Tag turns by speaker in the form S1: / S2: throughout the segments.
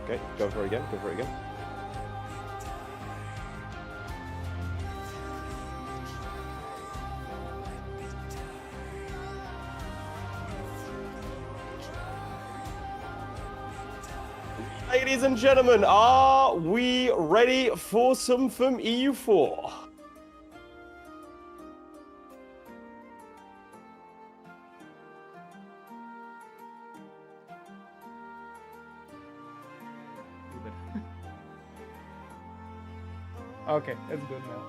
S1: Okay, go for it again. Go for it again. Ladies and gentlemen, are we ready for some from EU4?
S2: Okay, it's good now.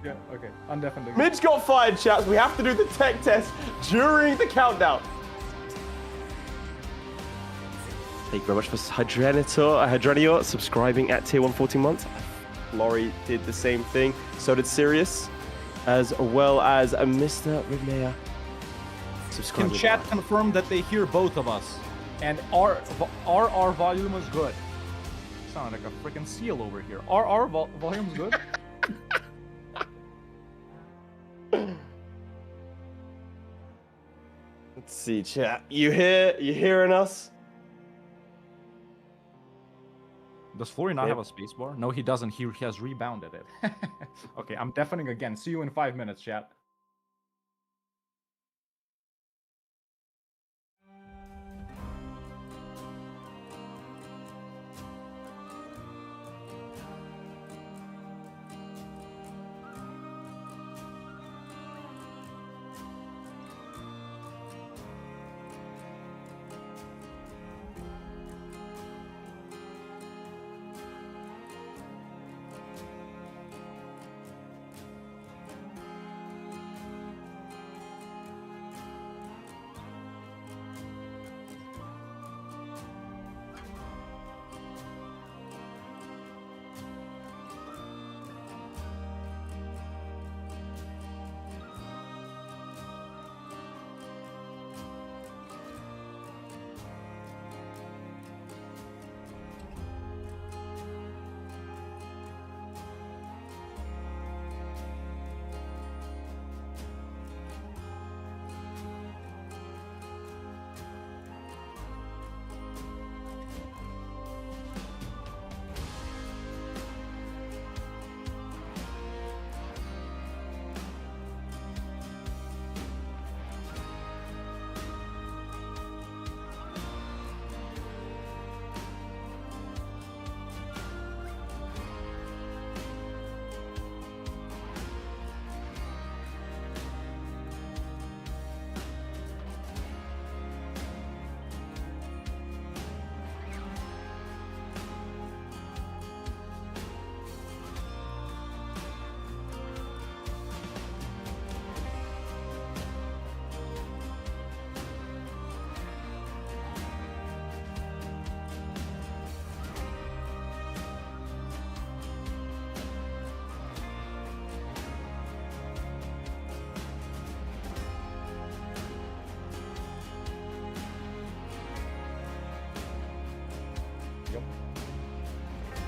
S2: Yeah, okay. I'm definitely.
S1: Midge got fired, chaps. We have to do the tech test during the countdown. Thank you very much for Hydranitor subscribing at tier 114 months. Florry did the same thing. So did Sirius, as well as Mr. Ridmea.
S2: Can chat confirm that they hear both of us? And our volume is good. Sound like a freaking seal over here. Our volume's good?
S1: Let's see, chat. You hearing us?
S2: Does Florry not have a spacebar? No, he doesn't. He has rebounded it. Okay, I'm deafening again. See you in 5 minutes, chat.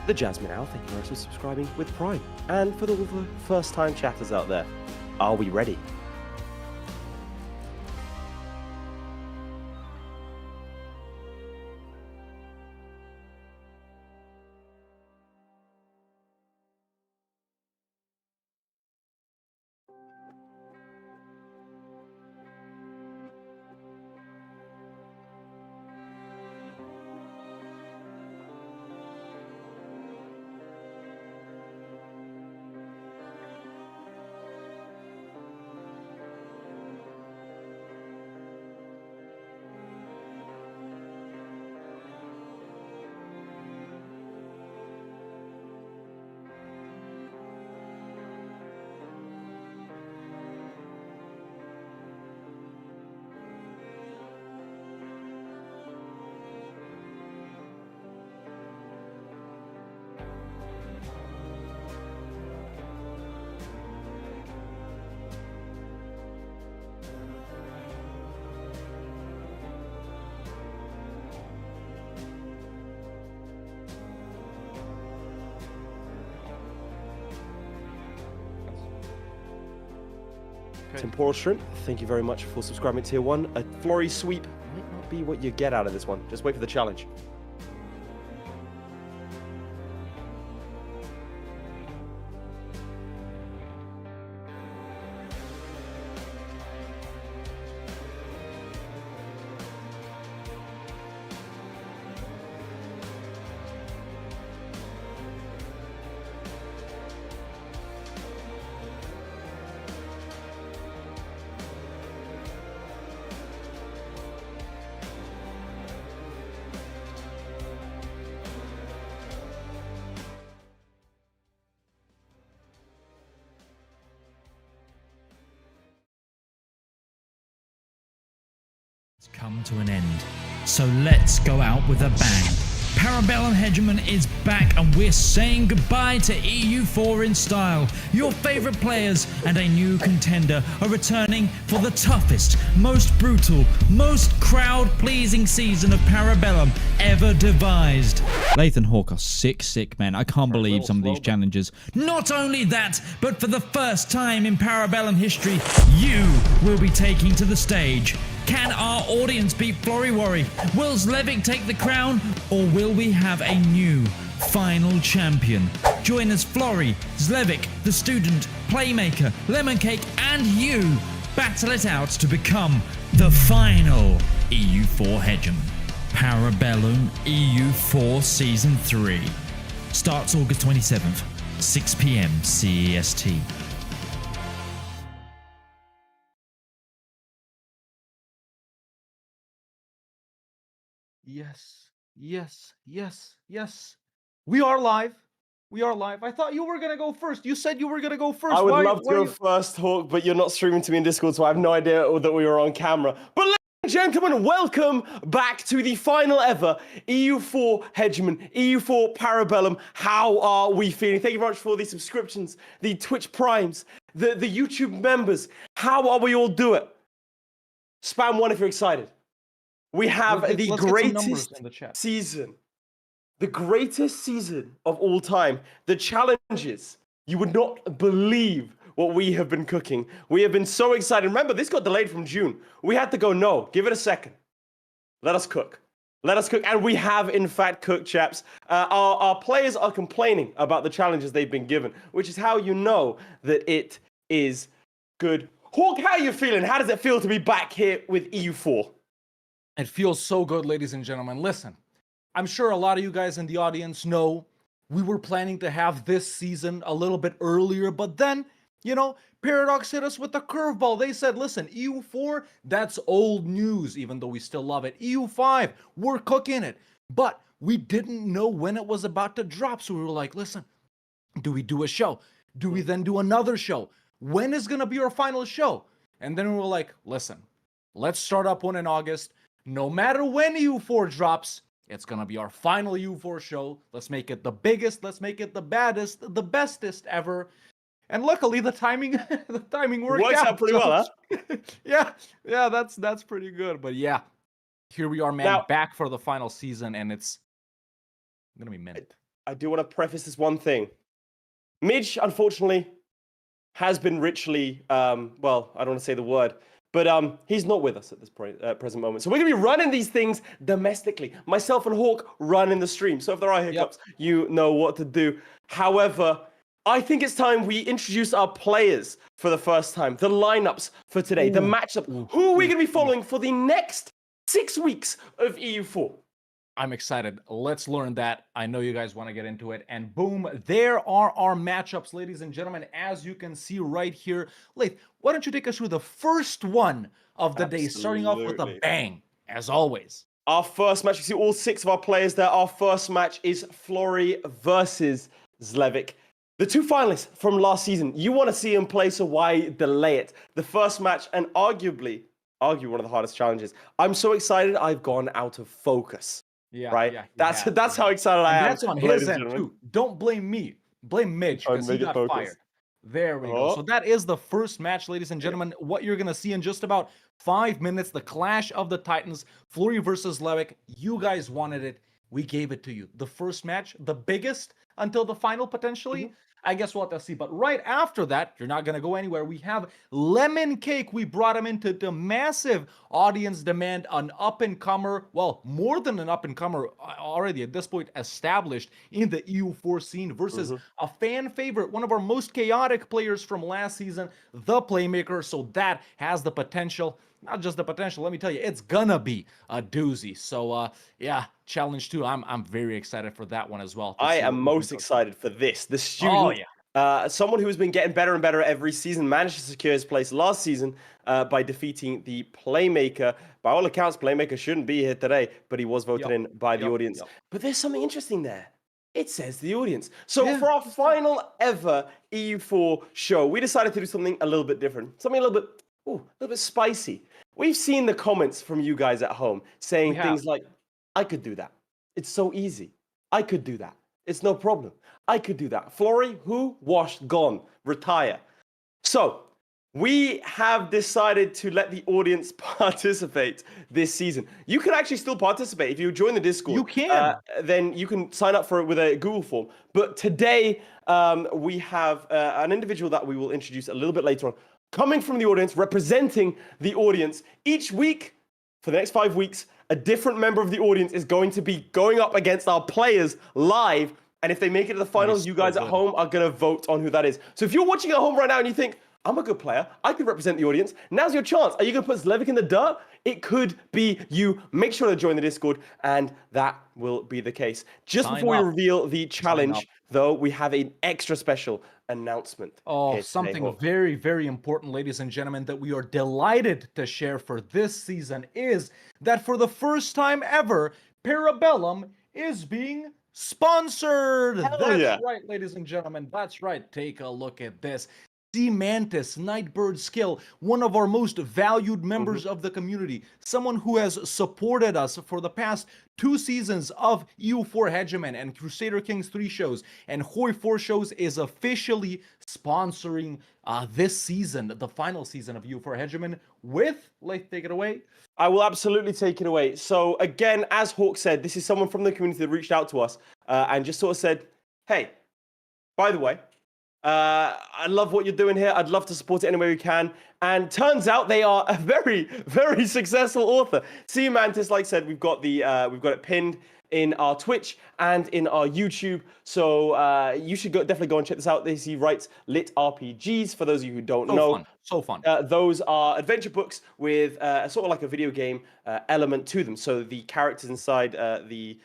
S1: The Jasmine Owl, thank you very much for subscribing with Prime. And for all the first-time chatters out there, are we ready? Temporal Shrimp, thank you very much for subscribing to Tier 1. A Florry sweep might not be what you get out of this one. Just wait for the challenge.
S3: Come to an end. So let's go out with a bang. Para Bellum Hegemon is back and we're saying goodbye to EU4 in style. Your favourite players and a new contender are returning for the toughest, most brutal, most crowd-pleasing season of Para Bellum ever devised. Laith and Hawk are sick men. I can't believe some of these challenges. Not only that, but for the first time in Para Bellum history, you will be taking to the stage. Can our audience beat Florryworry? Will Zlewikk take the crown? Or will we have a new final champion? Join us Florry, Zlewikk, the student, Playmaker, Lemoncake and you battle it out to become the final EU4 Hegemon. Para Bellum EU4 Season 3. Starts August 27th, 6 PM CEST.
S2: Yes. We are live. I thought you were gonna go first. You said you were gonna go first.
S1: I would love to go first, Hawk, but you're not streaming to me in Discord, so I have no idea that we were on camera. But ladies and gentlemen, welcome back to the final ever EU4 Hegemon, EU4 Para Bellum. How are we feeling? Thank you very much for the subscriptions, the Twitch Primes, the YouTube members. How are we all doing? Spam 1 if you're excited. We have the greatest season. The greatest season of all time. The challenges. You would not believe what we have been cooking. We have been so excited. Remember, this got delayed from June. We had to go, no, give it a second. Let us cook. And we have, in fact, cooked, chaps. Our players are complaining about the challenges they've been given, which is how you know that it is good. Hawk, how are you feeling? How does it feel to be back here with EU4?
S2: It feels so good, ladies and gentlemen. Listen, I'm sure a lot of you guys in the audience know we were planning to have this season a little bit earlier, but then, you know, Paradox hit us with a curveball. They said, listen, EU4, that's old news, even though we still love it. EU5, we're cooking it. But we didn't know when it was about to drop, so we were like, listen, do we do a show? Do we then do another show? When is going to be our final show? And then we were like, listen, let's start up one in August. No matter when EU4 drops, it's going to be our final EU4 show. Let's make it the biggest. Let's make it the baddest, the bestest ever. And luckily, the timing worked out
S1: pretty well, huh?
S2: yeah, that's pretty good. But yeah, here we are, man, now, back for the final season, and it's going to be minute.
S1: I do want to preface this one thing. Midge, unfortunately, has been richly, well, I don't want to say the word, but he's not with us at this present moment. So we're going to be running these things domestically. Myself and Hawk run in the stream. So if there are hiccups, you know what to do. However, I think it's time we introduce our players for the first time. The lineups for today, the matchup. Who are we going to be following for the next 6 weeks of EU4?
S2: I'm excited. Let's learn that. I know you guys want to get into it. And boom, there are our matchups, ladies and gentlemen, as you can see right here. Laith, why don't you take us through the first one of the day, starting off with a bang, as always.
S1: Our first match, you see all 6 of our players there. Our first match is Florry versus Zlewikk. The 2 finalists from last season. You want to see them play, so why delay it? The first match, and arguably one of the hardest challenges. I'm so excited, I've gone out of focus.
S2: Yeah,
S1: right.
S2: Yeah,
S1: that's how excited I am.
S2: That's on his end too. Don't blame me. Blame Midge because he got fired. There we go. So that is the first match, ladies and gentlemen. What you're gonna see in just about 5 minutes: the clash of the Titans, Florry versus Zlewikk. You guys wanted it. We gave it to you. The first match, the biggest until the final potentially. I guess we'll have to see. But right after that, you're not going to go anywhere. We have Lemoncake. We brought him into the massive audience demand, an up-and-comer, well, more than an up-and-comer, already at this point established in the EU4 scene versus a fan favorite, one of our most chaotic players from last season, the Playmaker. So that has the potential. Not just the potential, let me tell you, it's gonna be a doozy. So, yeah, challenge 2. I'm very excited for that one as well.
S1: I am most excited for this. The student, someone who has been getting better and better every season, managed to secure his place last season by defeating the Playmaker. By all accounts, Playmaker shouldn't be here today, but he was voted in by the audience. But there's something interesting there. It says the audience. So for our final ever EU4 show, we decided to do something a little bit different. Something a little bit spicy. We've seen the comments from you guys at home saying things like, I could do that. It's so easy. I could do that. It's no problem. I could do that. Florry, who? Washed, gone, retire. So we have decided to let the audience participate this season. You can actually still participate. If you join the Discord,
S2: you can.
S1: Then you can sign up for it with a Google form. But today we have an individual that we will introduce a little bit later on, coming from the audience, representing the audience. Each week, for the next 5 weeks, a different member of the audience is going to be going up against our players live. And if they make it to the finals, you guys at home are going to vote on who that is. So if you're watching at home right now and you think, I'm a good player, I could represent the audience, now's your chance. Are you going to put Zlewikk in the dirt? It could be you. Make sure to join the Discord, and that will be the case. Just before we reveal the challenge, though, we have an extra special announcement.
S2: Oh, something very, very important, ladies and gentlemen, that we are delighted to share for this season is that for the first time ever, Para Bellum is being sponsored. That's right, ladies and gentlemen. That's right. Take a look at this. Mantis, Nightbird Skill, one of our most valued members of the community, someone who has supported us for the past 2 seasons of EU4 Hegemon and Crusader Kings 3 shows, and Hoi 4 shows, is officially sponsoring this season, the final season of EU4 Hegemon with, Laith, take it away.
S1: I will absolutely take it away. So again, as Hawk said, this is someone from the community that reached out to us and just sort of said, hey, by the way, I love what you're doing here. I'd love to support it any way we can. And turns out they are a very, very successful author. Mantis, like I said, we've got it pinned in our Twitch and in our YouTube. So you should definitely go and check this out. He writes lit RPGs, for those of you who don't know.
S2: So fun.
S1: Those are adventure books with sort of like a video game element to them. So the characters inside the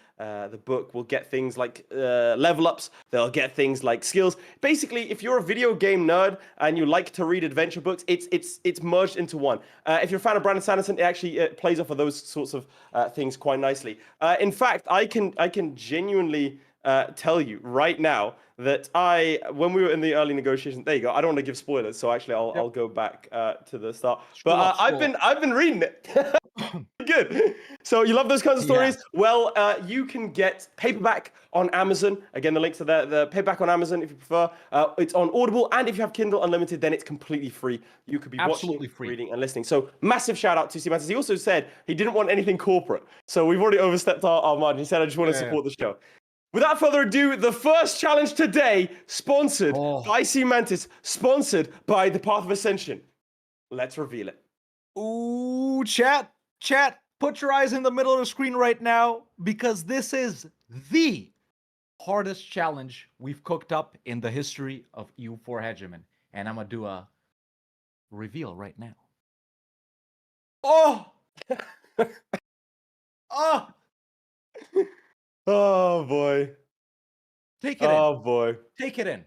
S1: book will get things like level ups. They'll get things like skills. Basically, if you're a video game nerd and you like to read adventure books, it's merged into one. If you're a fan of Brandon Sanderson, it actually plays off of those sorts of things quite nicely. In fact, I can genuinely tell you right now that when we were in the early negotiations, there you go. I don't want to give spoilers, so actually I'll go back to the start. But I've been reading it. Good. So you love those kinds of stories? Well, you can get paperback on Amazon. Again, the links are there. The paperback on Amazon, if you prefer. It's on Audible, and if you have Kindle Unlimited, then it's completely free. You could be watching, reading, and listening. So massive shout out to Mantis. He also said he didn't want anything corporate. So we've already overstepped our margin. He said, I just want to support the show. Without further ado, the first challenge today, sponsored by Mantis, sponsored by the Path of Ascension. Let's reveal it.
S2: Ooh, chat, put your eyes in the middle of the screen right now, because this is the hardest challenge we've cooked up in the history of EU4 Hegemon. And I'm going to do a reveal right now. Oh! Oh!
S1: Oh, boy.
S2: Take it in.
S1: Oh, boy.
S2: Take it in.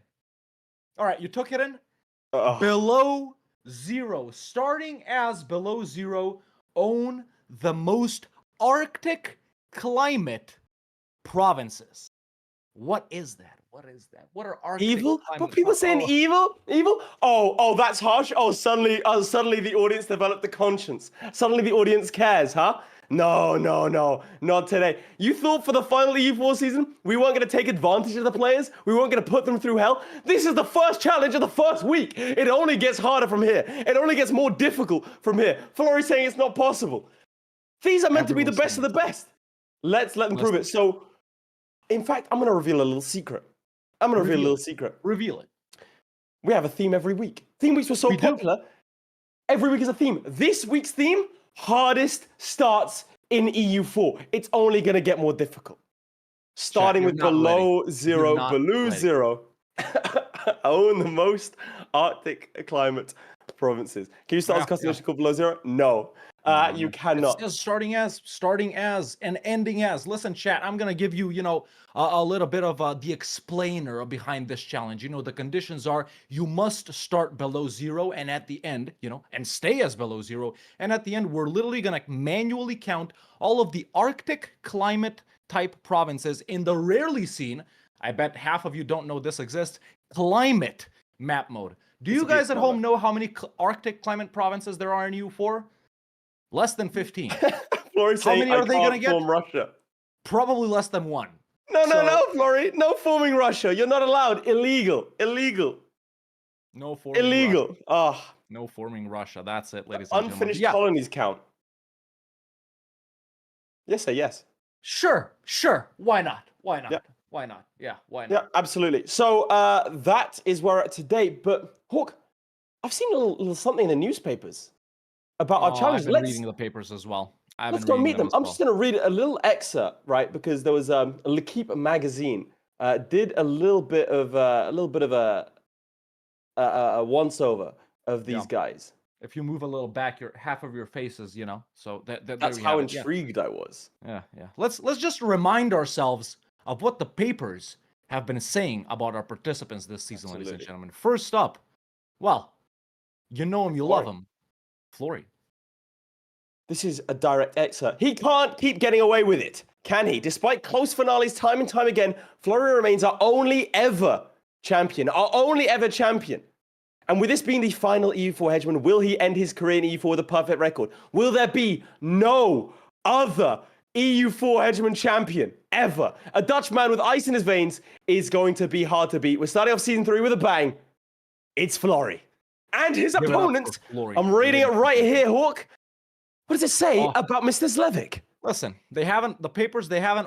S2: All right, you took it in? Below zero. Starting as below zero, own the most Arctic climate provinces. What is that? What is that? What are Arctic
S1: evil?
S2: climate
S1: But people saying evil? Evil? Oh, that's harsh. Oh, suddenly the audience developed the conscience. Suddenly the audience cares, huh? No, not today. You thought for the final EU4 season, we weren't going to take advantage of the players? We weren't going to put them through hell? This is the first challenge of the first week. It only gets harder from here. It only gets more difficult from here. Florry's saying it's not possible. These are meant to be the best of the best. Let's let them prove it. So, in fact, I'm going to reveal a little secret. I'm going to reveal a
S2: Reveal
S1: little
S2: it.
S1: secret.
S2: Reveal it.
S1: We have a theme every week. Theme weeks were so
S2: We do.
S1: popular. Every week is a theme. This week's theme, hardest starts in EU4. It's only going to get more difficult. Starting
S2: you're
S1: with
S2: not
S1: below
S2: ready.
S1: zero.
S2: You're not
S1: Below
S2: ready.
S1: zero. Own the most Arctic climate provinces. Can you start
S2: Yeah,
S1: a customization called below zero? No. You
S2: It
S1: cannot.
S2: says starting as, and ending as. Listen, chat, I'm gonna give you, a little bit of the explainer behind this challenge. The conditions are you must start below zero, and at the end, and stay as below zero. And at the end, we're literally gonna manually count all of the Arctic climate type provinces in the rarely seen. I bet half of you don't know this exists. Climate map mode. Do you guys at home know how many Arctic climate provinces there are in EU4? Less than 15.
S1: Florry's
S2: How
S1: saying,
S2: many are they gonna
S1: can't
S2: get?
S1: form Russia.
S2: Probably less than 1.
S1: No, Florry. No forming Russia. You're not allowed. Illegal.
S2: No forming
S1: Illegal.
S2: Russia.
S1: Ah.
S2: No forming Russia. That's it, ladies and gentlemen.
S1: Unfinished colonies count. Yes, say yes.
S2: Sure. Why not?
S1: Yeah.
S2: Why not? Yeah, why not?
S1: Yeah, absolutely. So that is where we're at today. But Hawk, I've seen a little something in the newspapers about our challenge.
S2: I've been reading the papers as well.
S1: Let's go meet them. I'm just going to read a little excerpt, right? Because there was L'Equipe magazine did a little bit of a once over of these guys.
S2: If you move a little back, half of your faces, So
S1: that's how intrigued I was.
S2: Yeah. Let's just remind ourselves of what the papers have been saying about our participants this season, ladies and gentlemen. First up, well, you know him, you love him, Florry.
S1: This is a direct excerpt. He can't keep getting away with it, can he? Despite close finales time and time again, Florry remains our only ever champion. And with this being the final EU4 Hegemon, will he end his career in EU4 with a perfect record? Will there be no other EU4 Hegemon champion ever? A Dutch man with ice in his veins is going to be hard to beat. We're starting off season 3 with a bang. It's Florry. And his opponent, I'm reading it right here, Hawk. What does it say about Mr. Zlewikk?
S2: Listen, they haven't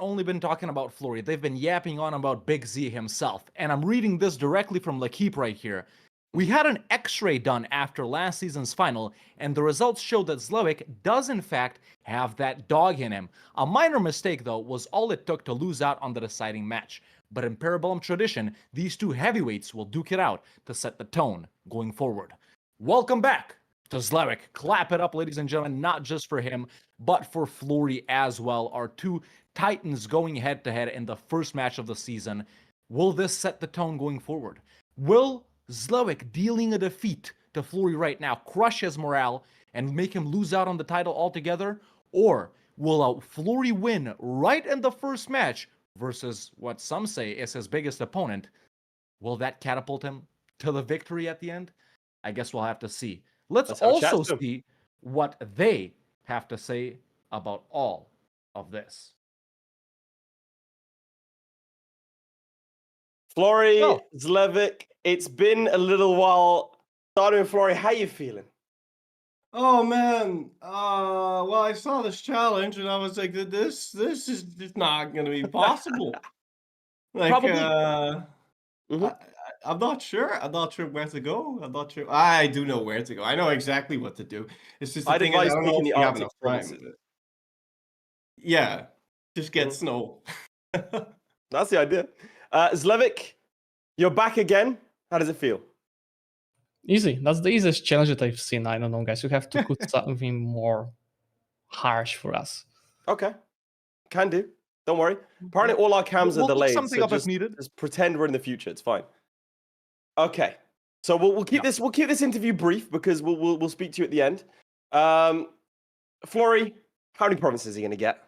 S2: only been talking about Florry. They've been yapping on about Big Z himself. And I'm reading this directly from L'Equipe right here. We had an x-ray done after last season's final, and the results showed that Zlewikk does in fact have that dog in him. A minor mistake, though, was all it took to lose out on the deciding match. But in Para Bellum tradition, these two heavyweights will duke it out to set the tone going forward. Welcome back to Zlewikk. Clap it up, ladies and gentlemen, not just for him, but for Florry as well. Our two titans going head-to-head in the first match of the season. Will this set the tone going forward? Will Zlewikk dealing a defeat to Florry right now crush his morale and make him lose out on the title altogether? Or will Florry win right in the first match versus what some say is his biggest opponent? Will that catapult him to the victory at the end? I guess we'll have to see. Let's also see what they have to say about all of this.
S1: Florry, Zlewikk, it's been a little while. Starting with Florry, how you feeling?
S4: Oh man, well, I saw this challenge and I was like, this is just not going to be possible. Like, I'm not sure. I'm not sure where to go. I'm not sure. I do know where to go. I know exactly what to do. It's just the thing is, I don't know if you have enough time. Yeah, just get snow.
S1: That's the idea. Zlewikk, you're back again. How does it feel?
S5: Easy. That's the easiest challenge that I've seen. I don't know, guys. You have to put something more harsh for us.
S1: Okay. Can do. Don't worry. Apparently all our cams are delayed.
S2: Something
S1: so
S2: up if needed.
S1: Just pretend we're in the future. It's fine. Okay. So we'll keep this interview brief because we'll speak to you at the end. Florry, how many provinces are you gonna get?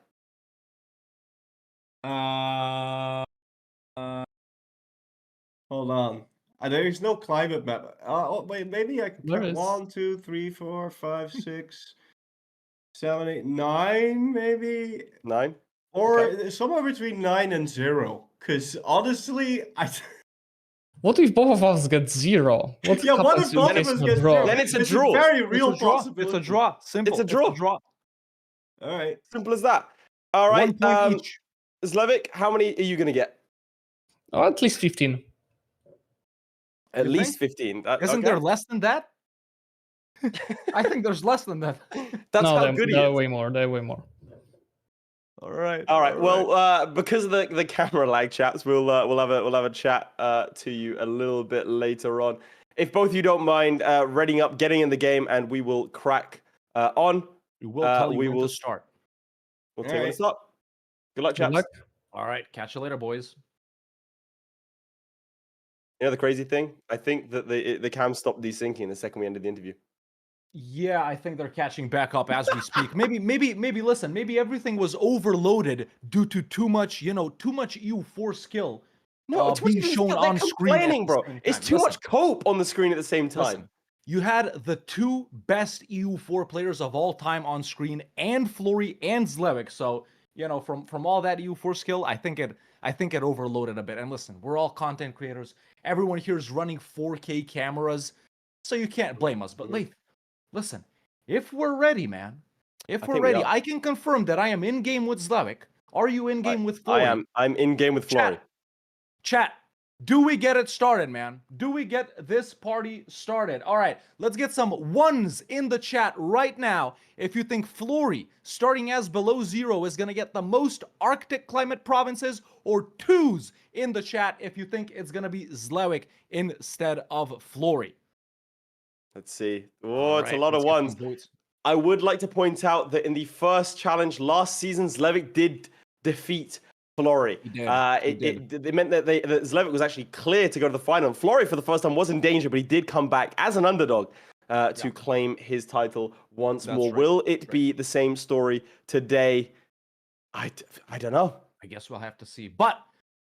S4: Hold on. There is no climate map. Wait, maybe I can count 1, 2, 3, 4, 5, 6, 7, 8, 9, maybe
S1: 9,
S4: or somewhere between 9 and 0. Because honestly,
S5: What if both of us get 0?
S4: What if both of us get 0?
S1: Then it's a draw.
S4: It's a very real possibility.
S2: It's a draw. Simple.
S1: It's a draw.
S4: All right.
S1: Simple as that. All right.
S2: 1 point each.
S1: Zlewikk, how many are you gonna get?
S5: Oh, at least 15.
S1: At
S2: You
S1: least
S2: think?
S1: 15.
S2: Isn't
S1: Okay.
S2: there less than that? I think there's less than that.
S1: That's
S5: no,
S1: how good he
S5: there are
S1: is.
S5: way more. There are way more.
S2: All right.
S1: All right. Well, because of the camera lag, chaps, we'll have a chat to you a little bit later on. If both of you don't mind readying up, getting in the game, and we will crack on.
S2: We will tell you
S1: we
S2: when
S1: will
S2: to start.
S1: We'll take on the
S4: Alright.
S1: start. Good luck,
S5: Good
S1: chaps.
S5: luck.
S2: All right. Catch you later, boys.
S1: You know the crazy thing? I think that the cam stopped desyncing the second we ended the interview.
S2: Yeah, I think they're catching back up as we speak. Maybe listen, maybe everything was overloaded due to too much EU4 skill
S1: No, too
S2: being
S1: much
S2: shown
S1: they're
S2: on screen at
S1: complaining,
S2: the
S1: bro.
S2: same
S1: It's
S2: time.
S1: too
S2: Listen,
S1: much cope on the screen at the same time.
S2: listen, you had the two best EU4 players of all time on screen, and Florry and Zlewikk. So, from all that EU4 skill, I think it overloaded a bit. And listen, we're all content creators. Everyone here is running 4K cameras, so you can't blame us. But Laith, listen, if we're ready, man, if
S1: I
S2: we're
S1: think we
S2: ready,
S1: are.
S2: I can confirm that I am in game with Zlewikk. Are you in game with Florry?
S1: I am. I'm in game with Florry.
S2: Chat, do we get it started, man? Do we get this party started? All right, let's get some ones in the chat right now. If you think Florry, starting as below 0, is going to get the most Arctic climate provinces, or twos in the chat if you think it's going to be Zlewikk instead of Florry.
S1: Let's see. Oh,
S2: All
S1: it's a
S2: right,
S1: lot of
S2: let's get
S1: ones.
S2: some votes.
S1: I would like to point out that in the first challenge last season, Zlewikk did defeat Florry.
S2: He did.
S1: It meant that Zlewikk was actually clear to go to the final. And Florry, for the first time, was in danger, but he did come back as an underdog to claim his title once more.
S2: right.
S1: Will it be the same story today? I don't know.
S2: I guess we'll have to see. But,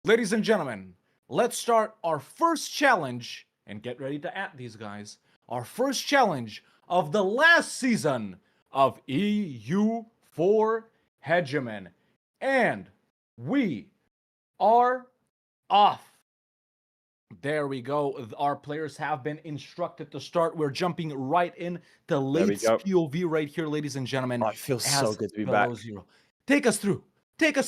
S2: ladies and gentlemen, let's start our first challenge, and get ready to at these guys. Our first challenge of the last season of EU4 Hegemon. And we are off. There we go. Our players have been instructed to start. We're jumping right in to Laith's
S1: go.
S2: POV right here, ladies and gentlemen.
S1: Oh, it feels so
S2: as
S1: good to be
S2: below
S1: back.
S2: 0. Take us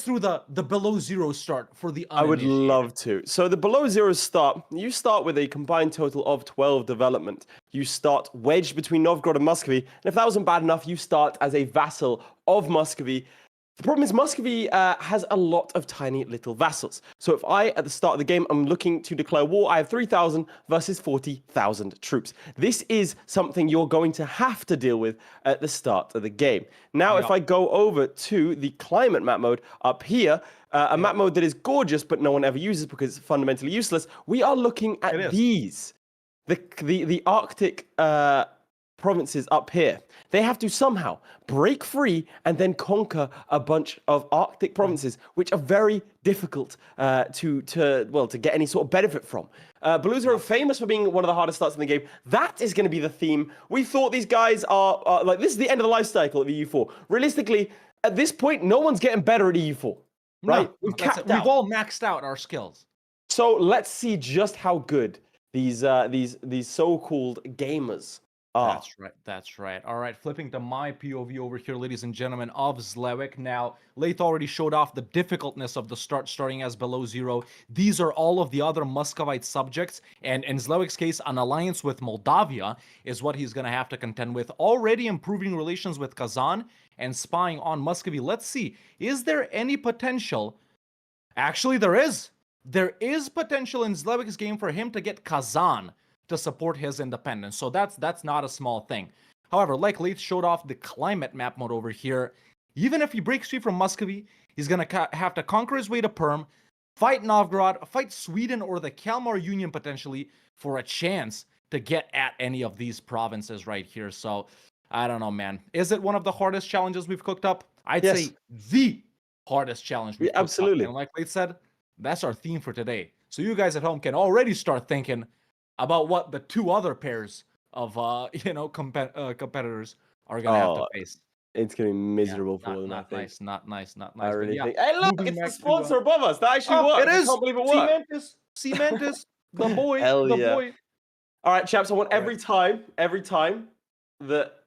S2: through the below 0 start for the
S1: I would
S2: uninitiated.
S1: love to. So the below 0 start, you start with a combined total of 12 development. You start wedged between Novgorod and Muscovy, and if that wasn't bad enough, you start as a vassal of Muscovy. The problem is Muscovy has a lot of tiny little vassals. So if I, at the start of the game, I'm looking to declare war, I have 3,000 versus 40,000 troops. This is something you're going to have to deal with at the start of the game. Now, if I go over to the climate map mode up here, a map mode that is gorgeous, but no one ever uses because it's fundamentally useless, we are looking at these. The Arctic provinces up here. They have to somehow break free and then conquer a bunch of Arctic provinces, which are very difficult to get any sort of benefit from. Blues are famous for being one of the hardest starts in the game. That is going to be the theme. We thought these guys are like, this is the end of the life cycle of EU4. Realistically, at this point, no one's getting better at EU4. Right?
S2: No,
S1: We've
S2: that's
S1: capped
S2: it.
S1: out.
S2: We've all maxed out our skills.
S1: So let's see just how good these so-called gamers are.
S2: That's right. All right, flipping to my POV over here, ladies and gentlemen, of Zlewikk. Now, Laith already showed off the difficultness of the starting as below 0. These are all of the other Muscovite subjects, and in Zlewick's case, an alliance with Moldavia is what he's going to have to contend with. Already improving relations with Kazan and spying on Muscovy. Let's see, is there any potential? Actually, there is. There is potential in Zlewick's game for him to get Kazan to support his independence. So that's not a small thing. However, like Laith showed off the climate map mode over here, even if he breaks free from Muscovy, he's going to have to conquer his way to Perm, fight Novgorod, fight Sweden or the Kalmar Union potentially for a chance to get at any of these provinces right here. So I don't know, man. Is it one of the hardest challenges we've cooked up? I'd say the hardest challenge we've cooked
S1: absolutely.
S2: up. And like Laith said, that's our theme for today. So you guys at home can already start thinking about what the two other pairs of competitors are gonna have to face.
S1: It's gonna be miserable for them.
S2: Not nice.
S1: I really think. Hey, look, it's the sponsor above us. That actually
S2: Oh,
S1: works.
S2: it is.
S1: I can't believe it worked.
S2: Cementus, the boy,
S1: Hell
S2: the
S1: yeah.
S2: boy.
S1: All right, chaps. I want every time that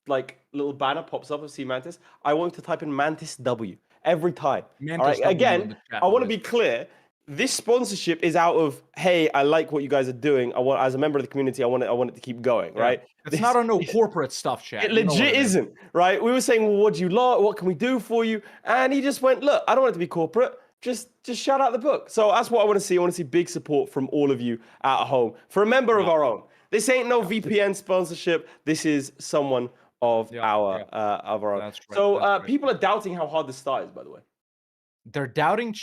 S1: like little banner pops up of Sea Mantis, I want to type in Mantis W every time.
S2: Mantis
S1: All right.
S2: W in
S1: Again,
S2: the chat,
S1: I want to
S2: boys.
S1: be clear. this sponsorship is out of, hey, I like what you guys are doing. I want, as a member of the community, I want it to keep going, right?
S2: It's not on no corporate stuff, chat.
S1: It legit isn't, right? We were saying, well, what do you like? What can we do for you? And he just went, look, I don't want it to be corporate. Just shout out the book. So that's what I want to see. I want to see big support from all of you at home for a member of our own. This ain't no VPN sponsorship. This is someone of our own.
S2: That's right,
S1: so people are doubting how hard the start is, by the way.
S2: They're doubting.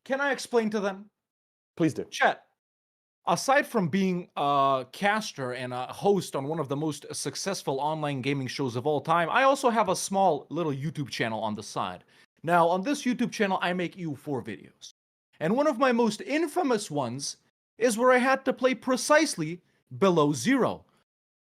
S2: Can I explain to them?
S1: Please do.
S2: Chat. Aside from being a caster and a host on one of the most successful online gaming shows of all time, I also have a small little YouTube channel on the side. Now, on this YouTube channel, I make EU4 videos. And one of my most infamous ones is where I had to play precisely below 0.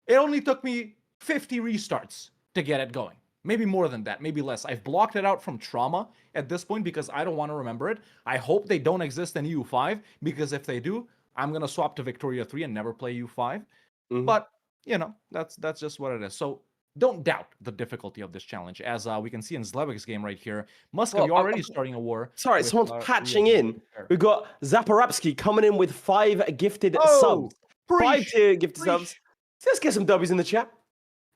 S2: It only took me 50 restarts to get it going. Maybe more than that, maybe less. I've blocked it out from trauma at this point because I don't want to remember it. I hope they don't exist in EU5, because if they do, I'm going to swap to Victoria 3 and never play EU5. But, you know, that's just what it is. So don't doubt the difficulty of this challenge. As we can see in Zlewick's game right here, Muscovy already starting a war.
S1: Sorry, someone's patching in. We've got Zaporapsky coming in with 5 gifted subs. 5 tier gifted subs. So let's get some W's in the chat.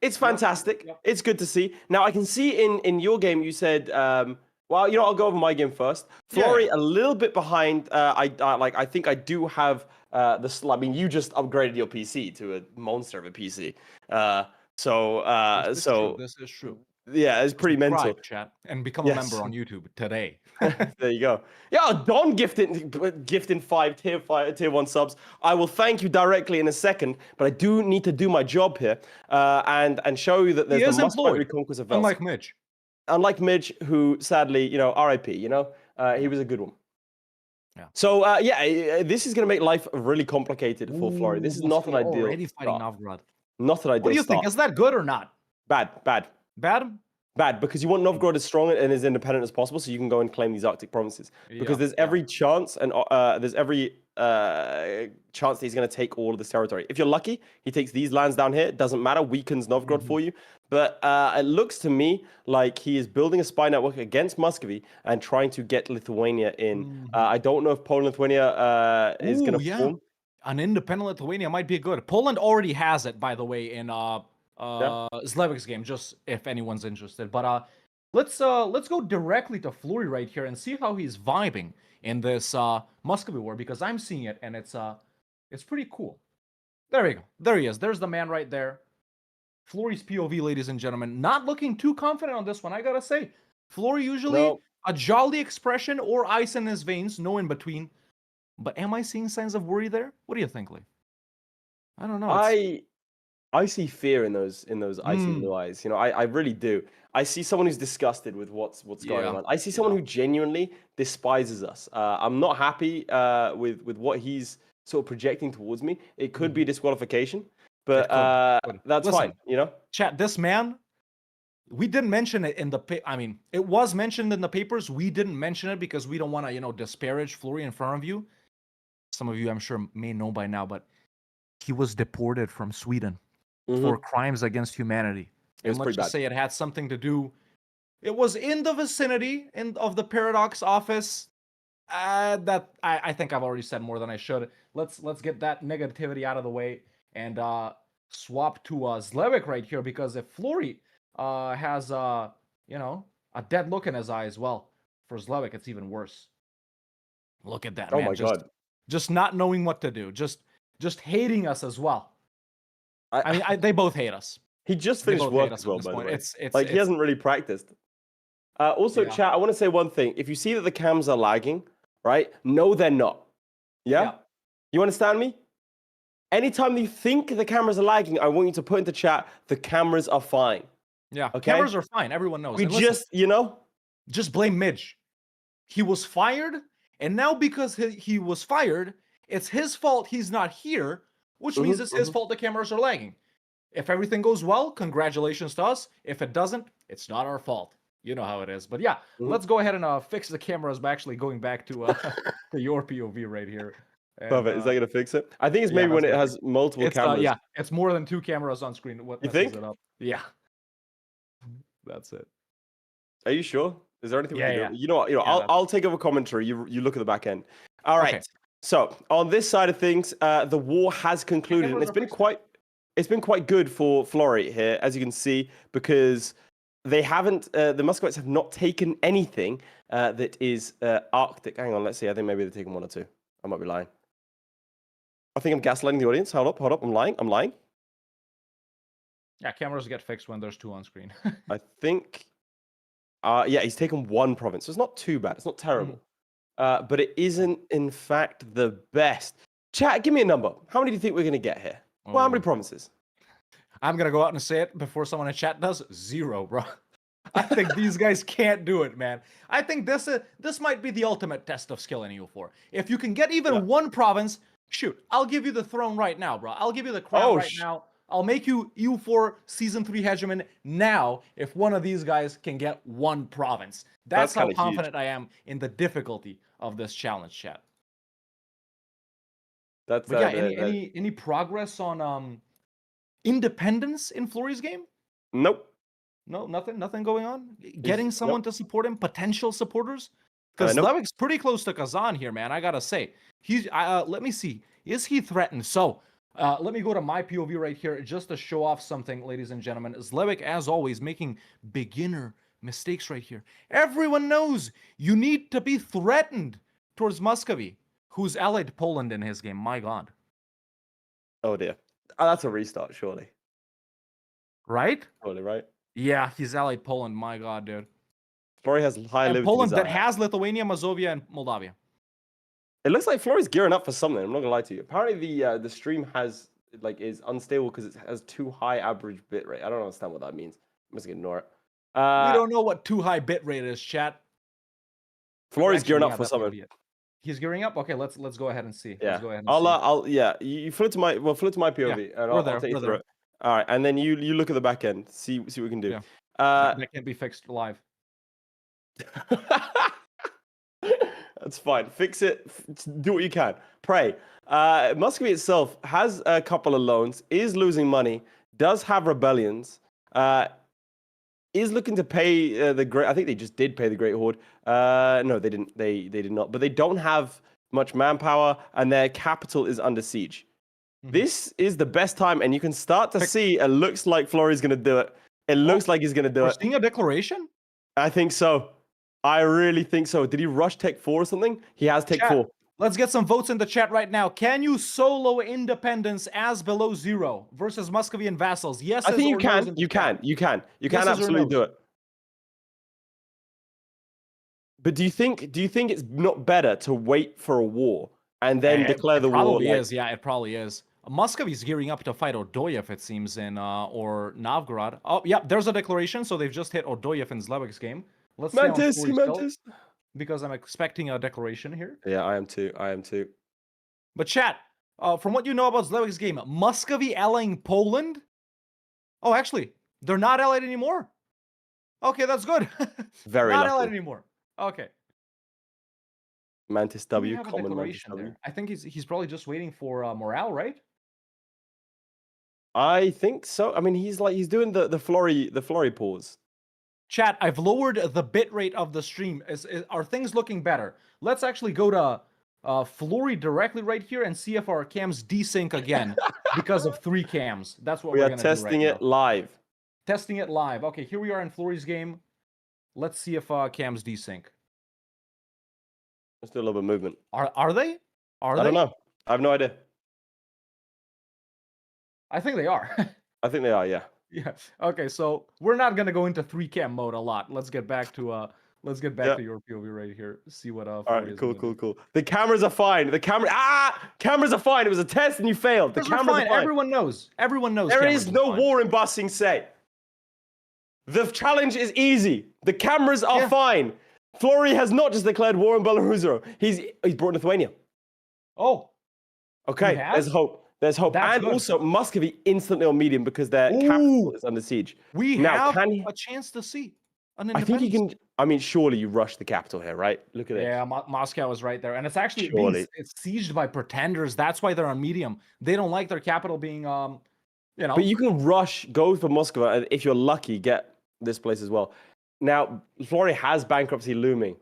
S1: It's fantastic. It's good to see. Now, I can see in your game, you said, well, you know, I'll go over my game first. Florry, a little bit behind. I think I do have I mean, you just upgraded your PC to a monster of a PC. This is true. Yeah, it's pretty mental.
S2: Chat, and become a member on YouTube today.
S1: There you go. Yeah, Don gifting 5 tier 1 subs. I will thank you directly in a second, but I do need to do my job here and show you that there's the must-fight reconquest of Vels.
S2: Unlike Midge.
S1: Unlike Midge, who sadly, you know, RIP, you know, he was a good one. Yeah. So, this is going to make life really complicated for Florry. This is not an ideal
S2: already fighting Novgorod.
S1: Not an ideal
S2: What do you think? Is that good or not?
S1: Bad.
S2: Bad?
S1: Bad, because you want Novgorod as strong and as independent as possible, so you can go and claim these Arctic provinces. Because there's every chance, and there's every chance that he's going to take all of this territory. If you're lucky, he takes these lands down here. It doesn't matter, weakens Novgorod for you. But it looks to me like he is building a spy network against Muscovy and trying to get Lithuania in. I don't know if Poland and Lithuania is going to form.
S2: An independent Lithuania might be good. Poland already has it, by the way, in Zlewick's game, just if anyone's interested. But let's go directly to Florry right here and see how he's vibing in this Muscovy war, because I'm seeing it and it's pretty cool. There we go. There he is. There's the man right there. Florry's POV, ladies and gentlemen. Not looking too confident on this one, I gotta say. Florry usually a jolly expression or ice in his veins, no in between. But am I seeing signs of worry there? What do you think, Lee? I don't know.
S1: I see fear in those icy blue eyes. You know, I really do. I see someone who's disgusted with what's going on. I see someone who genuinely despises us. I'm not happy with what he's sort of projecting towards me. It could be disqualification, but that's fine. You know,
S2: chat. This man, we didn't mention it in the. I mean, it was mentioned in the papers. We didn't mention it because we don't want to, disparage Florry in front of you. Some of you, I'm sure, may know by now, but he was deported from Sweden for crimes against humanity.
S1: It was
S2: let's just say it had something to do. It was in the vicinity of the Paradox office. That I think I've already said more than I should. Let's get that negativity out of the way and swap to Zlewikk right here, because if Florry has a dead look in his eye as well, for Zlewikk it's even worse. Look at that, man.
S1: Oh my god.
S2: Just not knowing what to do. Just hating us as well. I mean, they both hate us.
S1: He just finished work as well, by the way. He hasn't really practiced. Also, chat, I want to say one thing. If you see that the cams are lagging, right? No, they're not. Yeah? You understand me? Anytime you think the cameras are lagging, I want you to put into chat, the cameras are fine.
S2: Yeah,
S1: okay?
S2: Cameras are fine. Everyone knows.
S1: We
S2: just blame Midge. He was fired, and now because he was fired, it's his fault he's not here, which means it's his fault the cameras are lagging. If everything goes well, congratulations to us. If it doesn't, it's not our fault. You know how it is. But yeah, let's go ahead and fix the cameras by actually going back to your POV right here. And,
S1: perfect. Is that going to fix it? I think it's maybe when it has multiple cameras.
S2: Yeah, it's more than 2 cameras on screen. What
S1: you think?
S2: it up. Yeah. That's it.
S1: Are you sure? Is there anything we
S2: Yeah,
S1: can
S2: yeah.
S1: do? You know what? I'll take over commentary. You look at the back end. All right.
S2: Okay.
S1: So on this side of things, the war has concluded, and it's been quite good for Florry here, as you can see, because they haven't. The Muscovites have not taken anything that is Arctic. Hang on, let's see. I think maybe they're taking 1 or 2. I might be lying. I think I'm gaslighting the audience. Hold up. I'm lying.
S2: Yeah, cameras get fixed when there's 2 on screen.
S1: I think. Yeah, he's taken 1 province. So it's not too bad. It's not terrible. But it isn't, in fact, the best. Chat, give me a number. How many do you think we're going to get here? Well, how many provinces?
S2: I'm going to go out and say it before someone in chat does. 0, bro. I think these guys can't do it, man. I think this might be the ultimate test of skill in EU4. If you can get even 1 province, shoot, I'll give you the throne right now, bro. I'll give you the crown right now. I'll make you EU4 Season 3 Hegemon now if one of these guys can get 1 province. That's how confident I am in the difficulty of this challenge, chat.
S1: That's
S2: but any progress on independence in Florry's game?
S1: Nope.
S2: No, nothing going on. Getting someone to support him, potential supporters. Because Zlewick's pretty close to Kazan here, man. I gotta say, he's. Let me see. Is he threatened? So. Let me go to my POV right here just to show off something, ladies and gentlemen. Zlewikk, as always, making beginner mistakes right here. Everyone knows you need to be threatened towards Muscovy, who's allied Poland in his game. My God.
S1: Oh, dear. That's a restart, surely.
S2: Right?
S1: Surely, right?
S2: Yeah, he's allied Poland. My God, dude.
S1: Florry has high liberty
S2: Poland
S1: desire.
S2: that has Lithuania, Mazovia, and Moldavia.
S1: It looks like Florry's gearing up for something. I'm not gonna lie to you. Apparently, the stream is unstable because it has too high average bitrate. I don't understand what that means. I'm just gonna ignore it.
S2: We don't know what too high bitrate is, chat.
S1: Florry's gearing up for something.
S2: He's gearing up. Okay, let's go ahead and see.
S1: Yeah.
S2: Let's go ahead and see.
S1: Yeah. You flip to my POV, and I'll take you through it. All right, and then you look at the back end. See what we can do.
S2: Yeah. That can't be fixed live.
S1: That's fine. Fix it. Do what you can. Pray. Muscovy itself has a couple of loans, is losing money, does have rebellions, is looking to pay the Great... I think they just did pay the Great Horde. No, they didn't. They did not. But they don't have much manpower, and their capital is under siege. This is the best time, and you can start to see it looks like Florry's going to do it. It looks like he's going to do it.
S2: Seeing a declaration?
S1: I think so. I really think so. Did he rush Tech 4 or something? He has Tech 4.
S2: Let's get some votes in the chat right now. Can you solo independence as below 0 versus Muscovy and vassals? Yes,
S1: I think you can. You can absolutely do it. But do you think it's not better to wait for a war and then declare the war?
S2: Probably is. Yeah, it probably is. Muscovy's gearing up to fight Odoyev, it seems, in or Novgorod. Oh, yeah, there's a declaration. So they've just hit Odoyev in Zlewick's game. Let's
S1: Mantis.
S2: Because I'm expecting a declaration here.
S1: Yeah, I am too.
S2: But chat, from what you know about Zlewick's game, Muscovy allying Poland? Oh, actually, they're not allied anymore. Okay, that's good.
S1: Very
S2: not
S1: lucky.
S2: allied anymore. Okay.
S1: Mantis W,
S2: have a
S1: common Mantis
S2: declaration
S1: W.
S2: there. I think he's probably just waiting for morale, right?
S1: I think so. I mean, he's doing the Florry pause.
S2: Chat, I've lowered the bitrate of the stream. Are things looking better? Let's actually go to Florry directly right here and see if our cams desync again because of 3 cams. That's what we're going to do right now.
S1: We are testing it live.
S2: Testing it live. Okay, here we are in Florry's game. Let's see if cams desync.
S1: Let's do a little bit of movement.
S2: Are they? I
S1: don't know. I have no idea.
S2: I think they are.
S1: I think they are, yeah.
S2: Yeah. Okay, so we're not gonna go into 3-cam mode a lot. Let's get back to your POV right here. See what
S1: All right, cool. The cameras are fine. Cameras are fine. It was a test and you failed. The cameras are fine.
S2: Everyone knows.
S1: There is no war in Basing Say. The challenge is easy. The cameras are fine. Florry has not just declared war on Belarus. He's brought Lithuania.
S2: Oh.
S1: Okay, there's hope. There's hope. And also, Muscovy instantly on medium because their capital is under siege.
S2: We have a chance to see an independence.
S1: I think he can... I mean, surely you rush the capital here, right? Look at it.
S2: Yeah, Moscow is right there. And it's actually it's sieged by pretenders. That's why they're on medium. They don't like their capital being,
S1: But you can go for Moscow, and if you're lucky, get this place as well. Now, Florry has bankruptcy looming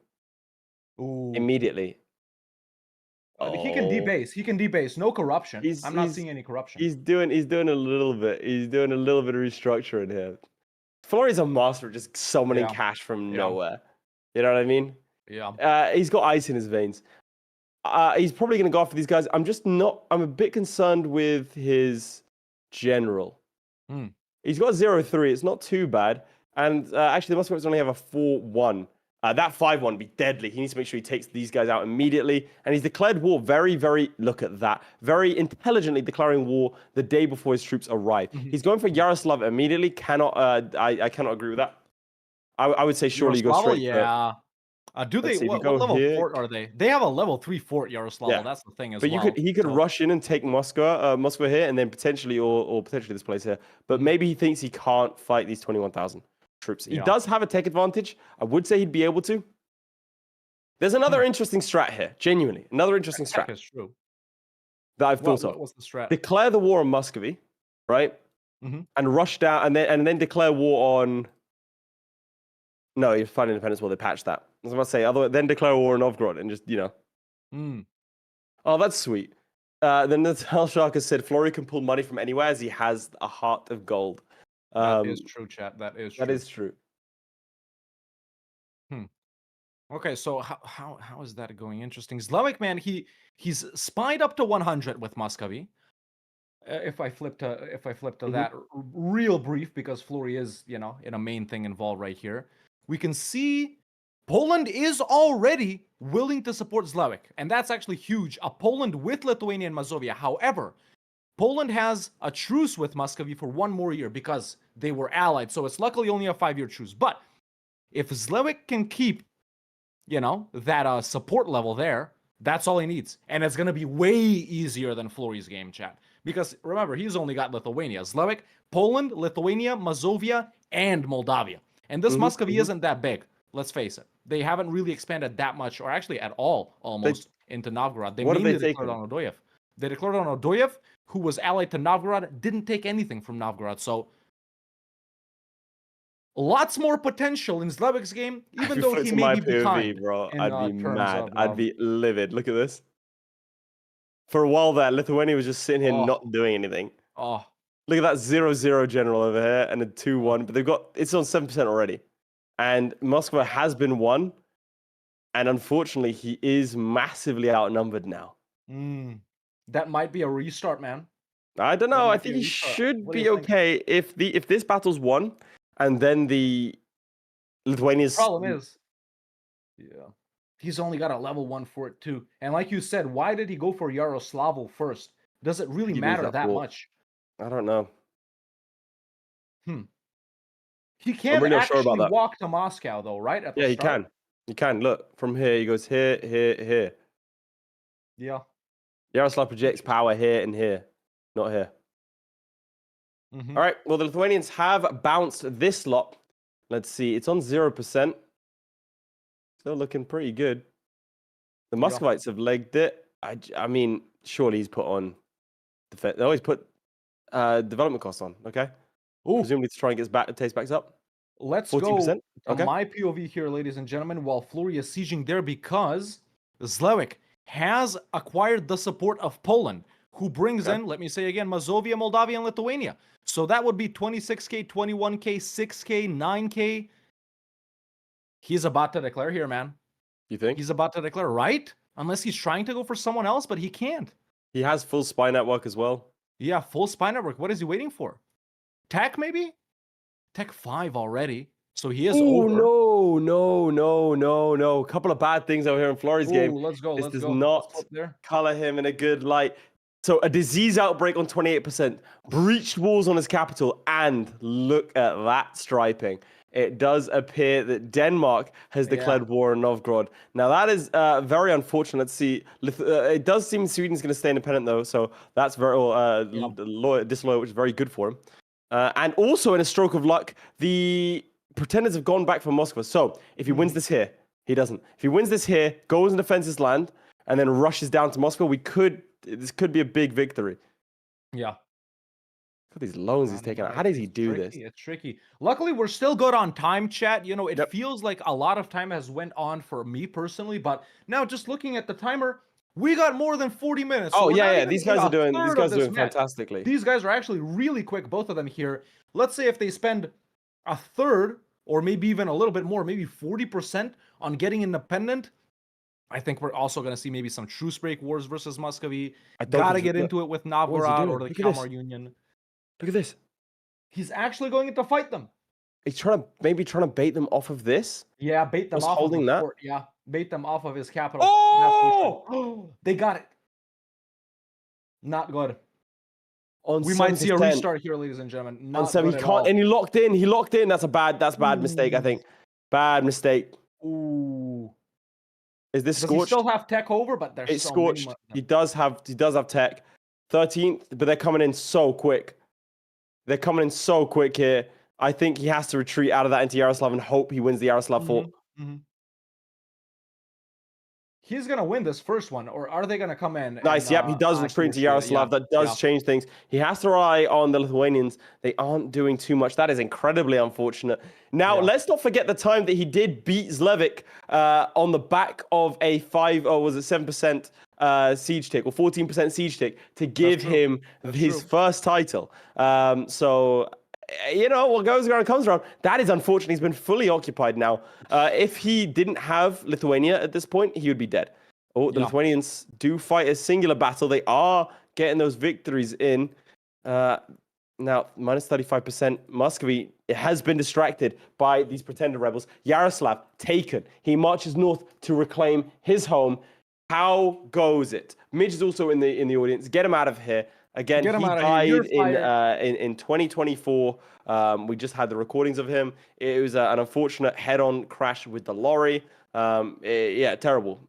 S2: Ooh.
S1: immediately.
S2: He can debase. He can debase. No corruption.
S1: He's-
S2: I'm not
S1: he's-
S2: seeing any corruption.
S1: He's doing a little bit. He's doing a little bit of restructuring here. Florry's a master of just summoning
S2: Yeah.
S1: cash from
S2: Yeah.
S1: nowhere. You know what I mean?
S2: Yeah.
S1: He's got ice in his veins. He's probably going to go after these guys. I'm a bit concerned with his general.
S2: Hmm.
S1: He's got a 0-3. It's not too bad. And actually, the Muscovites only have a 4-1. That 5-1 would be deadly. He needs to make sure he takes these guys out immediately. And he's declared war look at that, very intelligently declaring war the day before his troops arrive. He's going for Yaroslav immediately. I cannot agree with that. I would say surely you go straight
S2: yeah. Do they? What level fort are they? They have a level 3 fort, Yaroslav.
S1: Yeah.
S2: That's the thing as
S1: but
S2: well.
S1: He could rush in and take Moscow here, and then potentially or potentially this place here. But maybe he thinks he can't fight these 21,000 troops. He does have a tech advantage. I would say he'd be able to. There's another interesting strat here. Genuinely, another interesting strat.
S2: Is true.
S1: That I've thought of.
S2: What's the strat?
S1: Declare the war on Muscovy, right? And rush down, and then declare war on. No, you find independence war. They patched that. I was about to say, otherwise, then declare war on Novgorod and just Oh, that's sweet. Then Natal Shark has said Florry can pull money from anywhere as he has a heart of gold.
S2: That is true, chat. That is true.
S1: That is true.
S2: Okay, so how is that going? Interesting. Zlewikk, man, he's spied up to 100 with Muscovy. If I flip to that real brief, because Florry is, in a main thing involved right here, we can see Poland is already willing to support Zlewikk, and that's actually huge. A Poland with Lithuania and Mazovia. However, Poland has a truce with Muscovy for 1 more year because they were allied, so it's luckily only a 5-year truce. But if Zlewikk can keep, that support level there, that's all he needs. And it's going to be way easier than Florry's game, chat. Because remember, he's only got Lithuania. Zlewikk, Poland, Lithuania, Mazovia, and Moldavia. And this Muscovy isn't that big, let's face it. They haven't really expanded that much, or actually at all, almost, into Novgorod. They mainly declared on Odoyev. They declared on Odoyev, who was allied to Novgorod, didn't take anything from Novgorod. So lots more potential in Zlewick's game, even though he may be behind.
S1: Bro, I'd be mad. I'd be livid. Look at this. For a while there, Lithuania was just sitting here not doing anything.
S2: Oh.
S1: Look at that 0-0 general over here and a 2-1. But it's on 7% already. And Moscow has been won. And unfortunately, he is massively outnumbered now.
S2: That might be a restart, man.
S1: I don't know. I think he should be okay if this battle's won. And then the Lithuania's
S2: problem is, he's only got a level 1 fort too. And like you said, why did he go for Yaroslavl first? Does it really matter that much?
S1: I don't know.
S2: He can't actually walk to Moscow though, right? At the
S1: he can. He can. Look, from here, he goes here, here, here.
S2: Yeah.
S1: Yaroslav projects power here and here, not here. All right, well, the Lithuanians have bounced this lot. Let's see, it's on 0%. Still looking pretty good. The Muscovites have legged it. I mean, surely he's put on defense. They always put development costs on, okay? Presumably to try and get taste backs up.
S2: Let's 14%? Go to my POV here, ladies and gentlemen, while Florry is sieging there, because Zlewikk has acquired the support of Poland, who brings in, let me say again, Mazovia, Moldavia, and Lithuania. So that would be 26k, 21k, 6k, 9k. He's about to declare here, man.
S1: You think?
S2: He's about to declare, right? Unless he's trying to go for someone else, but he can't.
S1: He has full spy network as well.
S2: Yeah, full spy network. What is he waiting for? Tech, maybe? Tech 5 already. So he is over.
S1: No. A couple of bad things over here in Florry's game.
S2: Let's go.
S1: This does not color him in a good light. So a disease outbreak on 28%, breached walls on his capital, and look at that striping. It does appear that Denmark has declared war on Novgorod. Now that is very unfortunate. Let's see. It does seem Sweden's going to stay independent though, so that's very disloyal, which is very good for him. And also in a stroke of luck, the pretenders have gone back from Moscow. So if he wins this here, he doesn't. If he wins this here, goes and defends his land, and then rushes down to Moscow, this could be a big victory.
S2: Yeah.
S1: at these loans he's taking out. How does he do this?
S2: It's tricky. Luckily, we're still good on time, chat. You know, it feels like a lot of time has went on for me personally, but now just looking at the timer, we got more than 40 minutes.
S1: So yeah. These guys are doing fantastically.
S2: These guys are actually really quick, both of them here. Let's say if they spend a third or maybe even a little bit more, maybe 40% on getting independent, I think we're also going to see maybe some truce break wars versus Muscovy. Gotta get into it with Novgorod or the Kalmar Union.
S1: Look at this.
S2: He's actually going to fight them.
S1: He's trying to bait them off of this.
S2: Yeah, bait them off
S1: holding
S2: of
S1: that.
S2: Fort. Yeah, bait them off of his capital.
S1: Oh!
S2: They got it. Not good.
S1: We
S2: might see a restart here, ladies and gentlemen. Not
S1: on 7, he can't, and he locked in. He locked in. That's bad mistake, I think. Bad mistake.
S2: Ooh.
S1: Is this
S2: Does
S1: scorched?
S2: He still have tech over, but there's
S1: it's scorched. He does have tech. 13th, but they're coming in so quick. They're coming in so quick here. I think he has to retreat out of that into Yaroslav and hope he wins the Yaroslav fort.
S2: He's going to win this first one, or are they going to come in?
S1: Nice, he does retreat into Yaroslav. That does change things. He has to rely on the Lithuanians. They aren't doing too much. That is incredibly unfortunate. Now, let's not forget the time that he did beat Zlewikk on the back of a 7% siege tick or 14% siege tick to give him his first title. So, you know, what goes around comes around. That is unfortunate. He's been fully occupied now. If he didn't have Lithuania at this point, he would be dead. Oh, the Lithuanians do fight a singular battle. They are getting those victories in. Now, minus 35%. Muscovy has been distracted by these pretender rebels. Yaroslav taken. He marches north to reclaim his home. How goes it? Midge is also in the audience. Get him out of here. Again, he died in 2024. We just had the recordings of him. It was an unfortunate head-on crash with the lorry. Terrible.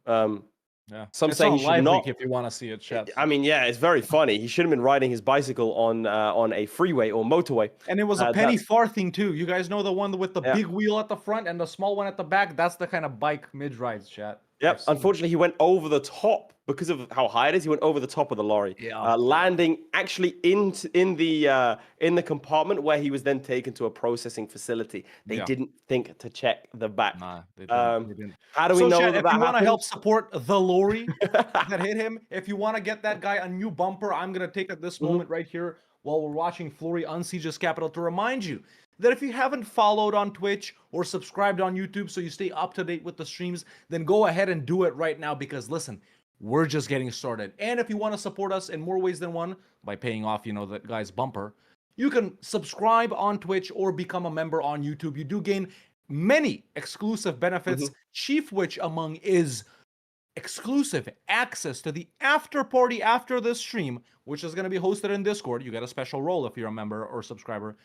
S1: Some say he should not.
S2: If you want to see it, chat.
S1: I mean, it's very funny. He should have been riding his bicycle on a freeway or motorway.
S2: And it was a penny farthing too. You guys know the one with the big wheel at the front and the small one at the back? That's the kind of bike Midge rides, chat.
S1: Yep. Unfortunately, he went over the top because of how high it is. He went over the top of the lorry, landing actually in the compartment where he was then taken to a processing facility. They didn't think to check the back.
S2: Nah, they didn't.
S1: How do we know
S2: Chad,
S1: that
S2: if you want to help support the lorry that hit him, if you want to get that guy a new bumper, I'm gonna take at this moment right here while we're watching Florry unsiege his capital to remind you that if you haven't followed on Twitch or subscribed on YouTube so you stay up to date with the streams, then go ahead and do it right now because listen, we're just getting started. And if you want to support us in more ways than one by paying off, that guy's bumper, you can subscribe on Twitch or become a member on YouTube. You do gain many exclusive benefits, chief which among is exclusive access to the after party after this stream, which is going to be hosted in Discord. You get a special role if you're a member or subscriber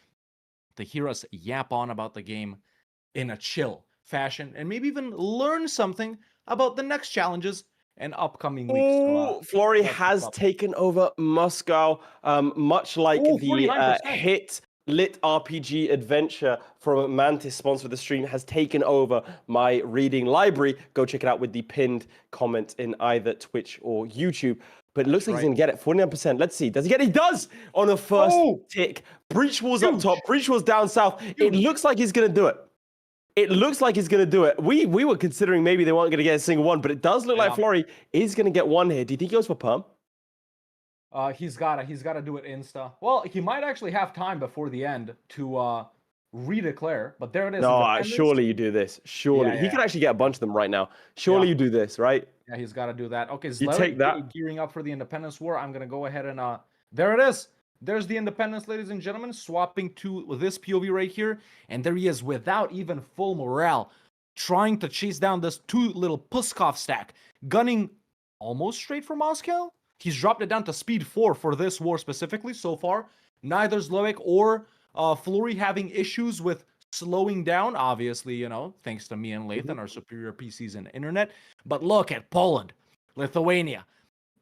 S2: to hear us yap on about the game in a chill fashion and maybe even learn something about the next challenges and upcoming weeks.
S1: Florry has taken over Moscow, much like the hit lit RPG adventure from Mantis, sponsor of the stream, has taken over my reading library. Go check it out with the pinned comment in either Twitch or YouTube. But it looks like he's going to get it. 49%. Let's see. Does he get it? He does! On a first tick. Breach Wall's up top. Breach Wall's down south. It looks like he's going to do it. We were considering maybe they weren't going to get a single one, but it does look like Florry is going to get one here. Do you think he goes for perm?
S2: He's gotta do it insta. Well, he might actually have time before the end to redeclare, but there it is.
S1: No, surely you do this. Surely. He can actually get a bunch of them right now. Surely you do this, right?
S2: Yeah, he's got to do that. Okay,
S1: you take that.
S2: Gearing up for the Independence War. I'm going to go ahead and there it is. There's the Independence, ladies and gentlemen, swapping to this POV right here. And there he is without even full morale, trying to chase down this two little Puskov stack, gunning almost straight for Moscow. He's dropped it down to speed 4 for this war specifically so far. Neither Zlewikk or Florry having issues with slowing down, obviously, thanks to me and Laith and our superior PCs and internet. But look at Poland, Lithuania,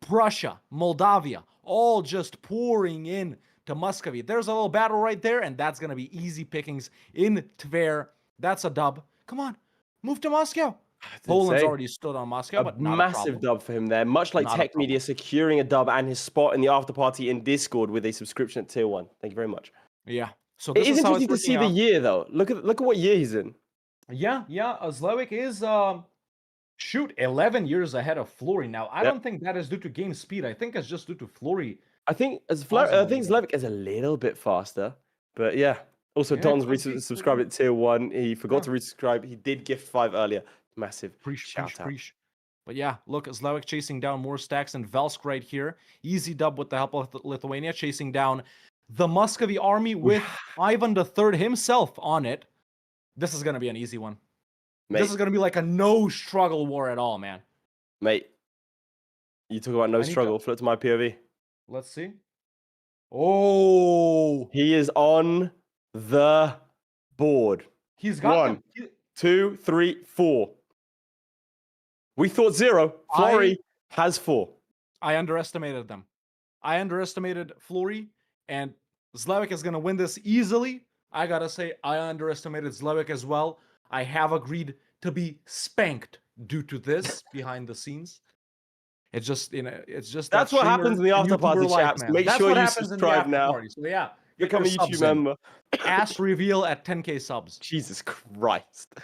S2: Prussia, Moldavia, all just pouring in to Muscovy. There's a little battle right there, and that's going to be easy pickings in Tver. That's a dub. Come on, move to Moscow. Poland's
S1: insane.
S2: already stood on Moscow,
S1: A
S2: but not a
S1: massive
S2: problem.
S1: dub for him there. Much like
S2: Not a
S1: Tech Media securing a dub and his spot in the after party in Discord with a subscription at tier 1. Thank you very much.
S2: Yeah. So
S1: It
S2: this
S1: is
S2: is how it's
S1: interesting to see
S2: working
S1: the
S2: out.
S1: year though. Look at what year he's in.
S2: Yeah. Zlewikk is 11 years ahead of Florry now. I don't think that is due to game speed. I think it's just due to Florry.
S1: I think
S2: Pausing a little
S1: Zlewikk is a little bit faster, but yeah. Also,
S2: Yeah,
S1: Don's
S2: could be.
S1: subscribed at tier 1. He forgot to resubscribe. He did gift 5 earlier. Massive shout out.
S2: But yeah, look, Zlewikk chasing down more stacks and Velsk right here. Easy dub with the help of Lithuania, chasing down the Muscovy army with Ivan III himself on it. This is going to be an easy one.
S1: Mate,
S2: this is going to be like a no struggle war at all, man.
S1: Mate, you talk about no struggle. Flip to my POV.
S2: Let's see. Oh,
S1: he is on the board.
S2: He's got
S1: 1, 2, 3, 4. We thought 0. Florry has 4.
S2: I underestimated them. I underestimated Florry, and Zlewikk is going to win this easily. I got to say, I underestimated Zlewikk as well. I have agreed to be spanked due to this behind the scenes. It's just, it's just
S1: that's what happens in the after party chats. Make sure you subscribe now.
S2: So yeah,
S1: become a YouTube member.
S2: Ass reveal at 10k subs.
S1: Jesus Christ.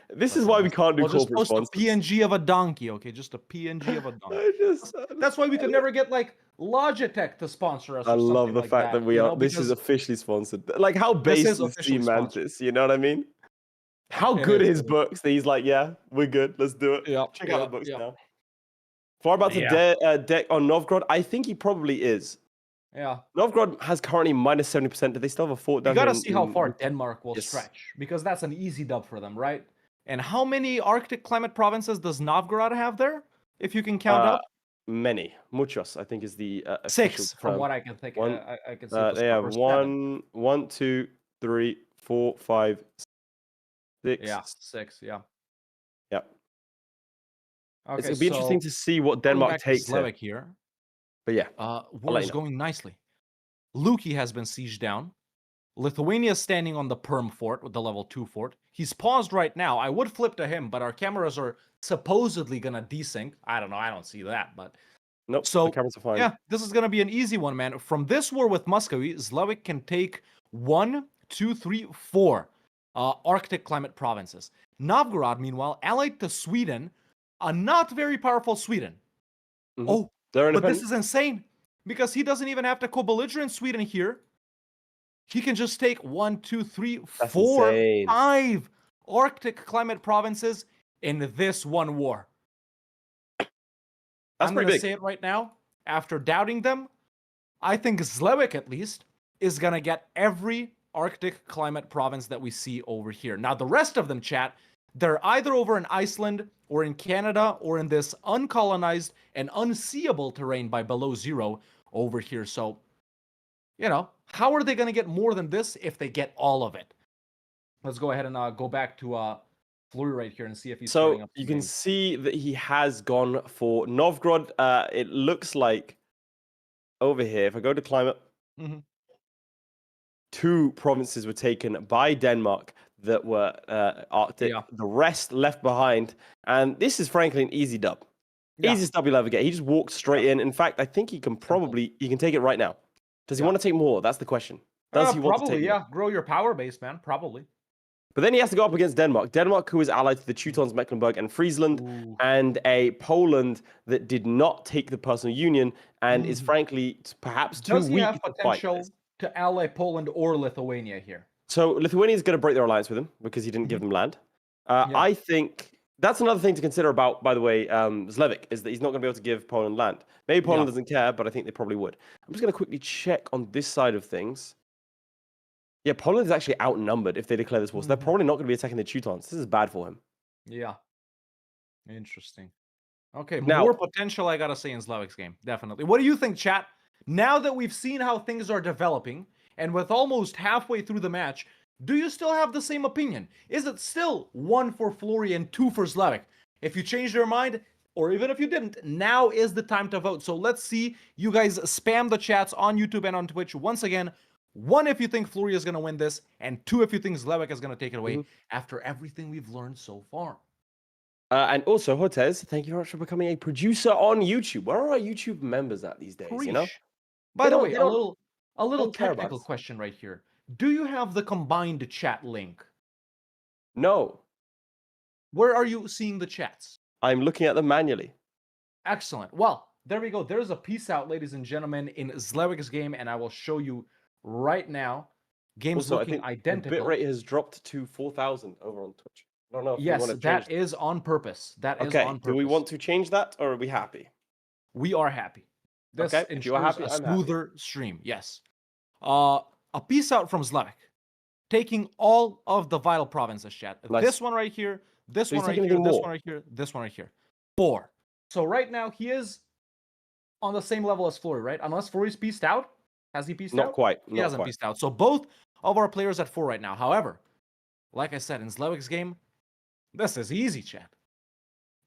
S1: This is why we can't do corporate
S2: just
S1: sponsors.
S2: a PNG of a donkey, okay? Just a PNG of a donkey. That's why we could never get like Logitech to sponsor us.
S1: I love the fact that we are. This is officially sponsored. Like how base is Team Mantis? You know what I mean? How good his books that he's like, yeah, we're good. Let's do it.
S2: Yeah,
S1: check out the books now. Far about to deck on Novgorod. I think he probably is.
S2: Yeah.
S1: Novgorod has currently minus 70%. Do they still have a fort down
S2: here? You
S1: got
S2: to see how far Denmark will stretch, because that's an easy dub for them, right? And how many Arctic climate provinces does Novgorod have there, if you can count up?
S1: Many. Muchos, I think, is the
S2: 6, from what I can think. I can see
S1: they have 1, 2, 3, 4, 5, 6.
S2: Yeah, 6, yeah.
S1: Yep.
S2: Okay,
S1: it'll be interesting to see what Denmark takes
S2: here.
S1: But yeah,
S2: war is going nicely. Luki has been sieged down. Lithuania is standing on the Perm fort with the level 2 fort. He's paused right now. I would flip to him, but our cameras are supposedly gonna desync. I don't know. I don't see that, but
S1: nope. So the cameras are fine.
S2: Yeah, this is gonna be an easy one, man. From this war with Muscovy, Zlewikk can take 1, 2, 3, 4 Arctic climate provinces. Novgorod, meanwhile, allied to Sweden, a not very powerful Sweden.
S1: Mm-hmm. Oh, but
S2: this is insane, because he doesn't even have to co-belligerent Sweden here. He can just take 1, 2, 3, 4, 5 Arctic climate provinces in this one war. I'm going to say it right now. After doubting them, I think Zlewikk, at least, is going to get every Arctic climate province that we see over here. Now, the rest of them, chat, they're either over in Iceland or in Canada or in this uncolonized and unseeable terrain by below 0 over here. So, you know, how are they going to get more than this if they get all of it? Let's go ahead and go back to Flurry right here and see if he's
S1: so up. You can see that he has gone for Novgorod. It looks like over here, if I go to climate, 2 provinces were taken by Denmark that were Arctic. Yeah. The rest left behind. And this is frankly an easy dub. Yeah. Easiest dub you'll ever get. He just walked straight in. In fact, I think he can take it right now. Does he want to take more? That's the question. Does he want to take more?
S2: Grow your power base, man. Probably.
S1: But then he has to go up against Denmark. Denmark, who is allied to the Teutons, Mecklenburg, and Friesland, and a Poland that did not take the personal union and is frankly perhaps too weak to fight this.
S2: To ally Poland or Lithuania here?
S1: So Lithuania is going to break their alliance with him because he didn't give them land. I think that's another thing to consider about, by the way, Zlewikk, is that he's not going to be able to give Poland land. Maybe Poland doesn't care, but I think they probably would. I'm just going to quickly check on this side of things. Yeah, Poland is actually outnumbered if they declare this war. So they're probably not going to be attacking the Teutons. This is bad for him.
S2: Yeah. Interesting. Okay, more potential, I got to say, in Zlewick's game. Definitely. What do you think, chat? Now that we've seen how things are developing, and with almost halfway through the match, do you still have the same opinion? Is it still 1 for Florry and 2 for Zlewikk? If you changed your mind, or even if you didn't, now is the time to vote. So let's see. You guys spam the chats on YouTube and on Twitch. Once again, 1 if you think Florry is going to win this, and 2 if you think Zlewikk is going to take it away after everything we've learned so far.
S1: And also, Hotez, thank you very much for becoming a producer on YouTube. Where are our YouTube members at these days? You know,
S2: Preach. By the way,
S1: they
S2: a little
S1: don't care about
S2: technical
S1: us.
S2: question right here. Do you have the combined chat link?
S1: No,
S2: Where are you seeing the chats?
S1: I'm looking at them manually.
S2: Excellent. Well, there we go. There's a peace out, ladies and gentlemen, in Zlewick's game, and I will show you right now. Game's
S1: Also, I
S2: looking
S1: think the
S2: identical.
S1: bitrate has dropped to 4,000 over on Twitch. I don't know if we
S2: Yes,
S1: want to
S2: that
S1: change
S2: is on purpose. That is
S1: Okay,
S2: on purpose.
S1: do we want to change that, or are we happy?
S2: We are happy. This
S1: Okay, if you are
S2: ensures
S1: happy,
S2: a
S1: I'm happy.
S2: smoother stream. Yes. A peace out from Zlewikk, taking all of the vital provinces, chat.
S1: Nice.
S2: This one right here, this
S1: So he's
S2: one right
S1: taking
S2: here,
S1: anything
S2: this
S1: more?
S2: one right here, this one right here. 4. So right now he is on the same level as Florry, right? Unless Florry's pieced out. Has he pieced out?
S1: Not quite.
S2: He
S1: Not
S2: hasn't
S1: quite.
S2: pieced out. So both of our players at 4 right now. However, like I said, in Zlewick's game, this is easy, chat.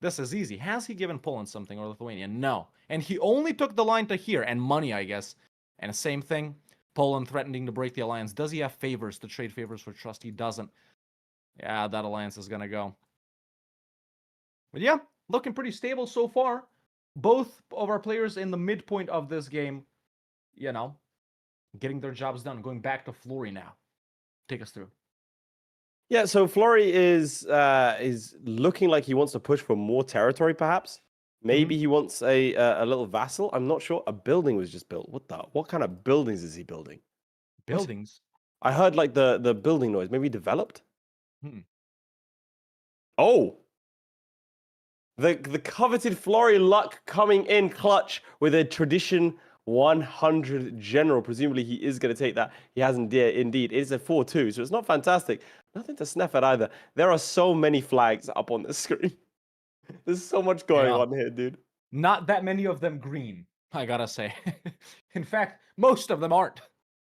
S2: This is easy. Has he given Poland something or Lithuania? No. And he only took the line to here and money, I guess. And the same thing, Poland threatening to break the alliance. Does he have favors to trade favors for trust? He doesn't. Yeah, that alliance is going to go. But yeah, looking pretty stable so far. Both of our players in the midpoint of this game, you know, getting their jobs done. Going back to Florry now. Take us through.
S1: Yeah, so Florry is looking like he wants to push for more territory, perhaps. Maybe he wants a little vassal. I'm not sure. A building was just built. What kind of buildings is he building?
S2: Buildings.
S1: I heard like the building noise. Maybe developed.
S2: Hmm.
S1: Oh, the coveted Florry luck coming in clutch with a tradition 100 general. Presumably he is going to take that. He hasn't indeed. It's a 4-2, so it's not fantastic. Nothing to sniff at either. There are so many flags up on the screen. There's so much going on here, dude.
S2: Not that many of them green, I gotta say. In fact, most of them aren't.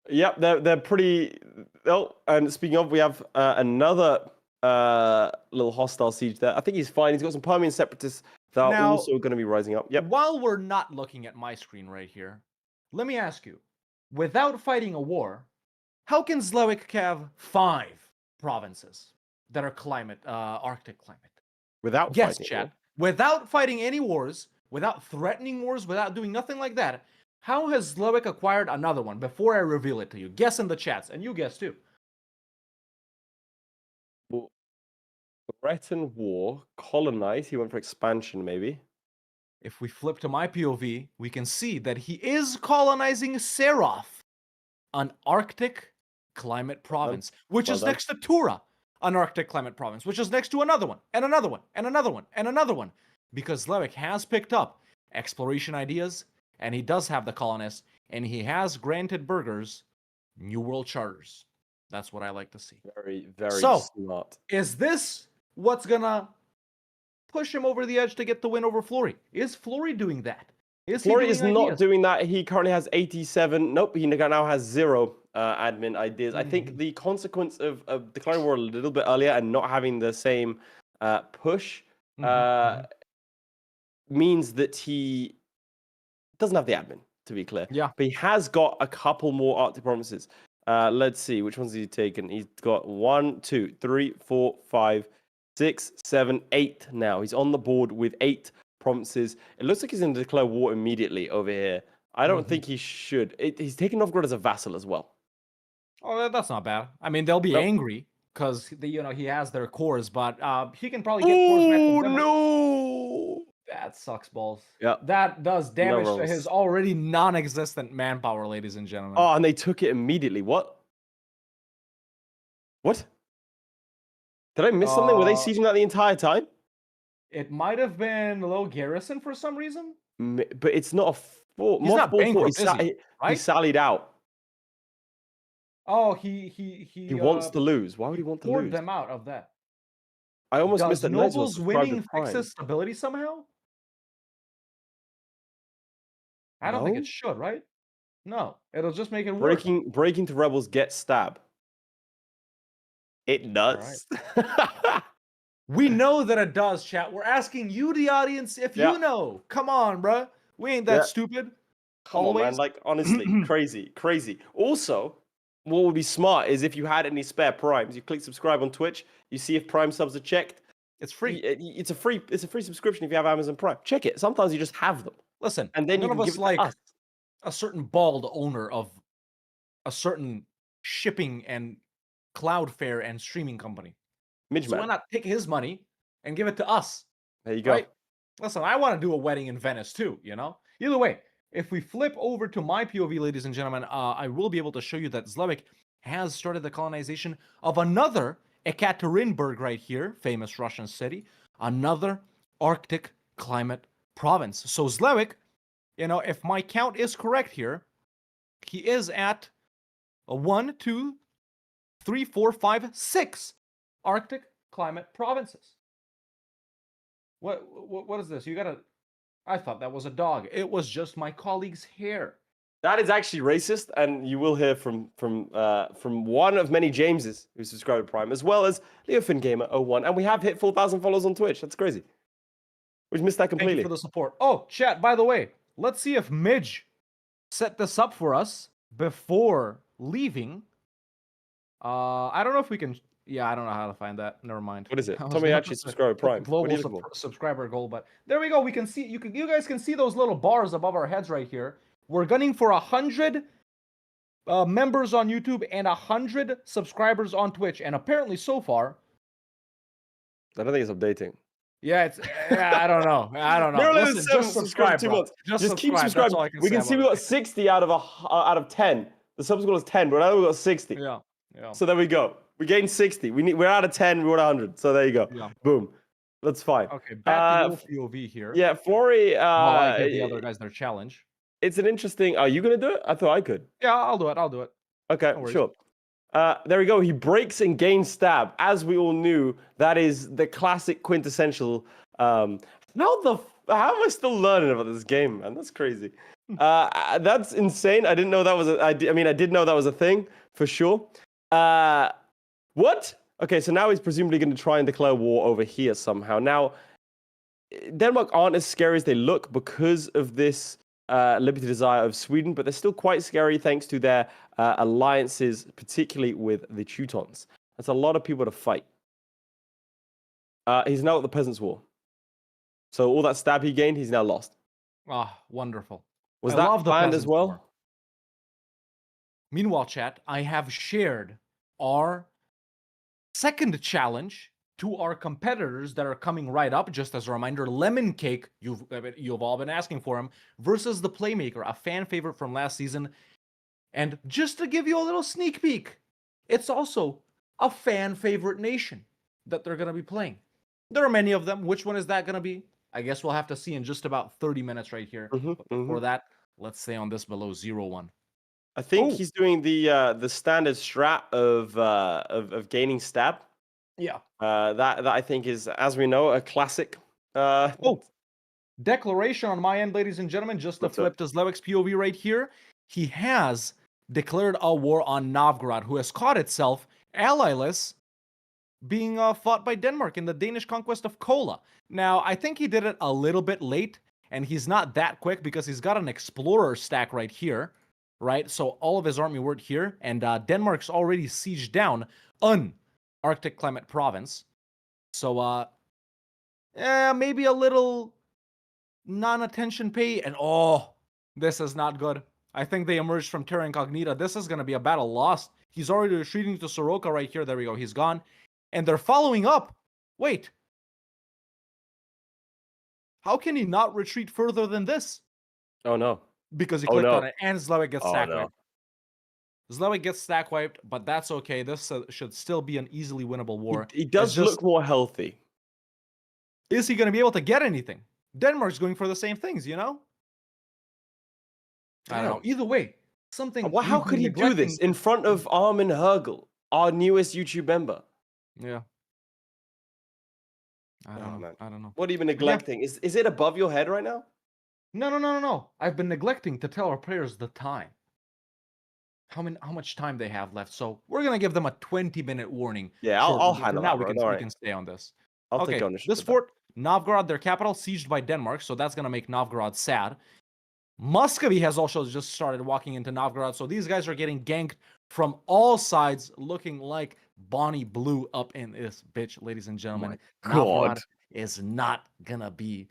S1: Yep, they're pretty. Oh, and speaking of, we have another little hostile siege there. I think he's fine. He's got some Permian separatists that are
S2: Now,
S1: also going to be rising up. Yep.
S2: While we're not looking at my screen right here, let me ask you, without fighting a war, how can Zlewikk have 5 provinces that are Arctic climate?
S1: Without
S2: Yes,
S1: fighting
S2: chat.
S1: war.
S2: Without fighting any wars, without threatening wars, without doing nothing like that, how has Zlewikk acquired another one? Before I reveal it to you, guess in the chats, and you guess too.
S1: Well, threaten war, colonize. He went for expansion, maybe.
S2: If we flip to my POV, we can see that he is colonizing Serov, an Arctic climate province, which is next to Tura, an Arctic climate province, which is next to another one, and another one, and another one, and another one. Because Zlewikk has picked up exploration ideas, and he does have the colonists, and he has granted burghers New World charters. That's what I like to see.
S1: Very, very smart.
S2: Is this what's gonna push him over the edge to get the win over Florry? Is Florry doing that?
S1: Florry is not doing that. He currently has 87. Nope, he now has 0 admin ideas. I think the consequence of declaring war a little bit earlier and not having the same push means that he doesn't have the admin, to be clear.
S2: Yeah.
S1: But he has got a couple more Arctic provinces. Let's see, which ones has he taken? He's got 1, 2, 3, 4, 5, 6, 7, 8 now. He's on the board with 8 provinces. It looks like he's going to declare war immediately over here. I don't think he should. He's taken Novgorod as a vassal as well.
S2: Oh, that's not bad. I mean, they'll be angry because he has their cores, but he can probably get cores back from them.
S1: No!
S2: That sucks balls.
S1: Yeah.
S2: That does damage to
S1: rolls.
S2: his already non-existent manpower, ladies and gentlemen.
S1: Oh, and they took it immediately. What? What? Did I miss something? Were they sieging that the entire time?
S2: It might have been a little garrison for some reason.
S1: But it's not a fort.
S2: He's not bankrupt, is he?
S1: He
S2: Right?
S1: sallied out.
S2: Oh,
S1: He wants to lose. Why would he want to
S2: poured
S1: lose?
S2: them out of that.
S1: I almost
S2: Does
S1: missed that. Nobles
S2: Nobles winning fixes stability somehow? I don't think
S1: No?
S2: it should, right? No, it'll just make it worse.
S1: Breaking to rebels, get stab. It does.
S2: We know that it does, chat. We're asking you, the audience, if you know. Come on, bruh. We ain't that stupid.
S1: Come on, man. Like, honestly, crazy. Also, what would be smart is if you had any spare primes, you click subscribe on Twitch, you see if prime subs are checked.
S2: It's free.
S1: It's a free subscription if you have Amazon Prime. Check it. Sometimes you just have them.
S2: Listen,
S1: And then you
S2: none
S1: can
S2: of
S1: give
S2: us
S1: it to
S2: like
S1: us.
S2: a certain bald owner of a certain shipping and Cloudflare and streaming company. So why
S1: Midgeman.
S2: not take his money and give it to us?
S1: There you go.
S2: Right? Listen, I want to do a wedding in Venice too, you know? Either way, if we flip over to my POV, ladies and gentlemen, I will be able to show you that Zlewikk has started the colonization of another Ekaterinburg right here, famous Russian city, another Arctic climate province. So Zlewikk, you know, if my count is correct here, he is at 1, 2, 3, 4, 5, 6 Arctic climate provinces. What is this? You gotta. I thought that was a dog. It was just my colleague's hair.
S1: That is actually racist, and you will hear from one of many Jameses who subscribe to Prime, as well as LeoFinGamer01, and we have hit 4,000 followers on Twitch. That's crazy. We've missed that completely.
S2: Thank you for the support. Oh, chat, by the way, let's see if Midge set this up for us before leaving. I don't know if we can. Yeah, I don't know how to find that. Never mind.
S1: What is it?
S2: I was
S1: Tell me
S2: gonna
S1: actually
S2: put the-
S1: subscribe to Prime. What are
S2: Global
S1: you looking for?
S2: subscriber goal, but there we go. We can see you guys can see those little bars above our heads right here. We're gunning for 100 members on YouTube and 100 subscribers on Twitch, and apparently so far,
S1: I don't think it's updating.
S2: yeah, it's I don't know. I don't know.
S1: Never let
S2: Listen,
S1: us
S2: just subscribe,
S1: 2
S2: bro.
S1: months. Just keep
S2: subscribe. That's
S1: subscribing.
S2: all I can
S1: We
S2: say
S1: can see we
S2: about
S1: got 60 out of 10. The sub score is 10, but now we got 60.
S2: it. Yeah.
S1: So there we go. We gained 60. We're out of 10. We want 100. So there you go.
S2: Yeah.
S1: Boom. That's fine.
S2: Okay, back to your POV here.
S1: Yeah, Florry.
S2: While I give the other guys their challenge.
S1: It's an interesting. Are you gonna do it? I thought I could.
S2: Yeah, I'll do it.
S1: Okay,
S2: No worries.
S1: sure. There we go. He breaks and gains stab. As we all knew, that is the classic quintessential. How am I still learning about this game, man? That's crazy. That's insane. I didn't know that was I did know that was a thing for sure. What? Okay, so now he's presumably going to try and declare war over here somehow. Now, Denmark aren't as scary as they look because of this liberty desire of Sweden, but they're still quite scary thanks to their alliances, particularly with the Teutons. That's a lot of people to fight. He's now at the Peasants' War. So all that stab he gained, he's now lost.
S2: Ah, wonderful.
S1: Was
S2: I
S1: that
S2: love the
S1: planned as
S2: Peasants'
S1: well?
S2: War. Meanwhile, chat, I have shared our second challenge to our competitors that are coming right up. Just as a reminder, Lemoncake, you've all been asking for him, versus the Playmaker, a fan favorite from last season. And just to give you a little sneak peek, it's also a fan favorite nation that they're going to be playing. There are many of them. Which one is that going to be? I guess we'll have to see in just about 30 minutes right here. But before that, let's stay on this below 0-1.
S1: I think he's doing the standard strat of gaining stab.
S2: Yeah.
S1: That I think is, as we know, a classic.
S2: Declaration on my end, ladies and gentlemen, just to
S1: What's
S2: flip to Zlewick's POV right here. He has declared a war on Novgorod, who has caught itself allyless, being fought by Denmark in the Danish conquest of Kola. Now, I think he did it a little bit late, and he's not that quick because he's got an explorer stack right here, right? So all of his army worked here, and Denmark's already sieged down an Arctic climate province. So, maybe a little non-attention pay, and this is not good. I think they emerged from Terra Incognita. This is going to be a battle lost. He's already retreating to Soroka right here. There we go. He's gone. And they're following up. Wait. How can he not retreat further than this?
S1: Oh, no.
S2: Because he clicked on it, and Zlewikk gets stack
S1: no.
S2: wiped. Zlewikk gets stack wiped, but that's okay. This should still be an easily winnable war.
S1: He does look more healthy.
S2: Is he going to be able to get anything? Denmark's going for the same things, you know? I don't know. Either way, something.
S1: Well, how could he do this in front of Armin Hergel, our newest YouTube member?
S2: Yeah. I don't know.
S1: What are you neglecting? Is it above your head right now?
S2: No. I've been neglecting to tell our players the time. How much time they have left. So we're gonna give them a 20-minute warning.
S1: Yeah, I'll handle that.
S2: We can stay on this.
S1: I'll take ownership.
S2: This fort, Novgorod, their capital, sieged by Denmark, so that's gonna make Novgorod sad. Muscovy has also just started walking into Novgorod, so these guys are getting ganked from all sides, looking like Bonnie Blue up in this bitch, ladies and gentlemen.
S1: My God.
S2: Novgorod is not gonna be.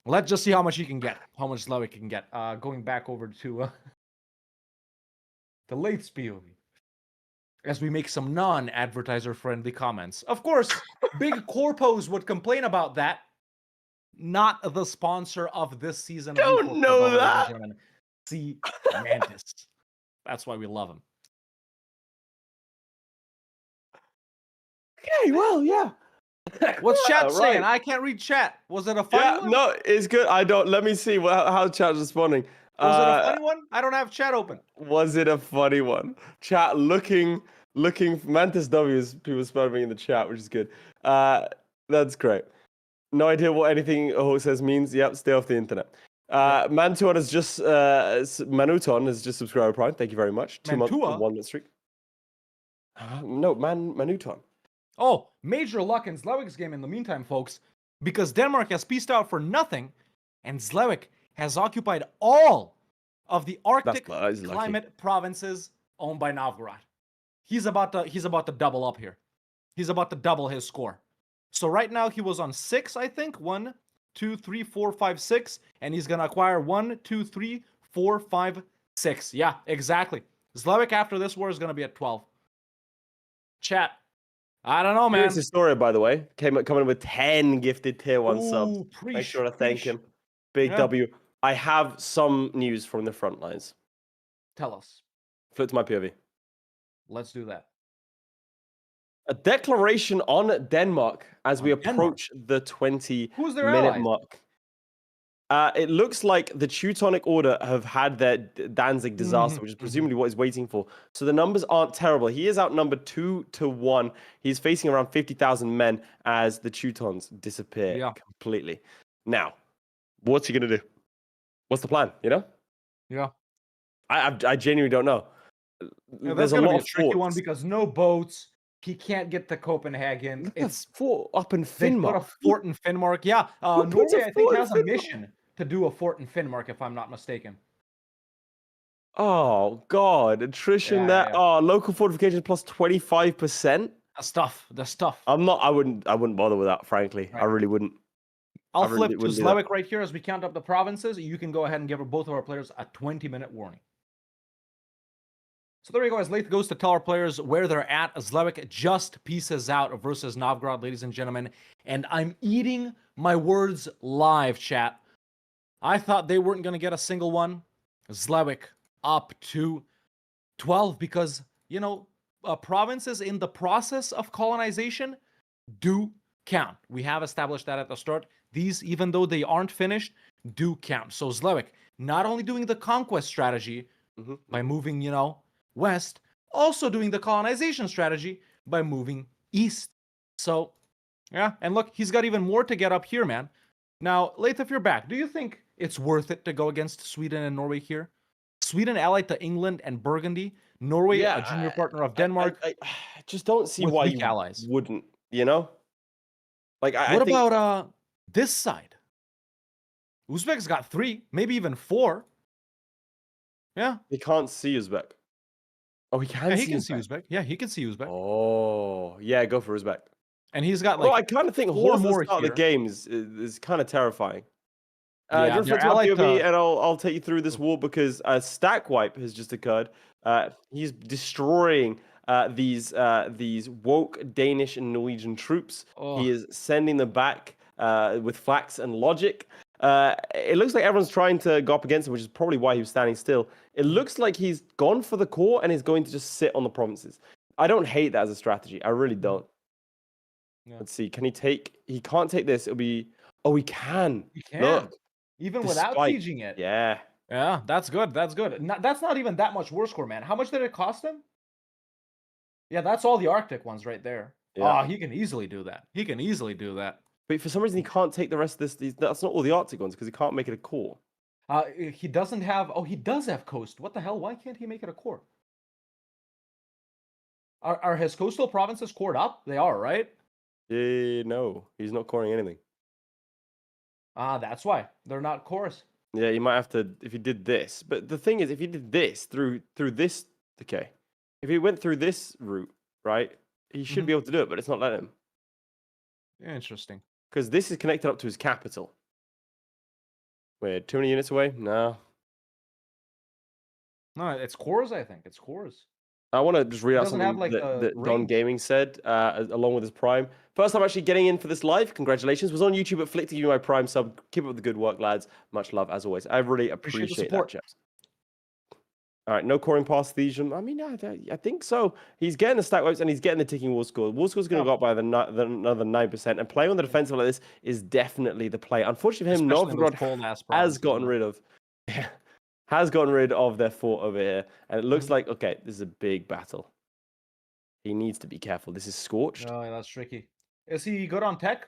S2: Let's just see how much he can get, how much Zlewikk can get. Going back over to the Laith's POV, as we make some non-advertiser friendly comments. Of course, Big Corpos would complain about that. Not the sponsor of this season.
S1: Don't
S2: of
S1: know
S2: football, ladies and
S1: that.
S2: gentlemen. See Mantis. That's why we love him.
S1: Okay, well, yeah.
S2: What's chat
S1: Yeah,
S2: saying?
S1: right.
S2: I can't read chat. Was it a funny
S1: Yeah,
S2: one?
S1: no, it's good. I don't. Let me see how chat's responding.
S2: Was it a funny one? I don't have chat open.
S1: Was it a funny one? Chat looking. Mantis W is people spamming in the chat, which is good. That's great. No idea what anything Ho says means. Yep, stay off the internet. Manuton has just subscribed Prime. Thank you very much. 2 months,
S2: Mantua?
S1: 1 minute streak. No, Manuton.
S2: Oh, major luck in Zlewick's game in the meantime, folks, because Denmark has pieced out for nothing, and Zlewikk has occupied all of the Arctic
S1: That's
S2: climate provinces owned by Novgorod. He's about to double up here. He's about to double his score. So right now he was on 6, I think. 1, 2, 3, 4, 5, 6, and he's gonna acquire 1, 2, 3, 4, 5, 6. Yeah, exactly. Zlewikk after this war is gonna be at 12. Chat. I don't know, man.
S1: Here's Historia, by the way, coming in with 10 gifted tier 1 subs.
S2: Ooh,
S1: Make sure to thank
S2: preach.
S1: him. Big
S2: Yeah.
S1: W. I have some news from the front lines.
S2: Tell us.
S1: Flip to my POV.
S2: Let's do that.
S1: A declaration on Denmark as we
S2: On Denmark?
S1: approach the 20
S2: Who's their
S1: minute
S2: allies?
S1: mark. It looks like the Teutonic Order have had their Danzig disaster, which is presumably what he's waiting for. So the numbers aren't terrible. He is outnumbered 2-1. He's facing around 50,000 men as the Teutons disappear completely. Now, what's he going to do? What's the plan, you know?
S2: Yeah.
S1: I genuinely don't know.
S2: Yeah,
S1: There's
S2: that's
S1: a
S2: gonna
S1: lot
S2: be a
S1: of
S2: tricky one
S1: forts.
S2: because no boats. He can't get to Copenhagen.
S1: It's fort up in
S2: They put a
S1: Finnmark.
S2: fort in Finnmark. Yeah,
S1: Who puts a
S2: Norway I think
S1: fort in
S2: has a
S1: Finnmark?
S2: mission to do a fort in Finnmark, if I'm not mistaken.
S1: Oh God, attrition
S2: Yeah,
S1: there.
S2: yeah, yeah.
S1: Oh, local fortifications plus 25%.
S2: The stuff.
S1: I wouldn't bother with that, frankly. I
S2: Right.
S1: really wouldn't.
S2: I'll
S1: I really
S2: flip to
S1: wouldn't do that.
S2: Zlewikk right here as we count up the provinces. You can go ahead and give both of our players a 20-minute warning. So there you go, as Laith goes to tell our players where they're at. Zlewikk just pieces out versus Novgorod, ladies and gentlemen. And I'm eating my words live, chat. I thought they weren't going to get a single one. Zlewikk up to 12 because, you know, provinces in the process of colonization do count. We have established that at the start. These, even though they aren't finished, do count. So Zlewikk not only doing the conquest strategy by moving, you know, west, also doing the colonization strategy by moving east. So, yeah, and look, he's got even more to get up here, man. Now, Laith, if you're back, do you think it's worth it to go against Sweden and Norway here? Sweden allied to England and Burgundy. Norway, a junior partner of Denmark.
S1: I just don't see
S2: with
S1: why
S2: weak
S1: you
S2: allies.
S1: wouldn't, you know? Like,
S2: What about this side? Uzbek's got 3, maybe even 4. Yeah.
S1: He can't see Uzbek. Oh, he can
S2: Yeah,
S1: see
S2: he can
S1: Uzbek.
S2: see Uzbek. Yeah, he can see Uzbek.
S1: Oh, yeah, go for Uzbek.
S2: And he's got
S1: Well, I
S2: like
S1: kind of think
S2: 4
S1: Horse at
S2: more
S1: the start of
S2: here.
S1: the game is kind of terrifying.
S2: Yeah,
S1: Just
S2: they're
S1: flip to my
S2: allied
S1: POV
S2: to-
S1: and I'll take you through this war because a stack wipe has just occurred. He's destroying these woke Danish and Norwegian troops.
S2: Oh.
S1: He is sending them back with flax and logic. It looks like everyone's trying to go up against him, which is probably why he was standing still. It looks like he's gone for the core and is going to just sit on the provinces. I don't hate that as a strategy. I really don't.
S2: Yeah.
S1: Let's see. Can he take? He can't take this. It'll be. Oh, he can.
S2: He can.
S1: Look.
S2: Even
S1: the
S2: without
S1: spike.
S2: sieging it.
S1: Yeah.
S2: Yeah, that's good. That's good. That's not even that much war score, man. How much did it cost him? Yeah, that's all the Arctic ones right there.
S1: Yeah.
S2: Oh, he can easily do that. He can easily do that.
S1: But for some reason, he can't take the rest of this. That's not all the Arctic ones because he can't make it a core.
S2: He doesn't have. Oh, he does have coast. What the hell? Why can't he make it a core? Are his coastal provinces cored up? They are, right?
S1: No, he's not coring anything.
S2: That's why they're not cores.
S1: Yeah, you might have to if he did this. But the thing is, if he did this through this, okay, if he went through this route, right, he should be able to do it, but it's not letting him.
S2: Interesting.
S1: Because this is connected up to his capital. Weird. Too many units away? No.
S2: No, it's cores, I think. It's cores.
S1: I want to just read out
S2: doesn't have,
S1: something
S2: like,
S1: that
S2: a
S1: Don
S2: range.
S1: Gaming said, along with his Prime. First time actually getting in for this live. Congratulations. Was on YouTube at Flick to give you my Prime sub. Keep up the good work, lads. Much love, as always. I really appreciate
S2: the support.
S1: that, chaps. All right, no coring past Thesian. I mean, I think so. He's getting the stack wipes and he's getting the ticking war score. War score's going to go up by another 9%. And playing on the defensive like this is definitely the play. Unfortunately for him, Novgorod has gotten rid of... has gotten rid of their fort over here. And it looks like, okay, this is a big battle. He needs to be careful. This is Scorched.
S2: Oh, yeah, that's tricky. Is he good on tech?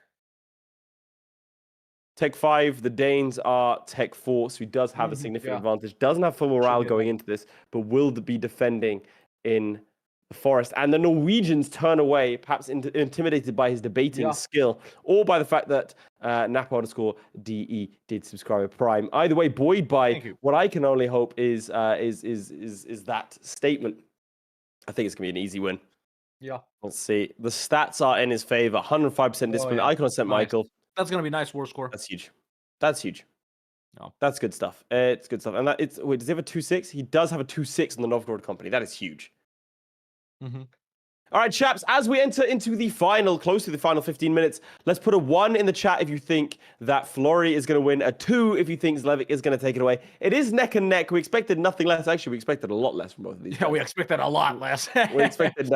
S1: Tech 5, the Danes are Tech 4, so he does have a significant advantage. Doesn't have full morale going into this, but will be defending in the forest. And the Norwegians turn away, perhaps intimidated by his debating skill, or by the fact that Napa_DE did subscribe a Prime. Either way, buoyed by what I can only hope is that statement. I think it's going to be an easy win.
S2: Yeah.
S1: Let's see. The stats are in his favor. 105% discipline. Icon of St. Michael.
S2: That's going to be nice war score.
S1: That's huge. That's huge.
S2: No.
S1: That's good stuff. It's good stuff. And wait, does he have a 2-6? He does have a 2-6 on the Novgorod company. That is huge. All right, chaps, as we enter into the final, close to the final 15 minutes, let's put a 1 in the chat if you think that Florry is going to win, a 2 if you think Zlewikk is going to take it away. It is neck and neck. We expected nothing less. Actually, we expected a lot less from both of these.
S2: Yeah, we expected a lot less.
S1: We expected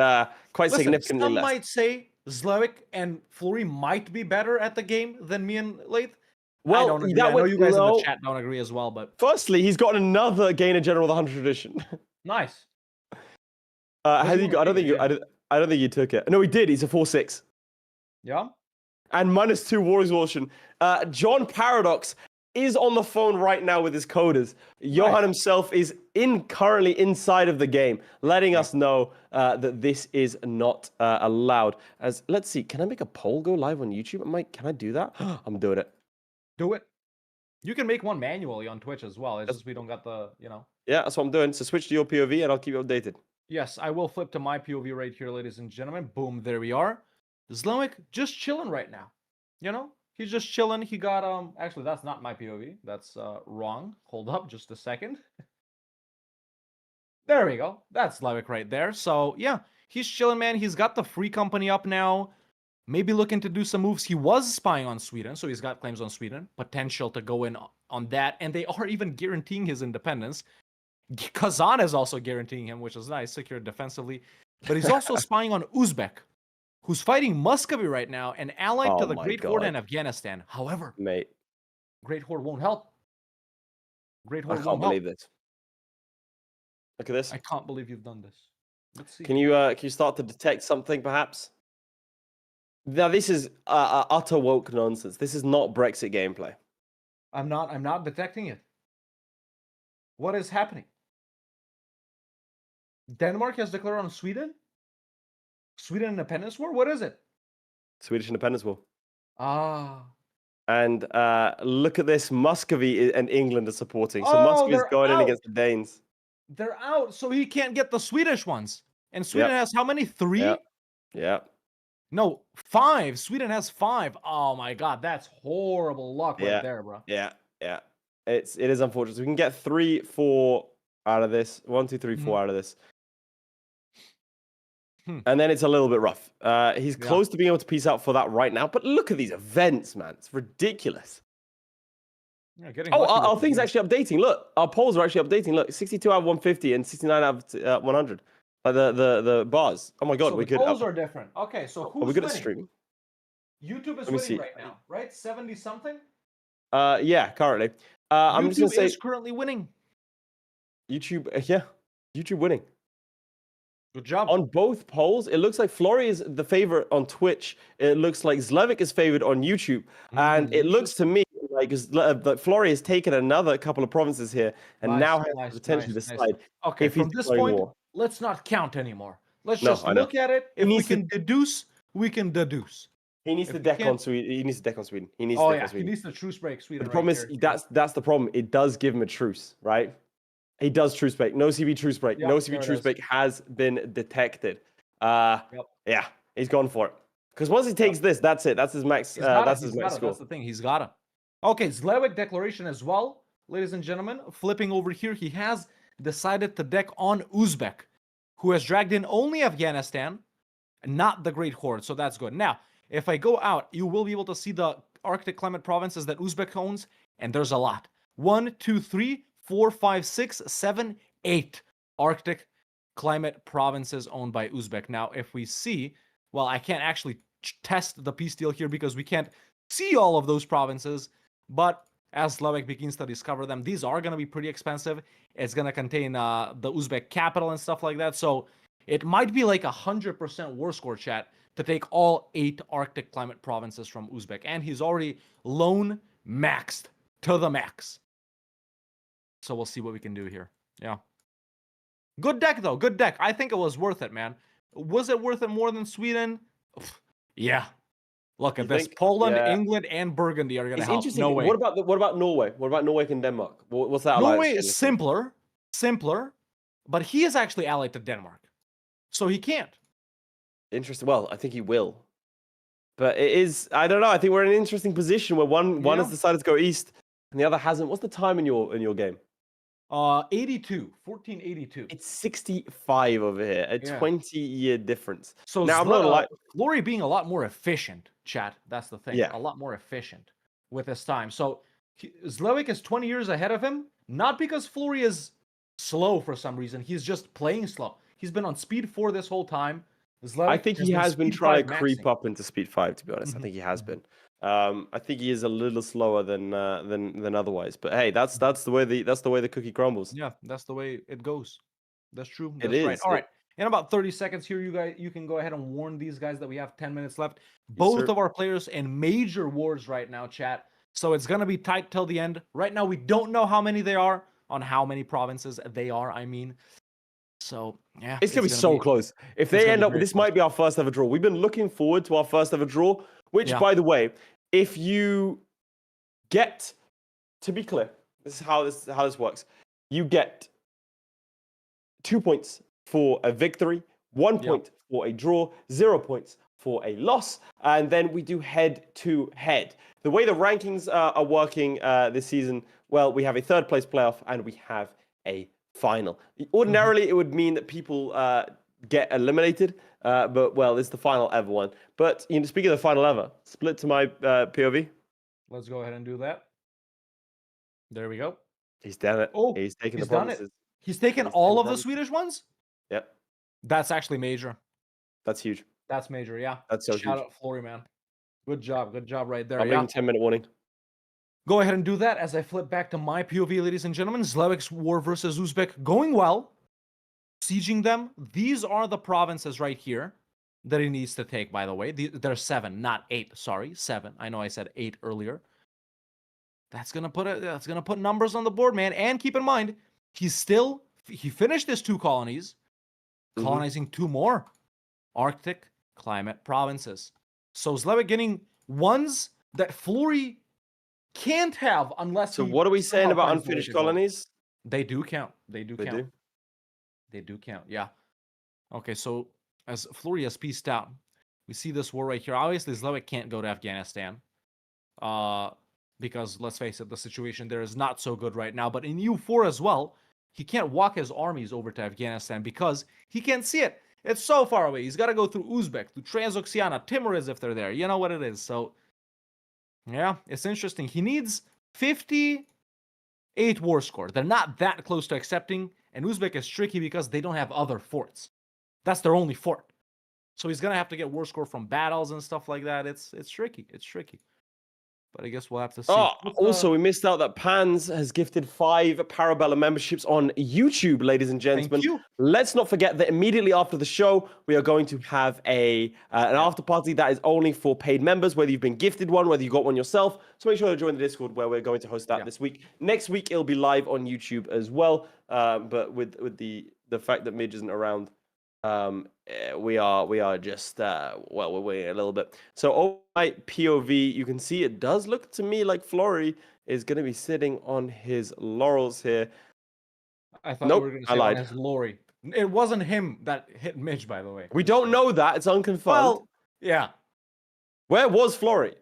S1: quite significantly less.
S2: Some might say Zlewikk and Florry might be better at the game than me and Laith.
S1: Well,
S2: I don't agree. I know you guys in the chat don't agree as well, but...
S1: Firstly, he's got another Gainer General with 100 tradition.
S2: Nice.
S1: Has he got, I don't think he took it. No, he did. He's a 4-6.
S2: Yeah.
S1: And -2 war exhaustion. John Paradox is on the phone right now with his coders. Johan himself is currently inside of the game, letting us know that this is not allowed. Let's see, can I make a poll go live on YouTube? Can I do that? I'm doing it.
S2: Do it. You can make one manually on Twitch as well. It's just we don't got the,
S1: Yeah, that's what I'm doing. So switch to your POV and I'll keep you updated.
S2: Yes, I will flip to my POV right here, ladies and gentlemen. Boom, there we are. Zlewikk just chilling right now. He's just chilling. He got, actually, that's not my POV. That's wrong. Hold up just a second. There we go. That's Zlewikk right there. So, yeah, he's chilling, man. He's got the free company up now. Maybe looking to do some moves. He was spying on Sweden, so he's got claims on Sweden. Potential to go in on that. And they are even guaranteeing his independence. Kazan is also guaranteeing him, which is nice, secure defensively. But he's also spying on Uzbek, who's fighting Muscovy right now and allied to the Great Horde in Afghanistan. However, Great Horde won't help. Great Horde won't help.
S1: I can't believe this. Look at this.
S2: I can't believe you've done this. Let's see.
S1: Can you start to detect something, perhaps? Now, this is utter woke nonsense. This is not Brexit gameplay.
S2: I'm not detecting it. What is happening? Denmark has declared on Sweden? Sweden independence war? What is it?
S1: Swedish independence war.
S2: Ah.
S1: And look at this. Muscovy and England are supporting. So Muscovy is going in against the Danes.
S2: They're out. So he can't get the Swedish ones. And Sweden has how many? 3?
S1: Yeah.
S2: No, 5. Sweden has 5. Oh my God. That's horrible luck right there, bro.
S1: Yeah. It is unfortunate. So we can get 3, 4 out of this. 1, 2, 3, 4 out of this. And then it's a little bit rough. He's close to being able to peace out for that right now. But look at these events, man. It's ridiculous.
S2: Yeah,
S1: our thing's actually updating. Look, our polls are actually updating. Look, 62 out of 150 and 69 out of 100. The bars. Oh my God,
S2: so
S1: we
S2: the
S1: could.
S2: polls are different. Okay, so who's
S1: are we good
S2: winning?
S1: at streaming?
S2: YouTube is winning right now, right? 70 something.
S1: Yeah, currently. I'm just gonna say
S2: is currently winning.
S1: YouTube, YouTube winning.
S2: Good job.
S1: On both polls, it looks like Florry is the favorite on Twitch. It looks like Zlewikk is favored on YouTube. And it looks to me like Florry has taken another couple of provinces here and now has the potential to decide.
S2: Okay, from this point, let's not count anymore. Let's just look at it. If we can deduce, we can deduce.
S1: He needs to deck on Sweden. He needs to deck on Sweden. He needs to deck on Sweden.
S2: He needs to truce break Sweden.
S1: The problem is that's the problem. It does give him a truce, right? He does truce break. No CB truce break. No CB truce break has been detected. Yeah, he's gone for it. Because once he takes this, that's it. That's his max. That's his max score.
S2: That's the thing. He's got him. Okay, Zlewikk declaration as well, ladies and gentlemen. Flipping over here, he has decided to deck on Uzbek, who has dragged in only Afghanistan, not the Great Horde. So that's good. Now, if I go out, you will be able to see the Arctic climate provinces that Uzbek owns, and there's a lot. 1, 2, 3, 4, 5, 6, 7, 8 Arctic climate provinces owned by Uzbek. Now, if we see, well, I can't actually test the peace deal here because we can't see all of those provinces, but as Zlewikk begins to discover them, these are going to be pretty expensive. It's going to contain the Uzbek capital and stuff like that, so it might be like 100% war score, chat, to take all 8 Arctic climate provinces from Uzbek, and he's already loan maxed to the max. So we'll see what we can do here. Yeah. Good deck, though. Good deck. I think it was worth it, man. Was it worth it more than Sweden? Yeah. Look at this. Poland, England, and Burgundy are going to help.
S1: Interesting.
S2: No way.
S1: What about Norway? What about Norway and Denmark? What's that?
S2: Norway is simpler, but he is actually allied to Denmark, so he can't.
S1: Interesting. Well, I think he will, but it is. I don't know. I think we're in an interesting position where one has decided to go east and the other hasn't. What's the time in your game?
S2: 1482.
S1: It's 65 over here, a 20-year difference.
S2: So
S1: now I'm not like
S2: Florry being a lot more efficient, chat. That's the thing.
S1: Yeah.
S2: A lot more efficient with his time. So Zlewikk is 20 years ahead of him, not because Florry is slow for some reason. He's just playing slow. He's been on speed 4 this whole time. Zlewikk
S1: I think he has been trying to creep
S2: maxing
S1: up into speed 5. To be honest, I think he has been. I think he is a little slower than otherwise. But hey, that's the way the cookie crumbles.
S2: Yeah, that's the way it goes. That's true.
S1: It
S2: That's
S1: is.
S2: right. All right. In about 30 seconds here, you can go ahead and warn these guys that we have 10 minutes left. Both of our players in major wars right now, chat. So it's gonna be tight till the end. Right now, we don't know how many they are, on how many provinces they are. I mean, so yeah,
S1: it's gonna be so close. If they end up, this might be our first ever draw. We've been looking forward to our first ever draw. Which, by the way, if you get, to be clear, this is how this works. You get 2 points for a victory, 1 point for a draw, 0 points for a loss, and then we do head-to-head. The way the rankings are working this season, well, we have a third place playoff and we have a final. Ordinarily, it would mean that people get eliminated, but well, it's the final ever one. But speaking of the final ever, split to my POV.
S2: Let's go ahead and do that. There we go.
S1: He's done it.
S2: Oh,
S1: he's taken the
S2: done
S1: promises.
S2: it. He's taken all of the Swedish ones?
S1: Yep.
S2: That's actually major.
S1: That's huge.
S2: That's major, yeah.
S1: That's so huge.
S2: Shout out Florry, man. Good job right there.
S1: I'm making 10-minute warning.
S2: Go ahead and do that as I flip back to my POV, ladies and gentlemen. Zlewikk's war versus Uzbek going well. Sieging them. These are the provinces right here that he needs to take, by the way. There's 7, not 8. Sorry, 7. I know I said 8 earlier. That's gonna put numbers on the board, man. And keep in mind, he finished his 2 colonies, colonizing 2 more Arctic climate provinces. So Zlewikk getting ones that Florry can't have unless.
S1: So what are we saying about unfinished colonies?
S2: They do count. They do count. Yeah. Okay. So as Florry has pieced out, we see this war right here. Obviously, Zlewikk can't go to Afghanistan, because let's face it, the situation there is not so good right now. But in EU4 as well, he can't walk his armies over to Afghanistan because he can't see it. It's so far away. He's got to go through Uzbek, through Transoxiana, Timurids if they're there. You know what it is. So, yeah, it's interesting. He needs 58 war score. They're not that close to accepting. And Uzbek is tricky because they don't have other forts. That's their only fort. So he's going to have to get war score from battles and stuff like that. It's tricky. It's tricky. But I guess we'll have to see.
S1: Oh, also, we missed out that Pans has gifted 5 Para Bellum memberships on YouTube, ladies and gentlemen.
S2: Thank you.
S1: Let's not forget that immediately after the show, we are going to have an after party that is only for paid members, whether you've been gifted one, whether you got one yourself. So make sure to join the Discord where we're going to host that this week. Next week, it'll be live on YouTube as well. But with the fact that Midge isn't around, we are just we're waiting a little bit. So on my POV, you can see it does look to me like Florry is going to be sitting on his laurels here.
S2: I thought you were going to say on his Lorry. It wasn't him that hit Midge, by the way.
S1: We don't know that. It's unconfirmed.
S2: Well, yeah.
S1: Where was Florry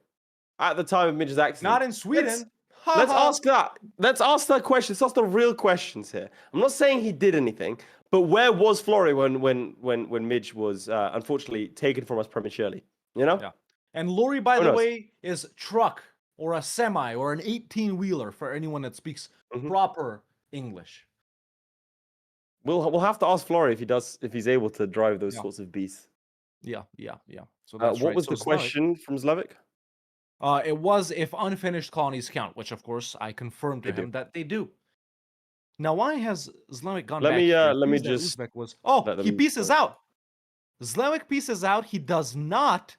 S1: at the time of Midge's accident?
S2: Not in Sweden.
S1: Let's ask that. Let's ask that question. Let's ask the real questions here. I'm not saying he did anything, but where was Florry when Midge was unfortunately taken from us prematurely? You know?
S2: Yeah. And Lorry, by the way, is truck or a semi or an 18-wheeler for anyone that speaks proper English.
S1: We'll have to ask Florry if he's able to drive those sorts of beasts.
S2: Yeah. So
S1: what was the question from Zlewikk?
S2: It was if unfinished colonies count, which of course I confirmed to him that they do. Now, why has Zlewikk gone back?
S1: Let me just.
S2: He pieces out. Zlewikk pieces out. He does not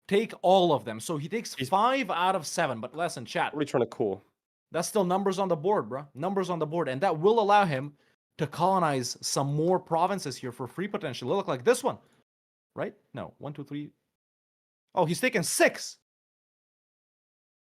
S2: take all of them, so he takes 5 out of 7. But listen, chat.
S1: What are you trying to call?
S2: That's still numbers on the board, bro. Numbers on the board, and that will allow him to colonize some more provinces here for free potential. Look like this one, right? No, 1, 2, 3. Oh, he's taken 6.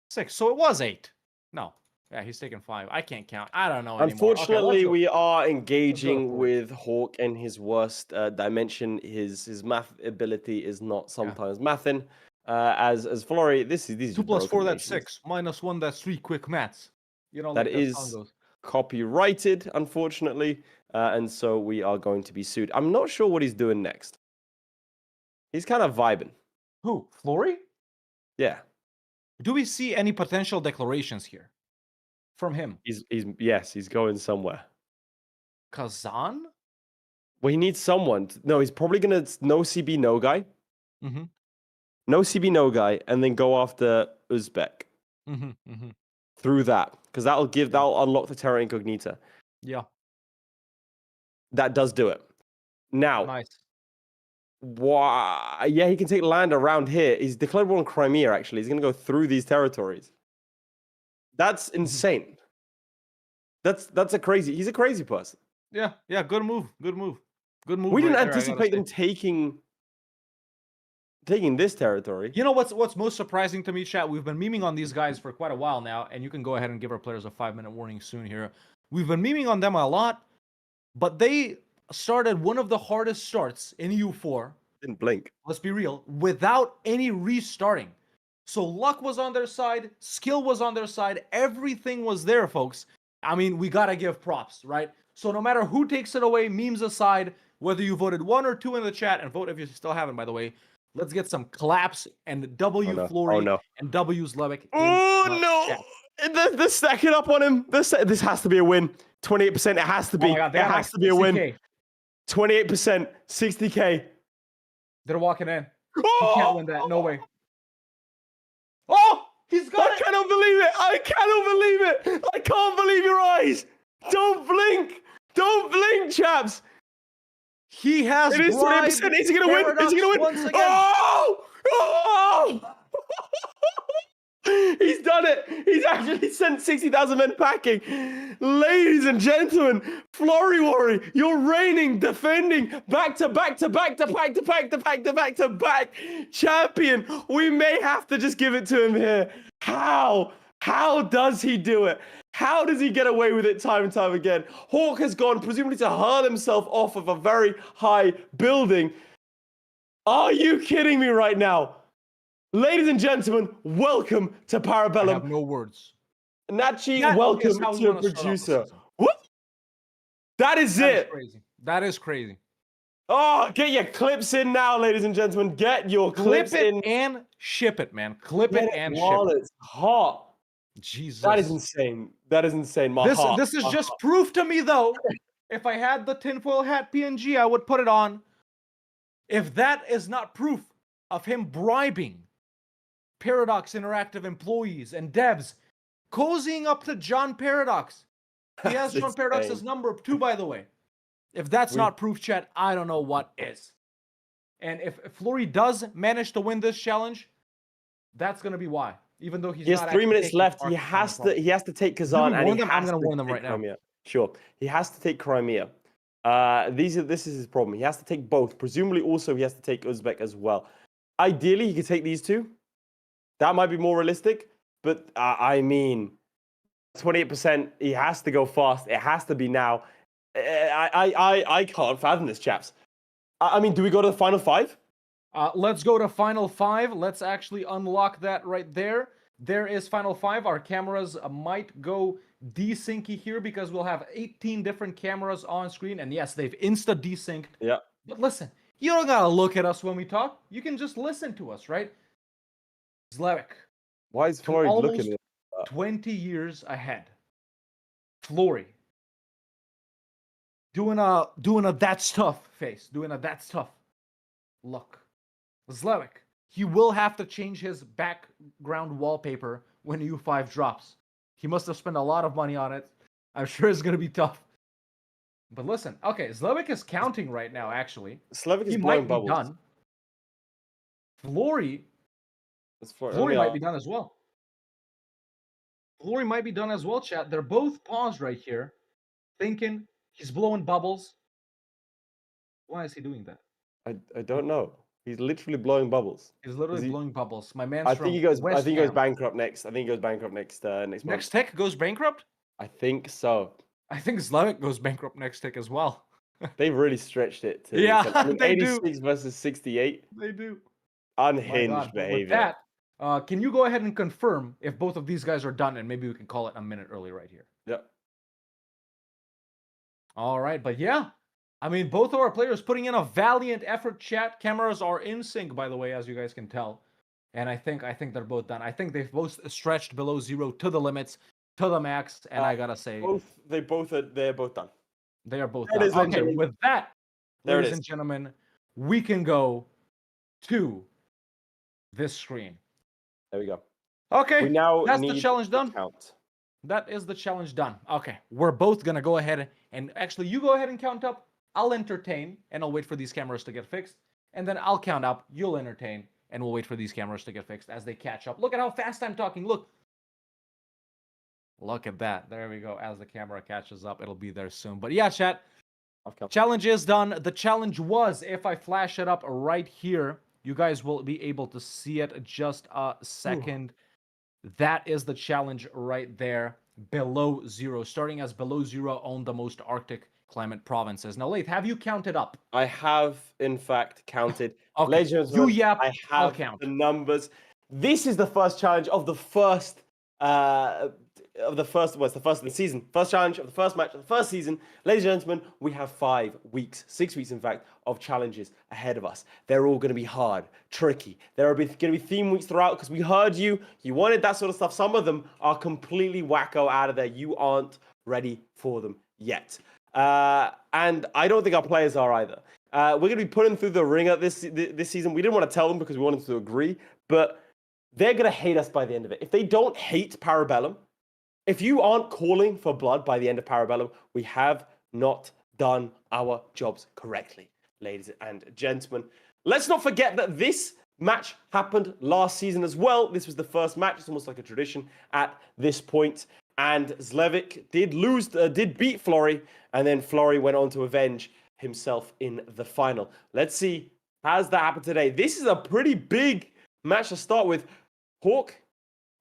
S2: 6. So it was 8. No. Yeah, he's taken 5. I can't count. I don't know anymore.
S1: Unfortunately, we are engaging with Hawk in his worst dimension. His math ability is not sometimes mathing. As Florry, these
S2: 2 plus 4, that's 6. Minus 1, that's 3. Quick maths. You know,
S1: that is copyrighted, unfortunately, and so we are going to be sued. I'm not sure what he's doing next. He's kind of vibing.
S2: Who? Florry?
S1: Yeah.
S2: Do we see any potential declarations here from him?
S1: He's going somewhere.
S2: Kazan?
S1: Well, he needs someone. No, he's probably gonna no CB no guy. No CB no guy, and then go after Uzbek. Through that, because that'll unlock the Terra Incognita.
S2: Yeah.
S1: That does do it. Now,
S2: nice.
S1: Why? Yeah, he can take land around here. He's declared war on Crimea, actually. He's going to go through these territories. That's insane. That's a crazy... He's a crazy person.
S2: Yeah, good move. We
S1: didn't anticipate them taking this territory.
S2: You know what's most surprising to me, chat? We've been memeing on these guys for quite a while now, and you can go ahead and give our players a 5-minute warning soon here. We've been memeing on them a lot, but they started one of the hardest starts in EU4.
S1: Didn't blink.
S2: Let's be real. Without any restarting. So luck was on their side. Skill was on their side. Everything was there, folks. I mean, we got to give props, right? So no matter who takes it away, memes aside, whether you voted 1 or 2 in the chat, and vote if you still haven't, by the way, let's get some claps and W Florry and W Zlewikk.
S1: Oh, no. They're stacking up on him. This has to be a win. 28%. It has to be.
S2: Oh God,
S1: it has to be a win.
S2: 60K.
S1: 28%, 60K.
S2: They're walking in. He can't win that. No way. Oh, he's got it.
S1: I cannot believe it. I can't believe your eyes. Don't blink, chaps.
S2: He has.
S1: It is 28%. Is he going to win? Is he going to win?
S2: Once again.
S1: Oh! He's done it. He's actually sent 60,000 men packing. Ladies and gentlemen, Florryworry, you're reigning, defending, back to back champion. We may have to just give it to him here. How does he do it? How does he get away with it time and time again? Hawk has gone presumably to hurl himself off of a very high building. Are you kidding me right now? Ladies and gentlemen, welcome to Para Bellum.
S2: I have no words.
S1: Nachi, welcome to a producer. What? That is it.
S2: That is crazy.
S1: Oh, get your clips in now, ladies and gentlemen. Get your clips in.
S2: And ship it, man. Clip it and ship it.
S1: It's hot.
S2: Jesus.
S1: That is insane.
S2: This is just proof to me, though. If I had the tinfoil hat PNG, I would put it on. If that is not proof of him bribing Paradox Interactive employees and devs, cozying up to John Paradox. He has John Paradox's number too, by the way. If that's not proof, chat, I don't know what is. And if Florry does manage to win this challenge, that's gonna be why. Even though he
S1: has 3 minutes left, he has to take Kazan, and
S2: I'm gonna warn them right
S1: Crimea.
S2: now.
S1: Sure, he has to take Crimea. This is his problem. He has to take both. Presumably, also he has to take Uzbek as well. Ideally, he could take these two. That might be more realistic, but I mean, 28%. He has to go fast. It has to be now. I can't fathom this, chaps. I mean, do we go to the final 5?
S2: Let's go to Final 5. Let's actually unlock that right there. There is Final 5. Our cameras might go desyncy here because we'll have 18 different cameras on screen. And yes, they've insta-desynced.
S1: Yeah.
S2: But listen, you don't gotta look at us when we talk. You can just listen to us, right? Zlewikk.
S1: Why is Florry
S2: Almost
S1: looking at
S2: 20 years ahead. Florry. Doing a that's tough face. Doing a that's tough look. Zlewikk. He will have to change his background wallpaper when EU5 drops. He must have spent a lot of money on it. I'm sure it's gonna be tough. But listen, okay, Zlewikk is counting right now, actually.
S1: Zlewikk is
S2: He
S1: blowing
S2: might be
S1: bubbles.
S2: done. Florry might be done as well. Florry might be done as well, chat. They're both paused right here, thinking. He's blowing bubbles. Why is he doing that?
S1: I don't know. He's literally blowing bubbles.
S2: He's literally
S1: he-
S2: blowing bubbles. My man's
S1: I
S2: from
S1: think he goes. I
S2: West
S1: think he goes
S2: Ham.
S1: bankrupt next. I think he goes bankrupt next month.
S2: Next tick goes bankrupt?
S1: I think so.
S2: I think Zlewikk goes bankrupt next tick as well.
S1: They've really stretched it. To
S2: Yeah,
S1: I mean,
S2: they do.
S1: 86 versus 68.
S2: They do.
S1: Unhinged
S2: My God. But with
S1: behavior.
S2: that, can you go ahead and confirm if both of these guys are done, and maybe we can call it a minute early right here.
S1: Yep.
S2: All right, but yeah, I mean, both of our players putting in a valiant effort. Chat cameras are in sync, by the way, as you guys can tell, and I think they're both done. I think they've both stretched below 0 to the limits, to the max, and I gotta say,
S1: They're both done.
S2: they are both
S1: There it
S2: done.
S1: is,
S2: Okay,
S1: Benjamin.
S2: with that,
S1: There it
S2: ladies
S1: is.
S2: and gentlemen, we can go to this screen.
S1: There we go.
S2: Okay,
S1: We now
S2: that's
S1: need
S2: the challenge done.
S1: Count.
S2: That is the challenge done. Okay, we're both gonna go ahead and actually, you go ahead and count up. I'll entertain, and I'll wait for these cameras to get fixed. And then I'll count up, you'll entertain, and we'll wait for these cameras to get fixed as they catch up. Look at how fast I'm talking. Look. Look at that. There we go. As the camera catches up, it'll be there soon. But yeah, chat. Challenge is done. The challenge was, if I flash it up right here, you guys will be able to see it just a second. That is the challenge right there. Below 0. Starting as below 0 on the most Arctic climate provinces. Now, Laith, have you counted up?
S1: I have, in fact, counted.
S2: Okay.
S1: Ladies and
S2: You
S1: gentlemen,
S2: yap,
S1: I
S2: I'll
S1: have
S2: count.
S1: the numbers. This is the first challenge of the first what's the first of the season? First challenge of the first match of the first season. Ladies and gentlemen, we have 5 weeks, 6 weeks in fact, of challenges ahead of us. They're all going to be hard, tricky. There are going to be theme weeks throughout because we heard you wanted that sort of stuff. Some of them are completely wacko out of there. You aren't ready for them yet. And I don't think our players are either. We're going to be putting through the ringer this season. We didn't want to tell them because we wanted to agree, but they're going to hate us by the end of it. If they don't hate Para Bellum, if you aren't calling for blood by the end of Para Bellum, we have not done our jobs correctly, ladies and gentlemen. Let's not forget that this match happened last season as well. This was the first match. It's almost like a tradition at this point. And Zlewikk did beat Florry, and then Florry went on to avenge himself in the final. Let's see, has that happened today? This is a pretty big match to start with. Hawk,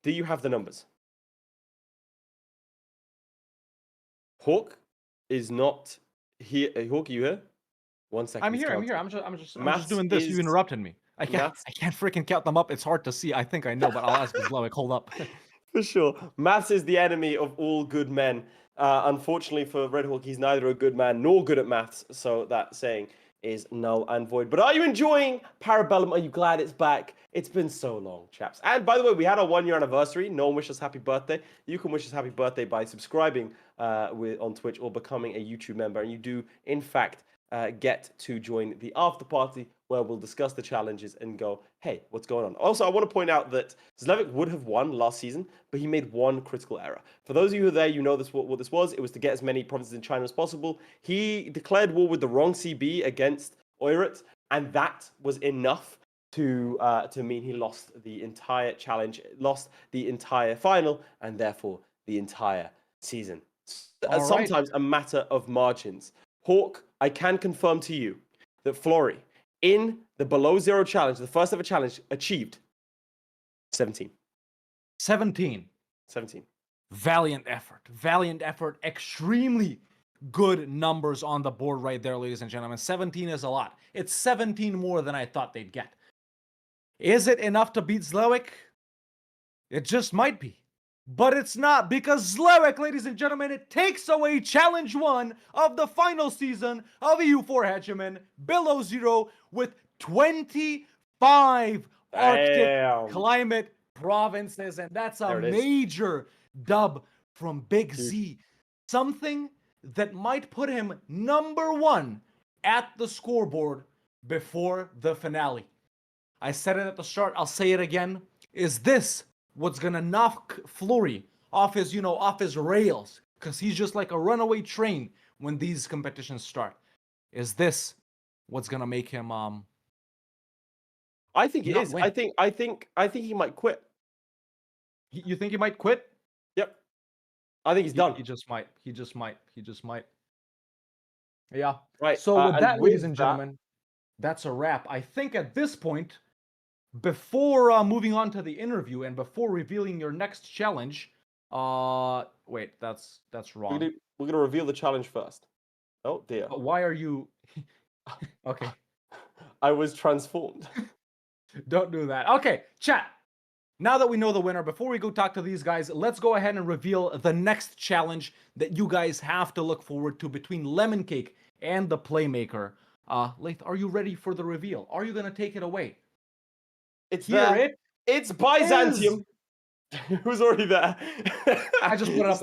S1: do you have the numbers? Hawk is not here. Hawk, are you here? 1 second.
S2: I'm here. I'm just doing this. You interrupted me. I can't freaking count them up. It's hard to see. I think I know, but I'll ask Zlewikk. Hold up.
S1: For sure. Maths is the enemy of all good men. Unfortunately for Red Hawk, he's neither a good man nor good at maths. So that saying is null and void. But are you enjoying Para Bellum? Are you glad it's back? It's been so long, chaps. And by the way, we had our 1-year anniversary. No one wished us happy birthday. You can wish us happy birthday by subscribing on Twitch or becoming a YouTube member. And you do, in fact, get to join the after party where we'll discuss the challenges and go, hey, what's going on? Also, I want to point out that Zlewikk would have won last season, but he made one critical error. For those of you who are there, you know what this was. It was to get as many provinces in China as possible. He declared war with the wrong CB against Oirat, and that was enough to mean he lost the entire challenge, lost the entire final, and therefore the entire season. Sometimes a matter of margins. Hawk, I can confirm to you that Florry, in the below 0 challenge, the first ever challenge, achieved 17.
S2: 17.
S1: Valiant
S2: effort. Extremely good numbers on the board right there, ladies and gentlemen. 17 is a lot. It's 17 more than I thought they'd get. Is it enough to beat Zlewikk? It just might be. But it's not, because Zlewikk, ladies and gentlemen, it takes away Challenge 1 of the final season of EU4 Hegemon below zero with 25 Arctic climate provinces. And that's a major dub from Big Z. Something that might put him number 1 at the scoreboard before the finale. I said it at the start, I'll say it again. Is this what's gonna knock Florry off his rails? Because he's just like a runaway train when these competitions start. Is this what's gonna make him
S1: I think it is.
S2: win?
S1: I think he might quit.
S2: You think he might quit?
S1: Yep. I think he's done.
S2: He just might. He just might. Yeah.
S1: Right.
S2: So with
S1: and
S2: that, ladies
S1: with
S2: and
S1: that-
S2: gentlemen, that's a wrap. I think at this point, before moving on to the interview and before revealing your next challenge, wait, that's wrong.
S1: we're gonna reveal the challenge first. Oh dear.
S2: Why are you? Okay,
S1: I was transformed.
S2: don't do that. Okay, chat. Now that we know the winner, before we go talk to these guys, let's go ahead and reveal the next challenge that you guys have to look forward to between Lemoncake and the Playmaker. Laith, are you ready for the reveal? Are you gonna take it away?
S1: It's
S2: Here
S1: there.
S2: it
S1: It's Byzantium. Who's already there?
S2: I just put it up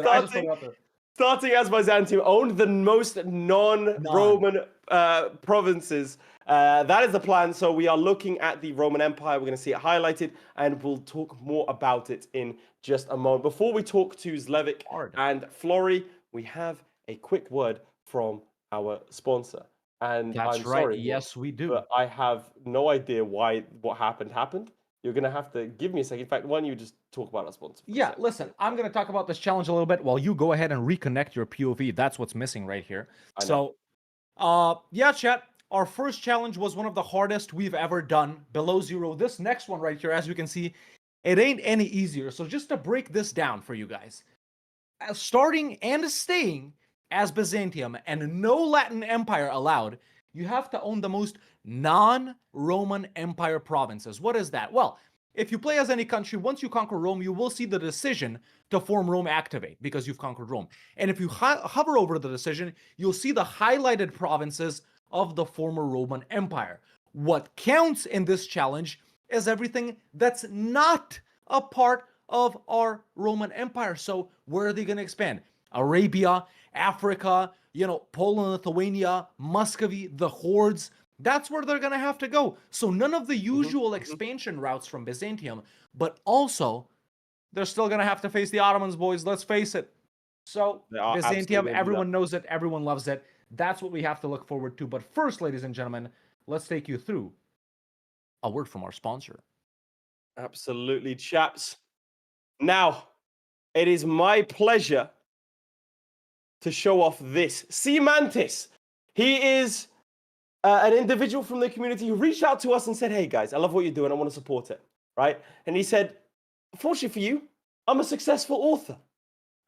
S2: there.
S1: Starting as Byzantium, owned the most non-Roman provinces. That is the plan. So we are looking at the Roman Empire. We're going to see it highlighted, and we'll talk more about it in just a moment. Before we talk to Zlewikk and Florry, we have a quick word from our sponsor. And
S2: That's
S1: I'm
S2: right.
S1: sorry,
S2: Yes, we do.
S1: but I have no idea why what happened. You're going to have to give me a second. In fact, why don't you just talk about our sponsor?
S2: Yeah, listen, I'm going to talk about this challenge a little bit while you go ahead and reconnect your POV. That's what's missing right here. So, yeah, chat, our first challenge was one of the hardest we've ever done, below zero. This next one right here, as you can see, it ain't any easier. So just to break this down for you guys, starting and staying as Byzantium and no Latin Empire allowed, you have to own the most non-Roman Empire provinces. What is that? Well, if you play as any country, once you conquer Rome, you will see the decision to form Rome activate because you've conquered Rome. And if you hover over the decision, you'll see the highlighted provinces of the former Roman Empire. What counts in this challenge is everything that's not a part of our Roman Empire. So where are they going to expand? Arabia, Africa, Poland, Lithuania, Muscovy, the hordes. That's where they're going to have to go. So none of the usual expansion routes from Byzantium, but also they're still going to have to face the Ottomans, boys. Let's face it. So Byzantium, everyone knows it. Everyone loves it. That's what we have to look forward to. But first, ladies and gentlemen, let's take you through a word from our sponsor.
S1: Absolutely, chaps. Now, it is my pleasure to show off this. C. Mantis. He is an individual from the community who reached out to us and said, hey guys, I love what you're doing. I want to support it, right? And he said, fortunately for you, I'm a successful author.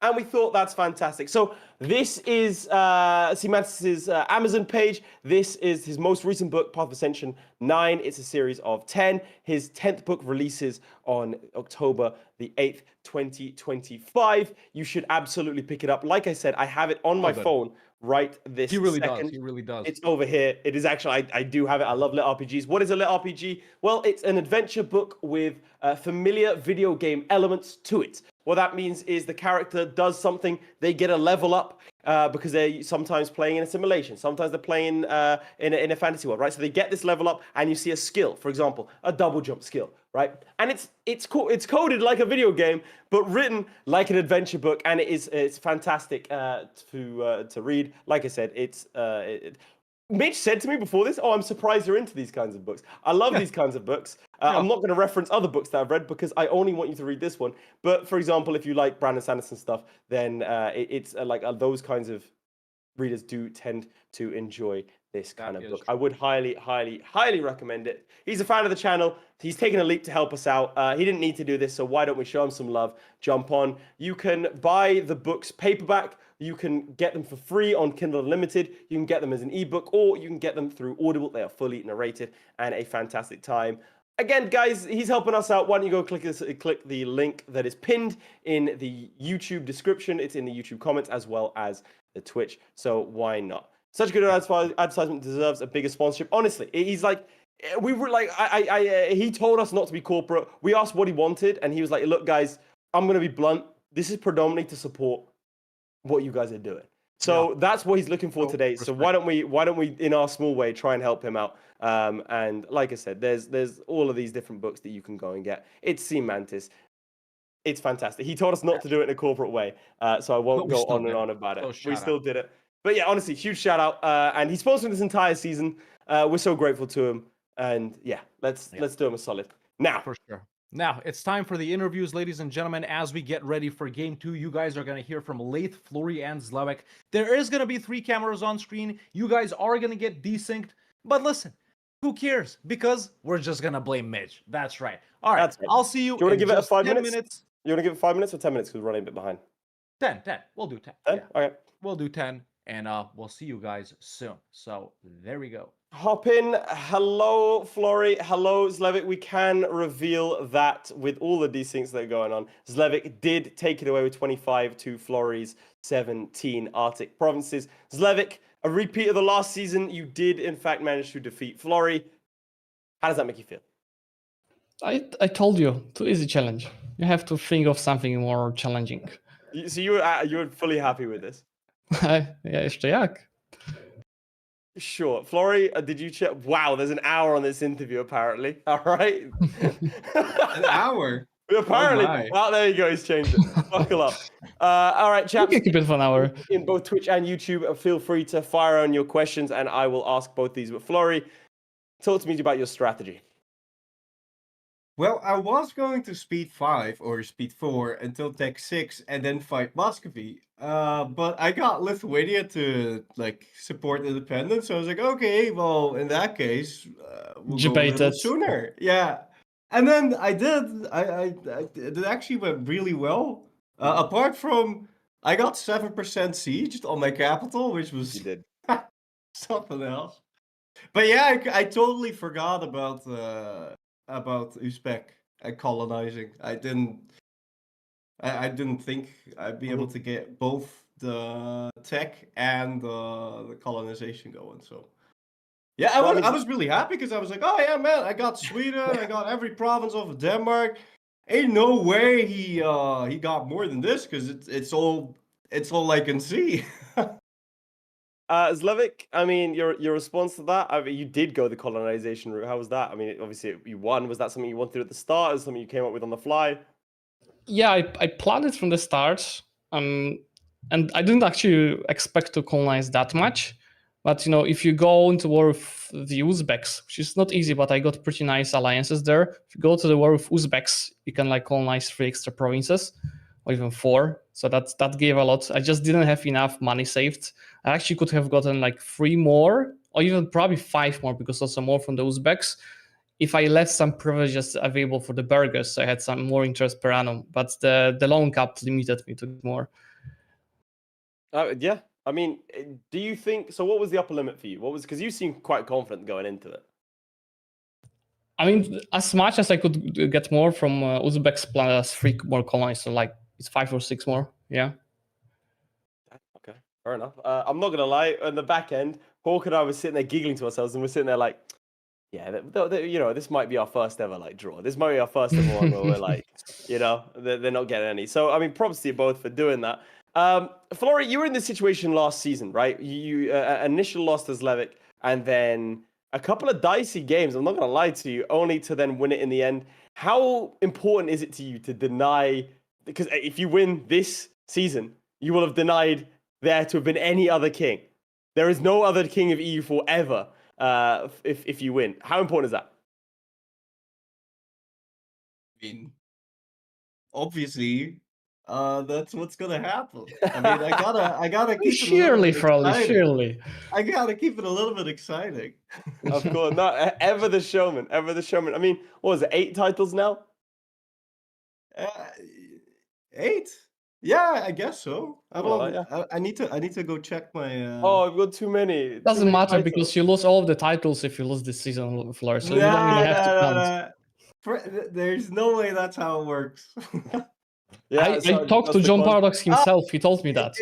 S1: And we thought that's fantastic. So this is C. Mantis's Amazon page. This is his most recent book, Path of Ascension 9. It's a series of 10. His 10th book releases on October the 8th, 2025. You should absolutely pick it up. Like I said, I have it on my phone right this
S2: He really
S1: second.
S2: does. He really does.
S1: It's over here. It is actually, I do have it. I love lit RPGs. What is a lit RPG? Well, it's an adventure book with familiar video game elements to it. What that means is the character does something, they get a level up because they're sometimes playing in a simulation. Sometimes they're playing in a fantasy world, right? So they get this level up and you see a skill, for example, a double jump skill, right? And it's coded like a video game, but written like an adventure book, and it's fantastic to read. Like I said, Mitch said to me before this, I'm surprised you're into these kinds of books. I love these kinds of books. I'm not going to reference other books that I've read because I only want you to read this one. But for example, if you like Brandon Sanderson stuff, then it's like those kinds of readers do tend to enjoy this kind
S2: That
S1: of
S2: is
S1: book. I would highly recommend it. He's a fan of the channel. He's taken a leap to help us out. He didn't need to do this, so why don't we show him some love? Jump on. You can buy the books paperback. You can get them for free on Kindle Unlimited. You can get them as an ebook, or you can get them through Audible. They are fully narrated and a fantastic time. Again, guys, he's helping us out. Why don't you go click the link that is pinned in the YouTube description. It's in the YouTube comments as well as the Twitch. So why not? Such good advertisement deserves a bigger sponsorship. Honestly, he's like, we were like, he told us not to be corporate. We asked what he wanted, and he was like, look, guys, I'm going to be blunt. This is predominantly to support what you guys are doing. So that's what he's looking for today. Respect. So why don't we, in our small way, try and help him out? And like I said, there's all of these different books that you can go and get. It's Sea Mantis. It's fantastic. He told us not to do it in a corporate way, so I won't go on and on about it. We still did it. But yeah, honestly, huge shout out. And he's sponsoring this entire season. We're so grateful to him. And yeah, let's do him a solid. Now,
S2: for sure. Now, it's time for the interviews, ladies and gentlemen. As we get ready for Game 2, you guys are going to hear from Laith, Florry, and Zlewikk. There is going to be 3 cameras on screen. You guys are going to get desynced. But listen, who cares? Because we're just going to blame Midge. That's right. All right, I'll see you.
S1: Do you want to give it 5 minutes? You want to give it 5 minutes or 10 minutes because we're running a bit behind?
S2: 10. We'll do 10.
S1: 10? Yeah. Okay.
S2: We'll do 10. And we'll see you guys soon. So there we go.
S1: Hop in. Hello, Florry. Hello, Zlewikk. We can reveal that with all the desyncs that are going on, Zlewikk did take it away with 25 to Florry's 17 Arctic provinces. Zlewikk, a repeat of the last season, you did in fact manage to defeat Florry. How does that make you feel?
S5: I told you, too easy challenge. You have to think of something more challenging.
S1: So you were fully happy with this?
S5: Ja, jeszcze jak.
S1: Sure. Florry, did you check? Wow, there's an hour on this interview, apparently. All right.
S4: An hour?
S1: Apparently.
S4: Oh
S1: wow, there you go. He's changed it. Buckle up. All right, chaps.
S5: You can keep it for an hour.
S1: In both Twitch and YouTube, feel free to fire on your questions, and I will ask both these. But Florry, talk to me about your strategy.
S4: Well, I was going to speed 5 or speed 4 until tech 6 and then fight Muscovy. But I got Lithuania to like support independence. So I was like, okay, well, in that case, we'll go a little sooner. Yeah. And then I did. It actually went really well. Apart from I got 7% sieged on my capital, which was
S1: You did.
S4: something else. But yeah, I totally forgot about Uzbek and colonizing. I didn't think I'd be able to get both the tech and the colonization going. So yeah, I was really happy because I was like, oh yeah, man, I got Sweden, I got every province of Denmark. Ain't no way he got more than this because it's all I can see.
S1: Zlewikk, I mean, your response to that, I mean, you did go the colonization route. How was that? I mean, obviously you won. Was that something you wanted at the start? Is something you came up with on the fly?
S5: Yeah, I planned it from the start. And I didn't actually expect to colonize that much. But, you know, if you go into war with the Uzbeks, which is not easy, but I got pretty nice alliances there. If you go to the war with Uzbeks, you can like colonize 3 extra provinces, or even 4. So that gave a lot. I just didn't have enough money saved. I actually could have gotten like 3 more, or even probably 5 more, because also more from the Uzbeks, if I left some privileges available for the burghers, so I had some more interest per annum. But the loan cap limited me to more.
S1: Yeah. I mean, do you think so? What was the upper limit for you? What was, because you seemed quite confident going into it.
S5: I mean, as much as I could get more from Uzbeks plus 3 more colonies, so like it's 5 or 6 more. Yeah.
S1: Okay, fair enough. I'm not gonna lie. On the back end, Hawk and I were sitting there giggling to ourselves, and we're sitting there like, yeah, you know, this might be our first ever like draw. This might be our first ever one where we're like, you know, they're not getting any. So I mean, props to you both for doing that. Florry, you were in this situation last season, right? You initial loss to Zlewikk, and then a couple of dicey games. I'm not going to lie to you, only to then win it in the end. How important is it to you to deny? Because if you win this season, you will have denied there to have been any other king. There is no other king of EU4 ever. If you win, how important is that?
S4: I mean, obviously, That's what's gonna happen. I mean, I gotta keep it a little
S5: Surely,
S4: bit
S5: Frolly,
S4: exciting.
S5: surely.
S4: I gotta keep it a little bit exciting.
S1: Of course, not ever the showman, ever the showman. I mean, what was it? 8 titles now?
S4: Uh, 8? Yeah, I guess so. I
S1: Well,
S4: don't.
S1: yeah.
S4: I need to go check my.
S1: Oh, I've got too many.
S5: Doesn't matter
S1: titles.
S5: because you lose all of the titles if you lose this season, Florry. So you don't
S4: No,
S5: even have to
S4: no,
S5: count.
S4: no. There's no way that's how it works.
S1: Yeah,
S5: I
S1: so
S5: talked
S1: that's
S5: to
S1: the
S5: John
S1: con-
S5: Paradox himself. He told me that.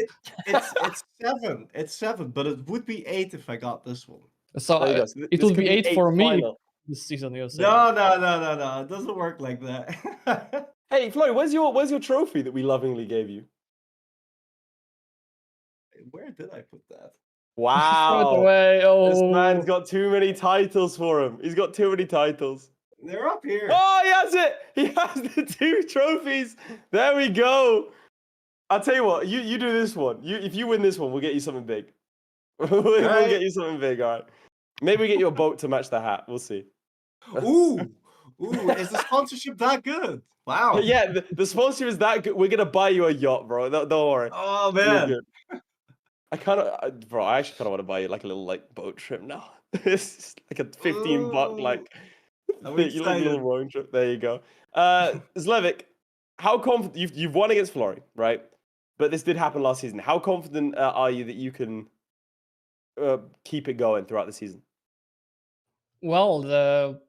S4: It's 7. It's 7, but it would be 8 if I got this one.
S5: So
S1: There you go. So
S5: it
S1: this
S5: would
S1: could
S5: be 8 for
S1: eighth
S5: me
S1: final.
S5: this season. You're saying.
S4: No. It doesn't work like that.
S1: Hey, Florry, where's your trophy that we lovingly gave you?
S4: Where did I put that?
S1: Wow.
S5: Away.
S1: This man's
S5: Oh,
S1: got too many titles for him. He's got too many titles.
S4: They're up here.
S1: Oh, he has it. He has the 2 trophies. There we go. I'll tell you what. You do this one. If you win this one, we'll get you something big. we'll
S4: right.
S1: get you something big. All right. Maybe we get you a boat to match the hat. We'll see.
S4: Ooh, is the sponsorship that good? Wow.
S1: Yeah, the sponsor is that good. We're gonna buy you a yacht, bro. Don't worry.
S4: Oh
S1: You're
S4: man.
S1: good. I actually kind of want to buy you like a little like boat trip now. It's like a $15 like
S4: I'm
S1: you like a little
S4: excited.
S1: rowing trip. There you go. Zlewikk, how confident you've won against Florry, right? But this did happen last season. How confident are you that you can keep it going throughout the season?
S5: well, the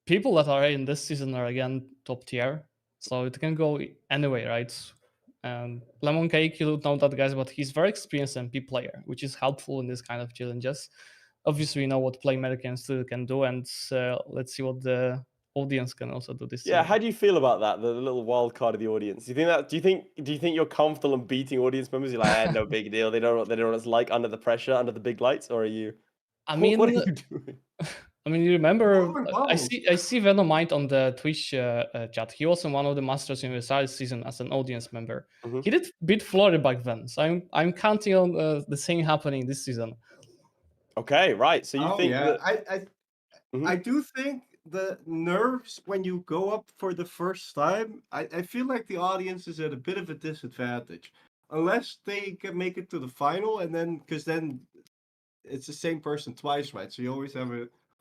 S5: people that are in this season are again top tier, so it can go anyway, right? Lemoncake, you don't know that, guys, but he's very experienced MP player, which is helpful in this kind of challenges. Obviously, we know what Playmaker can do, and let's see what the audience can also do this
S1: Yeah,
S5: season.
S1: how do you feel about that? The little wild card of the audience. Do you think you're comfortable in beating audience members? You're like, no big deal. They don't know what it's like under the pressure, under the big lights, or are you?
S5: I mean,
S1: what are you doing?
S5: I mean, you remember?
S4: Wow.
S5: I see Venomite on the Twitch chat. He was in one of the Masters Universal season as an audience member.
S1: Mhm.
S5: He did beat Florry back then, so I'm counting on the same happening this season.
S1: Okay, right. So you think
S4: yeah,
S1: that
S4: I do think the nerves when you go up for the first time, I feel like the audience is at a bit of a disadvantage. Unless they can make it to the final, and then because then it's the same person twice, right? So you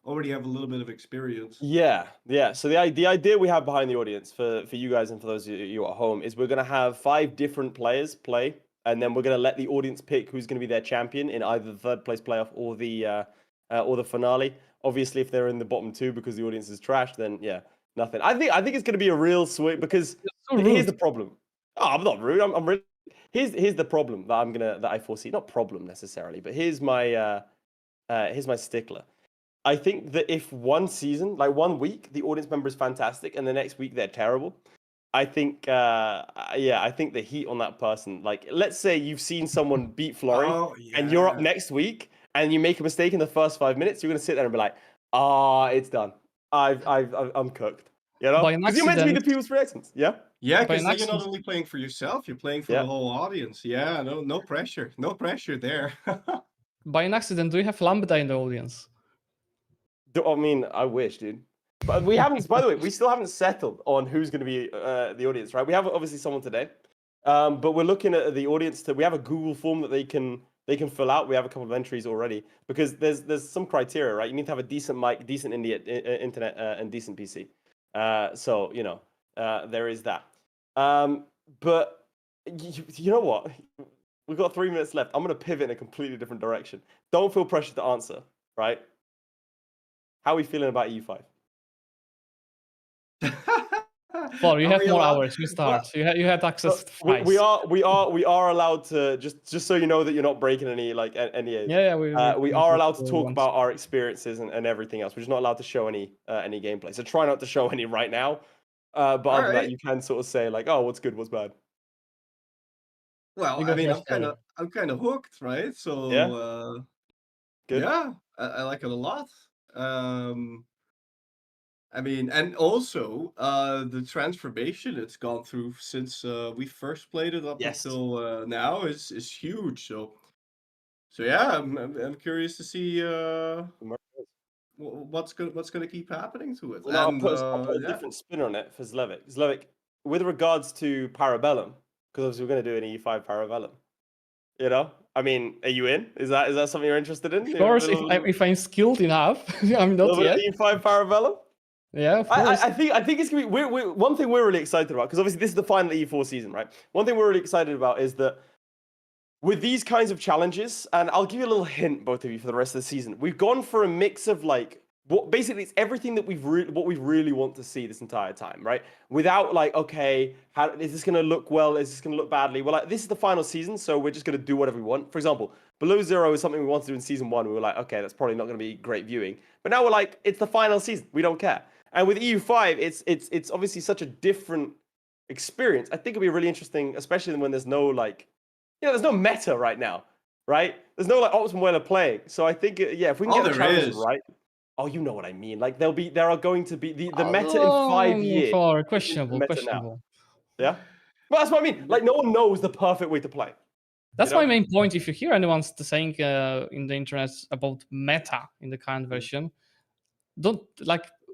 S4: already have a little bit of experience.
S1: Yeah. So the idea we have behind the audience for you guys and for those of you at home is we're gonna have 5 different players play, and then we're gonna let the audience pick who's gonna be their champion in either the third place playoff or the finale. Obviously, if they're in the bottom 2 because the audience is trash, then yeah, nothing. I think it's gonna be a real swing because
S5: So
S1: here's
S5: rude.
S1: the problem. Oh, I'm not rude. I'm really. Here's the problem that I foresee. Not problem necessarily, but here's my stickler. I think that if one season, like 1 week, the audience member is fantastic, and the next week they're terrible, I think, I think the heat on that person. Like, let's say you've seen someone beat Florry, and you're up next week, and you make a mistake in the first 5 minutes, you're gonna sit there and be like, it's done. I'm cooked. You know, because you're meant to be the people's reactions. Yeah.
S4: Yeah,
S5: By
S4: because
S5: an
S4: then you're not
S5: accident.
S4: only playing for yourself, you're playing for
S1: Yeah.
S4: the whole audience. Yeah, no pressure. No pressure there.
S5: By an accident, do you have Lambda in the audience?
S1: I mean, I wish, dude. But we haven't. By the way, we still haven't settled on who's going to be the audience, right? We have obviously someone today, but we're looking at the audience. We have a Google form that they can fill out. We have a couple of entries already because there's some criteria, right? You need to have a decent mic, decent internet, and decent PC. So you know, there is that. But you know what? We've got 3 minutes left. I'm going to pivot in a completely different direction. Don't feel pressured to answer, right? How are we feeling about EU5?
S5: Well, you
S4: Are
S5: have
S4: we
S5: more
S4: allowed-
S5: hours. You start. You had access twice.
S1: We are allowed to just so you know that you're not breaking any like NDAs.
S5: Yeah.
S1: We are allowed to talk about our experiences and everything else. We're just not allowed to show any gameplay. So try not to show any right now. But other than that, you can sort of say like, oh, what's good, what's bad.
S4: Well,
S5: You
S4: I
S5: go
S4: mean,
S5: first, Florry.
S4: I'm kind of hooked, right? So
S1: Yeah. Good.
S4: yeah, I like it a lot. I mean, and also the transformation it's gone through since we first played it up
S1: Yes.
S4: until now is huge. So yeah, I'm curious to see what's gonna keep happening to it.
S1: Well, now
S4: And
S1: I'll put a
S4: yeah.
S1: different spin on it for Zlewikk. Zlewikk, with regards to Para Bellum, because obviously we're going to do an EU5 Para Bellum. You know, I mean, are you in? Is that something you're interested in?
S5: Of course, if I'm skilled enough, I'm not yet.
S1: EU5 Para Bellum?
S5: Yeah, of course.
S1: I think it's gonna be. One thing we're really excited about, because obviously this is the final EU4 season, right? One thing we're really excited about is that with these kinds of challenges, and I'll give you a little hint, both of you, for the rest of the season. We've gone for a mix of like, basically it's everything that what we really want to see this entire time, right? Without like, okay, how is this going to look well? Is this going to look badly? Well, like, this is the final season, so we're just going to do whatever we want. For example, Below Zero is something we wanted to do in season 1. We were like, okay, that's probably not going to be great viewing. But now we're like, it's the final season. We don't care. And with EU5, it's obviously such a different experience. I think it'll be really interesting, especially when there's no like, there's no meta right now, right? There's no like optimal way of playing. So I think, if we can get the challenges right. Oh, you know what I mean. Like there are going to be the meta in 5 years.
S5: Questionable.
S1: Yeah, but that's what I mean. Like no one knows the perfect way to play.
S5: That's my main point. If you hear anyone saying in the internet about meta in the current version,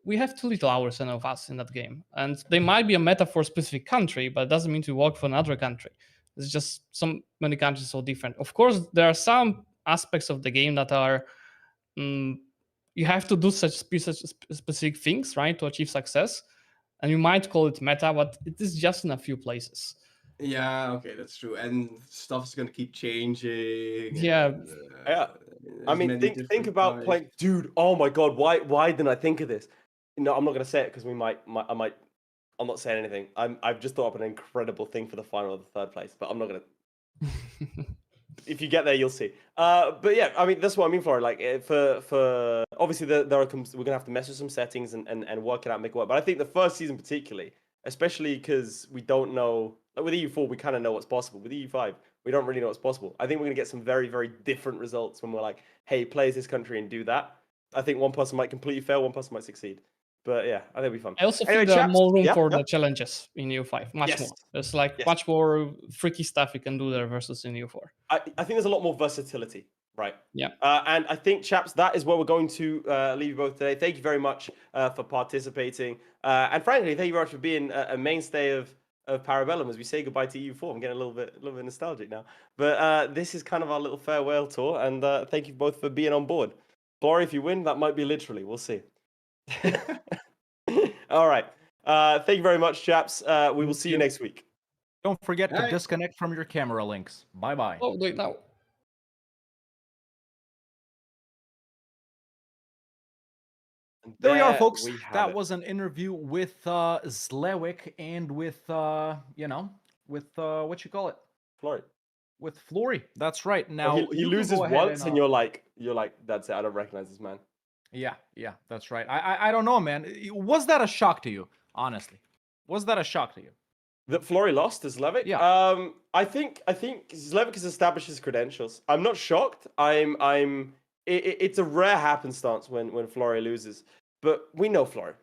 S5: we have too little hours of us in that game, and they might be a meta for a specific country, but it doesn't mean to work for another country. It's just so many countries so different. Of course, there are some aspects of the game that are you have to do such specific things, right, to achieve success, and you might call it meta, but it is just in a few places.
S4: Yeah, okay, that's true, and stuff's gonna keep changing.
S5: Yeah,
S1: I mean, think about playing, dude. Oh my god, why didn't I think of this? No, I'm not gonna say it because I'm not saying anything. I've just thought up an incredible thing for the final of the 3rd place, but I'm not gonna. If you get there, you'll see. But yeah, I mean, that's what I mean, Florry. Like for obviously we're gonna have to mess with some settings and work it out, make it work. But I think the first season particularly, especially because we don't know. Like with EU4, we kind of know what's possible. With EU5, we don't really know what's possible. I think we're gonna get some very, very different results when we're like, hey, play as this country and do that. I think one person might completely fail, one person might succeed. But yeah, I think it'll be fun.
S5: I also think there are more room for the challenges in EU5. Much more. There's much more freaky stuff you can do there versus in EU4.
S1: I think there's a lot more versatility, right?
S5: Yeah.
S1: And I think, chaps, that is where we're going to leave you both today. Thank you very much for participating. And frankly, thank you very much for being a mainstay of Para Bellum as we say goodbye to EU4. I'm getting a little bit nostalgic now. But this is kind of our little farewell tour. And thank you both for being on board. Florry, if you win, that might be literally. We'll see. All right. Thank you very much, chaps. We will see you next week.
S2: Don't forget to disconnect from your camera links. Bye-bye.
S5: Oh, wait, now.
S2: There we are, folks. That was an interview with Zlewikk and with what you call it?
S1: Florry.
S2: With Florry. That's right. Now
S1: he loses once, and you're like, that's it. I don't recognize this man.
S2: Yeah, that's right. I don't know, man. Was that a shock to you? Honestly, was that a shock to you?
S1: That Florry lost to Zlewikk?
S2: Yeah.
S1: I think Zlewikk has established his credentials. I'm not shocked. It's a rare happenstance when Florry loses, but we know Florry.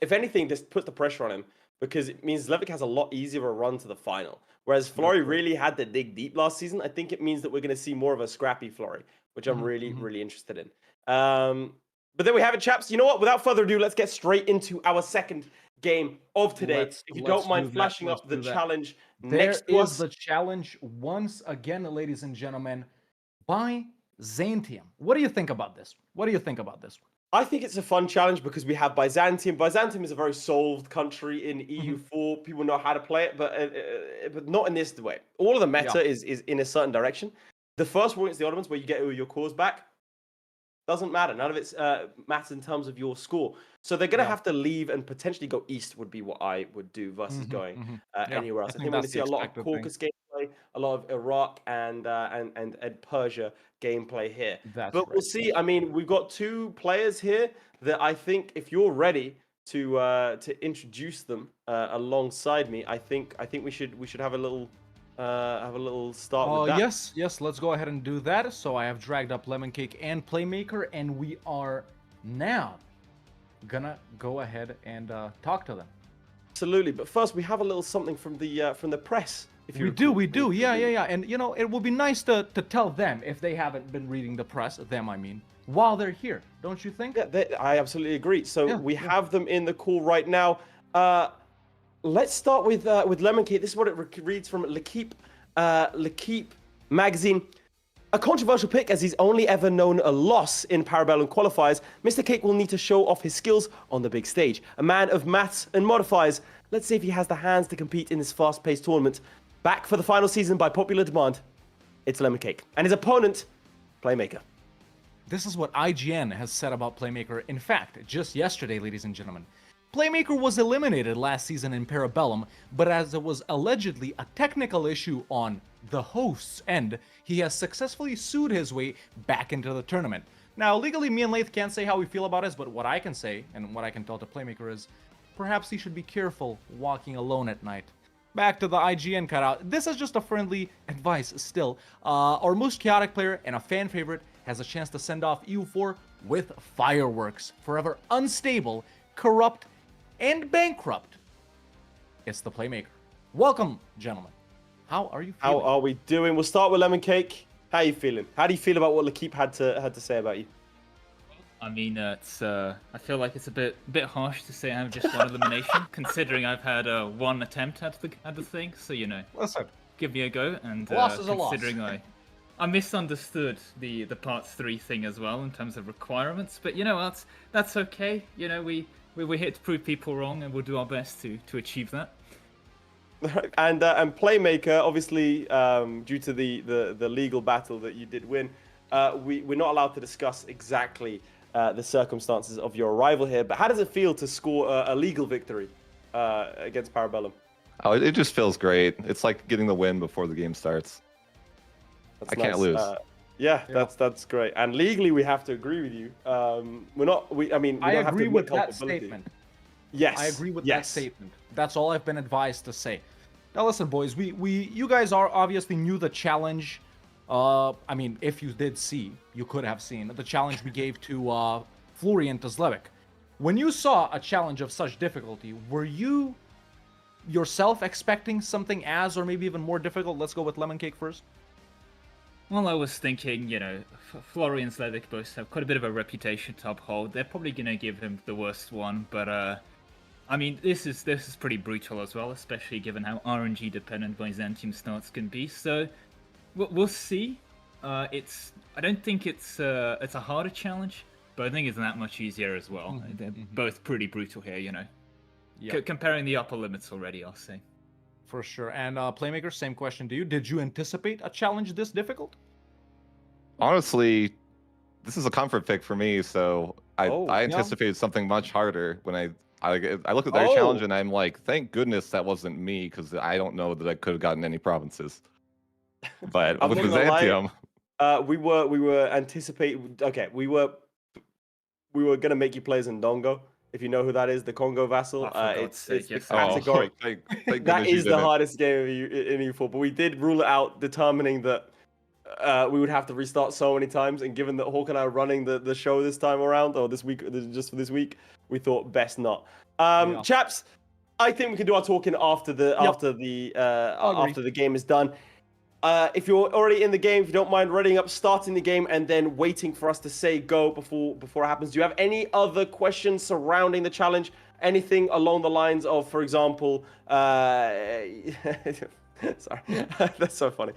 S1: If anything, this puts the pressure on him because it means Zlewikk has a lot easier of a run to the final. Whereas Florry really had to dig deep last season. I think it means that we're going to see more of a scrappy Florry, which I'm really interested in. But there we have it, chaps. You know what? Without further ado, let's get straight into our second game of today. If you don't mind flashing up the challenge next to us.
S2: There is the challenge once again, ladies and gentlemen, by Byzantium. What do you think about this?
S1: I think it's a fun challenge because we have Byzantium. Byzantium is a very solved country in EU4. People know how to play it, but not in this way. All of the meta is in a certain direction. The first one is the Ottomans, where you get your cores back. Doesn't matter. None of it matters in terms of your score. So they're going to have to leave and potentially go east would be what I would do versus going anywhere else. I think we're going to see a lot of Caucasus gameplay, a lot of Iraq and Persia gameplay here. But we'll see. I mean, we've got two players here that I think if you're ready to introduce them alongside me, I think we should have a little start with that.
S2: Yes, let's go ahead and do that. So I have dragged up Lemoncake and Playmaker, and we are now gonna go ahead and talk to them.
S1: Absolutely, but first we have a little something from the press. If
S2: we do. Yeah. And it would be nice to tell them if they haven't been reading the press. Them, I mean, while they're here, don't you think?
S1: Yeah, I absolutely agree. So we have them in the call right now. let's start with Lemoncake. This is what it reads from L'Equipe magazine. A controversial pick, as he's only ever known a loss in Para Bellum qualifiers. Mr. Cake will need to show off his skills on the big stage. A man of maths and modifiers. Let's see if he has the hands to compete in this fast-paced tournament. Back for the final season by popular demand, it's Lemoncake. And his opponent, Playmaker.
S2: This is what IGN has said about Playmaker. In fact, just yesterday, ladies and gentlemen. Playmaker was eliminated last season in Para Bellum, but as it was allegedly a technical issue on the host's end, he has successfully sued his way back into the tournament. Now, legally, me and Laith can't say how we feel about this, but what I can say, and what I can tell to Playmaker is, perhaps he should be careful walking alone at night. Back to the IGN cutout. This is just a friendly advice still. Our most chaotic player and a fan favorite has a chance to send off EU4 with fireworks. Forever unstable, corrupt, and bankrupt. It's the Playmaker. Welcome, gentlemen. How are you feeling?
S1: How are we doing? We'll start with Lemoncake. How are you feeling? How do you feel about what L'Equipe had to say about you?
S6: I mean, it's I feel like it's a bit harsh to say I'm just one elimination, considering I've had one attempt at the thing. So you know,
S2: Listen,
S6: give me a go. And
S2: loss is a loss.
S6: considering I misunderstood the part 3 thing as well in terms of requirements, but you know that's okay. You know, we're here to prove people wrong, and we'll do our best to achieve that.
S1: And Playmaker, obviously, due to the legal battle that you did win, we're not allowed to discuss exactly the circumstances of your arrival here. But how does it feel to score a legal victory against Para Bellum?
S7: Oh, it just feels great. It's like getting the win before the game starts.
S1: That's
S7: I can't
S1: nice.
S7: lose.
S1: Yeah, that's great. And legally, we have to agree with you.
S2: I agree with that statement.
S1: Yes.
S2: I agree with that statement. That's all I've been advised to say. Now listen, boys, you guys are obviously knew the challenge. I mean, if you did see, you could have seen the challenge we gave to Florry and to Zlewikk. When you saw a challenge of such difficulty, were you yourself expecting something as or maybe even more difficult? Let's go with Lemoncake first.
S6: Well, I was thinking, you know, Florry and Zlewikk both have quite a bit of a reputation to uphold. They're probably going to give him the worst one, but I mean, this is pretty brutal as well, especially given how RNG dependent Byzantium starts can be. So we'll see. I don't think it's a harder challenge, but I think it's that much easier as well. They're both pretty brutal here, you know.
S2: Yeah.
S6: Comparing the upper limits already, I'll say.
S2: For sure. And Playmaker, same question to you. Did you anticipate a challenge this difficult?
S7: Honestly, this is a comfort pick for me, so I anticipated something much harder when I looked at their challenge and I'm like, thank goodness that wasn't me, because I don't know that I could have gotten any provinces. But with Byzantium,
S1: we were anticipating. Okay, we were gonna make you play as Ndongo. If you know who that is, the Congo vassal. It's the category. That is the hardest game in EU4. But we did rule it out, determining that we would have to restart so many times. And given that Hawk and I are running the show this time around, or this week, just for this week, we thought best not. Chaps, I think we can do our talking after the game is done. If you're already in the game, if you don't mind readying up, starting the game, and then waiting for us to say go before it happens. Do you have any other questions surrounding the challenge? Anything along the lines of, for example, sorry, that's so funny.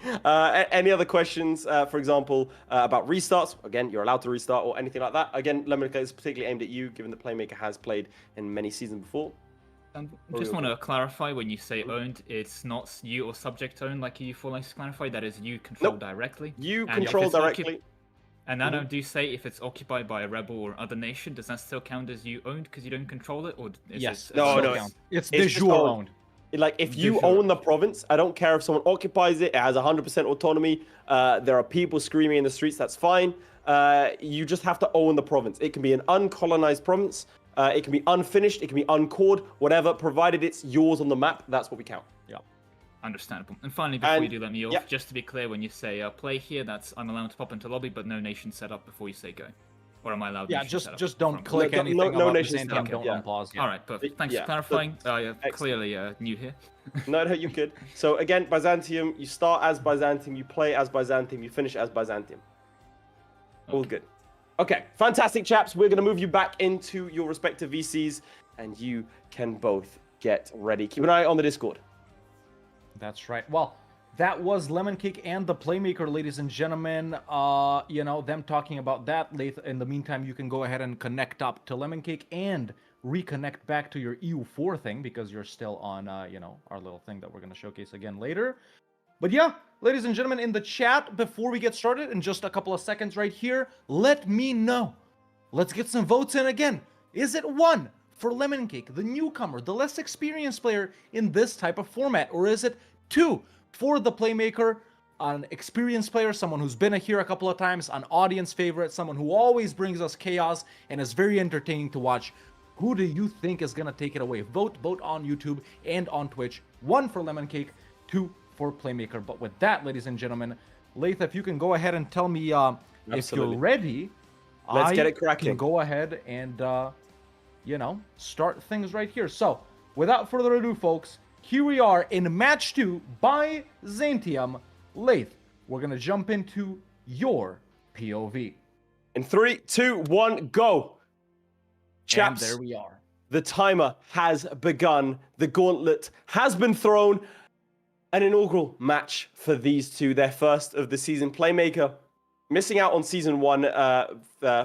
S1: Any other questions, for example, about restarts? Again, you're allowed to restart or anything like that. Again, Lemoncake is particularly aimed at you, given that Playmaker has played in many seasons before.
S6: I just want to clarify, when you say owned, it's not you or subject owned like EU4 likes to clarify. That is you control directly.
S1: You control directly.
S6: And then do you say if it's occupied by a rebel or other nation, does that still count as you owned because you don't control it? Or is
S2: yes.
S6: It
S1: no.
S2: It's de jure owned.
S1: Like, if you own the province, I don't care if someone occupies it, it has 100% autonomy. There are people screaming in the streets, that's fine. You just have to own the province. It can be an uncolonized province. It can be unfinished, it can be uncored, whatever, provided it's yours on the map, that's what we count.
S2: Yeah.
S6: Understandable. And finally, before you do let me off, just to be clear, when you say play here, that's I'm allowed to pop into lobby, but no nation set up before you say go. Or am I allowed?
S2: Yeah, just don't click anything.
S1: No nation set up.
S2: Don't unpause.
S6: All right, perfect. Thanks for clarifying. Clearly new here.
S1: No, you could. So again, Byzantium, you start as Byzantium, you play as Byzantium, you finish as Byzantium. All good. Okay, fantastic, chaps. We're going to move you back into your respective VCs, and you can both get ready. Keep an eye on the Discord.
S2: That's right. Well, that was Lemoncake and the Playmaker, ladies and gentlemen. You know, them talking about that. Laith, in the meantime, you can go ahead and connect up to Lemoncake and reconnect back to your EU4 thing because you're still on, you know, our little thing that we're going to showcase again later. But yeah, ladies and gentlemen, in the chat, before we get started, in just a couple of seconds right here, let me know. Let's get some votes in again. Is it 1 for Lemoncake, the newcomer, the less experienced player in this type of format? Or is it 2 for the Playmaker, an experienced player, someone who's been here a couple of times, an audience favorite, someone who always brings us chaos and is very entertaining to watch? Who do you think is going to take it away? Vote on YouTube and on Twitch. 1 for Lemoncake, 2 for Playmaker. But with that, ladies and gentlemen, Laith, if you can go ahead and tell me if you're ready,
S1: let's get it cracking.
S2: Can go ahead and, you know, start things right here. So, without further ado, folks, here we are in match 2 by Zentium. Laith, we're going to jump into your POV.
S1: In 3, 2, 1, go. Chaps,
S2: and there we are.
S1: The timer has begun. The gauntlet has been thrown. An inaugural match for these two. Their first of the season. Playmaker missing out on season 1,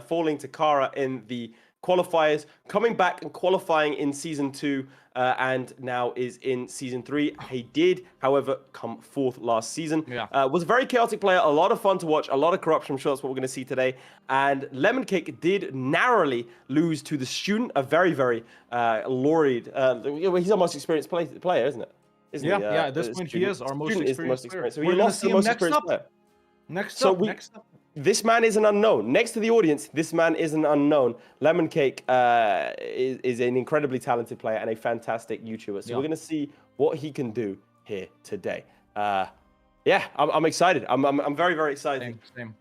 S1: falling to Kara in the qualifiers, coming back and qualifying in season 2, and now is in season 3. He did, however, come 4th last season. Yeah. Was a very chaotic player, a lot of fun to watch, a lot of corruption. I'm sure that's what we're going to see today. And Lemoncake did narrowly lose to the student, a very, very lauded. He's our most experienced player, isn't it? Isn't
S2: yeah,
S1: he?
S2: Yeah. At this point, he is our most experienced player.
S1: So he lost the most experienced player.
S2: Next up.
S1: This man is an unknown. Next to the audience, this man is an unknown. Lemoncake is an incredibly talented player and a fantastic YouTuber. So we're going to see what he can do here today. Yeah, I'm excited. I'm very, very excited.
S2: Same.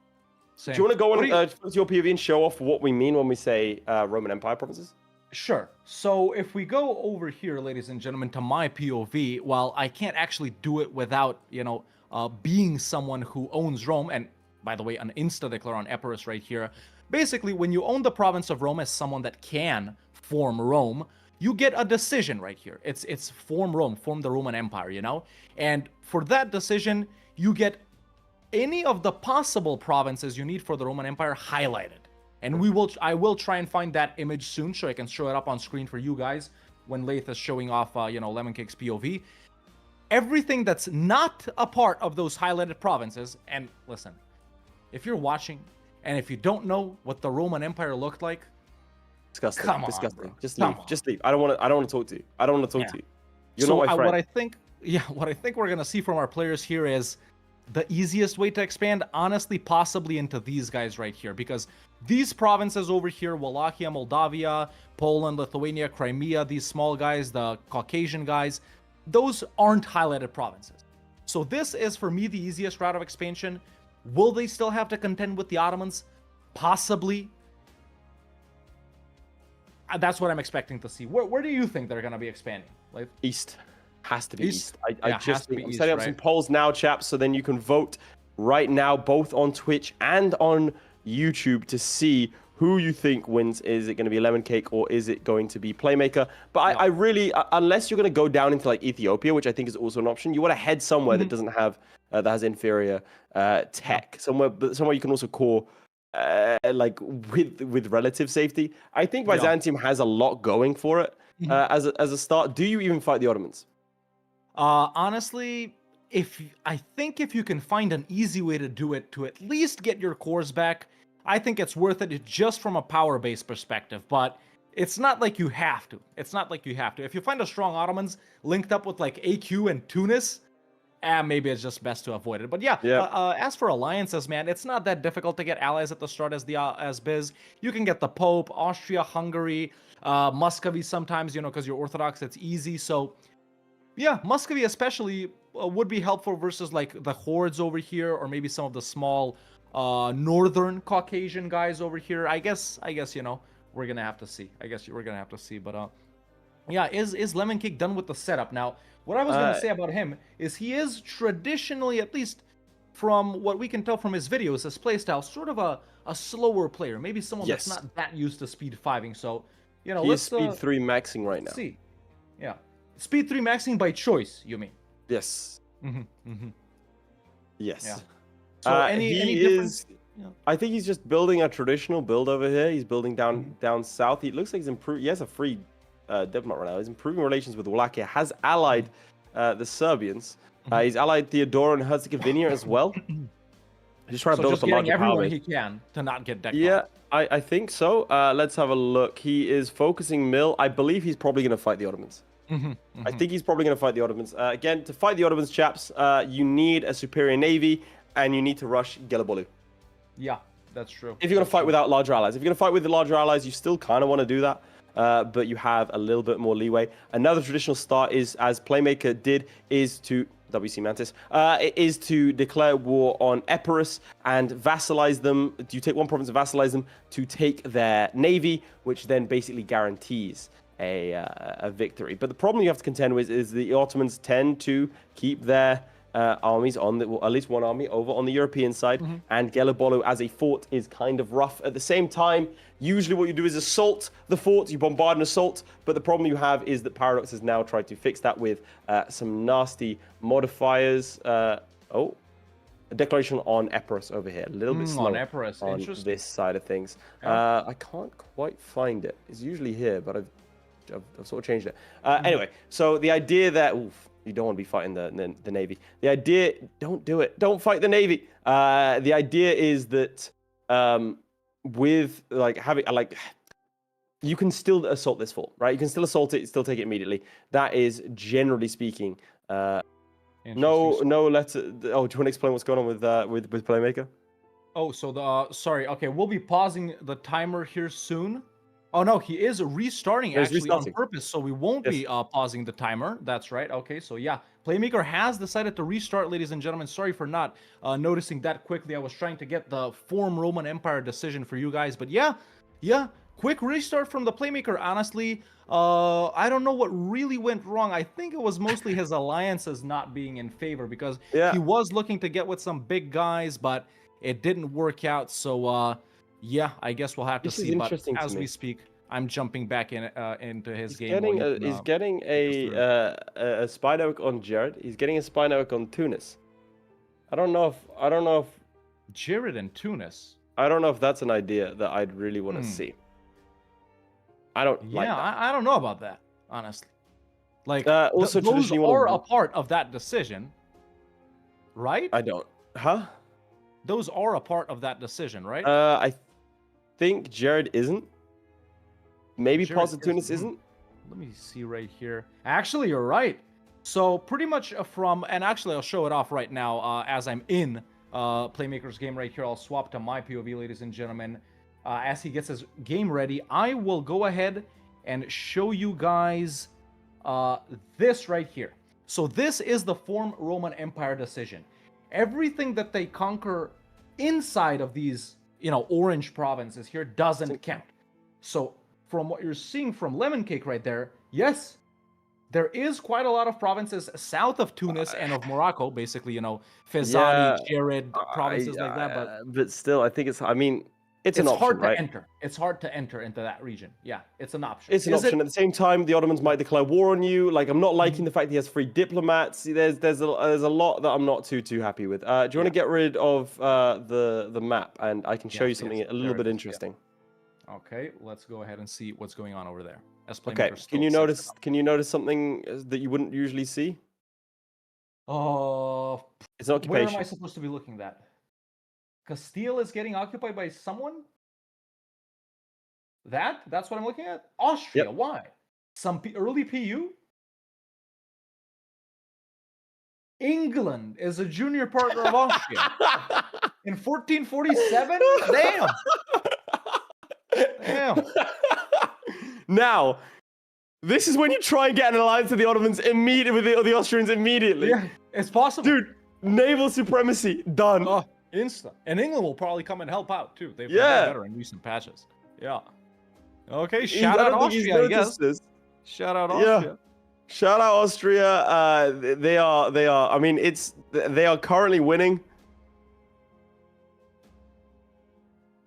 S1: Do you want to go on to your POV and show off what we mean when we say Roman Empire provinces?
S2: Sure. So if we go over here, ladies and gentlemen, to my POV, well, I can't actually do it without, you know, being someone who owns Rome. And by the way, an insta-declare on Epirus right here. Basically, when you own the province of Rome as someone that can form Rome, you get a decision right here. It's form Rome, form the Roman Empire, you know? And for that decision, you get any of the possible provinces you need for the Roman Empire highlighted. And I will try and find that image soon so I can show it up on screen for you guys when Laith is showing off, you know, Lemoncake's POV. Everything that's not a part of those highlighted provinces, and listen, if you're watching and if you don't know what the Roman Empire looked like,
S1: disgusting.
S2: Come on,
S1: disgusting.
S2: bro.
S1: Just leave. Just leave. I don't want to talk to you. I don't want to talk to you. You're
S2: so
S1: not my friend.
S2: What I think we're gonna see from our players here is the easiest way to expand, honestly, possibly into these guys right here, because these provinces over here, Wallachia, Moldavia, Poland, Lithuania, Crimea, these small guys, the Caucasian guys, those aren't highlighted provinces. So this is, for me, the easiest route of expansion. Will they still have to contend with the Ottomans? Possibly. That's what I'm expecting to see. Where do you think they're going to be expanding? Like,
S1: East. Has to be East.
S2: I'm
S1: setting up some polls now, chaps, so then you can vote right now, both on Twitch and on YouTube, to see who you think wins. Is it going to be Lemoncake or is it going to be Playmaker? But I really, unless you're going to go down into like Ethiopia, which I think is also an option, you want to head somewhere that doesn't have, that has inferior tech. Somewhere you can also core like with relative safety. I think Byzantium has a lot going for it as a start. Do you even fight the Ottomans?
S2: Honestly, I think if you can find an easy way to do it to at least get your cores back, I think it's worth it just from a power-based perspective. But it's not like you have to. If you find a strong Ottomans linked up with like AQ and Tunis, maybe it's just best to avoid it. But as for alliances, man, it's not that difficult to get allies at the start as Biz. You can get the Pope, Austria, Hungary, Muscovy sometimes, because you're Orthodox, it's easy. So yeah, Muscovy especially would be helpful versus like the hordes over here, or maybe some of the small northern Caucasian guys over here. I guess we're gonna have to see. But yeah, is Lemoncake done with the setup now? What I was gonna say about him is he is traditionally, at least from what we can tell from his videos, his playstyle, sort of a slower player. Maybe someone that's not that used to speed 5ing. So
S1: he is speed 3 maxing right now.
S2: See, yeah. speed 3 maxing by choice, you mean?
S1: Yes.
S2: Mm-hmm.
S1: Yes.
S2: Yeah. So any difference? Yeah.
S1: I think he's just building a traditional build over here. He's building down south. He looks like he's improved. He has a free diplomat right now. He's improving relations with Wallachia. Has allied the Serbians. He's allied Theodora and Herzegovina as well. He's trying to build up a larger
S2: everyone
S1: power.
S2: he can to not get decked.
S1: Yeah, I think so. Let's have a look. He is focusing Mill. I believe he's probably going to fight the Ottomans. I think he's probably going to fight the Ottomans. Again, to fight the Ottomans, chaps, you need a superior navy, and you need to rush Gelibolu.
S2: Yeah, that's true.
S1: If you're going to fight without larger allies. If you're going to fight with the larger allies, you still kind of want to do that. But you have a little bit more leeway. Another traditional start is, as Playmaker did, is to WC Mantis, is to declare war on Epirus and vassalize them. You take one province and vassalize them to take their navy, which then basically guarantees a victory. But the problem you have to contend with is the Ottomans tend to keep their armies on at least one army over on the European side, and Gelibolu as a fort is kind of rough. At the same time, usually what you do is assault the fort, you bombard and assault, but the problem you have is that Paradox has now tried to fix that with some nasty modifiers. A declaration on Epirus over here, a little bit slow
S2: on Epirus.
S1: on this side of things. I can't quite find it. It's usually here, but I've sort of changed it. Anyway, so the idea that you don't want to be fighting the Navy. The idea, don't do it. Don't fight the Navy. The idea is that with you can still assault this fort, right? You can still assault it, still take it immediately. That is generally speaking. No letter. Oh, do you want to explain what's going on with Playmaker?
S2: Oh, so sorry. Okay, we'll be pausing the timer here soon. Oh no, he is restarting on purpose, so we won't be pausing the timer. That's right. Okay, so yeah, Playmaker has decided to restart, ladies and gentlemen. Sorry for not noticing that quickly. I was trying to get the Form Roman Empire decision for you guys, but yeah, quick restart from the Playmaker. Honestly, I don't know what really went wrong. I think it was mostly his alliances not being in favor, because he was looking to get with some big guys, but it didn't work out. So yeah, I guess we'll have to see. But as we speak, I'm jumping back into his game.
S1: He's getting a spy network on Jared. He's getting a spy network on Tunis. I don't know if
S2: Jared and Tunis.
S1: I don't know if that's an idea that I'd really want to see. I don't.
S2: Yeah,
S1: like that.
S2: I don't know about that, honestly. Like,
S1: also
S2: those are a part of that decision, right?
S1: I don't. Huh?
S2: Those are a part of that decision, right?
S1: I think Jared isn't. Maybe Tunis isn't.
S2: Let me see right here. Actually, you're right. So pretty much and actually I'll show it off right now as I'm in Playmaker's game right here. I'll swap to my POV, ladies and gentlemen. As he gets his game ready, I will go ahead and show you guys this right here. So this is the Form Roman Empire decision. Everything that they conquer inside of these, orange provinces here doesn't count. So from what you're seeing from Lemoncake right there, yes, there is quite a lot of provinces south of Tunis and of Morocco, basically, Fezani, Jared, provinces like that.
S1: But still, I think it's an option,
S2: hard to
S1: right?
S2: enter. It's hard to enter into that region. Yeah, it's an option.
S1: It's an option. At the same time, the Ottomans might declare war on you. Like, I'm not liking the fact he has free diplomats. There's a lot that I'm not too happy with. Do you want to get rid of the map, and I can show you something a little bit interesting?
S2: Yeah. Okay, let's go ahead and see what's going on over there.
S1: Okay, can you notice something that you wouldn't usually see? It's an occupation.
S2: Where am I supposed to be looking at? Castile is getting occupied by someone? That's what I'm looking at? Austria,
S1: Yep.
S2: Why? Some early PU? England is a junior partner of Austria. In 1447? Damn! Damn.
S1: Now, this is when you try and get an alliance with the Ottomans immediately, with the Austrians immediately.
S2: Yeah, it's possible.
S1: Dude, naval supremacy, done.
S2: Instant. And England will probably come and help out, too. They've done better in recent patches. Yeah. Okay, shout out Austria, I guess. Shout out Austria.
S1: Yeah. Shout out Austria. They are, I mean, they are currently winning.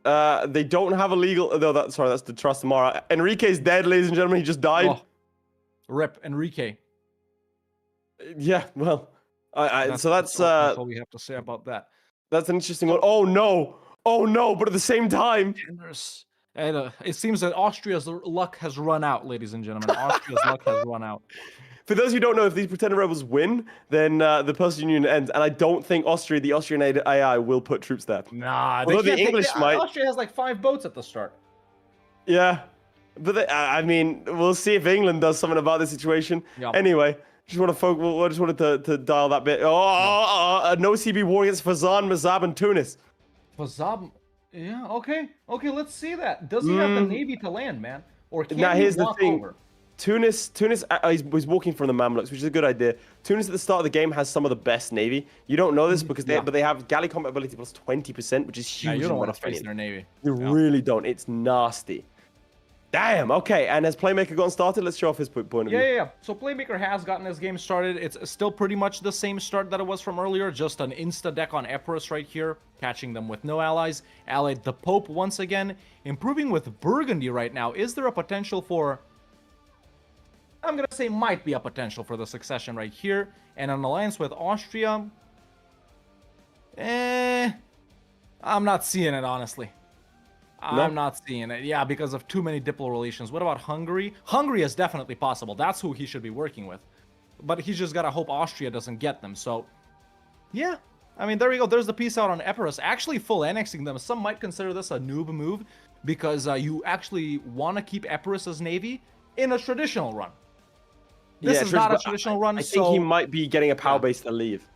S1: They don't have a legal. No, that's the Trastamara. Enrique's dead, ladies and gentlemen. He just died.
S2: Rip Enrique.
S1: Yeah, well, so
S2: that's all we have to say about that.
S1: That's an interesting one. Oh no! But at the same time,
S2: And it seems that Austria's luck has run out, ladies and gentlemen. Austria's luck has run out.
S1: For those who don't know, if these pretender rebels win, then the Persian Union ends, and I don't think the Austrian AI will put troops there.
S2: Nah,
S1: although the English might.
S2: Austria has like 5 boats at the start.
S1: Yeah, but I mean, we'll see if England does something about the situation.
S2: Yeah.
S1: Anyway, just wanted to dial that bit. No CB war against Fazan, Mazab, and Tunis.
S2: Fazab, yeah, okay, let's see that. Does he have the navy to land, man, or can he
S1: here's
S2: walk
S1: the thing.
S2: over?
S1: Tunis, he's walking from the Mamluks, which is a good idea. Tunis at the start of the game has some of the best navy. You don't know this because they have galley combat ability plus 20%, which is huge.
S2: You don't want to face their navy.
S1: You really don't. It's nasty. Damn. Okay, and has Playmaker gotten started? Let's show off his point of view.
S2: Yeah. So Playmaker has gotten his game started. It's still pretty much the same start that it was from earlier. Just an insta deck on Epirus right here, catching them with no allies. Allied the Pope once again, improving with Burgundy right now. Is there a potential for? I'm gonna say might be a potential for the succession right here, and an alliance with Austria. I'm not seeing it, honestly. I'm not seeing it. Yeah, because of too many diplo relations. What about Hungary? Hungary is definitely possible. That's who he should be working with. But he's just gotta hope Austria doesn't get them. So, yeah. I mean, there we go. There's the piece out on Epirus. Actually, full annexing them. Some might consider this a noob move because you actually want to keep Epirus's navy in a traditional run. This is not a traditional run.
S1: I think he might be getting a power base to leave.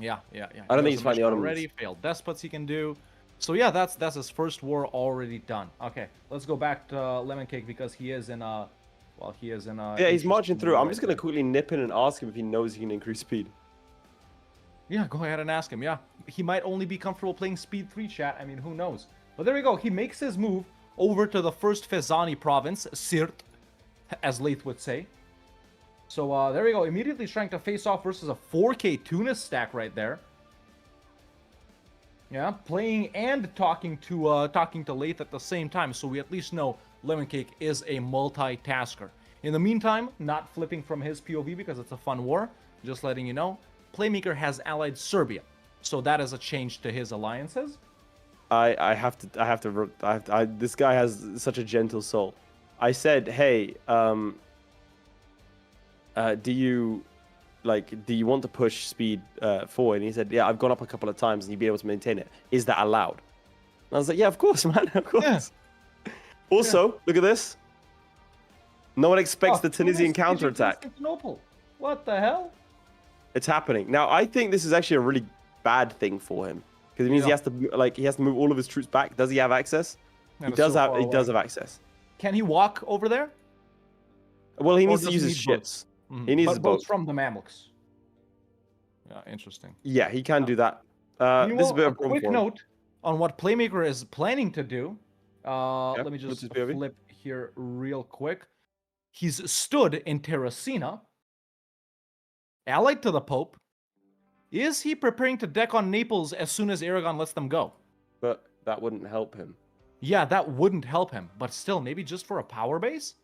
S2: Yeah.
S1: I don't think he's finding the
S2: already. Failed despots he can do. So yeah, that's his first war already done. Okay, let's go back to Lemoncake because he is in a. Yeah,
S1: he's marching through. I'm just gonna quickly nip in and ask him if he knows he can increase speed.
S2: Yeah, go ahead and ask him. Yeah, he might only be comfortable playing speed 3 chat. I mean, who knows? But there we go. He makes his move over to the first Fezani province, Sirt, as Laith would say. So there we go. Immediately trying to face off versus a 4K Tunis stack right there. Yeah, playing and talking to Laith at the same time, so we at least know Lemoncake is a multitasker. In the meantime, not flipping from his POV because it's a fun war, just letting you know, Playmaker has allied Serbia, so that is a change to his alliances.
S1: This guy has such a gentle soul. I said, hey, do you want to push speed forward? And he said, yeah, I've gone up a couple of times and you'd be able to maintain it. Is that allowed? And I was like, yeah, of course, man, of course. Yeah. Also, look at this. No one expects the Tunisian counterattack.
S2: What the hell?
S1: It's happening. Now, I think this is actually a really bad thing for him. Because it means he has to move all of his troops back. Does he have access? He does have access.
S2: Can he walk over there?
S1: Well, he needs to use his ships.
S2: Mm-hmm. He needs his boats from the Mamluks. Yeah, interesting.
S1: Yeah, he can do that. This is a bit of a
S2: quick note on what Playmaker is planning to do. Let me just flip here real quick. He's stood in Terracina, allied to the Pope. Is he preparing to deck on Naples as soon as Aragon lets them go?
S1: But that wouldn't help him.
S2: Yeah, that wouldn't help him. But still, maybe just for a power base?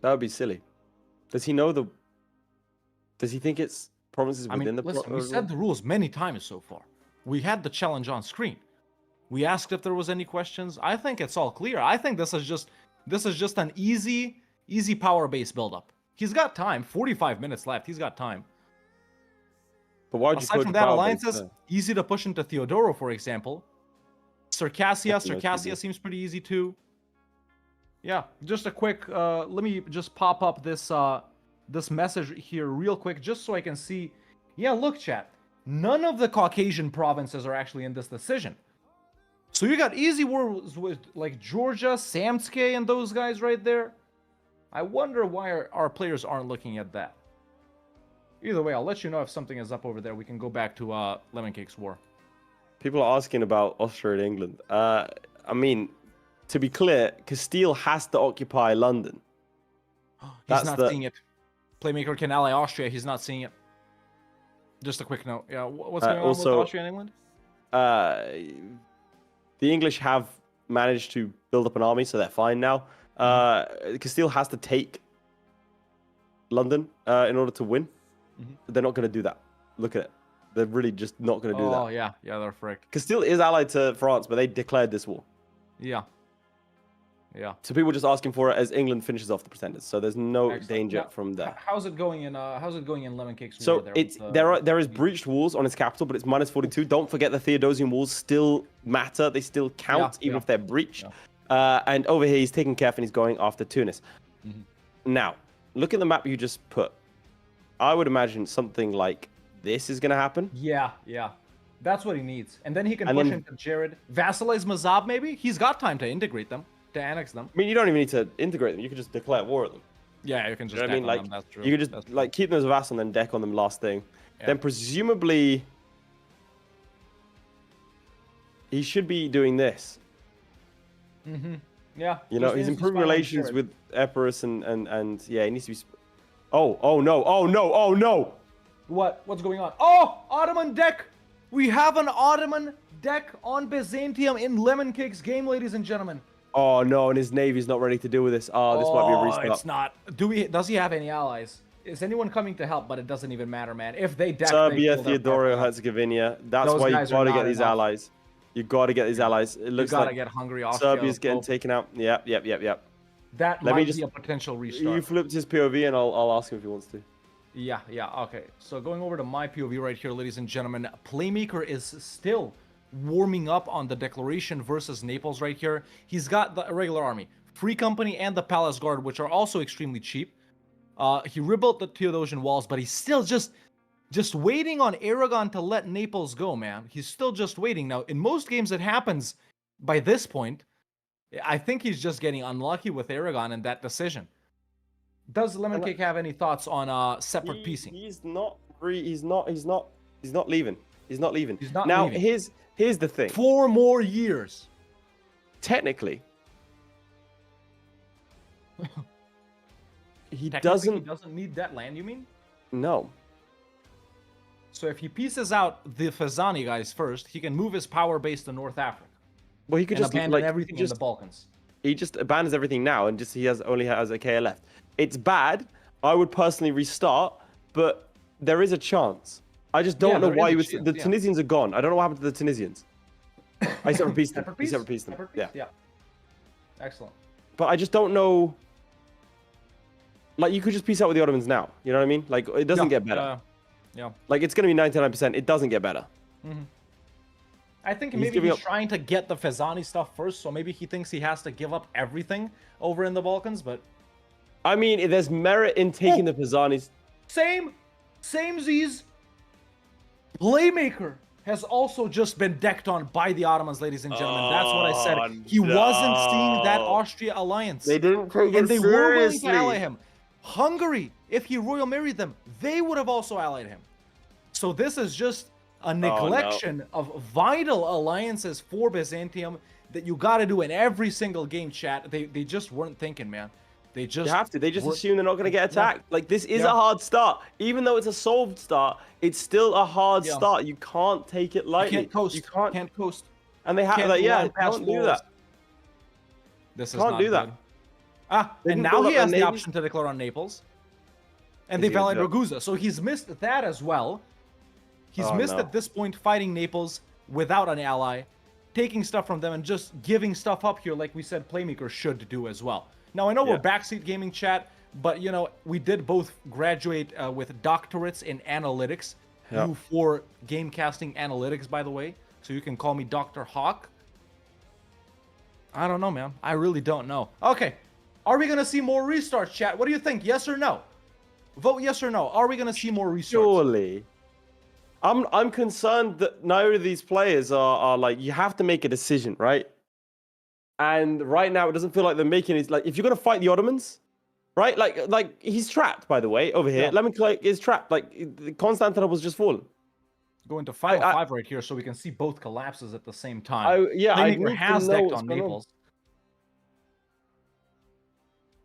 S1: That would be silly. Does he know Does he think it's provinces within the?
S2: Listen, we said the rules many times so far. We had the challenge on screen. We asked if there was any questions. I think it's all clear. I think this is just an easy power base buildup. He's got time. 45 minutes left. He's got time.
S1: But why would you
S2: aside from that, alliances easy to push into Theodoro, for example. Circassia seems pretty easy too. Yeah, just a quick. Let me just pop up this this message here real quick, just so I can see. Yeah, look, chat. None of the Caucasian provinces are actually in this decision. So you got easy wars with like Georgia, Samtske, and those guys right there. I wonder why our players aren't looking at that. Either way, I'll let you know if something is up over there. We can go back to Lemoncake's war.
S1: People are asking about Austria and England. I mean, to be clear, Castile has to occupy London.
S2: He's not seeing it. Playmaker can ally Austria. He's not seeing it. Just a quick note. Yeah, what's going on with Austria and England?
S1: The English have managed to build up an army, so they're fine now. Castile has to take London in order to win. They're not going to do that. Look at it. They're really just not going to do that.
S2: Oh, yeah. Yeah, they're fricked.
S1: Castile is allied to France, but they declared this war.
S2: Yeah. Yeah.
S1: So people just asking for it as England finishes off the Pretenders. So there's no danger from that.
S2: How's it going in Lemoncake's
S1: so
S2: war there?
S1: It's there is breached walls on its capital, but it's -42. Don't forget the Theodosian walls still matter. They still count, even if they're breached. Yeah. And over here, he's taking Kef and he's going after Tunis. Now, look at the map you just put. I would imagine something like this is going to happen.
S2: Yeah, yeah. That's what he needs. And then he can push into Jared. Vassalize Mazab, maybe? He's got time to integrate them, to annex them.
S1: I mean, you don't even need to integrate them. You could just declare war at them.
S2: Yeah, you can just
S1: deck on
S2: them. That's true.
S1: You could just like keep them as a vassal and then deck on them last thing. Yeah. Then presumably he should be doing this.
S2: Yeah.
S1: You know, he's improving relations with Epirus and yeah, he needs to be... Oh no.
S2: What's going on? Oh, Ottoman deck! We have an Ottoman deck on Byzantium in Lemoncake's game, ladies and gentlemen.
S1: Oh no, and his navy's not ready to deal with this. Oh, this might be a restart.
S2: It's not. Does he have any allies? Is anyone coming to help? But it doesn't even matter, man. If they deck
S1: Serbia, Theodoro, Herzegovina. That's why you gotta get these allies. You gotta get these allies. It looks like
S2: get Hungary off.
S1: Serbia's getting taken out. Yep.
S2: That might be a potential restart.
S1: You flipped his POV and I'll ask him if he wants to.
S2: Yeah, okay. So going over to my POV right here, ladies and gentlemen, Playmaker is still warming up on the declaration versus Naples right here. He's got the regular army, Free Company, and the Palace Guard, which are also extremely cheap. He rebuilt the Theodosian walls, but he's still just waiting on Aragon to let Naples go, man. He's still just waiting. Now, in most games, it happens by this point. I think he's just getting unlucky with Aragon in that decision. Does Lemoncake have any thoughts on separate piecing?
S1: He's not leaving. He's not leaving. He's not leaving.
S2: Now,
S1: here's the thing.
S2: 4 more years.
S1: Technically, he
S2: doesn't need that land, you mean?
S1: No.
S2: So if he pieces out the Fezani guys first, he can move his power base to North Africa.
S1: Well, he could just
S2: abandon everything in the Balkans.
S1: He just abandons everything now and he only has a KA left. It's bad. I would personally restart, but there is a chance. I just don't know why the Tunisians are gone. I don't know what happened to the Tunisians. I separate pieced them. He separate pieced them. Yeah.
S2: Excellent.
S1: But I just don't know. Like, you could just piece out with the Ottomans now. You know what I mean? Like, it doesn't get better.
S2: Yeah.
S1: Like, it's going to be 99%. It doesn't get better.
S2: I think maybe he's trying to get the Fezani stuff first, so maybe he thinks he has to give up everything over in the Balkans, but...
S1: I mean, there's merit in taking the Fezanis.
S2: Same Z's. Playmaker has also just been decked on by the Ottomans, ladies and gentlemen. That's what I said. He wasn't seeing that Austria alliance.
S1: They didn't take it seriously.
S2: And they were willing to ally him. Hungary, if he royal married them, they would have also allied him. So this is just a neglection of vital alliances for Byzantium that you got to do in every single game, chat. They just weren't thinking, man. They have to.
S1: They just assume they're not going to get attacked. Like, this is a hard start. Even though it's a solved start, it's still a hard start. You can't take it lightly.
S2: You can't coast. You can't coast.
S1: And they have that. Yeah, can't do that.
S2: This is not good. And now he has the option to declare on Naples. And they've allied Ragusa. So he's missed that as well. He's missed at this point fighting Naples without an ally, taking stuff from them and just giving stuff up here like we said Playmaker should do as well. Now, I know we're backseat gaming, chat, but, you know, we did both graduate with doctorates in analytics. EU4 game casting analytics, by the way. So you can call me Dr. Hawk. I don't know, man. I really don't know. Okay. Are we going to see more restarts, chat? What do you think? Yes or no? Vote yes or no. Are we going to see more restarts?
S1: Surely. I'm concerned that neither of these players are like, you have to make a decision, right? And right now, it doesn't feel like they're making it. Like, if you're going to fight the Ottomans, right? Like he's trapped, by the way, over here. Lemoncake is trapped. Like, Constantinople was just fallen.
S2: Going to 5 right here so we can see both collapses at the same time.
S1: I
S2: Playmaker has decked on Naples.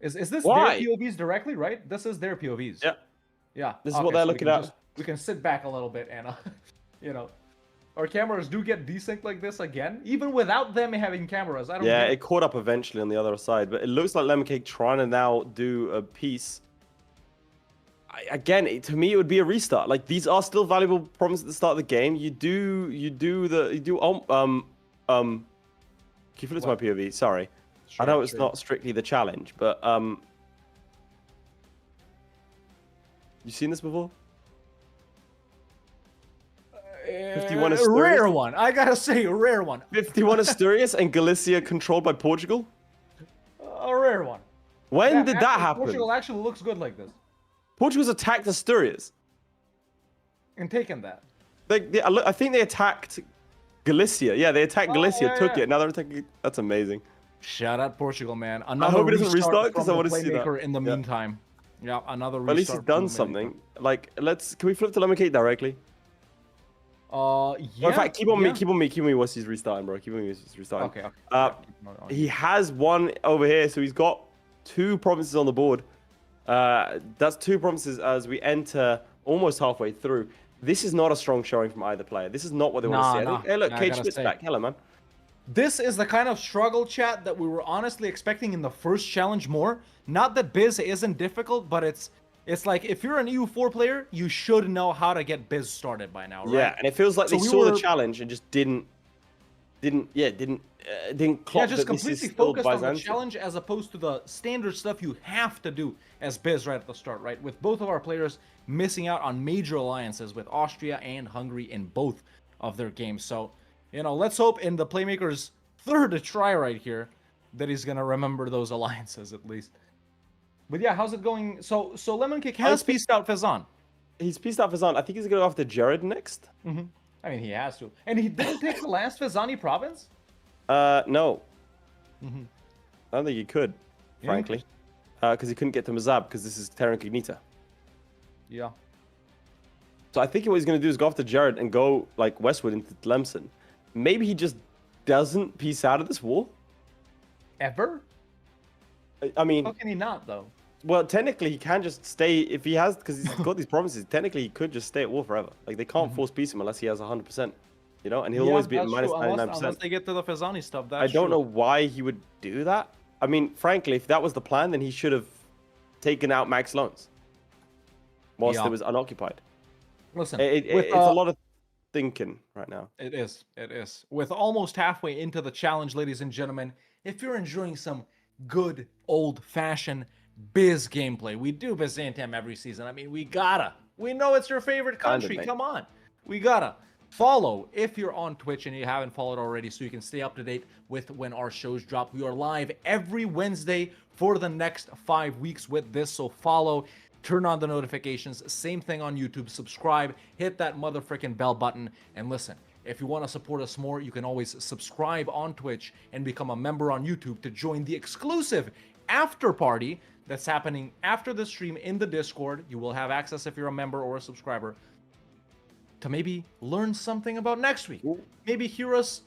S2: Is this their POVs directly, right? This is their POVs. Yeah.
S1: This is what they're looking at.
S2: We can sit back a little bit and, you know, our cameras do get desynced like this again, even without them having cameras. I don't know.
S1: It caught up eventually on the other side, but it looks like Lemoncake trying to now do a piece. again, to me, it would be a restart. Like, these are still valuable problems at the start of the game. You do. Can you flip to my POV? Sorry, I know it's not strictly the challenge, but you seen this before? 51
S2: a rare one. I gotta say, a rare one.
S1: 51 Asturias and Galicia controlled by Portugal.
S2: A rare one.
S1: When did that happen?
S2: Portugal actually looks good like this.
S1: Portugal's attacked Asturias
S2: And taken that.
S1: I think they attacked Galicia. Yeah, they attacked Galicia, took it. Now they're attacking. That's amazing.
S2: Shout out Portugal, man.
S1: I hope it doesn't restart because I want to see that.
S2: In the meantime. Yeah, another restart.
S1: At least he's done something. Like, can we flip to Lemoncake directly?
S2: Yeah.
S1: Or in fact, keep on me whilst he's restarting, bro. Keep on me whilst he's restarting.
S2: Okay.
S1: He has one over here, so he's got 2 provinces on the board. That's 2 provinces as we enter almost halfway through. This is not a strong showing from either player. This is not what they want to see. Hey, look, Cage Schmidt's back. Hello, man.
S2: This is the kind of struggle, chat, that we were honestly expecting in the first challenge more. Not that Biz isn't difficult, but it's like if you're an EU4 player, you should know how to get Biz started by now, right?
S1: Yeah, and it feels like they saw the challenge and just didn't clock
S2: just
S1: that this
S2: completely
S1: is still
S2: focused on the
S1: Byzantium.
S2: challenge as opposed to the standard stuff you have to do as Biz right at the start, right? With both of our players missing out on major alliances with Austria and Hungary in both of their games. So, let's hope in the Playmaker's third try right here that he's going to remember those alliances at least. But yeah, how's it going? So Lemoncake has pieced out Fezan.
S1: He's pieced out Fezan. I think he's going to go after Jared next.
S2: Mm-hmm. I mean, he has to. And he didn't take the last Fezani province?
S1: No.
S2: Mm-hmm.
S1: I don't think he could, frankly. Because he couldn't get to Mazab because this is Terra Incognita.
S2: Yeah.
S1: So I think what he's going to do is go after Jared and go like westward into Tlemcen. Maybe he just doesn't piece out of this war.
S2: Ever?
S1: I mean...
S2: How can he not, though?
S1: Well, technically, he can just stay if he has, because he's got these promises. Technically, he could just stay at war forever. Like, they can't force peace him unless he has 100%. And he'll always be at minus 99%.
S2: Unless they get to the Fezani stuff, that's
S1: I don't know why he would do that. I mean, frankly, if that was the plan, then he should have taken out Max Loans whilst it was unoccupied.
S2: Listen,
S1: it's a lot of thinking right now.
S2: It is. With almost halfway into the challenge, ladies and gentlemen, if you're enjoying some good old-fashioned Biz gameplay, we do Byzantium every season. I mean, we know it's your favorite country. Come on. We gotta follow if you're on Twitch and you haven't followed already, so you can stay up to date with when our shows drop. We are live every Wednesday for the next 5 weeks with this, so follow, turn on the notifications. Same thing on YouTube. Subscribe, hit that motherfucking bell button, and listen. If you want to support us more, you can always subscribe on Twitch and become a member on YouTube to join the exclusive after party that's happening after the stream in the Discord. You will have access if you're a member or a subscriber to maybe learn something about next week. Maybe hear us,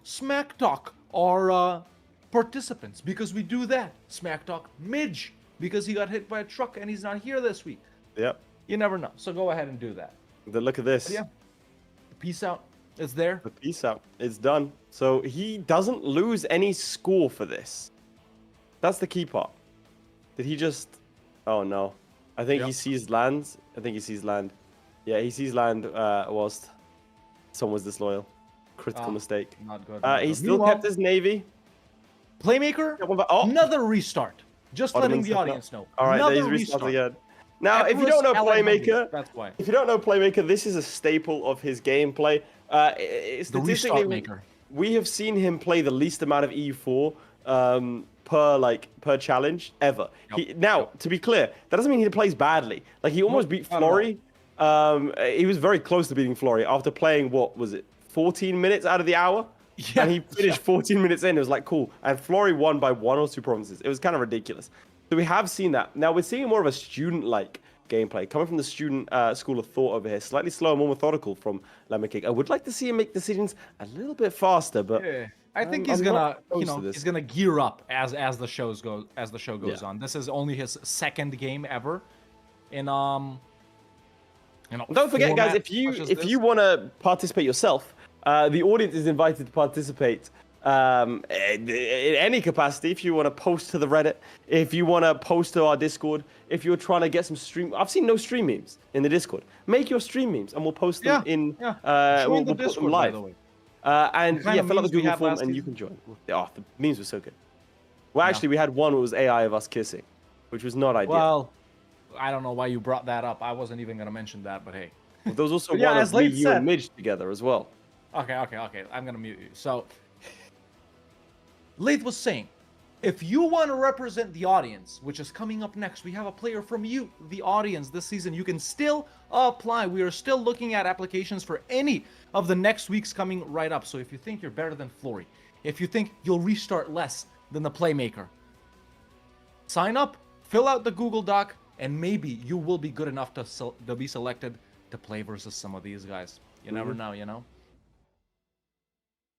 S2: smack talk our participants, because we do that. Smack talk Midge because he got hit by a truck and he's not here this week.
S1: Yep.
S2: You never know. So go ahead and do that.
S1: Look at this.
S2: But yeah. Peace out. It's there.
S1: The peace out. It's done. So he doesn't lose any score for this. That's the key part. Did he just... Oh, no. I think he sees lands. Yeah, he sees land whilst someone was disloyal. Critical mistake.
S2: Not good.
S1: He still kept his navy.
S2: Playmaker, another restart. Just letting the audience know.
S1: All right, he's restarting again. Now, if you don't know Playmaker,
S2: that's why.
S1: If you don't know Playmaker, this is a staple of his gameplay. Statistically, we have seen him play the least amount of EU4 per challenge ever. Now, to be clear, that doesn't mean he plays badly. Like, he almost beat Florry. He was very close to beating Florry after playing, 14 minutes out of the hour? Yeah. And he finished 14 minutes in. It was like, cool. And Florry won by 1 or 2 provinces. It was kind of ridiculous. So we have seen that. Now we're seeing more of a student-like gameplay coming from the student school of thought over here. Slightly slower, more methodical from Lemoncake. I would like to see him make decisions a little bit faster, but
S2: I think he's gonna, he's gonna gear up as the show goes on. This is only his second game ever. In don't
S1: forget, guys, if you want to participate yourself, the audience is invited to participate in any capacity. If you want to post to the Reddit, if you want to post to our Discord, if you're trying to get some stream, I've seen no stream memes in the Discord. Make your stream memes and we'll post them in.
S2: Join the
S1: we'll put
S2: Discord,
S1: them live.
S2: by the way.
S1: And
S2: kind
S1: yeah,
S2: of
S1: fill out the
S2: memes we
S1: Google
S2: had
S1: form
S2: last
S1: and you
S2: season?
S1: can join. Oh, the memes were so good. Well, actually, we had one that was AI of us kissing, which was not ideal.
S2: Well, I don't know why you brought that up. I wasn't even gonna mention that, but hey.
S1: Well, there was also
S2: But yeah,
S1: one
S2: as
S1: of me,
S2: Laith
S1: you,
S2: said-
S1: and Midge together as well.
S2: Okay. I'm gonna mute you. So, Laith was saying, if you want to represent the audience, which is coming up next, we have a player from you, the audience, this season. You can still apply. We are still looking at applications for any of the next weeks coming right up. So if you think you're better than Florry, if you think you'll restart less than the Playmaker, sign up, fill out the Google Doc, and maybe you will be good enough to be selected to play versus some of these guys. You never know, you know?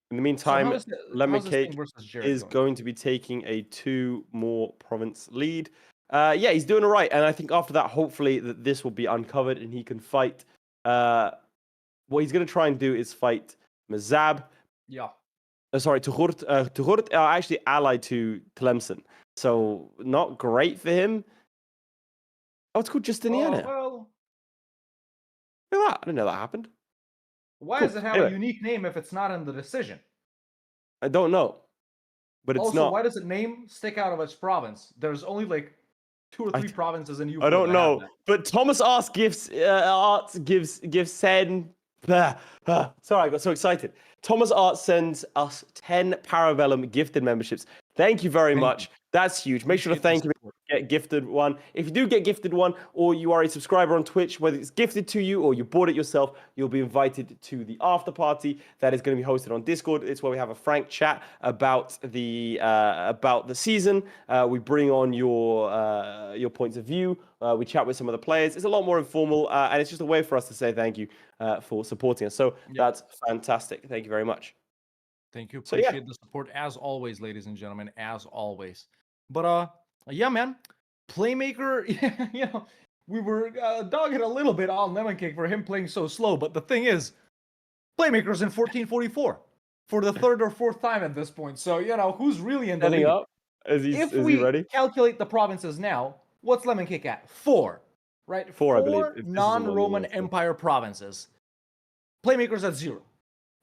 S1: In the meantime,
S2: how's this
S1: Lemoncake
S2: thing versus Jared
S1: is
S2: going?
S1: going to be taking a 2 more province lead. Yeah, he's doing all right. And I think after that, hopefully, that this will be uncovered and he can fight. What he's going to try and do is fight Mazab.
S2: Yeah.
S1: Sorry, Tuhurt. Tuhurt are actually allied to Tlemcen. So not great for him. Oh, it's called Justiniana.
S2: Well,
S1: Look at that. I didn't know that happened.
S2: why
S1: Cool.
S2: does it have
S1: Anyway.
S2: a unique name if it's not in the decision?
S1: I don't know. But it's
S2: Also,
S1: not.
S2: why does it name stick out of its province? There's only like 2 or 3 provinces in EU4.
S1: I don't
S2: that have
S1: know.
S2: that.
S1: But Thomas Arts gives send. Sorry, I got so excited. Thomas Arts sends us 10 Parabellum gifted memberships. Thank you very much. That's huge. Make sure to
S2: Appreciate
S1: thank
S2: the
S1: him.
S2: support.
S1: Get gifted one. If you do get gifted one, or you are a subscriber on Twitch, whether it's gifted to you or you bought it yourself, you'll be invited to the after party that is going to be hosted on Discord. It's where we have a frank chat about the season. We bring on your points of view. We chat with some of the players. It's a lot more informal, and it's just a way for us to say thank you for supporting us. So that's fantastic. Thank you very much.
S2: Thank you.
S1: So, yeah.
S2: Appreciate the support as always, ladies and gentlemen, as always. But yeah, man, Playmaker. You know, we were dogging a little bit on Lemoncake for him playing so slow, but the thing is, Playmaker's in 1444 for the 3rd or 4th time at this point. So you know who's really in the
S1: Setting
S2: lead.
S1: up. Is he ready?
S2: Calculate the provinces now, what's Lemoncake at? 4, right?
S1: 4, I believe. If this is
S2: non-Roman
S1: one, yeah.
S2: Empire provinces. Playmaker's at 0.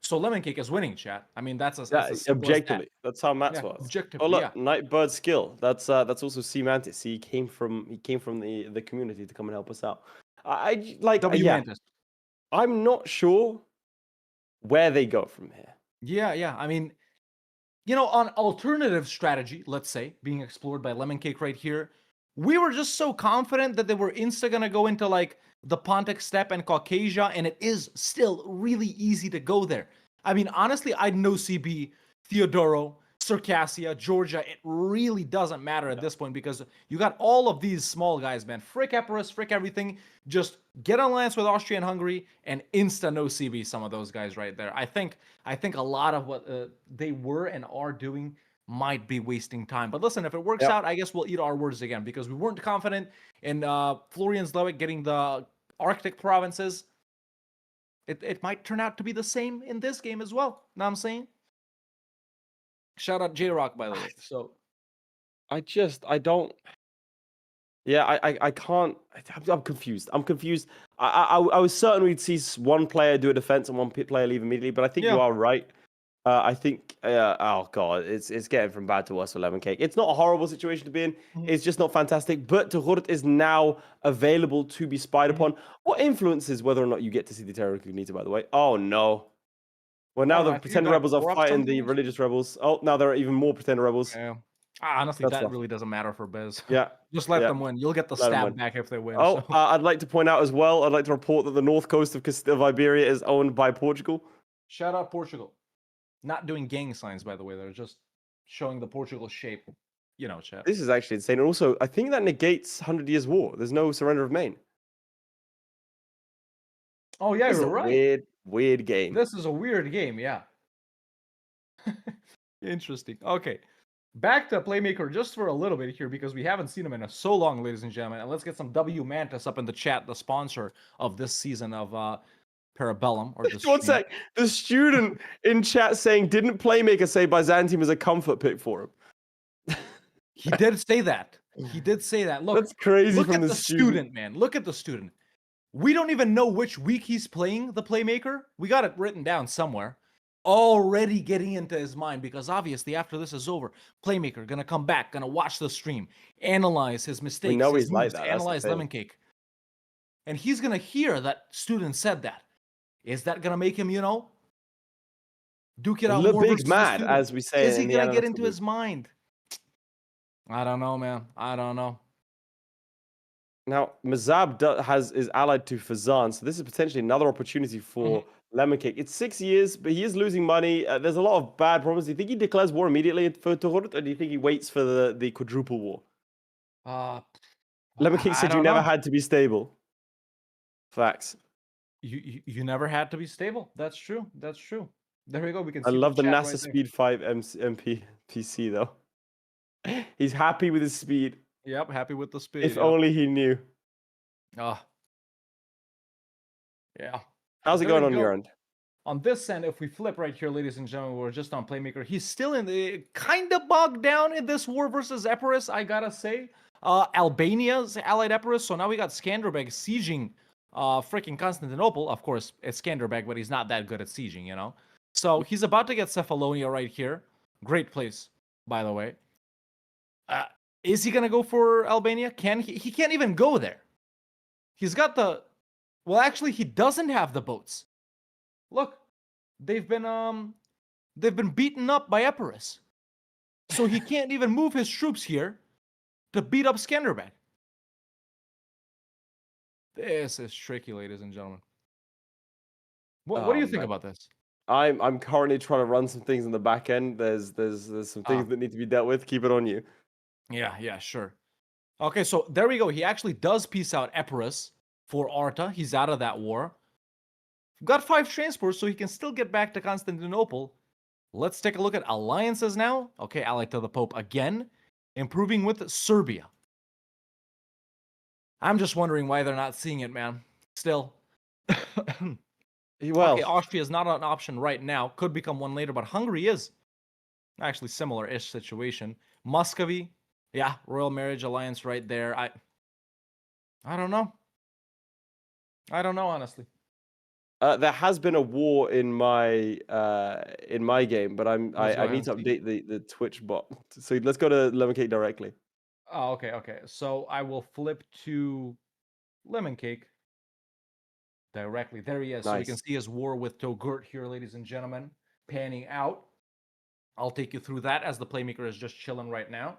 S2: So Lemoncake is winning, chat. I mean, that's as simple as that.
S1: Objectively. That's how Matt's was.
S2: Objectively,
S1: Oh look,
S2: yeah.
S1: Nightbird skill. That's also C Mantis. He came from the community to come and help us out. I like
S2: W
S1: yeah.
S2: Mantis.
S1: I'm not sure where they go from here.
S2: Yeah. I mean, you know, on alternative strategy, let's say, being explored by Lemoncake right here, we were just so confident that they were gonna go into like the Pontic Steppe and Caucasia, and it is still really easy to go there. I mean, honestly, I'd know CB, Theodoro, Circassia, Georgia. It really doesn't matter at this point because you got all of these small guys, man. Frick Epirus, frick everything. Just get on alliance with Austria and Hungary and insta no CB some of those guys right there. I think a lot of what they were and are doing might be wasting time. But listen, if it works out, I guess we'll eat our words again because we weren't confident in Florry and Zlewikk getting the Arctic provinces. It might turn out to be the same in this game as well. Know what I'm saying? Shout out J-Rock, by the way. So
S1: I don't. Yeah, I can't. I'm confused. I was certain we'd see one player do a defense and one player leave immediately, but I think you are right. I think, oh god, it's getting from bad to worse for Lemoncake. It's not a horrible situation to be in. It's just not fantastic. But Tuhurt is now available to be spied upon. What influences whether or not you get to see the Terra Incognita, by the way? Oh no. Well, now the Pretender Rebels are fighting the religious rebels. Oh, now there are even more Pretender Rebels.
S2: Yeah. Honestly,
S1: That's
S2: that
S1: rough.
S2: really doesn't matter for Biz.
S1: Yeah.
S2: Just let them win. You'll get the
S1: Let 'em
S2: stab
S1: win.
S2: back if they win.
S1: Oh,
S2: so.
S1: I'd like to point out as well, I'd like to report that the north coast of Iberia is owned by Portugal.
S2: Shout out Portugal. Not doing gang signs, by the way. They're just showing the Portugal shape. You know, chat.
S1: This is actually insane. And also, I think that negates 100 Years' War. There's no surrender of Maine.
S2: Oh, yeah,
S1: This is
S2: you're
S1: a
S2: right.
S1: weird game.
S2: This is a weird game, yeah. Interesting. Okay. Back to Playmaker just for a little bit here because we haven't seen him in so long, ladies and gentlemen. And let's get some W Mantis up in the chat, the sponsor of this season of Para Bellum or the
S1: One
S2: stream.
S1: sec. The student in chat saying, didn't Playmaker say Byzantium is a comfort pick for him?
S2: He did say that. He did say that. Look,
S1: That's crazy
S2: look
S1: from
S2: at
S1: the
S2: the
S1: student.
S2: student, man. Look at the student. We don't even know which week he's playing the Playmaker. We got it written down somewhere. Already getting into his mind because obviously after this is over, Playmaker gonna come back, gonna watch the stream, analyze his mistakes,
S1: know
S2: his
S1: he's like
S2: moves,
S1: that, that's the
S2: analyze
S1: thing.
S2: Lemoncake, and he's gonna hear that student said that. Is that gonna make him, duke it
S1: A
S2: out
S1: little
S2: more
S1: big
S2: versus the
S1: mad,
S2: student?
S1: as we say.
S2: Is he
S1: in the
S2: gonna get
S1: analytical
S2: into
S1: group.
S2: his mind? I don't know, man. I don't know.
S1: Now, Mazab is allied to Fazan, so this is potentially another opportunity for Lemoncake. It's 6 years, but he is losing money. There's a lot of bad problems. Do you think he declares war immediately for Tohut, or do you think he waits for the quadruple war? Lemoncake
S2: I
S1: said you
S2: don't
S1: never
S2: know.
S1: had to be stable. Facts.
S2: You never had to be stable. That's true. That's true. There we go. We can.
S1: I
S2: see
S1: love the
S2: chat
S1: NASA
S2: right there.
S1: Speed 5 MP PC though. He's happy with his speed.
S2: Yep, happy with the speed.
S1: If
S2: yep.
S1: only he knew.
S2: Yeah.
S1: How's it
S2: There
S1: going
S2: we
S1: on
S2: go.
S1: your end?
S2: On this end, if we flip right here, ladies and gentlemen, we're just on Playmaker. He's still in the kind of bogged down in this war versus Epirus, I gotta say. Albania's allied Epirus, so now we got Skanderbeg sieging freaking Constantinople. Of course, it's Skanderbeg, but he's not that good at sieging, So he's about to get Cephalonia right here. Great place, by the way. Is he gonna go for Albania? Can he? He can't even go there. He's got the. Well, actually, he doesn't have the boats. Look, they've been beaten up by Epirus, so he can't even move his troops here to beat up Skanderbeg. This is tricky, ladies and gentlemen. What do you think about this?
S1: I'm currently trying to run some things in the back end. There's some things that need to be dealt with. Keep it on you.
S2: Yeah, sure. Okay, so there we go. He actually does peace out Epirus for Arta. He's out of that war. Got 5 transports, so he can still get back to Constantinople. Let's take a look at alliances now. Okay, allied to the Pope again. Improving with Serbia. I'm just wondering why they're not seeing it, man. Still.
S1: Well,
S2: okay, Austria is not an option right now. Could become one later, but Hungary is. Actually, similar-ish situation. Muscovy. Yeah, Royal Marriage Alliance right there. I don't know. I don't know, honestly.
S1: there has been a war in my game, but I need to update the Twitch bot. So let's go to Lemoncake directly.
S2: Oh, okay. So I will flip to Lemoncake directly. There he is.
S1: Nice.
S2: So we can see his war with Toghurt here, ladies and gentlemen, panning out. I'll take you through that as the Playmaker is just chilling right now.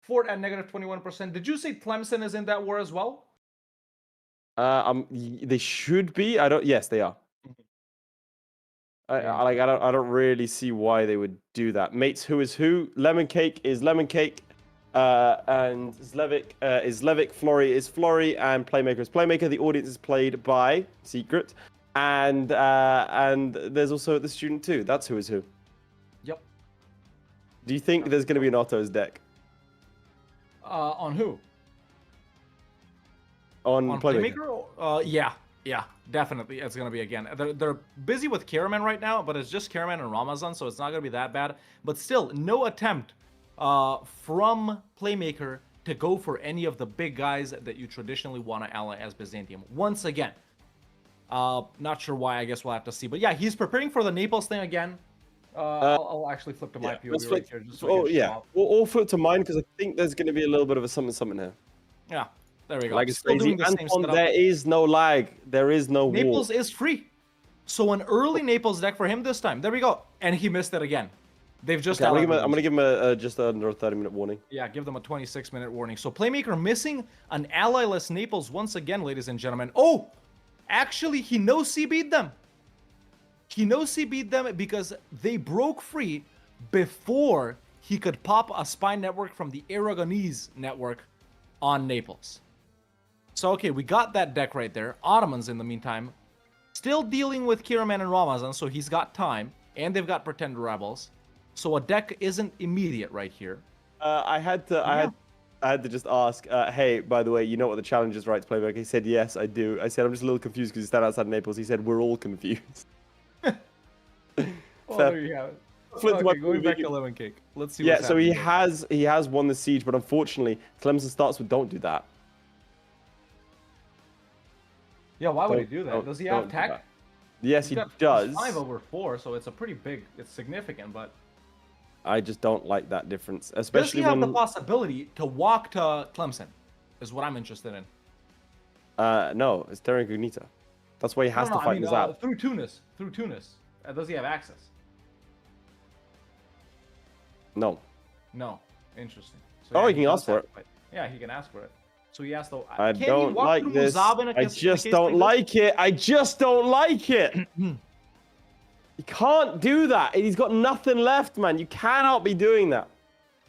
S2: Fort at negative 21%. Did you say Tlemcen is in that war as well?
S1: They should be. Yes, they are. I don't really see why they would do that. Mates, who is who? Lemoncake is Lemoncake, and Zlewikk is Zlewikk. Florry is Florry, and Playmaker is Playmaker. The audience is played by Secret, and there's also the student too. That's who is who.
S2: Yep.
S1: Do you think there's going to be an Otto's deck?
S2: On who?
S1: On
S2: Playmaker? Yeah, definitely. It's gonna be again. They're busy with Karaman right now, but it's just Karaman and Ramazan, so it's not gonna be that bad. But still, no attempt from Playmaker to go for any of the big guys that you traditionally want to ally as Byzantium. Once again, not sure why. I guess we'll have to see. But yeah, he's preparing for the Naples thing again. I'll actually flip to my POV right here. Just so
S1: Or flip to mine because I think there's going to be a little bit of a something here.
S2: Yeah. There we go.
S1: Lag is
S2: Still
S1: crazy.
S2: doing the same
S1: Anton,
S2: setup.
S1: there is no lag. There is no
S2: Naples
S1: war.
S2: is free. So an early Naples deck for him this time. There we go. And he missed it again. They've just...
S1: Okay, I'm gonna give him a just under a 30-minute warning.
S2: Yeah, give them a 26-minute warning. So Playmaker missing an ally-less Naples once again, ladies and gentlemen. Oh! Actually, he no-CB'd them. He no-CB'd them because they broke free before he could pop a spy network from the Aragonese network on Naples. So, okay, we got that deck right there. Ottomans, in the meantime, still dealing with Kiraman and Ramazan, so he's got time. And they've got Pretender Rebels. So a deck isn't immediate right here.
S1: I had I had to just ask, hey, by the way, you know what the challenge is, right, to Playmaker? He said, yes, I do. I said, I'm just a little confused because you stand outside Naples. He said, we're all confused.
S2: Well, there you have it. Okay, going back to Lemoncake. Let's see.
S1: Yeah, so he has won the siege, but unfortunately, Clemson starts with don't do that.
S2: Yeah, why would he do that? Does he have tech?
S1: Yes, he does.
S2: 5/4, so it's a pretty big. It's significant, but
S1: I just don't like that difference, especially
S2: does he have the possibility to walk to Clemson? Is what I'm interested in.
S1: No, it's Terra Incognita. That's why he has to fight Nizab.
S2: Through Tunis. Does he have access?
S1: No.
S2: No. Interesting. So,
S1: he can ask for it.
S2: Yeah, he can ask for it. So he asked,
S1: I don't like this. I just don't like it. I just don't like it. You can't do that. He's got nothing left, man. You cannot be doing that.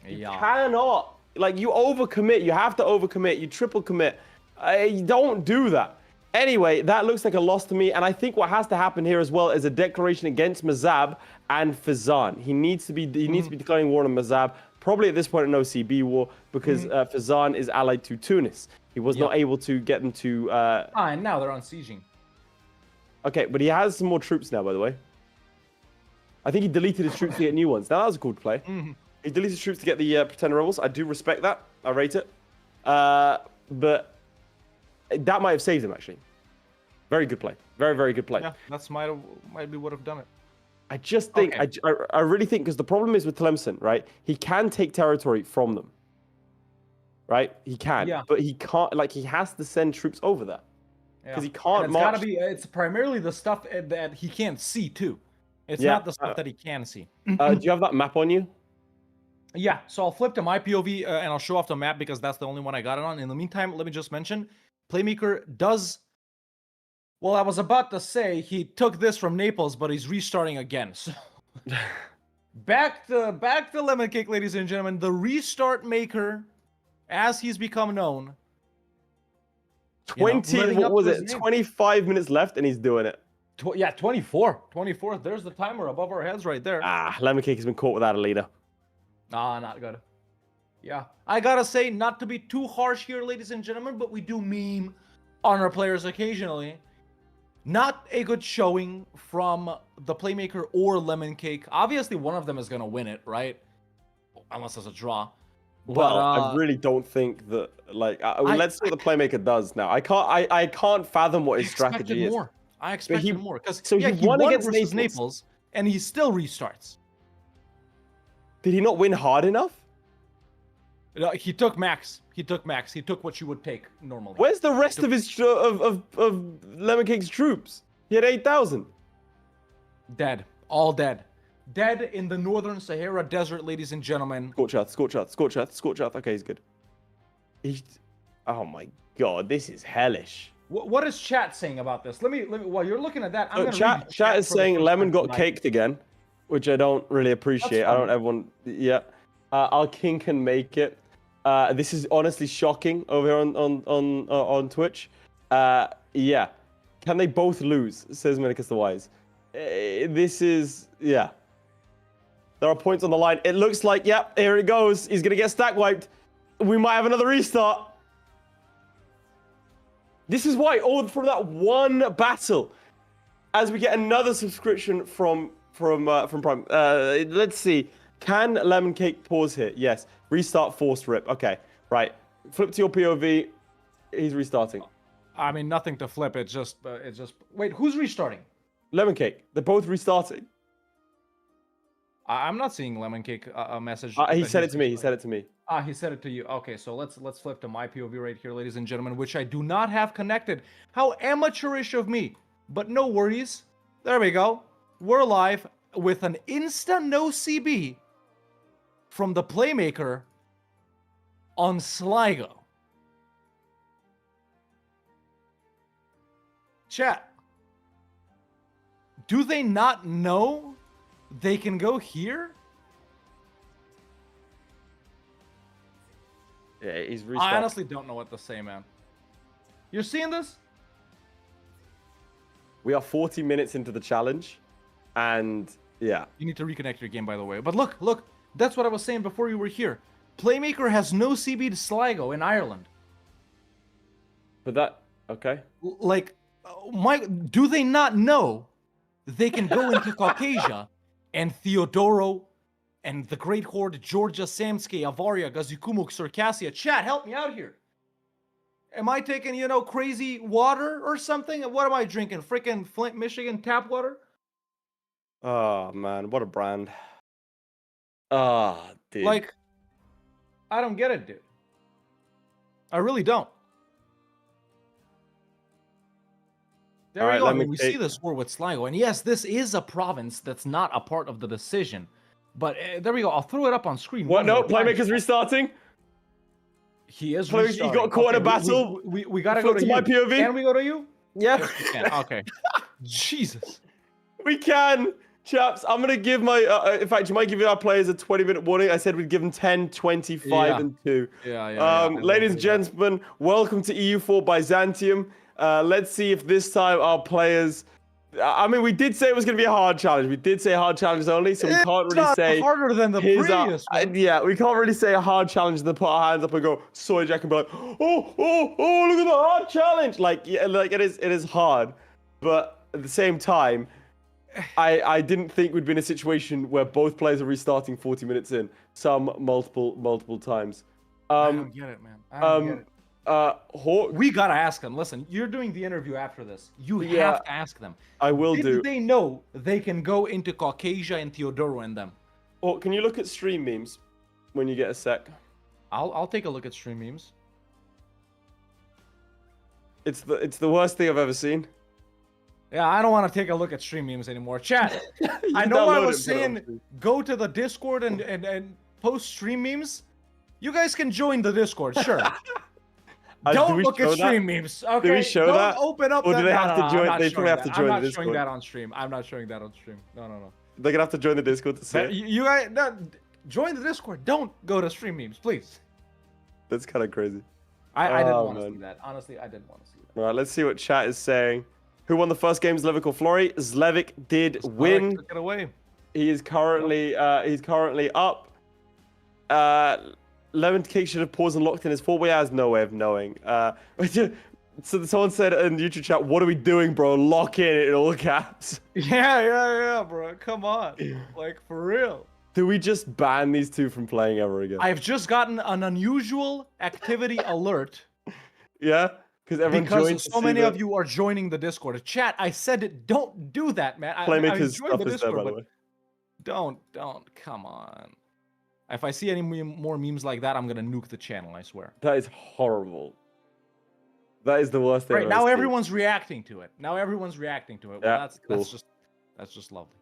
S1: You cannot. Like, you overcommit. You have to overcommit. You triple commit. You don't do that. Anyway, that looks like a loss to me. And I think what has to happen here as well is a declaration against Mazab and Fazan. He needs to be declaring war on Mazab. Probably at this point an OCB war because Fazan is allied to Tunis. He was not able to get them to.
S2: And now they're on sieging.
S1: Okay, but he has some more troops now, by the way. I think he deleted his troops to get new ones. Now that was a cool play. He deleted his troops to get the Pretender Rebels. I do respect that. I rate it. But that might have saved him, actually. Very good play. Very, very good play.
S2: Yeah, that's might be would have done it.
S1: I just think, I really think, because the problem is with Tlemcen, right? He can take territory from them. Right? He can. Yeah. But he can't, like, he has to send troops over there. Because he can't march.
S2: It's primarily the stuff that he can't see, too. It's not the stuff that he can see.
S1: Do you have that map on you?
S2: Yeah, so I'll flip to my POV and I'll show off the map because that's the only one I got it on. In the meantime, let me just mention, Playmaker does... Well, I was about to say he took this from Naples, but he's restarting again. So back to Lemoncake, ladies and gentlemen. The restart maker, as he's become known.
S1: 25 minutes left, and he's doing it.
S2: 24. There's the timer above our heads right there.
S1: Lemoncake has been caught without a leader.
S2: Not good. Yeah, I gotta say, not to be too harsh here, ladies and gentlemen, but we do meme on our players occasionally. Not a good showing from the Playmaker or Lemoncake. Obviously, one of them is gonna win it, right? Unless it's a draw.
S1: Well, I really don't think that. Like, let's see what the Playmaker does now. I can't fathom what his strategy is.
S2: I expected more because
S1: he won against
S2: Naples, and he still restarts.
S1: Did he not win hard enough?
S2: He took max. He took what you would take normally.
S1: Where's the rest of his of Lemoncake's troops? He had 8,000.
S2: Dead. All dead. Dead in the northern Sahara Desert, ladies and gentlemen.
S1: Scorch Earth. Okay, he's good. Oh my god, this is hellish.
S2: What is chat saying about this? Let me. While you're looking at that, I'm gonna read
S1: chat is saying Lemon got caked again, which I don't really appreciate. I don't everyone. Yeah, our king can make it. This is honestly shocking over here on Twitch. Yeah, can they both lose? Says Medicus the Wise. This is There are points on the line. It looks like here it goes. He's gonna get stack wiped. We might have another restart. This is why, all from that one battle, as we get another subscription from Prime. Let's see. Can Lemoncake pause here? Yes. Restart forced rip. Okay. Right. Flip to your POV. He's restarting.
S2: I mean, nothing to flip. It's just. Wait, who's restarting?
S1: Lemoncake. They're both restarting.
S2: I'm not seeing Lemoncake a message.
S1: He said it to me. He said it to me.
S2: He said it to you. Okay, so let's flip to my POV right here, ladies and gentlemen, which I do not have connected. How amateurish of me. But no worries. There we go. We're live with an insta no CB from the Playmaker on Sligo. Chat. Do they not know they can go here?
S1: Yeah, he's restarting.
S2: I honestly don't know what to say, man. You're seeing this?
S1: We are 40 minutes into the challenge, and yeah.
S2: You need to reconnect your game, by the way. But look, that's what I was saying before you were here. Playmaker has no CB to Sligo in Ireland.
S1: But that okay.
S2: Like, do they not know they can go into Caucasia and Theodoro and the Great Horde, Georgia, Samsky, Avaria, Gazukumuk, Circassia? Chat, help me out here. Am I taking, crazy water or something? What am I drinking? Freaking Flint, Michigan tap water?
S1: Oh man, what a brand. Ah, dude.
S2: Like, I don't get it, dude. I really don't. There we go. I mean, we see this war with Sligo. And yes, this is a province that's not a part of the decision. But there we go. I'll throw it up on screen.
S1: What? No, Playmaker's restarting.
S2: He is
S1: restarting. He got caught in a battle.
S2: We gotta go to
S1: my
S2: you.
S1: POV.
S2: Can we go to you?
S1: Yeah.
S2: Yes, we can. Okay. Jesus.
S1: We can. Chaps, I'm going to give my... in fact, you might give our players a 20-minute warning. I said we'd give them 10, 25, and 2.
S2: Yeah.
S1: Ladies and gentlemen, welcome to EU4 Byzantium. Let's see if this time our players... I mean, we did say it was going to be a hard challenge. We did say hard challenge only, so we can't really say...
S2: It's harder than the previous one.
S1: Yeah, we can't really say a hard challenge and then put our hands up and go, Soy Jack, and be like, oh, look at the hard challenge. Like, yeah, like it is hard. But at the same time... I didn't think we'd be in a situation where both players are restarting 40 minutes in. Some multiple times.
S2: I don't get it, man. I don't get it.
S1: Hawk,
S2: we gotta ask them. Listen, you're doing the interview after this. You have to ask them.
S1: I will do.
S2: Did they know they can go into Caucasia and Theodoro in them?
S1: Or can you look at stream memes when you get a sec?
S2: I'll take a look at stream memes.
S1: It's the worst thing I've ever seen.
S2: Yeah, I don't want to take a look at stream memes anymore. Chat, I know I was saying go to the Discord and post stream memes. You guys can join the Discord, sure. Don't look at stream memes, okay?
S1: Do we show that?
S2: Don't open up
S1: or do they have to join? They probably have to join the Discord.
S2: I'm not showing that on stream. I'm not showing that on stream. No.
S1: They're gonna have to join the Discord to see it.
S2: You guys, join the Discord. Don't go to stream memes, please.
S1: That's kind of crazy.
S2: I didn't want to see that. Honestly, I didn't want to see that.
S1: All right, let's see what chat is saying. Who won the first game, Zlewikk or Florry? Zlewikk did win.
S2: Took it away.
S1: He is currently up. Lemoncake should have paused and locked in his four-way. He has no way of knowing. So someone said in the YouTube chat, "What are we doing, bro? Lock in all caps."
S2: Yeah, bro. Come on, like for real.
S1: Do we just ban these two from playing ever again?
S2: I've just gotten an unusual activity alert.
S1: Yeah.
S2: Because so many of you are joining the Discord. Chat, I said it. Don't do that, man.
S1: Playmaker's stuff is there, by the way.
S2: Don't. Come on. If I see any more memes like that, I'm going to nuke the channel, I swear.
S1: That is horrible. That is the worst thing.
S2: Right, now everyone's reacting to it. Well,
S1: yeah,
S2: that's just lovely.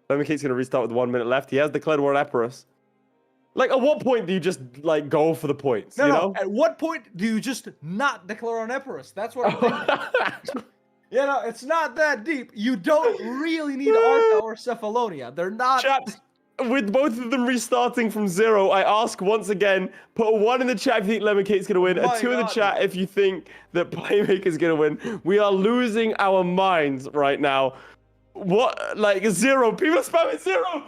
S1: Lemoncake's going to restart with 1 minute left. He has declared war on Epirus. Like, at what point do you just, like, go for the points, you know?
S2: At what point do you just not declare on Epirus? That's what I'm thinking. It's not that deep. You don't really need Arca or Cephalonia. They're not...
S1: Chaps, with both of them restarting from 0, I ask once again, put a 1 in the chat if you think Lemoncake's going to win, a 2 in the chat if you think that Playmaker's going to win. We are losing our minds right now. What? Like, 0. People are spamming 0.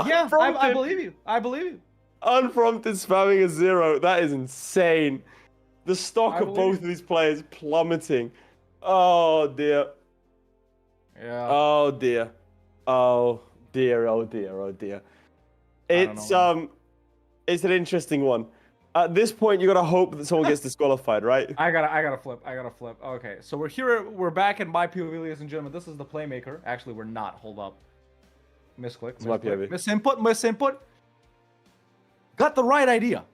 S2: Yeah, I believe you.
S1: Unprompted spamming a 0. That is insane. The stock of both of these players plummeting. Oh dear.
S2: Yeah.
S1: Oh dear. Oh dear. It's an interesting one. At this point, you gotta hope that someone gets disqualified, right?
S2: I gotta flip. Okay, so we're here. We're back in my POV, ladies and gentlemen. This is the Playmaker. Actually, we're not. Hold up. Misclick. Misinput. Got the right idea.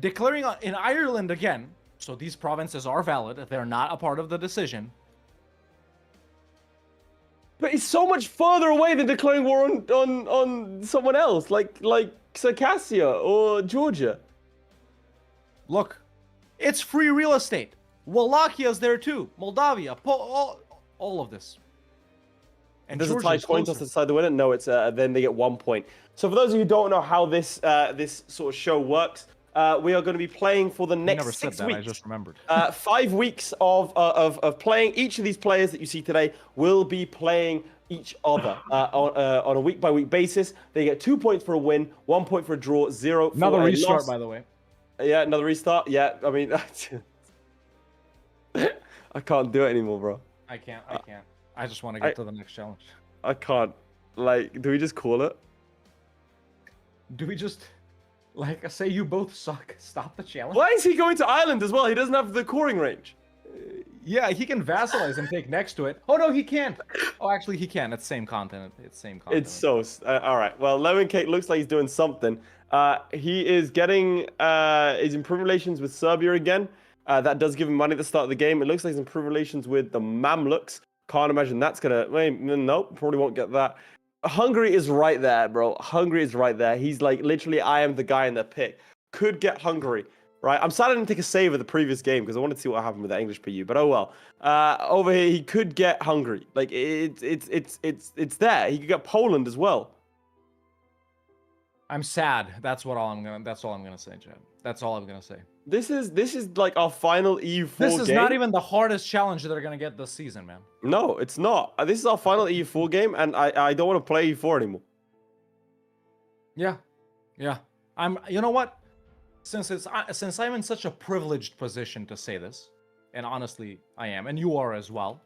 S2: Declaring in Ireland again. So these provinces are valid. They're not a part of the decision.
S1: But it's so much further away than declaring war on someone else, like Circassia or Georgia.
S2: Look, it's free real estate. Wallachia's there too. Moldavia, all of this.
S1: And does a tie coin toss decide the winner? No, it's then they get 1 point. So for those of you who don't know how this sort of show works, we are going to be playing for the next 6 weeks.
S2: I just remembered.
S1: 5 weeks of playing. Each of these players that you see today will be playing each other on a week-by-week basis. They get 2 points for a win, 1 point for a draw, 0 for
S2: Another
S1: a
S2: restart,
S1: loss.
S2: by the way.
S1: Yeah, another restart. Yeah, I mean, I can't do it anymore, bro.
S2: I can't. I just want to get to the next challenge.
S1: I can't. Like, do we just call it?
S2: Do we just, like, say you both suck, stop the challenge?
S1: Why is he going to Ireland as well? He doesn't have the coring range.
S2: Yeah, he can vassalize and take next to it. Oh, no, he can't. Oh, actually, he can. It's same content. It's same content.
S1: It's so... all right. Well, Lemoncake looks like he's doing something. He is getting... he's improving relations with Serbia again. That does give him money at the start of the game. It looks like he's improving relations with the Mamluks. Can't imagine that's going to... Nope, probably won't get that. Hungary is right there, bro. Hungary is right there. He's like, literally, I am the guy in the pick. Could get Hungary, right? I'm sad I didn't take a save of the previous game because I wanted to see what happened with the English PU, but oh well. Over here, he could get Hungary. Like, it's there. He could get Poland as well.
S2: I'm sad. That's all I'm gonna say, Chad. That's all I'm gonna say.
S1: This is like our final EU4
S2: This is
S1: game.
S2: not even the hardest challenge that they're gonna get this season, man.
S1: No, it's not. This is our final EU4 game, and I don't want to play EU4 anymore.
S2: Yeah. You know what? Since I'm in such a privileged position to say this, and honestly I am, and you are as well.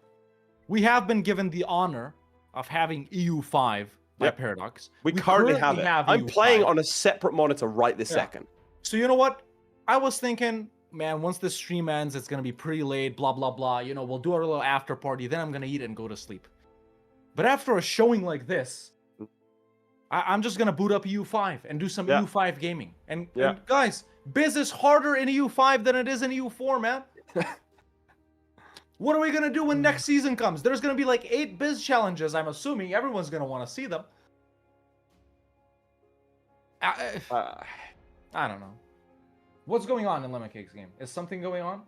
S2: We have been given the honor of having EU5 by Paradox.
S1: We currently have it. I'm
S2: EU5.
S1: playing on a separate monitor right this second.
S2: So you know what? I was thinking, man, once this stream ends, it's gonna be pretty late, blah blah blah. You know, we'll do our little after party, then I'm gonna eat and go to sleep. But after a showing like this, I'm just gonna boot up EU5 and do some EU5 gaming. And guys, Biz is harder in EU5 than it is in EU4, man. What are we gonna do when next season comes? There's gonna be like 8 Biz challenges. I'm assuming everyone's gonna want to see them. I don't know. What's going on in Lemoncake's game? Is something going on?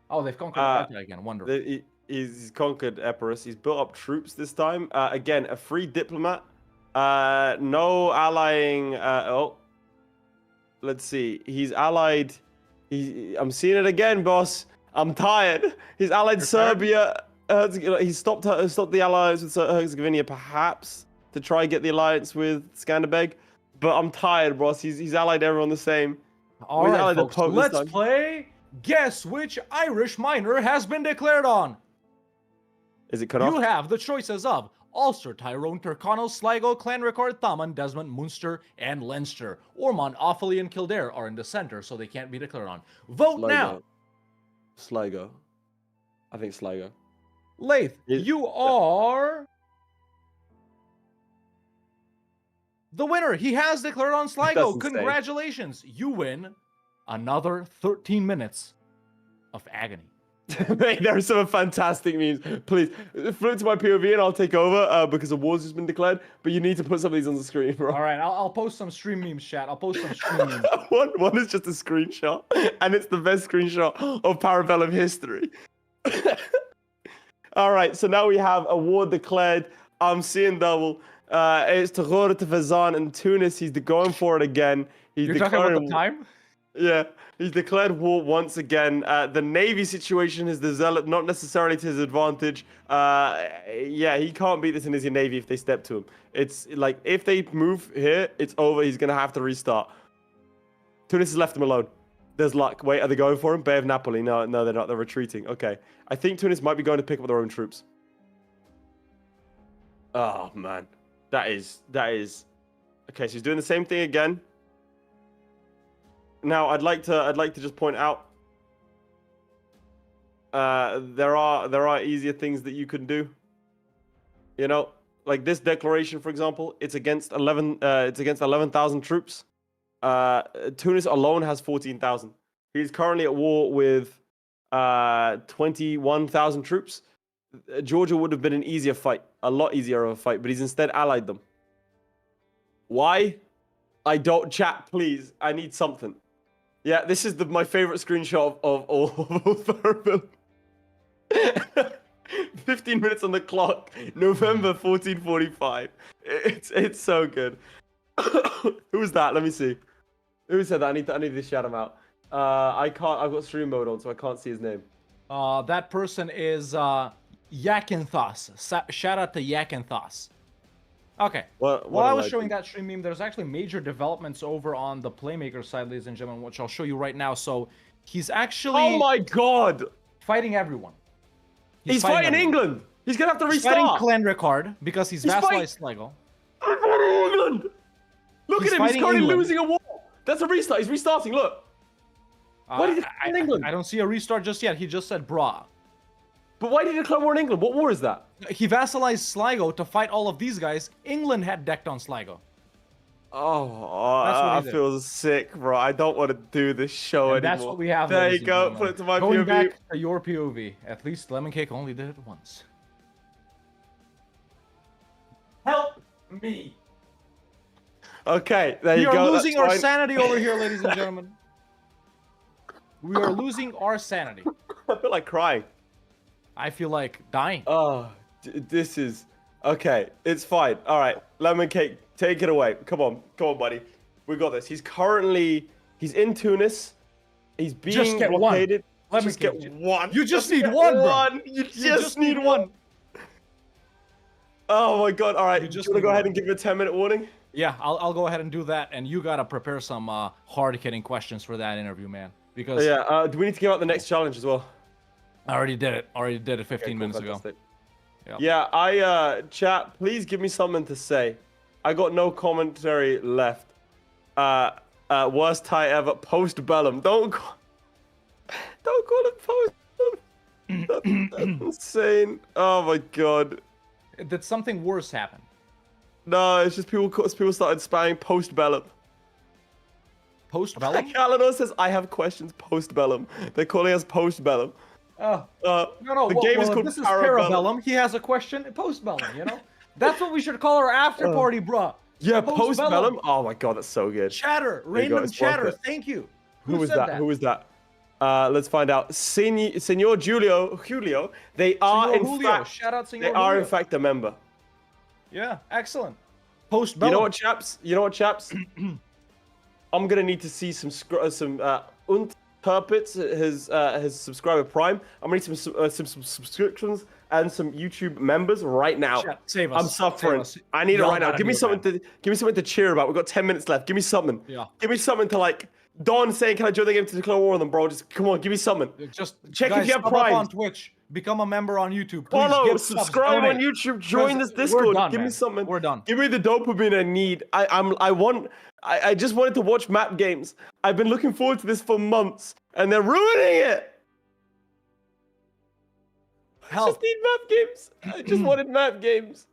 S2: Oh, they've conquered Epirus again. Wonderful.
S1: He's conquered Epirus. He's built up troops this time. Again, a free diplomat. No allying. Let's see. He's allied. I'm seeing it again, boss. I'm tired. He's allied Serbia. He stopped the alliance with Herzegovina, perhaps, to try and get the alliance with Skanderbeg. But I'm tired, boss. He's allied everyone the same.
S2: All right, folks, let's play. Guess which Irish minor has been declared on.
S1: Is it cut off?
S2: You have the choices of Ulster, Tyrone, Tyrconnell, Sligo, Clanrickard, Thomond, Desmond, Munster, and Leinster. Ormond, Offaly, and Kildare are in the center, so they can't be declared on. Vote now.
S1: Sligo. I think Sligo.
S2: Laith, you are the winner. He has declared on Sligo. Congratulations. You win another 13 minutes of agony.
S1: Mate, there are some fantastic memes. Please, flip to my POV and I'll take over because a war's just been declared. But you need to put some of these on the screen, bro.
S2: All right, I'll post some stream memes, chat. I'll post some stream memes.
S1: One is just a screenshot, and it's the best screenshot of Para Bellum history. All right, so now we have a war declared. I'm seeing double. It's Tahor to Vezan and Tunis. He's going for it again.
S2: You're talking about the time?
S1: Yeah, he's declared war once again. The Navy situation has developed not necessarily to his advantage. Yeah, he can't beat the Tunisian Navy if they step to him. It's like, if they move here, it's over. He's going to have to restart. Tunis has left him alone. There's luck. Wait, are they going for him? Bay of Napoli. No, they're not. They're retreating. Okay. I think Tunis might be going to pick up their own troops. Oh, man. That is... Okay, so he's doing the same thing again. Now, I'd like to just point out there are easier things that you can do. You know, like this declaration, for example, it's against 11,000 troops. Tunis alone has 14,000. He's currently at war with 21,000 troops. Georgia would have been an easier fight, a lot easier of a fight, but he's instead allied them. Why? I don't chat, please. I need something. Yeah, this is my favorite screenshot of all Florryworry. 15 minutes on the clock, November 1445. It's so good. Who was that? Let me see. Who said that? I need to shout him out. I can't. I've got stream mode on, so I can't see his name.
S2: That person is Yakinthos. Shout out to Yakinthos. Okay.
S1: What
S2: While I
S1: did
S2: was
S1: I
S2: showing
S1: do?
S2: that stream meme, there's actually major developments over on the Playmaker side, ladies and gentlemen, which I'll show you right now. So he's actually
S1: Oh my god!
S2: fighting everyone.
S1: He's fighting
S2: everyone.
S1: England! He's gonna have to
S2: He's
S1: restart!
S2: fighting Clan Ricard because he's vassalized Sligo.
S1: He's fighting England! Look
S2: He's
S1: at him, he's
S2: fighting
S1: currently
S2: England.
S1: losing a war! That's a restart, he's restarting, look! Why did he declare England?
S2: I don't see a restart just yet. He just said brah.
S1: But why did he declare war in England? What war is that?
S2: He vassalized Sligo to fight all of these guys. England had decked on Sligo.
S1: Oh,
S2: That's what
S1: I
S2: he did.
S1: feel sick, bro. I don't want to do this show
S2: And
S1: anymore.
S2: that's what we have.
S1: There
S2: ladies
S1: you
S2: and
S1: go,
S2: gentlemen.
S1: put it to my
S2: Going
S1: POV.
S2: back to your POV. At least Lemoncake only did it once. Help me.
S1: Okay, there
S2: We
S1: you
S2: are
S1: go.
S2: losing
S1: that's
S2: our
S1: fine.
S2: sanity over here, ladies and gentlemen. We are losing our sanity.
S1: I feel like crying.
S2: I feel like dying.
S1: Oh, this is okay. It's fine. All right, Lemoncake, take it away. Come on, buddy. We got this. He's in Tunis. He's being
S2: Just get one.
S1: blockaded.
S2: Lemoncake,
S1: Just get one.
S2: You just need
S1: get
S2: one, bro.
S1: You just need one. Oh my god! All right,
S2: You
S1: do
S2: just
S1: you want to
S2: need
S1: go ahead
S2: one.
S1: and give a 10-minute warning?
S2: Yeah, I'll go ahead and do that, and you gotta prepare some hard-hitting questions for that interview, man. Because
S1: Yeah. Do we need to give out the next challenge as well?
S2: I already did it. 15
S1: Okay, cool,
S2: minutes ago.
S1: fantastic.
S2: Yep.
S1: Yeah, chat, please give me something to say. I got no commentary left. Worst tie ever, post Bellum. Don't call it post Bellum. That's insane. Oh my god.
S2: Did something worse happen?
S1: No, it's just people started spamming post Bellum.
S2: Post Bellum?
S1: Calidor says, I have questions post Bellum. They're calling us post Bellum.
S2: Oh.
S1: No,
S2: No,
S1: the game is
S2: if
S1: called
S2: this is
S1: Parabellum.
S2: Parabellum. He has a question. Post-Bellum, you know? That's what we should call our after party, bruh.
S1: Yeah, post Bellum. Oh my god, that's so good.
S2: Chatter.
S1: There you go,
S2: Random
S1: it's worth
S2: chatter.
S1: it.
S2: Thank you.
S1: Who was
S2: said
S1: that? Who was that? Let's find out. Senor Julio. They are
S2: Senor
S1: in
S2: Julio.
S1: fact.
S2: Shout out Senor
S1: They are in
S2: Julio.
S1: fact a member.
S2: Yeah, excellent. Post-Bellum.
S1: You know what, chaps? I'm gonna need to see some Unterpits, his subscriber prime. I'm gonna need some subscriptions and some YouTube members right now.
S2: Chat, save us.
S1: I'm suffering.
S2: Save us.
S1: I need it
S2: Y'all
S1: right now.
S2: gotta
S1: Give me
S2: do it,
S1: something to cheer about. We've got 10 minutes left. Give me something.
S2: Yeah.
S1: Give me something to like. Don saying, "Can I join the game to declare war on them, bro?" Just come on, give me something.
S2: Just
S1: Check
S2: guys,
S1: if you have
S2: sub up
S1: Prime.
S2: on Twitch. Become a member on YouTube. Please
S1: Follow,
S2: give subs,
S1: subscribe on
S2: donate.
S1: YouTube, join this
S2: Because we're
S1: Discord.
S2: done,
S1: Give me
S2: man.
S1: something.
S2: We're done.
S1: Give me the dopamine I need. I just wanted to watch map games. I've been looking forward to this for months, and they're ruining it. I
S2: Help.
S1: just need map games. I just wanted map games.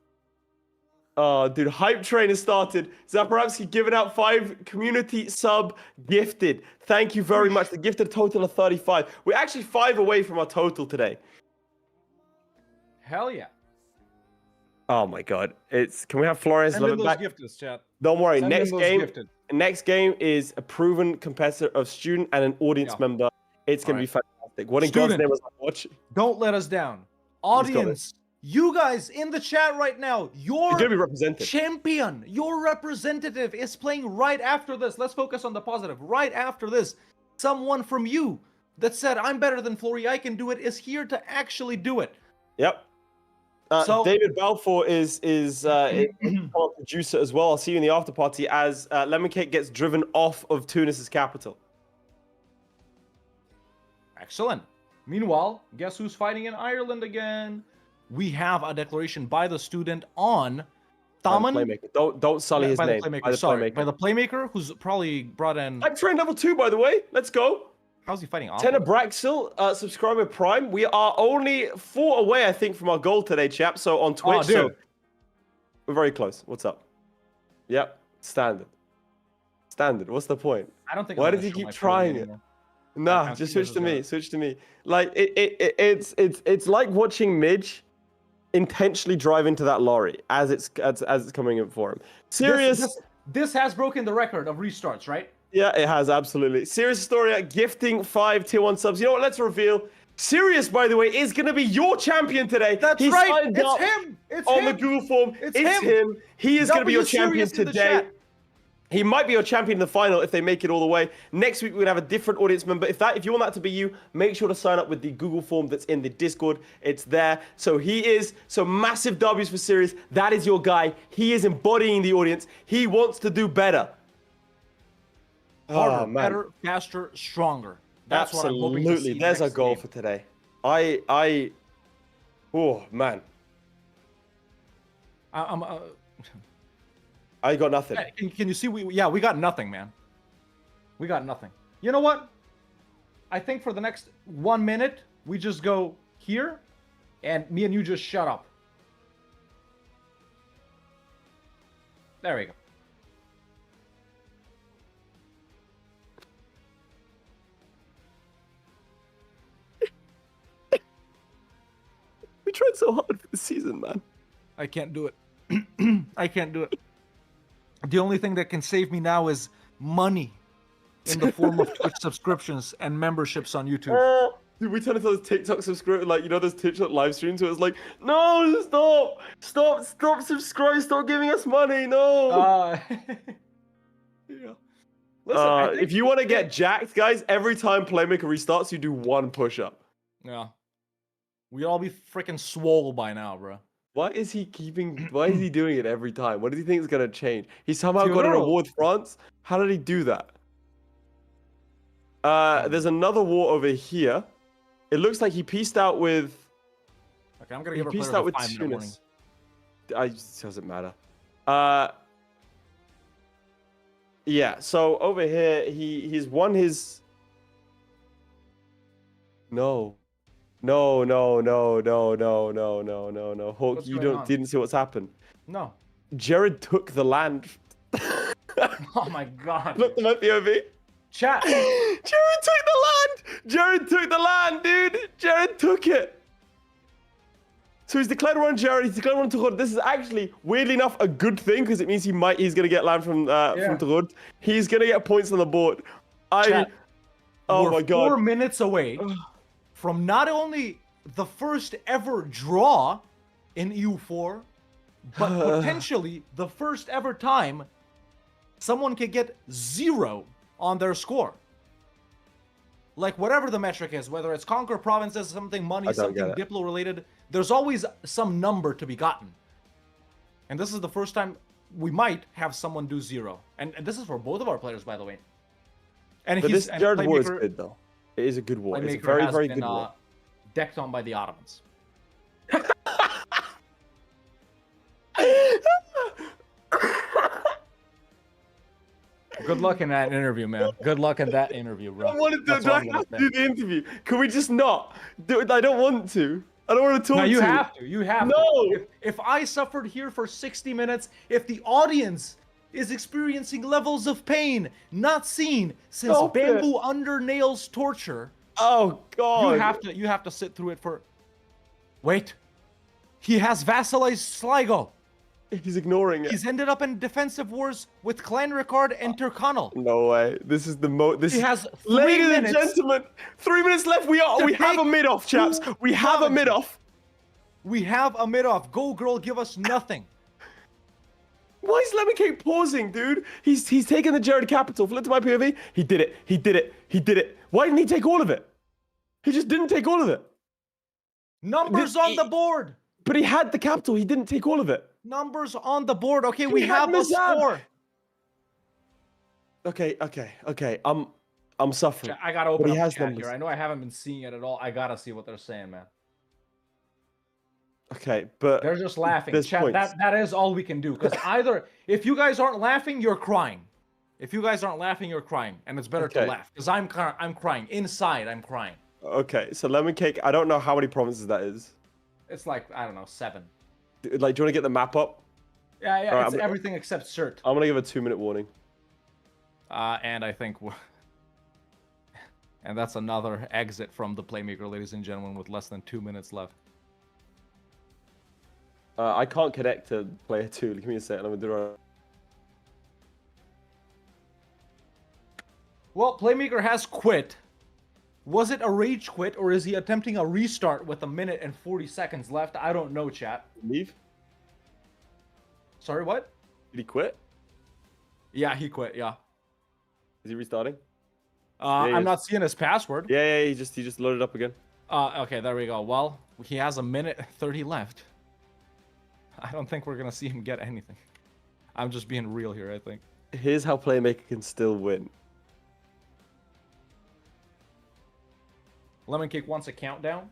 S1: Oh, dude, hype train has started. Zaporowski giving out 5 community sub gifted. Thank you very much. The gifted total of 35. We're actually 5 away from our total today.
S2: Hell yeah.
S1: Oh my god. Can we have Flores
S2: Send in
S1: Lemon
S2: those
S1: back?
S2: gifters, chat.
S1: Don't worry.
S2: Send in
S1: Next
S2: those
S1: game.
S2: gifted.
S1: Next game is a proven competitor of student and an audience
S2: Yeah.
S1: member. It's gonna be fantastic. What in God's
S2: Student.
S1: name was I watch?
S2: Don't let us down.
S1: got
S2: Audience, you guys in the chat right now,
S1: You're gonna be represented.
S2: champion, your representative is playing right after this. Let's focus on the positive. Right after this, someone from you that said, I'm better than Florry, I can do it, is here to actually do it.
S1: Yep.
S2: So-
S1: David Balfour is a producer as well. I'll see you in the after party as Lemoncake gets driven off of Tunis's capital.
S2: Excellent. Meanwhile, guess who's fighting in Ireland again? We have a declaration by the student on
S1: By the
S2: Thaman.
S1: Playmaker. Don't sully his
S2: by
S1: name.
S2: the Playmaker.
S1: By the
S2: Sorry,
S1: Playmaker.
S2: by the Playmaker, who's probably brought in.
S1: I'm trained level 2, by the way. Let's go.
S2: How's he fighting?
S1: Tenor Braxil, subscriber prime. We are only 4 away, I think, from our goal today, chap. So on Twitch, so
S2: dude.
S1: we're very close. What's up? Yep, standard. What's the point?
S2: I don't think.
S1: Why
S2: I'm
S1: does
S2: gonna
S1: he
S2: show
S1: keep
S2: my
S1: trying
S2: Florry
S1: it?
S2: anymore.
S1: Nah,
S2: I
S1: just
S2: think
S1: switch
S2: this
S1: to
S2: is
S1: me.
S2: good.
S1: Switch to me. Like it's like watching Midge intentionally drive into that lorry as it's coming in for him. Serious.
S2: This has broken the record of restarts, right?
S1: Yeah, it has, absolutely. Serious Historia gifting 5 tier 1 subs. You know what? Let's reveal. Serious, by the way, is going to be your champion today.
S2: That's
S1: He
S2: right.
S1: signed
S2: It's
S1: up
S2: him. It's
S1: on
S2: him.
S1: the Google form.
S2: It's
S1: him. He is going to be your
S2: W
S1: champion
S2: Serious in the
S1: today.
S2: chat.
S1: He might be your champion in the final if they make it all the way. Next week, we're going to have a different audience member. If you want that to be you, make sure to sign up with the Google form that's in the Discord. It's there. So massive W's for Sirius. That is your guy. He is embodying the audience. He wants to do better.
S2: Harder, better, faster, stronger. That's what I'm hoping to see.
S1: There's our goal for today. Oh, man. I got nothing.
S2: Can you see? We got nothing, man. We got nothing. You know what? I think for the next 1 minute, we just go here, and me and you just shut up. There we go.
S1: We tried so hard for the season, man.
S2: I can't do it. I can't do it. The only thing that can save me now is money in the form of Twitch subscriptions and memberships on YouTube.
S1: Dude, we turned into those TikTok subscribe, like, you know, those TikTok live streams where it's like, no, stop subscribe, stop giving us money, no.
S2: Yeah. Listen,
S1: if you want to get jacked, guys, every time Playmaker restarts, you do 1 push-up.
S2: Yeah. We'd all be freaking swole by now, bro.
S1: Why is he doing it every time? What does he think is going to change? He somehow got an award France? How did he do that? There's another war over here. It looks like he pieced out with...
S2: Okay, I'm going to give a player a 5-minute warning.
S1: It doesn't matter. Yeah, so over here, he's won his... No. Hawk,
S2: What's
S1: you
S2: going on?
S1: didn't see what's happened.
S2: No.
S1: Jared took the land.
S2: Oh my god.
S1: Look at my POV.
S2: Chat.
S1: Jared took the land. Jared took the land, dude. Jared took it. So he's declared war on Jared. He's declared war on Torod. This is actually, weirdly enough, a good thing because it means he's gonna get land from Torod. He's gonna get points on the board.
S2: Chat,
S1: oh my god.
S2: 4 minutes away from not only the first ever draw in EU4, but potentially the first ever time someone could get 0 on their score. Like whatever the metric is, whether it's conquer provinces, something money, something Diplo related, there's always some number to be gotten. And this is the first time we might have someone do 0. And this is for both of our players, by the way. And
S1: this Jared war is good though. It is a good war. It's a very, very good war.
S2: Decked on by the Ottomans. Good luck in that interview, man. Good luck in that interview, bro.
S1: I wanted to. Do I have to do the interview? Can we just not? I don't want to. I don't want to talk to you.
S2: No, you have to. You have to. If I suffered here for 60 minutes, if the audience is experiencing levels of pain not seen since bamboo under nails torture.
S1: Oh god.
S2: You have to sit through it for... Wait. He has vassalized Sligo.
S1: He's ignoring it.
S2: He's ended up in defensive wars with Clan Ricard and Tyrconnell.
S1: No way. This is the
S2: He has 3
S1: Ladies
S2: minutes.
S1: and gentlemen, 3 minutes left. We have a mid-off, chaps. We have a mid-off.
S2: We have a mid-off. Go, girl, give us nothing.
S1: Why is Lemoncake pausing, dude? He's taken the Jared capital. Flip to my POV. He did it. He did it. He did it. Why didn't he take all of it? He just didn't take all of it.
S2: Numbers on the board.
S1: But he had the capital. He didn't take all of it.
S2: Numbers on the board. Okay, we have a score.
S1: Okay. I'm suffering.
S2: I gotta open up the chat
S1: numbers
S2: here. I know I haven't been seeing it at all. I gotta see what they're saying, man.
S1: Okay, but
S2: they're just laughing. Chat, that is all we can do. Because either if you guys aren't laughing, you're crying. If you guys aren't laughing, you're crying, and it's better to laugh. Because I'm crying inside. I'm crying.
S1: Okay, so Lemoncake. I don't know how many provinces that is.
S2: It's like I don't know, 7.
S1: Like, do you want to get the map up?
S2: Yeah. Right, it's everything except cert.
S1: I'm gonna give a 2-minute warning.
S2: And I think, and that's another exit from the Playmaker, ladies and gentlemen, with less than 2 minutes left.
S1: I can't connect to player 2. Give me a second. I'm gonna do it.
S2: Well, Playmaker has quit. Was it a rage quit, or is he attempting a restart with 1 minute and 40 seconds left? I don't know, chat.
S1: Leave?
S2: Sorry, what?
S1: Did he quit?
S2: Yeah, he quit. Yeah.
S1: Is he restarting? he
S2: I'm
S1: is.
S2: not seeing his password.
S1: Yeah, he just loaded up again.
S2: Okay, there we go. Well, he has a minute 30 left. I don't think we're gonna see him get anything. I'm just being real here, I think.
S1: Here's how Playmaker can still win.
S2: Lemoncake wants a countdown.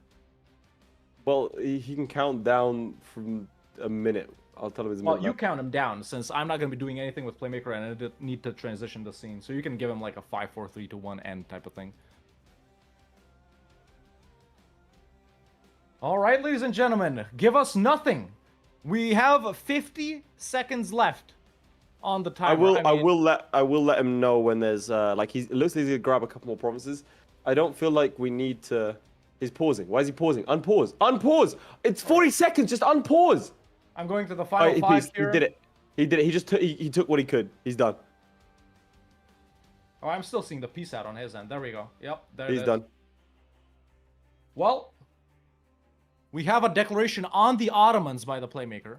S1: Well, he can count down from a minute. I'll tell him his minute.
S2: Well, you count him down, since I'm not going to be doing anything with Playmaker and I need to transition the scene. So you can give him like a 5, 4, 3, 2, 1 end type of thing. All right, ladies and gentlemen, give us nothing. We have 50 seconds left on the timer.
S1: I will let him know when there's like it looks like he's gonna grab a couple more provinces. I don't feel like we need to. He's pausing. Why is he pausing? Unpause. Unpause. It's 40 seconds. Just unpause.
S2: I'm going to the final 5 here.
S1: He did it. He did it. He just he took what he could. He's done.
S2: Oh, I'm still seeing the peace out on his end. There we go. Yep, there
S1: He's done.
S2: Well, we have a declaration on the Ottomans by the Playmaker.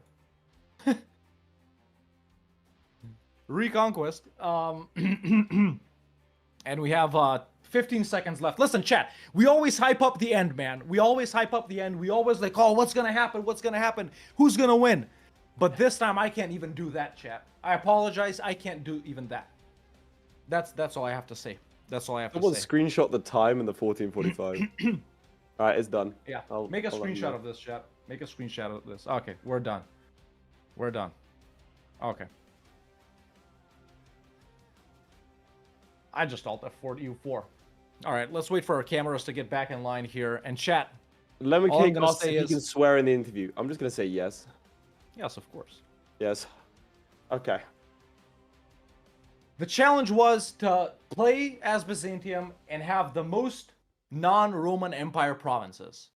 S2: Reconquest. And we have 15 seconds left. Listen, chat. We always hype up the end, man. We always hype up the end. We always like, oh, what's gonna happen? What's gonna happen? Who's gonna win? But this time, I can't even do that, chat. I apologize. I can't do even that. That's all I have to say. That's all I have to
S1: Someone
S2: say.
S1: screenshot the time in the 14:45. All right, it's done.
S2: Yeah.
S1: I'll
S2: Make a
S1: let you
S2: screenshot
S1: know.
S2: of this, chat. Make a screenshot of this. Okay, we're done. We're done. Okay. I just alt F4 EU4. All right, let's wait for our cameras to get back in line here. And chat. All I'm
S1: Lemoncake
S2: gonna
S1: asked
S2: say
S1: if he
S2: is-
S1: can swear in the interview. I'm just gonna say yes.
S2: Yes, of course.
S1: Yes. Okay.
S2: The challenge was to play as Byzantium and have the most non-Roman Empire provinces.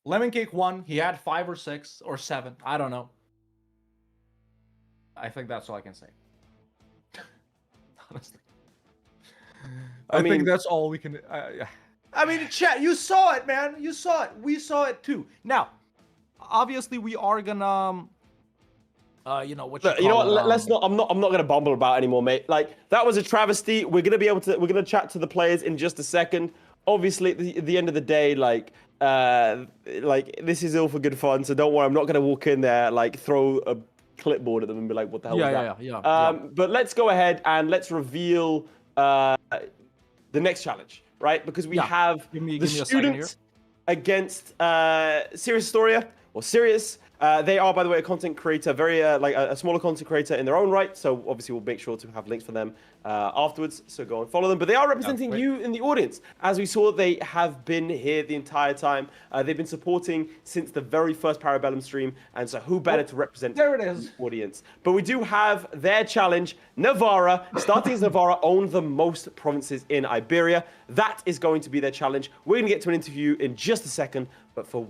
S2: Lemoncake won. He had 5 or 6 or 7. I don't know. I think that's all I can say. Honestly. I
S1: mean-
S2: think that's all we can... I mean, chat, you saw it, man. You saw it. We saw it too. Now, obviously, we are gonna... you know what?
S1: You know what? Let's not. I'm not gonna bumble about anymore, mate. Like that was a travesty. We're gonna be able to. We're gonna chat to the players in just a second. Obviously, at the end of the day, like this is all for good fun. So don't worry. I'm not gonna walk in there like throw a clipboard at them and be like, "What the hell was that?"
S2: Yeah.
S1: But let's go ahead and let's reveal the next challenge, right? Because we have
S2: Give me
S1: the
S2: a second here.
S1: students against Serious Historia or Sirius. They are, by the way, a content creator, very like a smaller content creator in their own right. So obviously, we'll make sure to have links for them afterwards. So go and follow them. But they are representing you in the audience. As we saw, they have been here the entire time. They've been supporting since the very first Para Bellum stream. And so who better to represent
S2: there it is.
S1: the audience? But we do have their challenge. Navarra, starting as Navarra, own the most provinces in Iberia. That is going to be their challenge. We're going to get to an interview in just a second. But for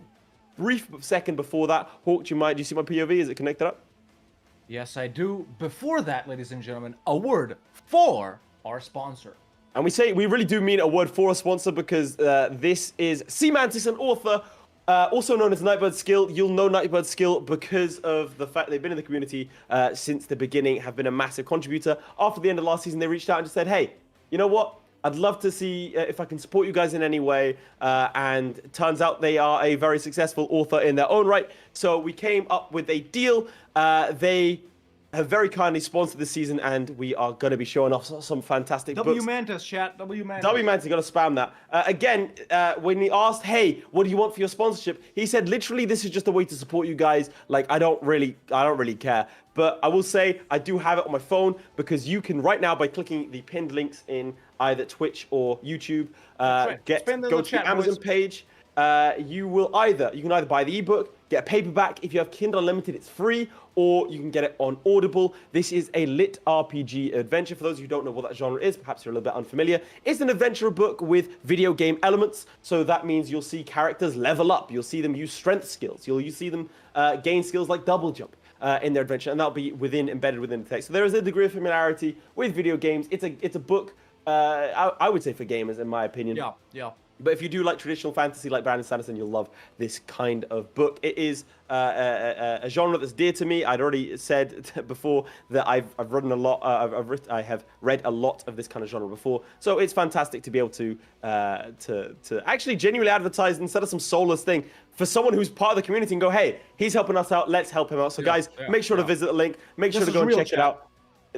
S1: brief second before that, Hawk, do you see my POV? Is it connected up?
S2: Yes, I do. Before that, ladies and gentlemen, a word for our sponsor.
S1: And we really do mean a word for a sponsor because this is Seamantis, an author, also known as Nightbird Skill. You'll know Nightbird Skill because of the fact they've been in the community since the beginning, have been a massive contributor. After the end of last season, they reached out and just said, hey, you know what? I'd love to see if I can support you guys in any way. And it turns out they are a very successful author in their own right. So we came up with a deal. They have very kindly sponsored this season, and we are going to be showing off some fantastic books.
S2: W Mantis, chat. W Mantis.
S1: W Mantis, got to spam that. Again, when he asked, hey, what do you want for your sponsorship? He said, literally, this is just a way to support you guys. Like, I don't really care. But I will say, I do have it on my phone because you can right now, by clicking the pinned links in either Twitch or YouTube, go to the Amazon page. You can either buy the ebook, get a paperback. If you have Kindle Unlimited, it's free, or you can get it on Audible. This is a lit RPG adventure. For those of you who don't know what that genre is, perhaps you're a little bit unfamiliar. It's an adventure book with video game elements. So that means you'll see characters level up. You'll see them use strength skills. You'll see them gain skills like double jump. In their adventure, and that'll be embedded within the text. So there is a degree of familiarity with video games. It's a book, I would say, for gamers, in my opinion.
S2: Yeah.
S1: But if you do like traditional fantasy like Brandon Sanderson, you'll love this kind of book. It is a genre that's dear to me. I'd already said before that I have read a lot of this kind of genre before, so it's fantastic to be able to actually genuinely advertise instead of some soulless thing for someone who's part of the community and go, hey, he's helping us out. Let's help him out. So guys, make sure to visit the link. Make sure to go and check it out.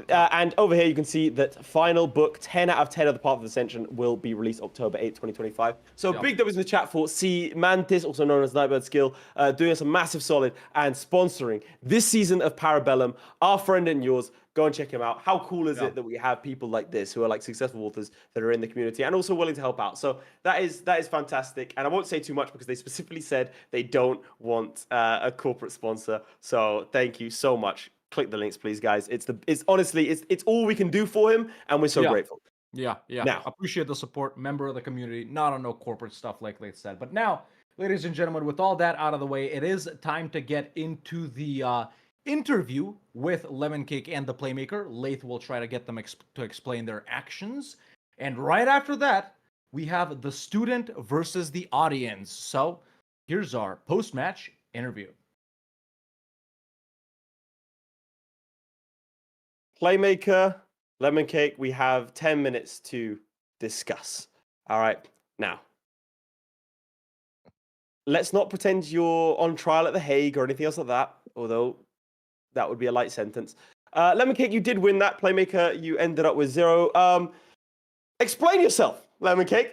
S1: And over here, you can see that final book, 10 out of 10 of the Path of Ascension, will be released October 8th, 2025. So big W's in the chat for C Mantis, also known as Nightbird Skill, doing us a massive solid and sponsoring this season of Para Bellum, our friend and yours. Go and check him out. How cool is it that we have people like this who are like successful authors that are in the community and also willing to help out? So that is fantastic. And I won't say too much because they specifically said they don't want a corporate sponsor. So thank you so much. Click the links, please, guys. It's honestly it's all we can do for him, and we're so grateful.
S2: Yeah. Now, appreciate the support, member of the community, not on no corporate stuff like Laith said. But now, ladies and gentlemen, with all that out of the way, it is time to get into the interview with Lemoncake and the Playmaker. Laith will try to get them to explain their actions, and right after that, we have the student versus the audience. So here's our post-match interview.
S1: Playmaker, Lemoncake, we have 10 minutes to discuss. All right, now, let's not pretend you're on trial at The Hague or anything else like that, although that would be a light sentence. Lemoncake, you did win that. Playmaker, you ended up with 0. Explain yourself, Lemoncake.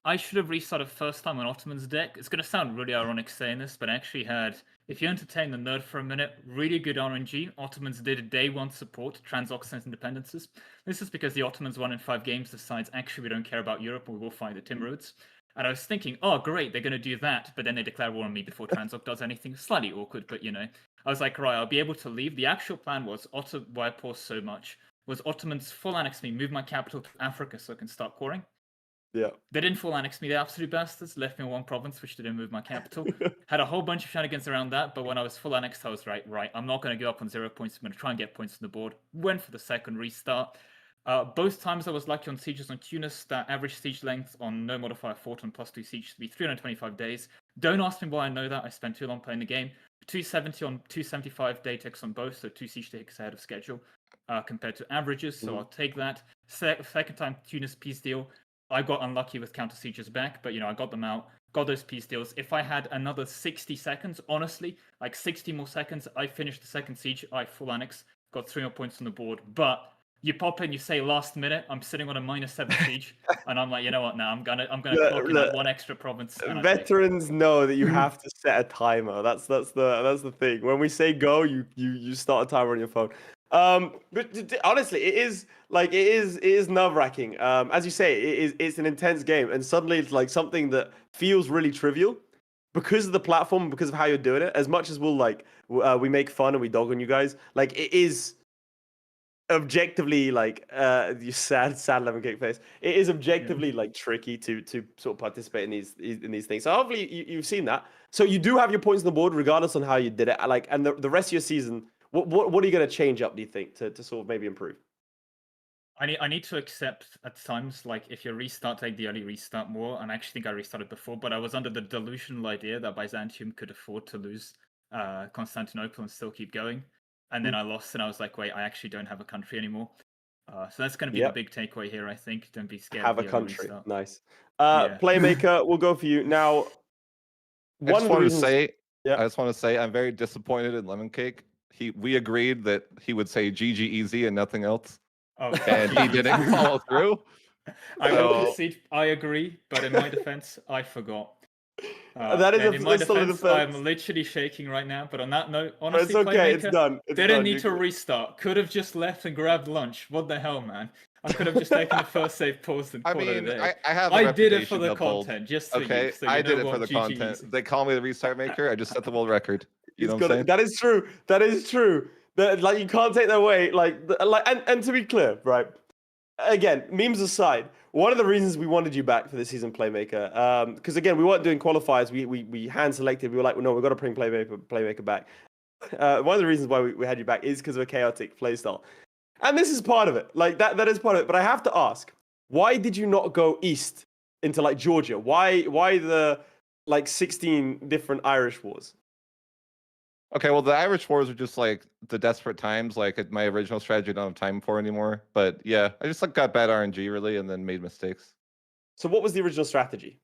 S6: I should have restarted first time on Ottoman's deck. It's going to sound really ironic saying this, but I actually had, if you entertain the nerd for a minute, really good RNG. Ottomans did a day 1 support, Transoxidant Independences. This is because the Ottomans won in 5 games, decides actually we don't care about Europe, we will find the Tim Roads. And I was thinking, oh great, they're going to do that, but then they declare war on me before Transoc does anything. Slightly awkward, but you know. I was like, right, I'll be able to leave. The actual plan was, why I paused so much, was Ottomans full annex me, move my capital to Africa so I can start coring.
S1: Yeah.
S6: They didn't full annex me, the absolute bastards, left me in 1 province, which didn't move my capital. Had a whole bunch of shenanigans around that, but when I was full annexed, I was right, I'm not going to give up on 0 points, I'm going to try and get points on the board. Went for the second restart. Both times I was lucky on sieges on Tunis, that average siege length on no modifier fort on +2 siege to be 325 days. Don't ask me why I know that, I spent too long playing the game. 270 on 275 day ticks on both, so 2 siege ticks ahead of schedule compared to averages, so I'll take that. Second time Tunis peace deal. I got unlucky with counter sieges back, but you know, I got them out, got those peace deals. If I had another 60 seconds, honestly, like 60 more seconds, I finished the second siege, I full annex, got 3 more points on the board. But you pop in, you say last minute, I'm sitting on a -7 siege, and I'm like, you know what? Now I'm gonna clock in that 1 extra province.
S1: Veterans know that you have to set a timer. That's the thing. When we say go, you start a timer on your phone. But honestly, it is nerve-wracking. As you say, it's an intense game, and suddenly it's like something that feels really trivial because of the platform, because of how you're doing it. As much as we make fun and we dog on you guys, like it is objectively like you sad Lemoncake face. It is objectively like tricky to sort of participate in these things. So hopefully you've seen that. So you do have your points on the board regardless on how you did it. Like, and the rest of your season. What are you going to change up, do you think, to sort of maybe improve?
S6: I need to accept at times, like, if you restart, take the early restart more. And I actually think I restarted before, but I was under the delusional idea that Byzantium could afford to lose Constantinople and still keep going. And then I lost, and I was like, wait, I actually don't have a country anymore. So that's going to be the big takeaway here, I think. Don't be scared.
S1: Have a country. Restart. Nice. Playmaker, we'll go for you. Now,
S7: I just want to say I'm very disappointed in Lemoncake. We agreed that he would say GG easy and nothing else.
S6: Oh,
S7: and he didn't follow through.
S6: I agree, but in my defense, I forgot.
S1: That is
S6: in my defense, I'm literally shaking right now. But on that note, honestly,
S1: it's okay. It's done.
S6: Didn't need to restart. Could have just left and grabbed lunch. What the hell, man? I could have just taken the first save, paused, and called it a day.
S7: I
S6: did it for the content, just so
S7: okay.
S6: So
S7: I did it for the content. They call me the restart maker. I just set the world record. You know what I'm saying?
S1: That is true. That is true. Like, you can't take that away. And to be clear, right? Again, memes aside, one of the reasons we wanted you back for this season, Playmaker, because again, we weren't doing qualifiers. We hand selected. We were like, well, no, we've got to bring Playmaker back. One of the reasons why we had you back is because of a chaotic playstyle, and this is part of it. Like that is part of it. But I have to ask, Why did you not go east into like Georgia? Why the like 16 different Irish wars?
S7: Okay, well, the Irish wars are just like the desperate times. Like my original strategy, I don't have time for anymore. But yeah, I just like got bad RNG really, and then made mistakes.
S1: So what was the original strategy?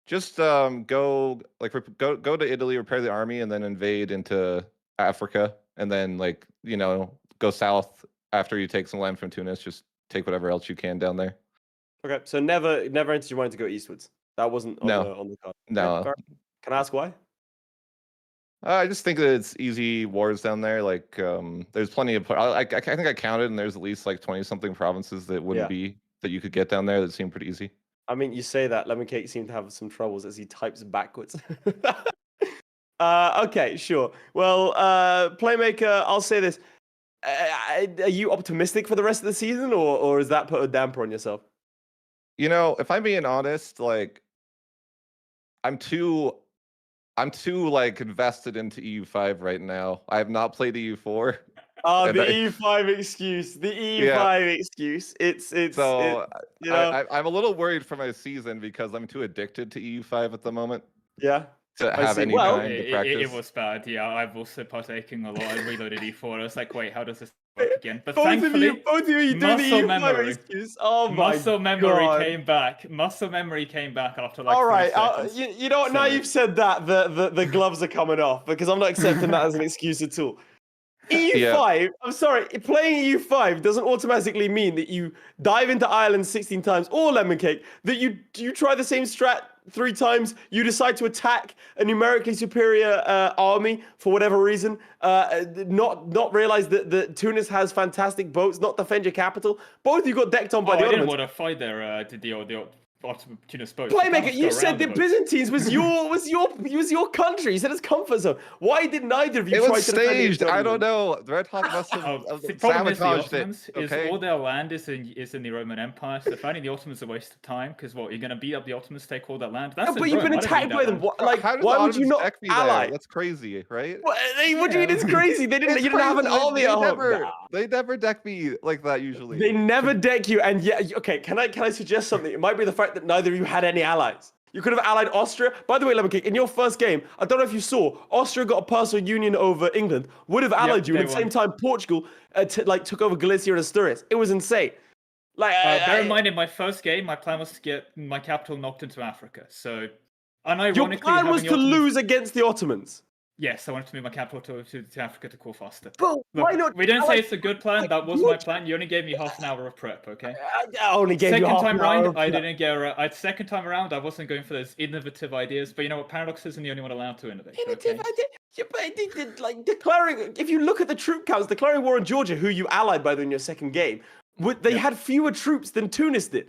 S7: Just go to Italy, repair the army, and then invade into Africa, and then go south after you take some land from Tunis. Just take whatever else you can down there.
S1: Okay, so never entered you wanted to go eastwards. That wasn't on the card.
S7: No.
S1: Okay, can I ask why?
S7: I just think that it's easy wars down there. Like, there's plenty of. I think I counted, and there's at least like 20-something provinces that wouldn't be that you could get down there that seem pretty easy.
S1: I mean, you say that Lemoncake seemed to have some troubles as he types backwards. Okay, sure. Well, Playmaker, I'll say this: are you optimistic for the rest of the season, or is that put a damper on yourself?
S7: You know, if I'm being honest, like, I'm too like invested into EU5 right now. I have not played EU4.
S1: Oh, the EU5 excuse. The EU5 excuse.
S7: I'm a little worried for my season because I'm too addicted to EU5 at the moment.
S1: Yeah.
S7: To have any time to practice.
S6: It was bad. Yeah, I've also partaken a lot. I reloaded E4. I was like, wait, how does this work again? But
S1: both
S6: thankfully,
S1: of you doing the EU5 excuse. Oh my
S6: muscle memory came back. Muscle memory came back after like.
S1: All right,
S6: 3 seconds.
S1: you know what? Now you've said that, the gloves are coming off because I'm not accepting that as an excuse at all. EU5, I'm sorry, playing EU5 doesn't automatically mean that you dive into Ireland 16 times or Lemoncake, that you try the same strat 3 times, you decide to attack a numerically superior army for whatever reason, not realize that Tunis has fantastic boats, not defend your capital. Both of you got decked on by the Ottomans.
S6: I didn't want to fight there, the Tunis boats.
S1: Playmaker, you said the Byzantines was your country. You said it's comfort zone. Why did neither of you try to defend it?
S7: It was staged. I don't know. The Red Hawk must have sabotaged it.
S6: Okay? All their land is in the Roman Empire, so finding the Ottomans is a waste of time. Because what, you're going to beat up the Ottomans, take all that land? That's
S1: but you've been attacked by them.
S7: Like, why would you not ally? That's crazy, right?
S1: What do you mean it's crazy? You didn't have an army at home.
S7: They never deck me like that usually.
S1: They never deck you, and okay. Can I suggest something? It might be the fact that neither of you had any allies. You could have allied Austria. By the way, Lemoncake, in your first game, I don't know if you saw, Austria got a personal union over England. Would have allied you, and at the same time, Portugal took over Galicia and Asturias. It was insane.
S6: Bear in mind, in my first game, my plan was to get my capital knocked into Africa. So, unironically,
S1: your plan was to lose against the Ottomans.
S6: Yes, I wanted to move my capital to Africa to cool faster.
S1: But why not?
S6: We don't say it's a good plan. That was my plan. You only gave me half an hour of prep, okay?
S1: I only gave you half an hour.
S6: I didn't get. Second time around, I wasn't going for those innovative ideas. But you know what? Paradox isn't the only one allowed to innovate.
S1: Innovative idea? Yeah, but like declaring. If you look at the troop counts, declaring war on Georgia, who you allied by in your second game, they had fewer troops than Tunis did.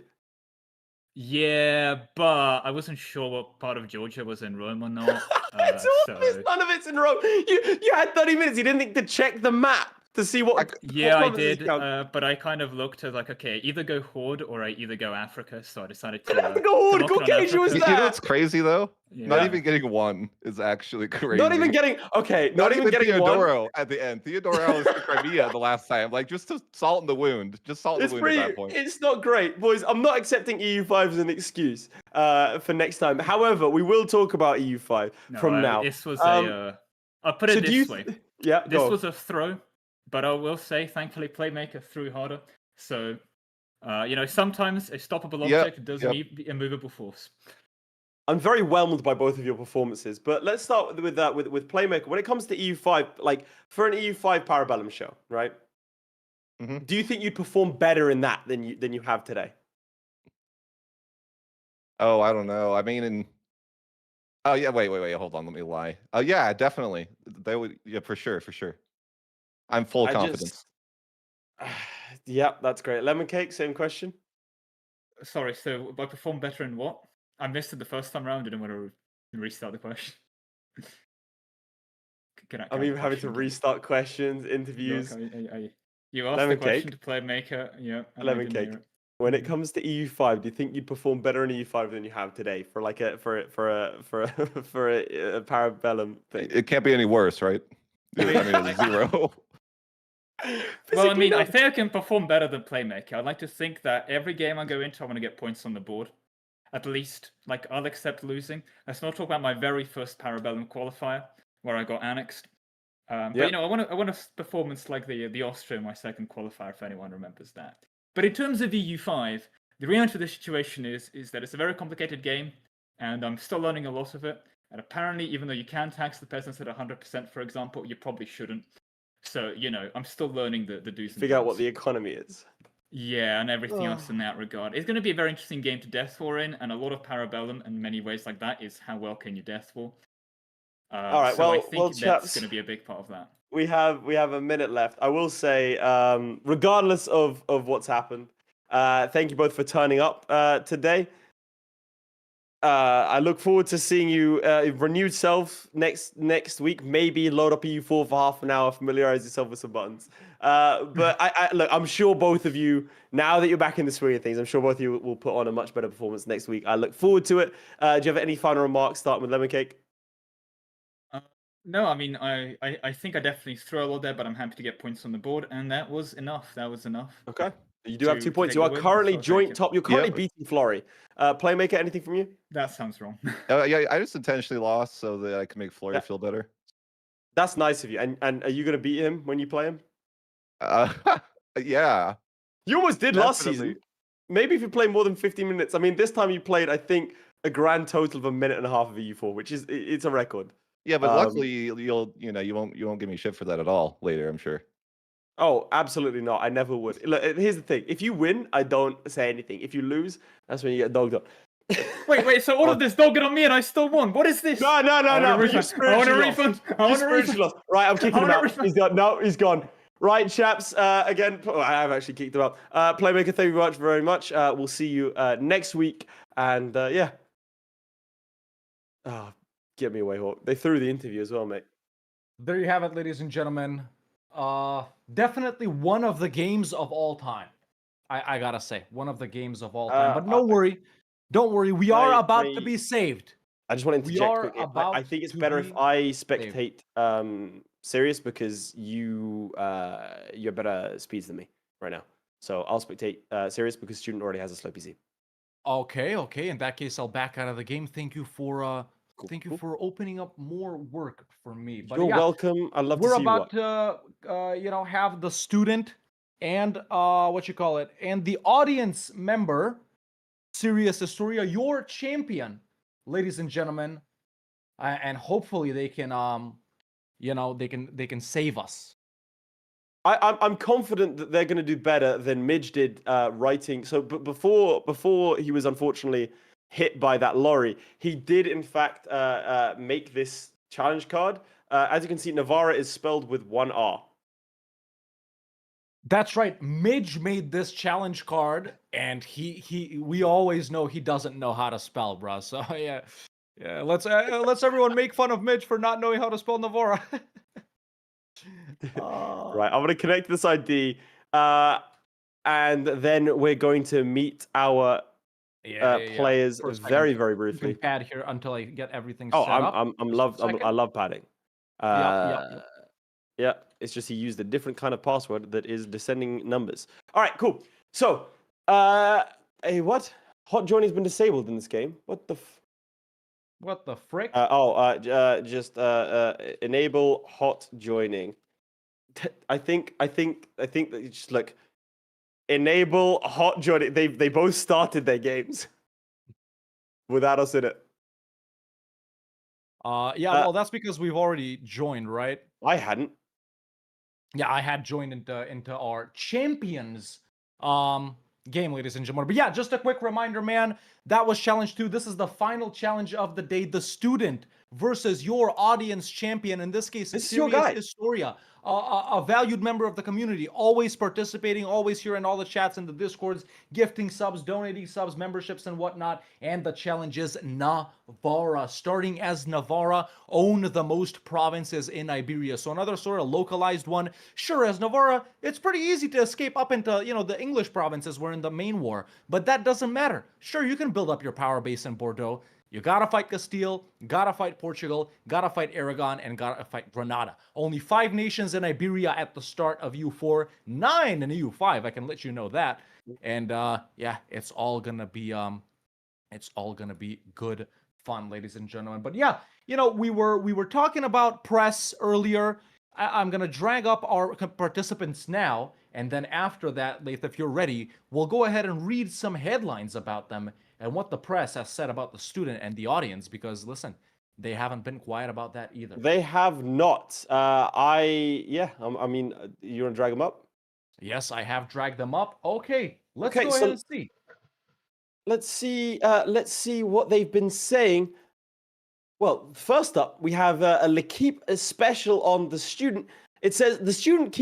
S6: Yeah, but I wasn't sure what part of Georgia was in Rome or not.
S1: It's obvious none of it's in Rome. You had 30 minutes. You didn't think to check the map to see what.
S6: I did, but I kind of looked at like, okay, either go Horde or I either go Africa. So I decided to.
S1: Go Horde. Caucasia was there.
S7: You know what's crazy though? Yeah. Not even getting one is actually crazy.
S1: Not even getting Not even getting
S7: Theodoro
S1: one.
S7: at the end. Theodoro was in Crimea the last time. Like just to salt in the wound. Just salt in the wound at that point.
S1: It's not great, boys. I'm not accepting EU5 as an excuse for next time. However, we will talk about EU5 from now.
S6: This was I'll put it this way.
S1: Yeah.
S6: This was a throw, but I will say, thankfully, Playmaker threw harder. So, sometimes a stoppable object does need a movable force.
S1: I'm very whelmed by both of your performances, but let's start with that with Playmaker. When it comes to EU5, like for an EU5 Para Bellum show, right? Mm-hmm. Do you think you'd perform better in that than you have today?
S7: Oh, I don't know. I mean, oh yeah, wait, hold on, let me lie. Oh yeah, definitely. They would, yeah, for sure. I'm full confidence.
S1: Yeah, that's great. Lemoncake, same question.
S6: Sorry, so I performed better in what? I missed it the first time around. Didn't want to restart the question.
S1: I'm even having to restart questions, interviews.
S6: You asked the question to Playmaker. Yeah.
S1: Lemoncake. When it comes to EU5, do you think you'd perform better in EU5 than you have today for like a Para Bellum thing?
S7: It can't be any worse, right? I mean, it's 0.
S6: Well, I mean, I think I can perform better than Playmaker. I'd like to think that every game I go into, I want to get points on the board. At least, like, I'll accept losing. Let's not talk about my very first Para Bellum qualifier, where I got annexed. But, you know, I want a performance like the Austria, my second qualifier, if anyone remembers that. But in terms of EU5, the reality of the situation is that it's a very complicated game, and I'm still learning a lot of it. And apparently, even though you can tax the peasants at 100%, for example, you probably shouldn't. So, you know, I'm still learning the do's and
S1: Figure out
S6: don'ts.
S1: what the economy is.
S6: Yeah, and everything else in that regard. It's going to be a very interesting game to death for in, and a lot of Para Bellum in many ways like that is how well can you death for.
S1: All right,
S6: so I think that's
S1: chaps,
S6: going to be a big part of that.
S1: We have a minute left. I will say, regardless of what's happened, thank you both for turning up today. I look forward to seeing you renewed self next week. Maybe load up EU4 for half an hour, familiarize yourself with some buttons. But I look, I'm sure both of you, now that you're back in the swing of things, I'm sure both of you will put on a much better performance next week. I look forward to it. Do you have any final remarks, starting with Lemoncake?
S6: No, I mean, I think I definitely throw a lot there, but I'm happy to get points on the board, and that was enough.
S1: Okay. You do have 2 points.
S6: take
S1: You
S6: the
S1: are
S6: win,
S1: currently
S6: so
S1: joint
S6: thank you.
S1: top. You're currently beating Florry. Playmaker, anything from you?
S6: That sounds wrong.
S7: Yeah, I just intentionally lost so that I can make Florry feel better.
S1: That's nice of you. And are you going to beat him when you play him?
S7: Yeah.
S1: You almost did last season. Maybe if you play more than 50 minutes. I mean, this time you played, I think, a grand total of a minute and a half of EU4, which is it's a record.
S7: Yeah, but luckily you won't give me shit for that at all later, I'm sure.
S1: Oh, absolutely not. I never would. Look, here's the thing. If you win, I don't say anything. If you lose, that's when you get dogged up.
S6: Wait, so all of this dogged on me and I still won. What is this?
S1: No.
S6: I want a refund.
S1: Right, I'm kicking him out. He's gone. No, he's gone. Right, chaps. Again, I have actually kicked him out. Playmaker, thank you very much. We'll see you next week. And yeah. Oh, get me away, Hawk. They threw the interview as well, mate.
S2: There you have it, ladies and gentlemen. Definitely one of the games of all time. I gotta say, one of the games of all time. But don't worry. We are about to be saved.
S1: I just want to interject quickly. I think it's better if I spectate Sirius because you're better speeds than me right now. So I'll spectate Sirius because Student already has a slow PC.
S2: Okay. In that case, I'll back out of the game. Thank you for for opening up more work for me. But
S1: you're welcome. I'd love to see you.
S2: We're about to have the student and and the audience member, Sirius Astoria, your champion, ladies and gentlemen, and hopefully they can they can save us.
S1: I'm confident that they're going to do better than Midge did writing. So, but before he was unfortunately hit by that lorry, he did in fact make this challenge card. As you can see, Navarra is spelled with one R.
S2: That's right. Midge made this challenge card, and we always know he doesn't know how to spell, bro. So yeah. Let's everyone make fun of Midge for not knowing how to spell Navarra.
S1: Right, I'm gonna connect this ID, and then we're going to meet our players very briefly.
S2: Pad here until I get everything
S1: set
S2: up.
S1: I love padding.
S2: Yeah.
S1: It's just he used a different kind of password that is descending numbers. All right, cool. So, what? Hot joining's been disabled in this game. What the
S2: frick?
S1: Just enable hot joining. I think that you just look. Enable hot joining. They both started their games without us in it.
S2: Well, that's because we've already joined, right?
S1: I hadn't.
S2: Yeah, I had joined into our champions game, ladies and gentlemen. But yeah, just a quick reminder, man. That was challenge 2. This is the final challenge of the day. The student versus your audience champion. In this case, it's Sirius Historia, a valued member of the community, always participating, always here in all the chats and the discords, gifting subs, donating subs, memberships, and whatnot. And the challenge is Navarra. Starting as Navarra, own the most provinces in Iberia. So another sort of localized one. Sure, as Navarra, it's pretty easy to escape up into, the English provinces. We're in the main war, but that doesn't matter. Sure, you can build up your power base in Bordeaux. You gotta fight Castile, gotta fight Portugal, gotta fight Aragon, and gotta fight Granada. Only 5 nations in Iberia at the start of EU4, 9 in EU5. I can let you know that. And yeah, it's all gonna be good fun, ladies and gentlemen. But yeah, you know, we were talking about press earlier. I'm gonna drag up our participants now, and then after that, Laith, if you're ready, we'll go ahead and read some headlines about them and what the press has said about the student and the audience, because listen, they haven't been quiet about that either.
S1: They have not. I mean, you want to drag them up?
S2: Yes, I have dragged them up. Okay, let's go ahead and see.
S1: Let's see what they've been saying. Well, first up, we have a L'Equipe special on the student. It says the student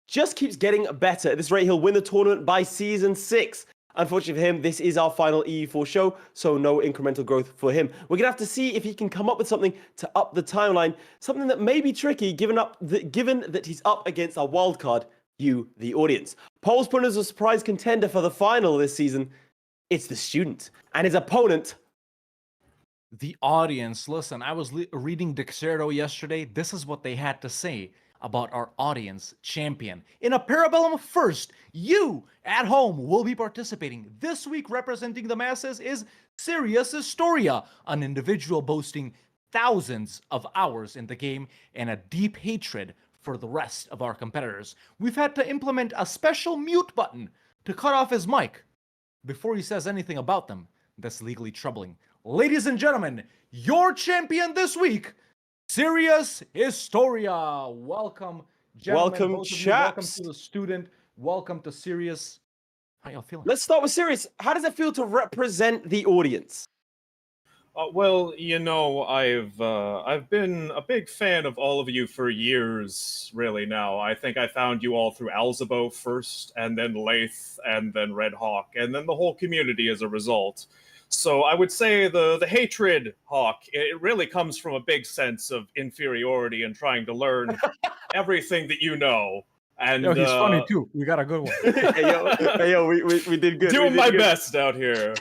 S1: just keeps getting better. At this rate, he'll win the tournament by season 6. Unfortunately for him, this is our final EU4 show, so no incremental growth for him. We're going to have to see if he can come up with something to up the timeline, something that may be tricky given that he's up against our wildcard, you, the audience. Polls put him as a surprise contender for the final this season. It's the student and his opponent.
S2: The audience. Listen, I was reading Dexerto yesterday. This is what they had to say about our audience champion. In a Para Bellum first, you at home will be participating. This week, representing the masses is Sirius Historia, an individual boasting thousands of hours in the game and a deep hatred for the rest of our competitors. We've had to implement a special mute button to cut off his mic before he says anything about them. That's legally troubling. Ladies and gentlemen, your champion this week, Sirius Historia. Welcome, gentlemen.
S1: Welcome, chaps.
S2: Welcome to the student. Welcome to Sirius. How y'all feeling?
S1: Let's start with Sirius. How does it feel to represent the audience?
S8: Well, you know, I've been a big fan of all of you for years, really now. I think I found you all through Alzabo first, and then Laith, and then Red Hawk, and then the whole community as a result. So I would say the hatred, Hawk, it really comes from a big sense of inferiority and trying to learn everything that you know. And
S2: he's funny too. We got a good one.
S1: hey, yo, we did good.
S8: Doing my best out here.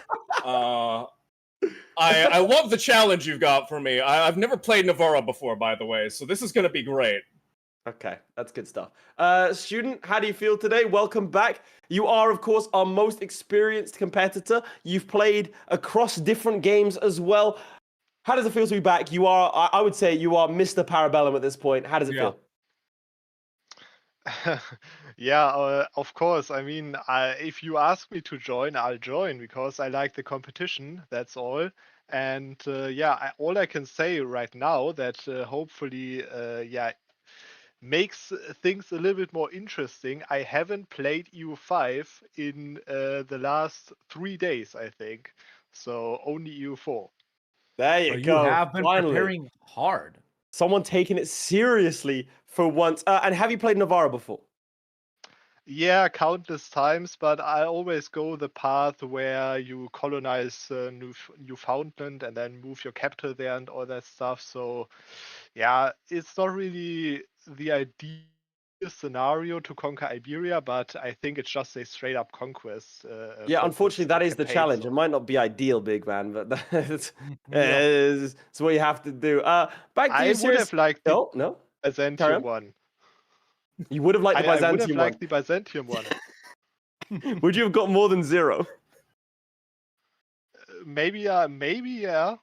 S8: I love the challenge you've got for me. I've never played Navarra before, by the way, so this is going to be great.
S1: Okay, that's good stuff. Student, how do you feel today? Welcome back. You are, of course, our most experienced competitor. You've played across different games as well. How does it feel to be back? You are, I would say, you are Mr. Para Bellum at this point. How does it feel?
S9: Yeah, of course. I mean, if you ask me to join, I'll join because I like the competition. That's all. And yeah, all I can say right now that hopefully, yeah, makes things a little bit more interesting. I haven't played EU5 in the last 3 days, I think. So only EU4.
S1: There you go.
S2: You have been preparing hard.
S1: Someone taking it seriously for once. And have you played Navarra before?
S9: Yeah, countless times, but I always go the path where you colonize Newfoundland and then move your capital there and all that stuff. So yeah, it's not really the ideal scenario to conquer Iberia, but I think it's just a straight up conquest.
S1: Yeah, unfortunately, that is the challenge. It might not be ideal, big man, but that's what you have to do. Back to
S9: I would have liked the Byzantium one.
S1: You would have liked the Byzantium one.
S9: I would have liked the Byzantium one.
S1: Would you have got more than 0?
S9: Maybe, yeah.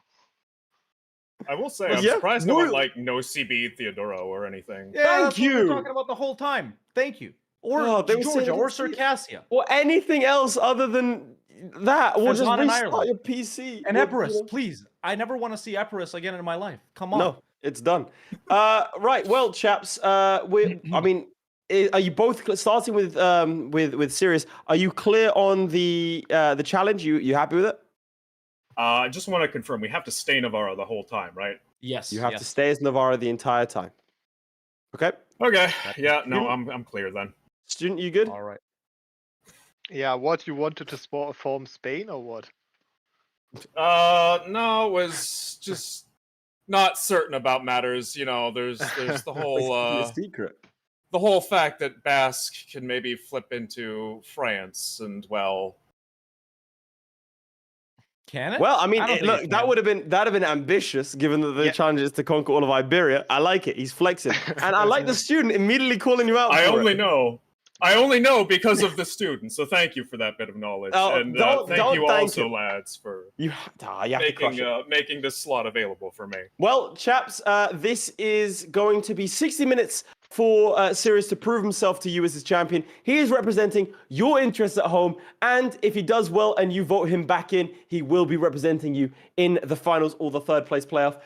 S8: I will say, I'm surprised no one like no CB Theodoro or anything.
S2: Yeah, that's what we were talking about the whole time. Thank you. Or Georgia, or Circassia.
S1: Or anything else other than that. Or just restart
S2: Ireland.
S1: your PC.
S2: And Epirus, please. I never want to see Epirus again in my life. Come on.
S1: No, it's done. Right, well, chaps, I mean, are you both starting with Sirius? Are you clear on the challenge? You happy with it?
S8: I just want to confirm, we have to stay Navarra the whole time, right?
S2: Yes.
S1: You have to stay as Navarra the entire time. Okay?
S8: Okay. Yeah, no, I'm clear then.
S1: Student, you good?
S2: All right.
S9: Yeah, what, you wanted to form Spain or what?
S8: No, was just not certain about matters. You know, there's the whole
S1: secret.
S8: The whole fact that Basque can maybe flip into France, and well,
S2: Can it?
S1: Well, I mean,
S2: don't think
S1: look,
S2: it
S1: that
S2: can.
S1: would have been ambitious, given that the
S9: Yeah.
S1: challenge is to conquer all of Iberia. I like it. He's flexing, and I like the student immediately calling you out.
S8: I
S1: for
S8: only
S1: it.
S8: know. I only know because of the student, so thank you for that bit of knowledge.
S1: Oh,
S8: and
S1: don't
S8: thank you
S1: thank
S8: also,
S1: him.
S8: lads, for
S1: You have to crush it.
S8: making this slot available for me.
S1: Well, chaps, this is going to be 60 minutes for Sirius to prove himself to you as his champion. He is representing your interests at home, and if he does well and you vote him back in, he will be representing you in the finals or the third place playoff.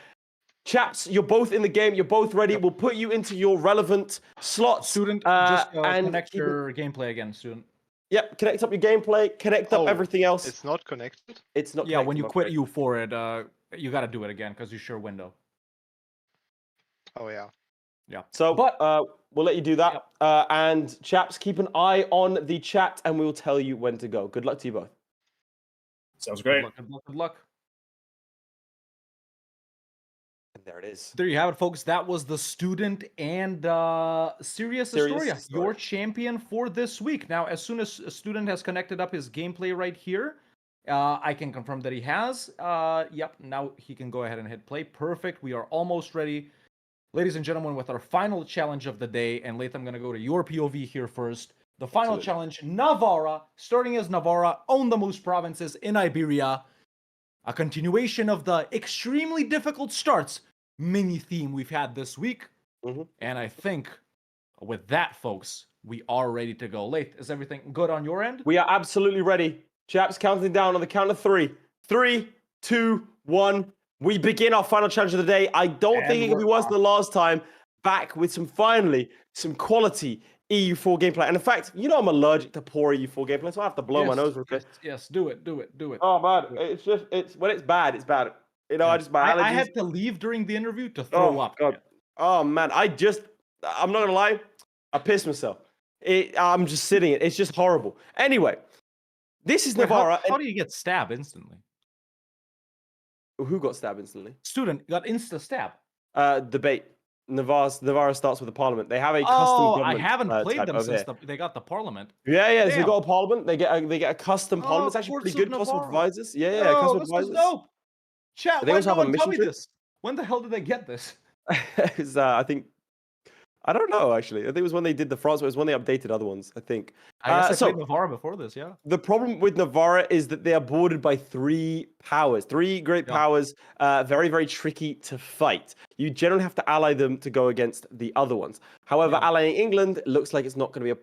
S1: Chaps, you're both in the game. You're both ready. We'll put you into your relevant slots.
S2: Student, just connect your gameplay again, student.
S1: Yep, connect up your gameplay, connect up everything else.
S9: It's not connected?
S1: It's not
S2: Yeah, when you
S1: connected,
S2: quit EU4, you got to do it again because you share window.
S9: Oh, yeah.
S2: Yeah.
S1: So, we'll let you do that. And chaps, keep an eye on the chat, and we will tell you when to go. Good luck to you both.
S8: Sounds great.
S2: Good luck. Good luck.
S1: And there it is.
S2: There you have it, folks. That was the student and Sirius Astoria, your champion for this week. Now, as soon as a student has connected up his gameplay right here, I can confirm that he has. Yep, now he can go ahead and hit play. Perfect. We are almost ready. Ladies and gentlemen, with our final challenge of the day, and Laith, I'm going to go to your POV here first. The final challenge, Navarra, starting as Navarra, own the most provinces in Iberia. A continuation of the extremely difficult starts mini theme we've had this week. And I think with that, folks, we are ready to go. Laith, is everything good on your end?
S1: We are absolutely ready. Chaps, counting down on the count of 3. 3, 2, 1. We begin our final challenge of the day. I don't think it can be worse than the last time. Back with some quality EU4 gameplay. And in fact, you know I'm allergic to poor EU4 gameplay, so I have to blow my nose real quick.
S2: Yes, do it.
S1: Oh man, it's when it's bad, it's bad. You know, I
S2: had to leave during the interview to throw up.
S1: God. Oh man, I'm not gonna lie, I pissed myself. I'm just sitting it. It's just horrible. Anyway, this is Navarra.
S2: How do you get stabbed instantly?
S1: Who got stabbed instantly?
S2: Student got insta stab.
S1: Debate. Navarra starts with the parliament. They have a custom government.
S2: I haven't played them since
S1: here.
S2: they got the parliament.
S1: Yeah. So they got a parliament. They get a custom parliament. It's actually pretty good. Custom advisors. Yeah. Custom advisors.
S2: Is dope. Chat.
S1: They also have a mission
S2: me
S1: trip.
S2: this. When the hell did they get this?
S1: Because I don't know actually. I think it was when they did the France. It was when they updated other ones. I think.
S2: I guess I played Navarra before this. Yeah.
S1: The problem with Navarra is that they are bordered by 3 powers, 3 great powers. Very, very tricky to fight. You generally have to ally them to go against the other ones. However, allying England looks like it's not going to be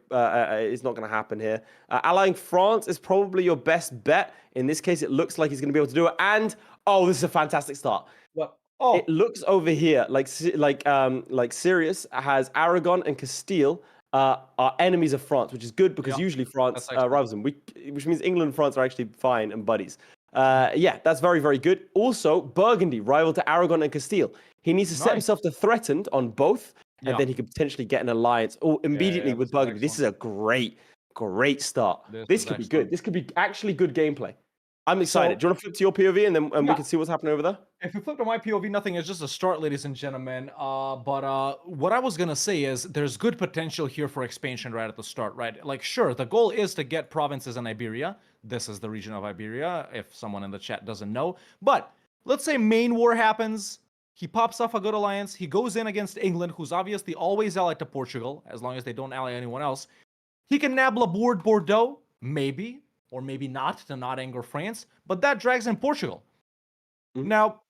S1: it's not going to happen here. Allying France is probably your best bet. In this case, it looks like he's going to be able to do it. And this is a fantastic start.
S2: What?
S1: It looks over here like Sirius has Aragon and Castile are enemies of France, which is good because usually France rivals them, which means England and France are actually fine and buddies. That's very, very good. Also, Burgundy, rival to Aragon and Castile. He needs to set himself to threatened on both, and then he could potentially get an alliance immediately with Burgundy. This is a great start. This could be good. This could be actually good gameplay. I'm excited. Do you want to flip to your POV and then we can see what's happening over there?
S2: If you flip to my POV, nothing is just a start, ladies and gentlemen. But what I was going to say is there's good potential here for expansion right at the start, right? Like, sure, the goal is to get provinces in Iberia. This is the region of Iberia, if someone in the chat doesn't know. But let's say main war happens. He pops off a good alliance. He goes in against England, who's obviously always allied to Portugal, as long as they don't ally anyone else. He can nab Bordeaux, maybe. Or maybe not, to not anger France, but that drags in Portugal. Now,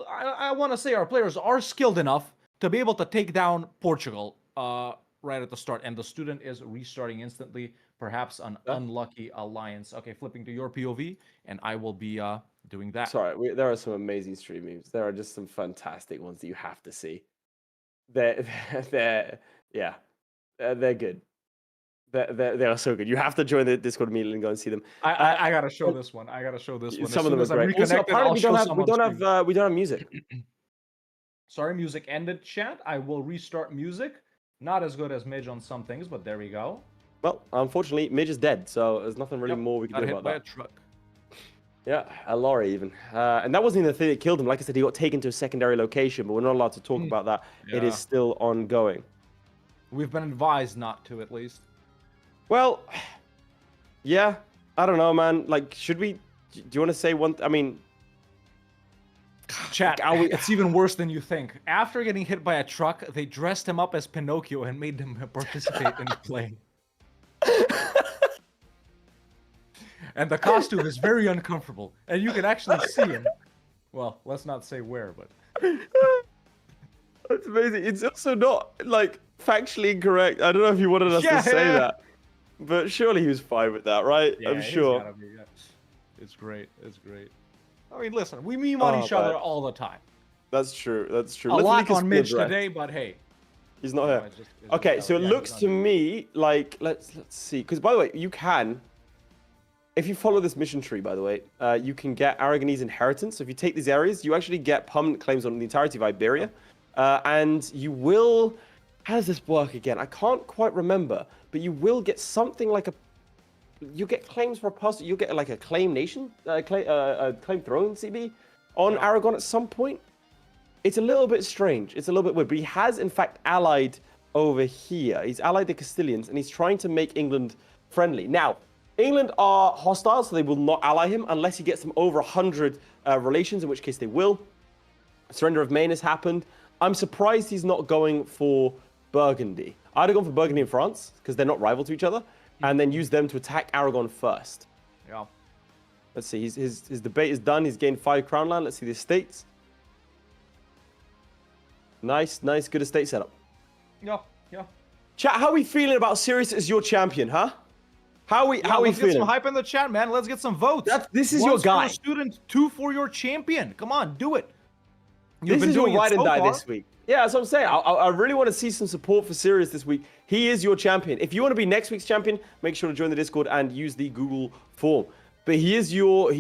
S2: I want to say our players are skilled enough to be able to take down Portugal right at the start, and the student is restarting instantly, perhaps an unlucky alliance. Okay, flipping to your POV, and I will be doing that.
S1: Sorry, there are some amazing stream memes. There are just some fantastic ones that you have to see. They're good. They are so good. You have to join the Discord immediately and go and see them.
S2: I gotta show this one.
S1: Some of them are great. Also, apparently we don't have music.
S2: Sorry, music ended. Chat. I will restart music. Not as good as Midge on some things, but there we go.
S1: Well, unfortunately, Midge is dead, so there's nothing really more we can do about that.
S2: Hit by a truck.
S1: Yeah, a lorry even. And that wasn't even the thing that killed him. Like I said, he got taken to a secondary location, but we're not allowed to talk about that. It is still ongoing.
S2: We've been advised not to, at least.
S1: Well, yeah, I don't know, man. Like, should we do you want to say one? I mean,
S2: chat. It's even worse than you think. After getting hit by a truck, they dressed him up as Pinocchio and made him participate in the play. And the costume is very uncomfortable, and you can actually see him. Well, let's not say where, but
S1: that's amazing. It's also not like factually incorrect. I don't know if you wanted us to say that, but surely he was fine with that, right?
S2: Yeah,
S1: I'm sure.
S2: It's great. It's great. I mean, listen, we meme on each other all the time.
S1: That's true. That's true.
S2: A lot on Midge today, but hey,
S1: he's not here. Okay, so it looks to me like let's see. Because by the way, you can, if you follow this mission tree, by the way, you can get Aragonese inheritance. So if you take these areas, you actually get permanent claims on the entirety of Iberia, and you will. How does this work again? I can't quite remember, but you will get something like a. You get claims for a person. You get like a claim nation, claim throne CB on Aragon at some point. It's a little bit strange. It's a little bit weird, but he has in fact allied over here. He's allied the Castilians, and he's trying to make England friendly. Now, England are hostile, so they will not ally him unless he gets them over 100 relations, in which case they will. Surrender of Maine has happened. I'm surprised he's not going for Burgundy. I'd have gone for Burgundy and France because they're not rival to each other, and then use them to attack Aragon first.
S2: Yeah.
S1: Let's see. His debate is done. He's gained 5 crown land. Let's see the estates. Nice, good estate setup.
S2: Yeah.
S1: Chat, how are we feeling about Sirius as your champion, huh? How are we feeling?
S2: Let's get some hype in the chat, man. Let's get some votes.
S1: This is your guy.
S2: 1 for student, 2 for your champion. Come on, do it.
S1: This is your ride and die this week. Yeah, that's what I'm saying. I really want to see some support for Sirius this week. He is your champion. If you want to be next week's champion, make sure to join the Discord and use the Google form. But he is your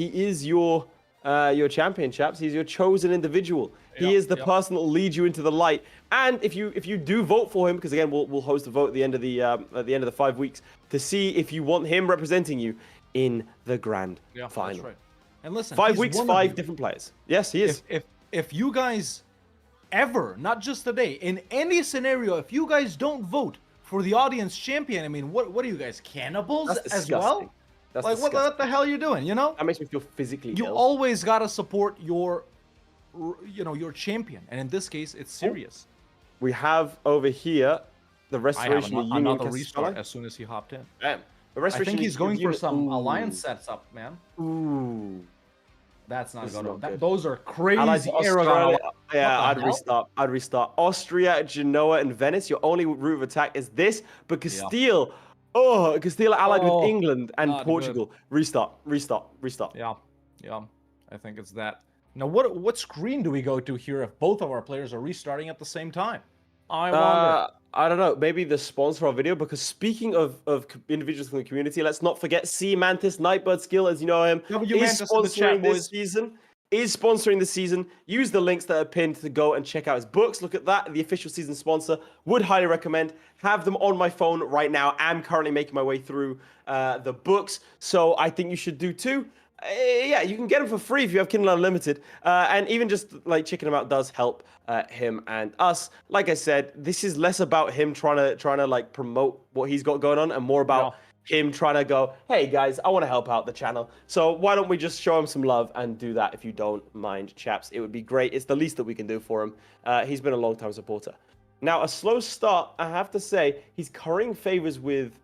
S1: champion, chaps. He's your chosen individual. He is the person that will lead you into the light. And if you do vote for him, because again we'll host a vote at the end of the 5 weeks to see if you want him representing you in the grand final.
S2: That's right. And listen,
S1: 5 weeks, 5 different players. Yes, he is.
S2: If you guys ever, not just today, in any scenario, if you guys don't vote for the audience champion, I mean, what are you guys, cannibals as well?
S1: That's
S2: like what the hell are you doing? You know?
S1: That makes me feel physically ill.
S2: You always gotta support your champion, and in this case, it's Sirius.
S1: We have over here the restoration of Union
S2: another restart as soon as he hopped in.
S1: Damn.
S2: I think he's going for some alliance sets up, man.
S1: Ooh.
S2: That's not good. Those are crazy Aragon.
S1: Yeah, I'd restart. Austria, Genoa, and Venice. Your only route of attack is this, but Castile. Oh, Castile allied with England and Portugal. Good. Restart.
S2: Yeah. I think it's that. Now, what screen do we go to here if both of our players are restarting at the same time? I wonder.
S1: I don't know. Maybe the sponsor of our video, because speaking of individuals from the community, let's not forget C Mantis Nightbird Skill, as you know him, is sponsoring this season. Use the links that are pinned to go and check out his books. Look at that. The official season sponsor. Would highly recommend. Have them on my phone right now. I'm currently making my way through the books, so I think you should do too. Yeah, you can get them for free if you have Kindle Unlimited, and even just like checking them out does help him and us. Like I said, this is less about him trying to like promote what he's got going on, and more about him trying to go, hey guys, I want to help out the channel, so why don't we just show him some love and do that? If you don't mind, chaps, it would be great. It's the least that we can do for him. He's been a long time supporter. Now, a slow start, I have to say. He's currying favors with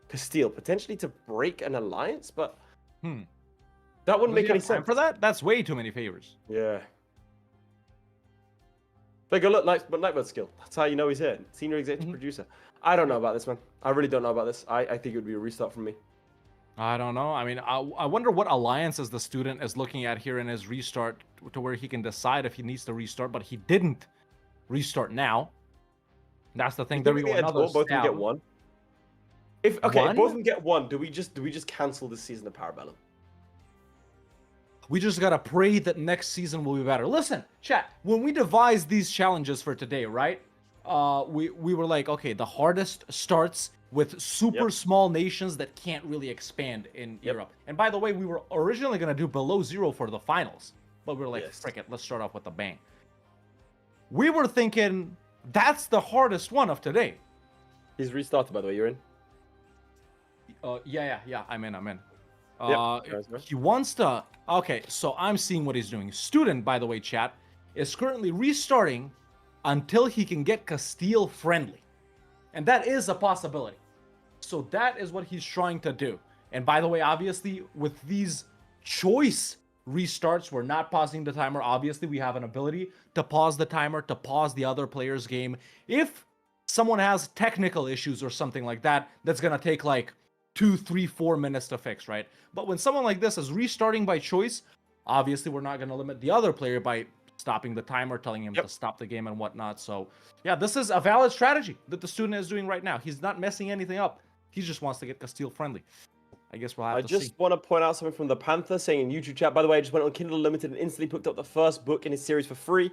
S1: Castile, potentially to break an alliance, but that wouldn't make any sense.
S2: For that, that's way too many favors.
S1: Yeah. Take a look, Nightbird Skill. That's how you know he's here. Senior executive producer. I don't know about this, man. I really don't know about this. I think it would be a restart from me.
S2: I don't know. I mean, I wonder what alliances the student is looking at here in his restart to where he can decide if he needs to restart, but he didn't restart now. That's the thing. There we go.
S1: Both of them get one. If both of them get one, do we just cancel this season of Para Bellum?
S2: We just gotta pray that next season will be better. Listen, chat, when we devised these challenges for today, right? We were like, okay, the hardest starts with super small nations that can't really expand in Europe. And by the way, we were originally gonna do below 0 for the finals, but we were like, frick it, let's start off with a bang. We were thinking that's the hardest one of today.
S1: He's restarted, by the way. You're in?
S2: Yeah. I'm in. He wants to. Okay, so I'm seeing what he's doing. Student, by the way, chat, is currently restarting until he can get Castile friendly, and that is a possibility. So that is what he's trying to do. And by the way, obviously, with these choice restarts, we're not pausing the timer. Obviously, we have an ability to pause the timer, to pause the other player's game. If someone has technical issues or something like that, that's going to take like 2, 3, 4 minutes to fix, right? But when someone like this is restarting by choice, obviously, we're not going to limit the other player by stopping the timer, telling him to stop the game and whatnot. So, yeah, this is a valid strategy that the student is doing right now. He's not messing anything up. He just wants to get Castile friendly. I guess we'll have to see.
S1: I just want to point out something from the Panther saying in YouTube chat. By the way, I just went on Kindle Unlimited and instantly picked up the first book in his series for free.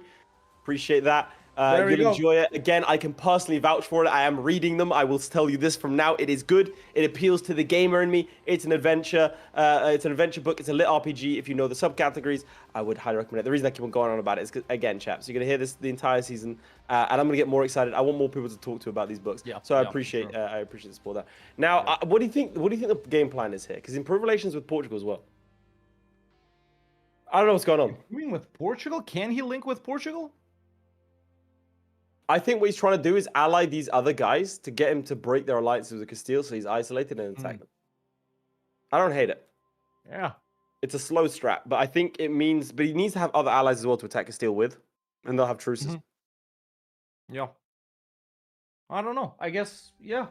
S1: Appreciate that. You'll enjoy it. Again, I can personally vouch for it. I am reading them. I will tell you this from now. It is good. It appeals to the gamer in me. It's an adventure. It's an adventure book. It's a lit RPG. If you know the subcategories, I would highly recommend it. The reason I keep on going on about it is because, again, chaps, you're going to hear this the entire season, and I'm going to get more excited. I want more people to talk to about these books. So I appreciate the support there. Now, what do you think? What do you think the game plan is here? Because improve relations with Portugal as well. I don't know what's going on.
S2: Agreeing with Portugal? Can he link with Portugal?
S1: I think what he's trying to do is ally these other guys to get him to break their alliances with Castile, so he's isolated and attack them. I don't hate it.
S2: Yeah.
S1: It's a slow strat, but I think it means... But he needs to have other allies as well to attack Castile with, and they'll have truces.
S2: Yeah. I don't know. I guess, yeah.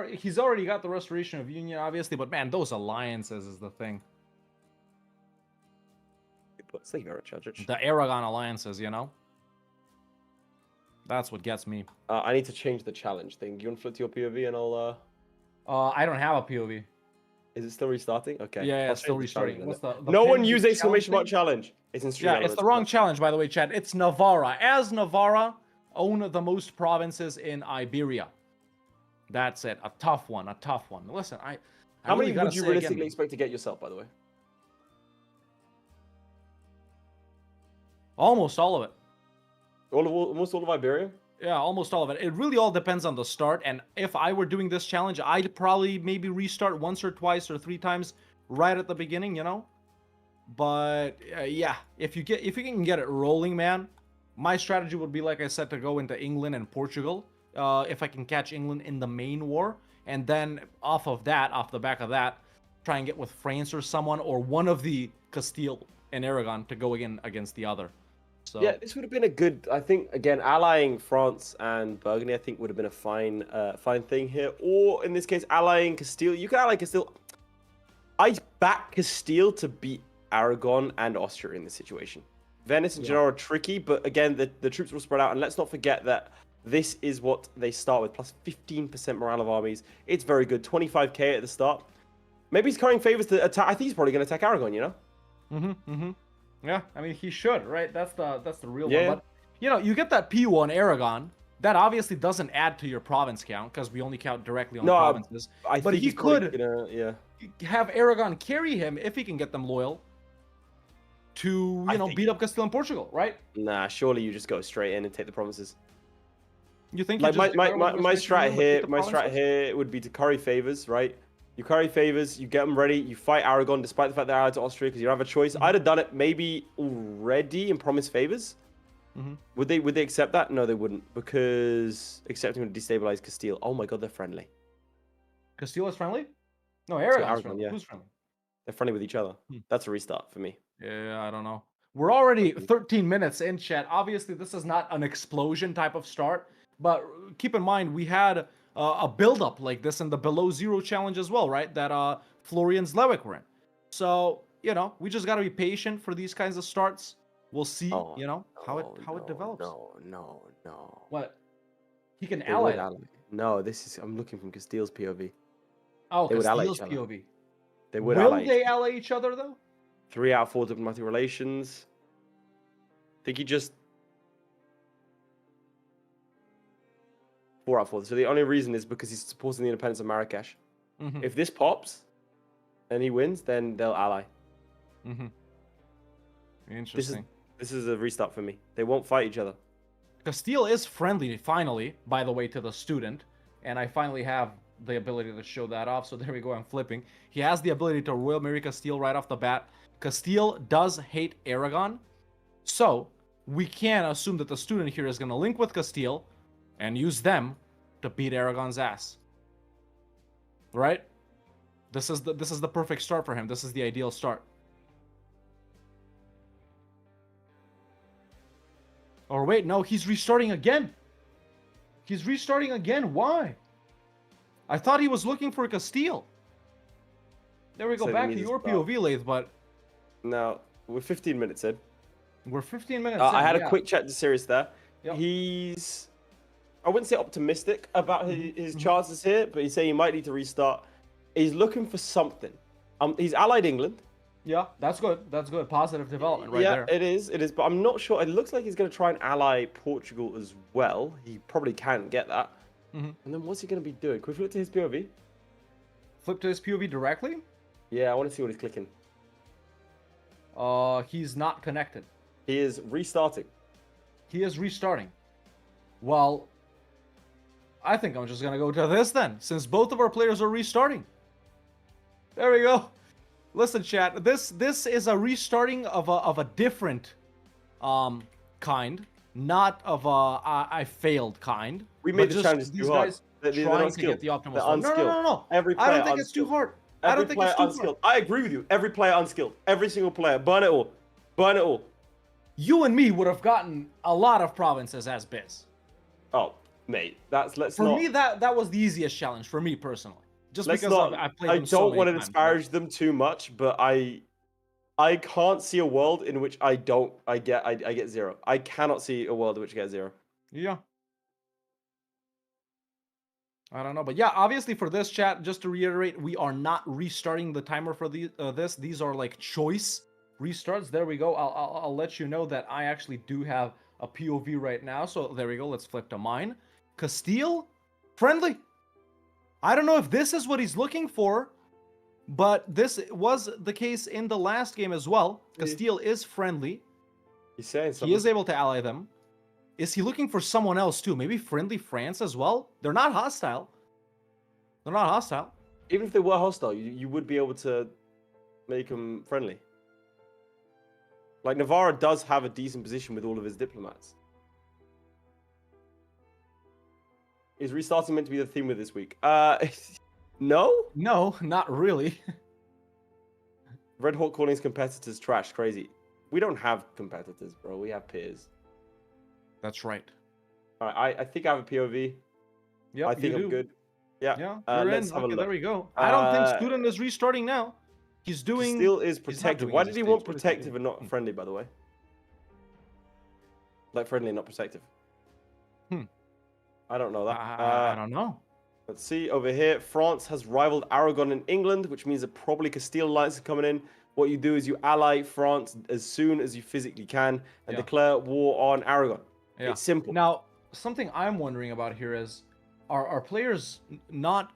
S2: He's already got the Restoration of Union, obviously, but man, those alliances is the thing.
S1: Thank you very much, Aldrich.
S2: The Aragon alliances, you know? That's what gets me.
S1: I need to change the challenge thing. You want to flip to your POV and I'll...
S2: I don't have a POV.
S1: Is it still restarting? Okay.
S2: Yeah, it's still restarting.
S1: What's the no one use exclamation mark challenge. It's in stream.
S2: Yeah, it's the wrong challenge, by the way, Chad. It's Navarra. As Navarra own the most provinces in Iberia. That's it. A tough one. A tough one. Listen,
S1: How many would you realistically expect to get yourself, by the way?
S2: Almost all of it.
S1: Almost all of Iberia?
S2: Yeah, almost all of it. It really all depends on the start. And if I were doing this challenge, I'd probably maybe restart once or twice or 3 times right at the beginning, you know? But yeah, if you can get it rolling, man, my strategy would be, like I said, to go into England and Portugal. If I can catch England in the main war. And then off the back of that, try and get with France or someone, or one of the Castile and Aragon to go against the other. So.
S1: Yeah, this would have been a good. I think again, allying France and Burgundy, I think would have been a fine thing here. Or in this case, allying Castile. You can ally Castile. I back Castile to beat Aragon and Austria in this situation. Venice and Genoa are tricky, but again, the troops will spread out. And let's not forget that this is what they start with, plus 15% morale of armies. It's very good. 25k at the start. Maybe he's carrying favors to attack. I think he's probably going to attack Aragon. You know.
S2: Yeah, I mean, he should, right? That's the real one. But, you know, you get that P1 Aragon. That obviously doesn't add to your province count, because we only count directly on provinces. But he could have Aragon carry him if he can get them loyal to, beat up Castile and Portugal, right?
S1: Nah, surely you just go straight in and take the provinces.
S2: You think?
S1: Like my strat here would be to curry favors, right? You curry favors, you get them ready, you fight Aragon despite the fact they're allied to Austria because you don't have a choice. I'd have done it maybe already and promised favors. Would they accept that? No, they wouldn't, because accepting would destabilize Castile. Oh my god, they're friendly.
S2: Castile is friendly? No, Aragon's friendly.
S1: Yeah.
S2: Who's friendly?
S1: They're friendly with each other. That's a restart for me.
S2: Yeah, I don't know. We're already 13 minutes in, chat. Obviously, this is not an explosion type of start, but keep in mind we had a build-up like this in the Below Zero challenge as well, right? That FLORRY and Zlewikk were in. So, we just got to be patient for these kinds of starts. We'll see, how it develops.
S1: No.
S2: What? He can ally.
S1: No, I'm looking from Castile's POV.
S2: Oh, Castile's POV.
S1: They would
S2: Will they ally each other, though?
S1: 3 out of 4 diplomatic relations. I think he just... 4 out of 4. So the only reason is because he's supporting the independence of Marrakesh. If this pops and he wins, then they'll ally.
S2: Interesting.
S1: This is a restart for me. They won't fight each other.
S2: Castile is friendly, finally, by the way, to the student. And I finally have the ability to show that off. So there we go. I'm flipping. He has the ability to Royal Marry Castile right off the bat. Castile does hate Aragon, so we can assume that the student here is going to link with Castile and use them to beat Aragon's ass. Right? This is the perfect start for him. This is the ideal start. Or wait, no, he's restarting again. He's restarting again. Why? I thought he was looking for Castile. There we go.
S1: So
S2: Back to your POV, Laith, but
S1: now we're 15 minutes in.
S2: We're 15 minutes in.
S1: I had a quick chat to Sirius there.
S2: Yep.
S1: He's, I wouldn't say optimistic about his chances here, but he's saying he might need to restart. He's looking for something. He's allied England.
S2: Yeah, that's good. That's good. Positive development right there.
S1: Yeah, it is. It is. But I'm not sure. It looks like he's going to try and ally Portugal as well. He probably can get that. And then what's he going to be doing? Can we flip to his POV?
S2: Flip to his POV directly?
S1: Yeah, I want to see what he's clicking.
S2: He's not connected.
S1: He is restarting.
S2: He is restarting. Well, I think I'm just going to go to this then, since both of our players are restarting. There we go. Listen, chat. This is a restarting of a different kind, not of a I failed kind.
S1: We made the challenges
S2: these
S1: too hard.
S2: guys trying to get the optimal score.
S1: No.
S2: I don't think it's too hard. I don't think it's too hard.
S1: I agree with you. Every player unskilled. Every single player. Burn it all. Burn it all.
S2: You and me would have gotten a lot of provinces as Biz.
S1: Oh, mate.
S2: For me, that was the easiest challenge for me personally. Just because I played them so
S1: don't
S2: many
S1: want to
S2: times,
S1: disparage them too much, but I can't see a world in which I get 0. I cannot see a world in which I get 0.
S2: Yeah. I don't know, but yeah, obviously for this chat, just to reiterate, we are not restarting the timer for this. These are like choice restarts. There we go. I'll let you know that I actually do have a POV right now. So there we go. Let's flip to mine. Castile, friendly. I don't know if this is what he's looking for, but this was the case in the last game as well. Castile is friendly.
S1: He's saying something.
S2: He is able to ally them. Is he looking for someone else too? Maybe friendly France as well? They're not hostile. They're not hostile.
S1: Even if they were hostile, you would be able to make them friendly. Like, Navarra does have a decent position with all of his diplomats. Is restarting meant to be the theme of this week? No?
S2: No, not really.
S1: Red Hawk calling his competitors trash. Crazy. We don't have competitors, bro. We have peers.
S2: That's right.
S1: All right, I think I have a POV.
S2: Yeah,
S1: I think I'm good. Yeah.
S2: Yeah,
S1: let's have a look.
S2: There we go. I don't think Student is restarting now. He's doing...
S1: Still is protective. Why did he want protective and not friendly, by the way? Like friendly, not protective. I don't know that.
S2: I don't know.
S1: Let's see over here. France has rivaled Aragon in England, which means that probably Castile alliance is coming in. What you do is you ally France as soon as you physically can and declare war on Aragon. Yeah. It's simple.
S2: Now, something I'm wondering about here is, are players not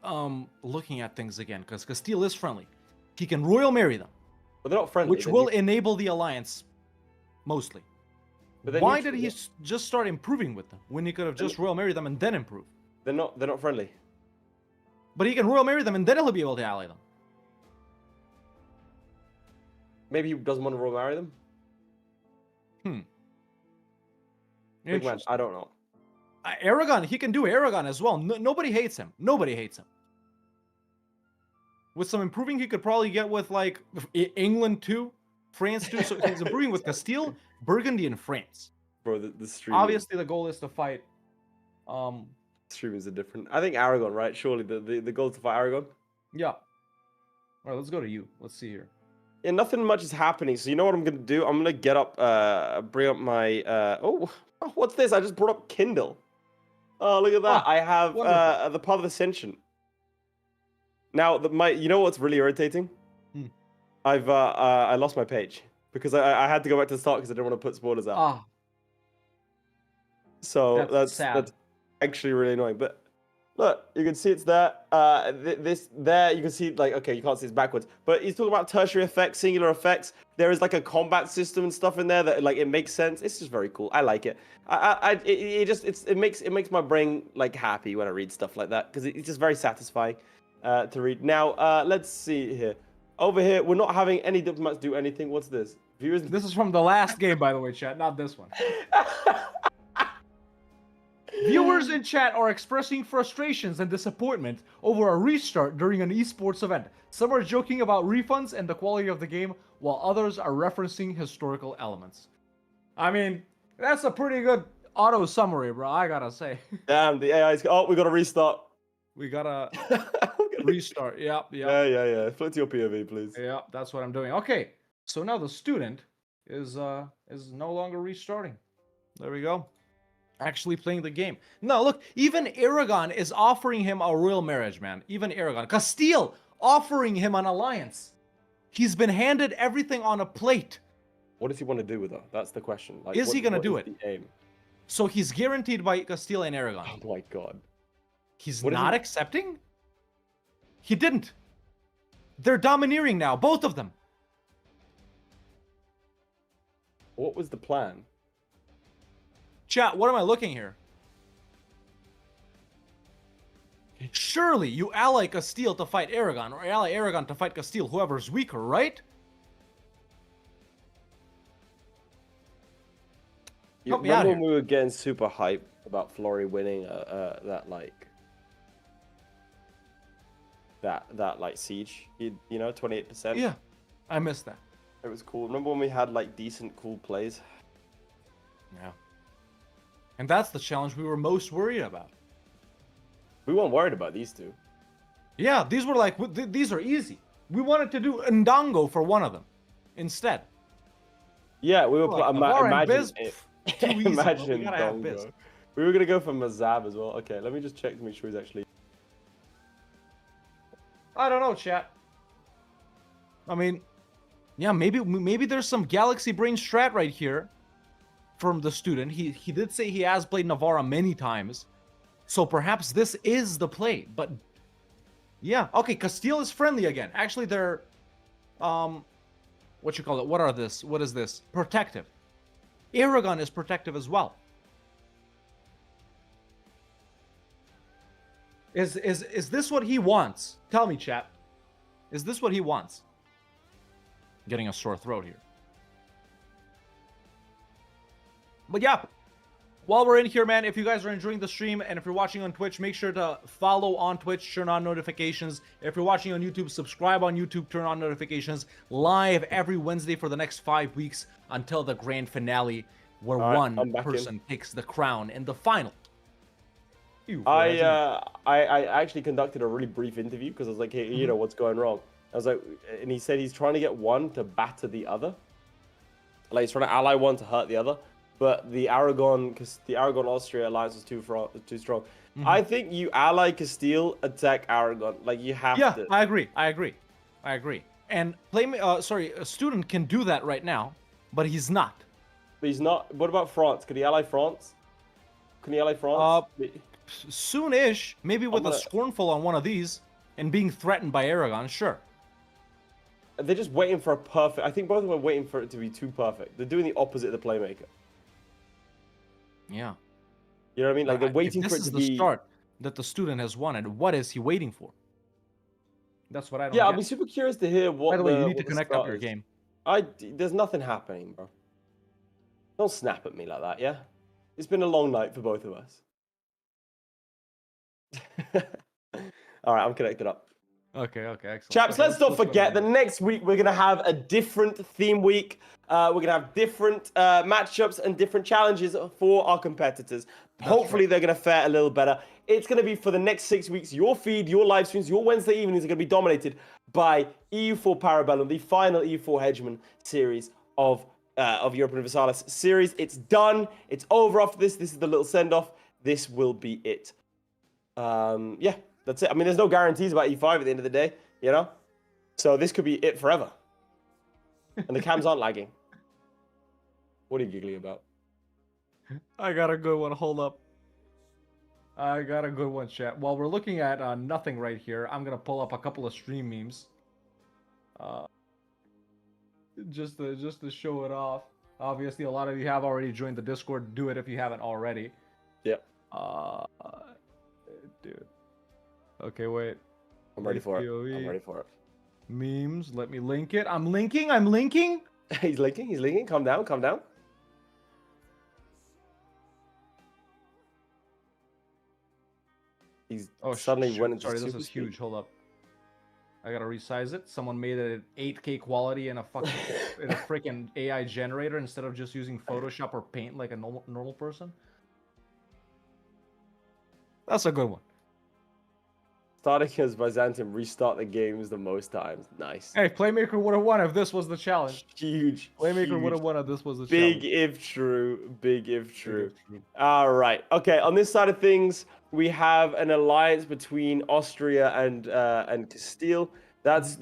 S2: looking at things again? Because Castile is friendly. He can Royal Marry them.
S1: But they're not friendly.
S2: Which will enable the alliance, mostly. But why did he just start improving with them when he could have just Royal Marry them and then improve?
S1: They're not friendly.
S2: But he can Royal Marry them and then he'll be able to ally them.
S1: Maybe he doesn't want to Royal Marry them? Big man, I don't know.
S2: Aragon, he can do Aragon as well. Nobody hates him. Nobody hates him. With some improving, he could probably get with like England too, France too. So he's improving with Castile, Burgundy, and France.
S1: Bro, the stream.
S2: Obviously, the goal is to fight.
S1: Streamers are different. I think Aragon, right? Surely the goal is to fight Aragon.
S2: Yeah. All right, let's go to you. Let's see here.
S1: Yeah, nothing much is happening. So you know what I'm gonna do? I'm gonna get up, bring up my. Oh, what's this? I just brought up Kindle. Oh, look at that! I have the Path of Ascension. Now, you know what's really irritating? I lost my page because I had to go back to the start because I didn't want to put spoilers out. So that's actually really annoying. But Look, you can see it's there. This there, you can see like, okay, you can't see it's backwards, but he's talking about tertiary effects, singular effects. There is like a combat system and stuff in there that like it makes sense. It's just very cool. I like it. It makes my brain like happy when I read stuff like that because it's just very satisfying to read. Now, let's see here. Over here, we're not having any diplomats do anything. What's this? Viewers.
S2: This is from the last game, by the way, chat, not this one. Viewers in chat are expressing frustrations and disappointment over a restart during an esports event. Some are joking about refunds and the quality of the game, while others are referencing historical elements. I mean, that's a pretty good auto summary, bro, I gotta say.
S1: Damn, the AI's... Oh, we gotta restart.
S2: We gotta restart. Yep.
S1: Yeah. Flip to your POV, please.
S2: Yeah, that's what I'm doing. Okay, so now the student is no longer restarting. There we go. Actually playing the game. No, look, even Aragon is offering him a royal marriage, man. Even Aragon. Castile offering him an alliance. He's been handed everything on a plate.
S1: What does he want to do with her? That's the question. Like,
S2: is he going to do it?
S1: The aim?
S2: So he's guaranteed by Castile and Aragon.
S1: Oh my god.
S2: He's not accepting? He didn't. They're domineering now, both of them.
S1: What was the plan?
S2: Chat, what am I looking here? Surely you ally Castile to fight Aragon, or ally Aragon to fight Castile, whoever's weaker, right?
S1: You remember when we were getting super hyped about Florry winning that siege? You know, 28%.
S2: Yeah, I missed that.
S1: It was cool. Remember when we had like decent, cool plays?
S2: Yeah. And that's the challenge we were most worried about.
S1: We weren't worried about these two.
S2: Yeah, these were like, these are easy. We wanted to do Ndongo for one of them instead.
S1: Yeah, we were
S2: like,
S1: imagine
S2: we
S1: were gonna go for Mazab as well. Okay, let me just check to make sure he's actually.
S2: I don't know, chat. I mean, yeah, maybe there's some Galaxy Brain strat right here from the student. He did say he has played Navarra many times, so perhaps this is the play. But yeah, okay, Castile is friendly again. Actually, they're what you call it? What is this? Protective. Aragon is protective as well. Is this what he wants? Tell me, chat. Is this what he wants? Getting a sore throat here. But yeah, while we're in here, man, if you guys are enjoying the stream and if you're watching on Twitch, make sure to follow on Twitch, turn on notifications. If you're watching on YouTube, subscribe on YouTube, turn on notifications. Live every Wednesday for the next 5 weeks until the grand finale, where one person takes the crown in the final.
S1: I actually conducted a really brief interview because I was like, hey, you know, what's going wrong? I was like, and he said he's trying to get one to batter the other. Like he's trying to ally one to hurt the other. But the Aragon Austria alliance is too strong. I think you ally Castile, attack Aragon. Like you have to.
S2: Yeah, I agree. And a student can do that right now, but he's not.
S1: But he's not. What about France? Could he ally France? Can he ally France?
S2: Soon-ish, maybe with a scornful on one of these and being threatened by Aragon. Sure.
S1: They're just waiting for a perfect. I think both of them are waiting for it to be too perfect. They're doing the opposite of the Playmaker.
S2: Yeah.
S1: You know what I mean? Like they're waiting for it to be.
S2: This is the start that the student has wanted. What is he waiting for? That's what I don't
S1: Yeah,
S2: get.
S1: I'll be super curious to hear what.
S2: By the way, you need to connect up your
S1: is.
S2: game.
S1: There's nothing happening, bro. Don't snap at me like that, yeah? It's been a long night for both of us. All right, I'm connected up.
S2: Okay, excellent.
S1: Chaps, let's not forget that next week we're going to have a different theme week. We're going to have different matchups and different challenges for our competitors. Hopefully they're going to fare a little better. It's going to be for the next 6 weeks. Your feed, your live streams, your Wednesday evenings are going to be dominated by EU4 Para Bellum, the final EU4 Hegemon series of Europe Universalis series. It's done. It's over after this. This is the little send-off. This will be it. Yeah. That's it. I mean, there's no guarantees about E5 at the end of the day, you know? So this could be it forever. And the cams aren't lagging. What are you giggling about?
S2: I got a good one. Hold up. I got a good one, chat. While we're looking at nothing right here, I'm gonna pull up a couple of stream memes. Just to show it off. Obviously, a lot of you have already joined the Discord. Do it if you haven't already.
S1: Yep.
S2: Dude. Okay, wait.
S1: I'm ready for it.
S2: POV.
S1: I'm ready for it.
S2: Memes. Let me link it. I'm linking. I'm linking.
S1: He's linking. He's linking. Calm down. Calm down. He's suddenly went into
S2: Sorry, this
S1: super
S2: is
S1: speed.
S2: huge. Hold up. I gotta resize it. Someone made it at 8K quality in a fucking in a freaking AI generator instead of just using Photoshop or Paint like a normal person. That's a good one.
S1: Starting as Byzantium, restart the games the most times. Nice.
S2: Hey, Playmaker would have won if this was the challenge.
S1: Huge.
S2: Playmaker would have won if this was the challenge.
S1: Big if true. Big if true. All right. Okay. On this side of things, we have an alliance between Austria and Castile. That's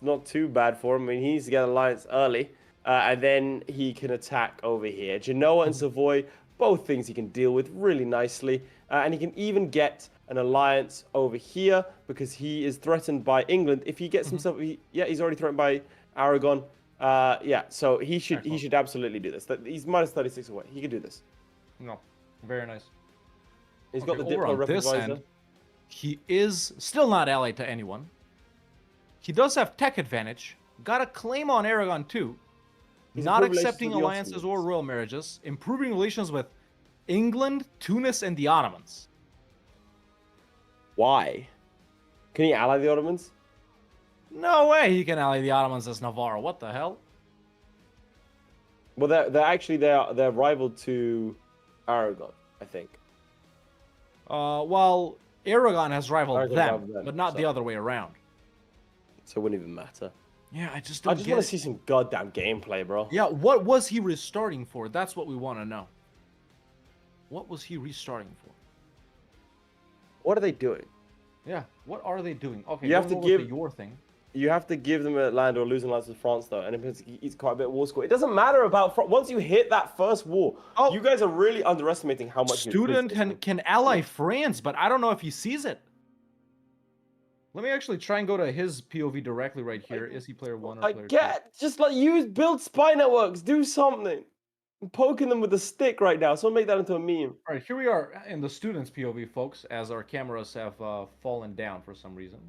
S1: not too bad for him. I mean, he needs to get an alliance early, and then he can attack over here. Genoa and Savoy, both things he can deal with really nicely, and he can even get an alliance over here because he is threatened by England. If he gets himself, he's already threatened by Aragon. So he should absolutely do this. He's minus 36 away. He can do this.
S2: No, very nice.
S1: He's got the
S2: over
S1: Diplo
S2: on this
S1: Replivisor.
S2: end, he is still not allied to anyone. He does have tech advantage. Got a claim on Aragon too.
S1: He's
S2: Not
S1: improved
S2: accepting
S1: relations with the
S2: alliances or
S1: Ottomans.
S2: royal marriages. Improving relations with England, Tunis, and the Ottomans.
S1: Why? Can he ally the Ottomans?
S2: No way he can ally the Ottomans as Navarro. What the hell?
S1: Well, they're rival to Aragon, I think.
S2: Well, Aragon has rivaled
S1: Aragon
S2: them,
S1: rivaled them,
S2: but not the
S1: so-
S2: other way around.
S1: So it wouldn't even matter.
S2: Yeah, I just
S1: I
S2: don't
S1: just
S2: get
S1: want
S2: it.
S1: to see some goddamn gameplay, bro.
S2: Yeah, what was he restarting for? That's what we want to know. What was he restarting for?
S1: What are they doing?
S2: Yeah, what are they doing? Okay,
S1: You have to
S2: going with
S1: give-
S2: the your thing.
S1: You have to give them a land or losing lands with France, though, and it's quite a bit of war score. It doesn't matter about once you hit that first war.
S2: Oh.
S1: You guys are really underestimating how much.
S2: Student can ally France, but I don't know if he sees it. Let me actually try and go to his POV directly right here. Is he player 1 or
S1: I
S2: player 2?
S1: just like build spy networks, do something. I'm poking them with a stick right now, so I'll make that into a meme.
S2: All right, here we are in the student's POV, folks, as our cameras have fallen down for some reason.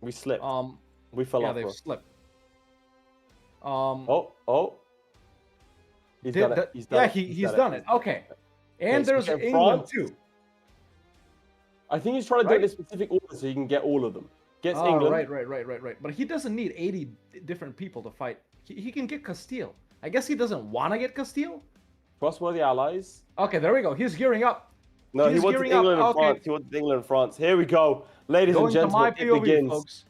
S1: We slipped.
S2: Um,
S1: We fell
S2: yeah,
S1: off,
S2: they've
S1: bro.
S2: slipped.
S1: Oh. He's done it. He's done it.
S2: He's done it. Okay. And
S1: so
S2: there's
S1: we have
S2: England
S1: France.
S2: too.
S1: I think he's trying to do it in
S2: Right?
S1: a specific order so he can get all of them. Gets
S2: Oh,
S1: England.
S2: right. But he doesn't need 80 different people to fight. He can get Castile. I guess he doesn't want to get Castile.
S1: Trustworthy allies.
S2: Okay, there we go. He's gearing up.
S1: No, he
S2: He's
S1: wanted
S2: gearing
S1: England
S2: up.
S1: and
S2: Okay.
S1: France. He wanted England and France. Here we go. Ladies
S2: Going
S1: and
S2: to my
S1: gentlemen, it
S2: POV,
S1: begins.
S2: folks.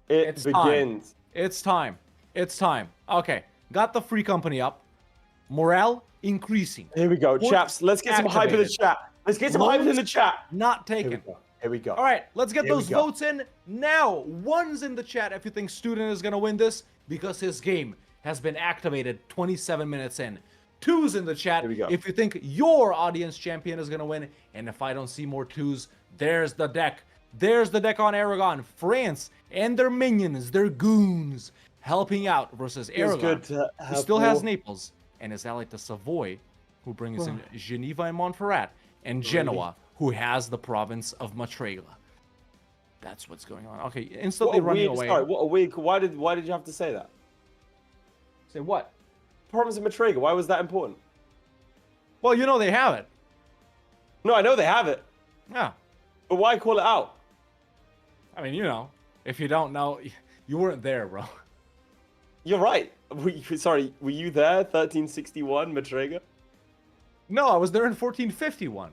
S1: It
S2: It's time.
S1: begins.
S2: It's time. It's time. Okay, got the free company up. Morale increasing.
S1: Here we go,
S2: Ports
S1: chaps. Let's get some hype in the
S2: activated.
S1: chat. Let's get some hype in the chat.
S2: Not
S1: Here we
S2: taken.
S1: go. Here we go.
S2: All right, let's get
S1: Here we
S2: those
S1: go.
S2: votes in now. Ones in the chat if you think Student is going to win this because his game has been activated 27 minutes in. Twos in the chat
S1: Here we go.
S2: if you think your audience champion is going to win. And if I don't see more twos, there's the deck. There's the deck on Aragon. France and their minions, their goons, helping out versus
S1: Feels
S2: Aragon,
S1: good to
S2: who
S1: have
S2: still has
S1: more-
S2: Naples and is allied to Savoy, who brings in Geneva and Montferrat, and Genoa, who has the province of Matrega. That's what's going on. Okay, instantly running away.
S1: Sorry, what a weird. Why did you have to say that?
S2: Say what?
S1: Province of Matrega. Why was that important?
S2: Well, you know they have it.
S1: No, I know they have it,
S2: Yeah.
S1: but why call it out?
S2: I mean, you know, if you don't know, you weren't there, bro.
S1: You're right. Sorry, were you there? 1361 Matrega.
S2: No, I was there in 1451.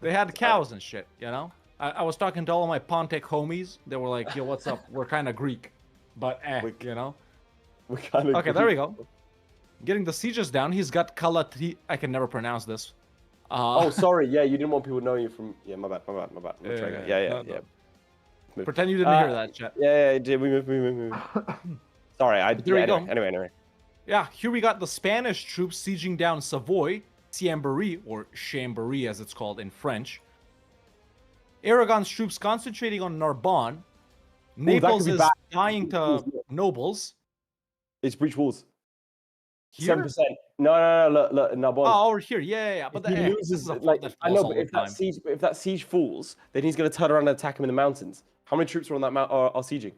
S2: They had cows and shit, you know? I was talking to all of my Pontic homies. They were like, yo, what's up? We're kind of Greek. But, you know?
S1: We kind of.
S2: Okay, there we go. Getting the sieges down. He's got Kalati. I can never pronounce this.
S1: Oh, sorry. Yeah, you didn't want people knowing you from. Yeah, my bad. Matrega.
S2: no.
S1: Move.
S2: Pretend you didn't hear that, chat.
S1: Yeah, did we move? Sorry,
S2: There we go.
S1: Anyway.
S2: Yeah, here we got the Spanish troops sieging down Savoy. Chambéry, or Chambéry as it's called in French. Aragon's troops concentrating on Narbonne. Naples is dying to nobles.
S1: It's breach walls.
S2: Here?
S1: 7%. No, look, Narbonne.
S2: Oh, over here, yeah. But
S1: he loses, like, I know, but if that siege falls, then he's going to turn around and attack him in the mountains. How many troops are on that are sieging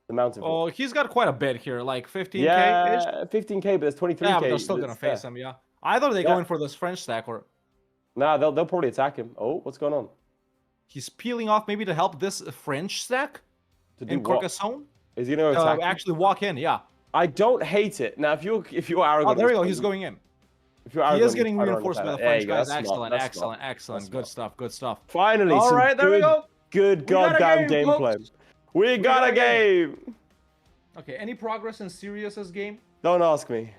S1: the mountain?
S2: Oh, he's got quite a bit here, like 15k.
S1: Yeah, 15k, but there's 23k.
S2: Yeah, but they're still going to face him. Yeah. Either they go in for this French stack, or
S1: nah, they'll probably attack him. Oh, what's going on?
S2: He's peeling off maybe to help this French stack in Carcassonne.
S1: Is he going to attack?
S2: Actually walk in, yeah.
S1: I don't hate it. Now, if you're arrogant,
S2: oh, there we go. He's going in.
S1: If you're arrogant,
S2: he is getting reinforced by the French guys. Excellent. Good stuff.
S1: Finally,
S2: all right, there we go.
S1: Good goddamn gameplay. We got a game.
S2: Okay, any progress in Sirius's game?
S1: Don't ask me.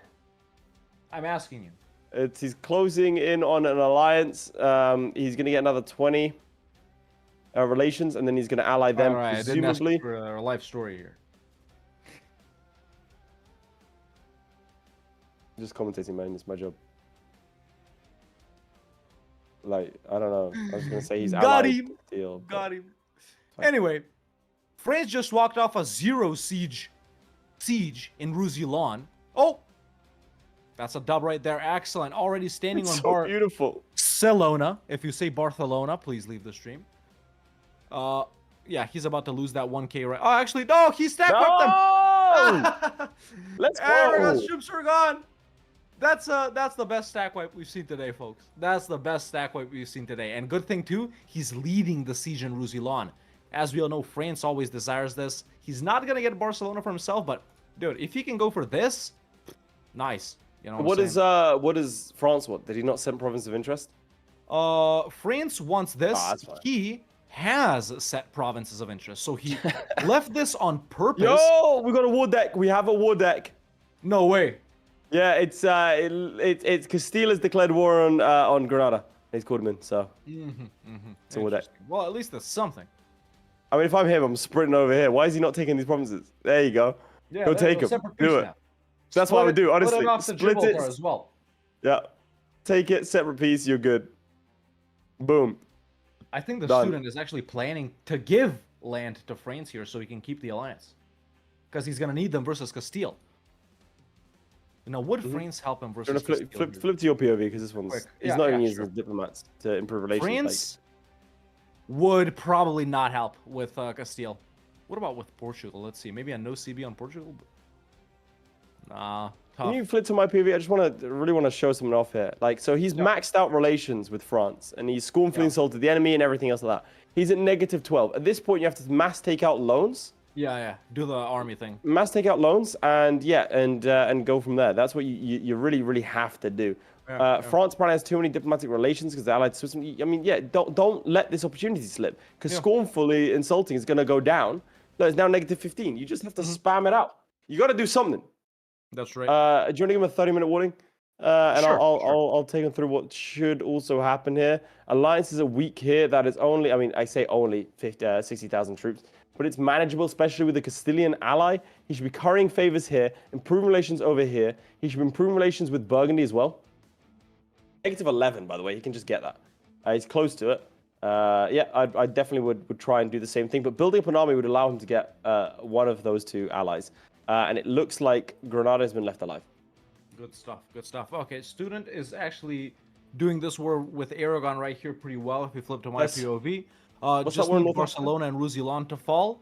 S2: I'm asking you.
S1: He's closing in on an alliance. He's gonna get another 20 relations, and then he's gonna ally them.
S2: All right,
S1: presumably.
S2: I didn't ask for a life story here.
S1: Just commentating, man. It's my job. Like, I don't know. I was gonna say he's
S2: got
S1: allied
S2: him.
S1: Deal,
S2: got him. Anyway, France just walked off a 0 siege in Roussillon. Oh, that's a dub right there. Excellent. Already standing
S1: it's
S2: on
S1: so beautiful.
S2: Barcelona. If you say Barcelona, please leave the stream. Yeah, he's about to lose that 1k right. Oh, actually, no, he stacked up them.
S1: Let's go.
S2: Aragon's troops are gone. That's the best stack wipe we've seen today, folks. That's the best stack wipe we've seen today. And good thing too, he's leading the siege in Roussillon. As we all know, France always desires this. He's not gonna get Barcelona for himself, but dude, if he can go for this, nice. You know what
S1: does France want? Did he not send province of interest?
S2: France wants this. He has set provinces of interest, so he left this on purpose.
S1: Yo, we got a war deck. We have a war deck.
S2: No way.
S1: Yeah, it's Castile has declared war on Granada. He's called him in, so it's a war deck.
S2: Well, at least there's something.
S1: I mean, if I'm him, I'm sprinting over here. Why is he not taking these provinces? There you go.
S2: Yeah,
S1: go take them. Do it.
S2: Now.
S1: That's what I would do, honestly.
S2: Split it as well.
S1: Yeah. Take it, separate piece, you're good. Boom.
S2: I think the student is actually planning to give land to France here so he can keep the alliance. Because he's going to need them versus Castile. Now, would France help him versus Castile?
S1: Flip to your POV, because this one's... He's not even using his diplomats to improve relations.
S2: France would probably not help with Castile. What about with Portugal? Let's see. Maybe a no CB on Portugal? Nah, tough.
S1: Can you flip to my POV? I just really want to show something off here. Like, so he's maxed out relations with France, and he's scornfully insulted the enemy and everything else like that. He's at -12. At this point, you have to mass take out loans.
S2: Yeah. Do the army thing.
S1: Mass take out loans, and go from there. That's what you really have to do. France probably has too many diplomatic relations because they're allied to Switzerland. I mean, don't let this opportunity slip, because scornfully insulting is going to go down. No, it's now -15. You just have to spam it out. You got to do something.
S2: That's right.
S1: Do you want to give him a 30-minute warning? And sure, I'll take him through what should also happen here. Alliances are weak here. That is only, I mean, I say only 60,000 troops, but it's manageable, especially with the Castilian ally. He should be currying favors here, improving relations over here. He should be improving relations with Burgundy as well. -11, by the way. He can just get that. He's close to it. I definitely would try and do the same thing, but building up an army would allow him to get one of those two allies. And it looks like Granada has been left alive.
S2: Good stuff. Okay, student is actually doing this war with Aragon right here pretty well. If we flip to my POV, just need Barcelona and Roussillon to fall.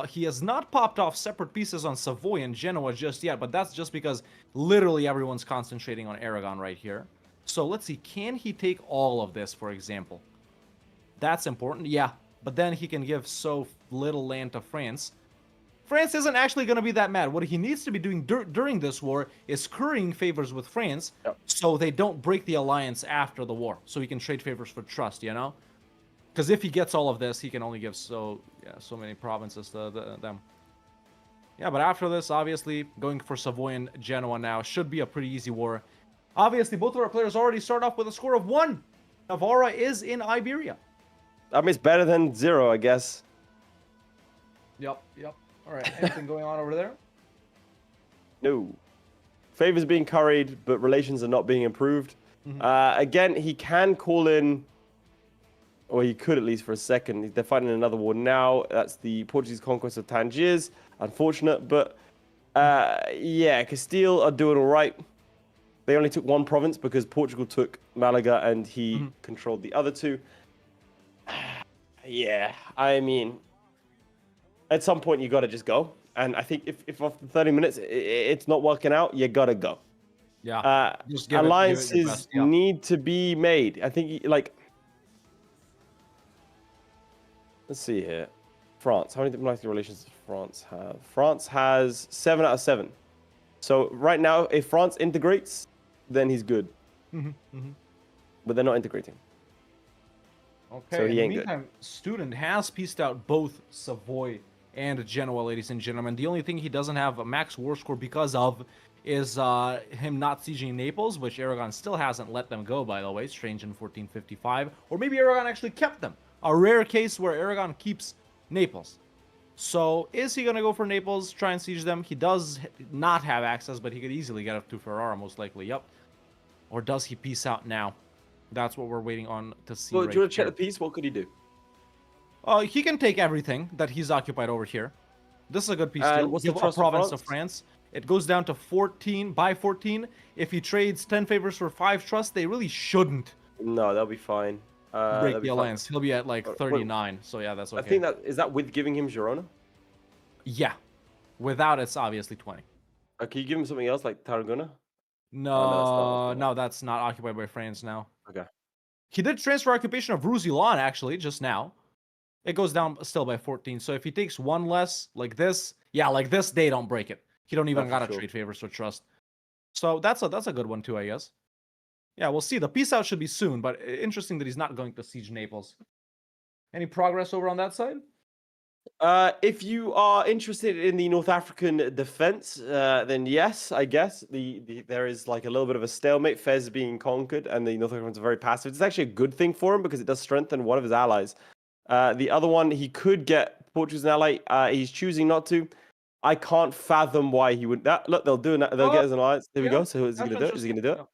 S2: He has not popped off separate pieces on Savoy and Genoa just yet, but that's just because literally everyone's concentrating on Aragon right here. So let's see, can he take all of this, for example? That's important, yeah. But then he can give so little land to France. France isn't actually going to be that mad. What he needs to be doing during this war is currying favors with France, so they don't break the alliance after the war, so he can trade favors for trust, you know? Because if he gets all of this, he can only give so many provinces to them. Yeah, but after this, obviously, going for Savoy and Genoa now should be a pretty easy war. Obviously, both of our players already start off with a score of 1. Navarra is in Iberia.
S1: I mean, it's better than 0, I guess.
S2: Yep. All right, anything going on over there?
S1: No. Favors being curried, but relations are not being improved. Again, he can call in, or he could at least for a second. They're fighting another war now. That's the Portuguese conquest of Tangiers. Unfortunate, but yeah, Castile are doing all right. They only took one province because Portugal took Malaga and he controlled the other two. Yeah, I mean, at some point you got to just go. And I think if after 30 minutes it's not working out, you got to go.
S2: Yeah.
S1: Alliances need to be made. I think, like, let's see here. France. How many diplomatic relations does France have? France has 7 out of 7. So right now, if France integrates, then he's good. But they're not integrating.
S2: Okay,
S1: so he
S2: in the
S1: ain't
S2: meantime, Student has pieced out both Savoy and Genoa, ladies and gentlemen. The only thing he doesn't have a max war score because of is him not sieging Naples, which Aragon still hasn't let them go, by the way. Strange in 1455. Or maybe Aragon actually kept them. A rare case where Aragon keeps Naples. So is he going to go for Naples, try and siege them? He does not have access, but he could easily get up to Ferrara, most likely. Yep. Or does he peace out now? That's what we're waiting on to see.
S1: Well,
S2: right
S1: do you want to check
S2: here.
S1: the peace? What could he do?
S2: He can take everything that he's occupied over here. This is a good peace deal.
S1: What's
S2: Give
S1: the
S2: a
S1: trust for
S2: province
S1: France?
S2: to France. It goes down to 14 by 14. If he trades 10 favors for 5 trust, they really shouldn't
S1: No, they'll be fine.
S2: break
S1: they'll
S2: the
S1: be
S2: alliance. He'll be at like
S1: Wait,
S2: 39. So yeah, that's okay.
S1: I think is that with giving him Girona?
S2: Yeah. Without, it's obviously 20.
S1: Can you give him something else like Tarragona?
S2: No, that's not occupied by France now.
S1: Okay.
S2: He did transfer occupation of Roussillon, actually, just now. It goes down still by 14. So if he takes one less, like this, yeah, like this, they don't break it. He don't even gotta trade favors or trust. So that's a good one too, I guess. Yeah, we'll see. The peace out should be soon, but interesting that he's not going to siege Naples. Any progress over on that side?
S1: If you are interested in the North African defense, then yes, I guess there is like a little bit of a stalemate. Fez being conquered, and the North Africans are very passive. It's actually a good thing for him because it does strengthen one of his allies. The other one, he could get Portugal's an ally. He's choosing not to. I can't fathom why he would. Look, they'll do it. They'll get us an alliance. There we go. So is he going to do it? Is he going to do it?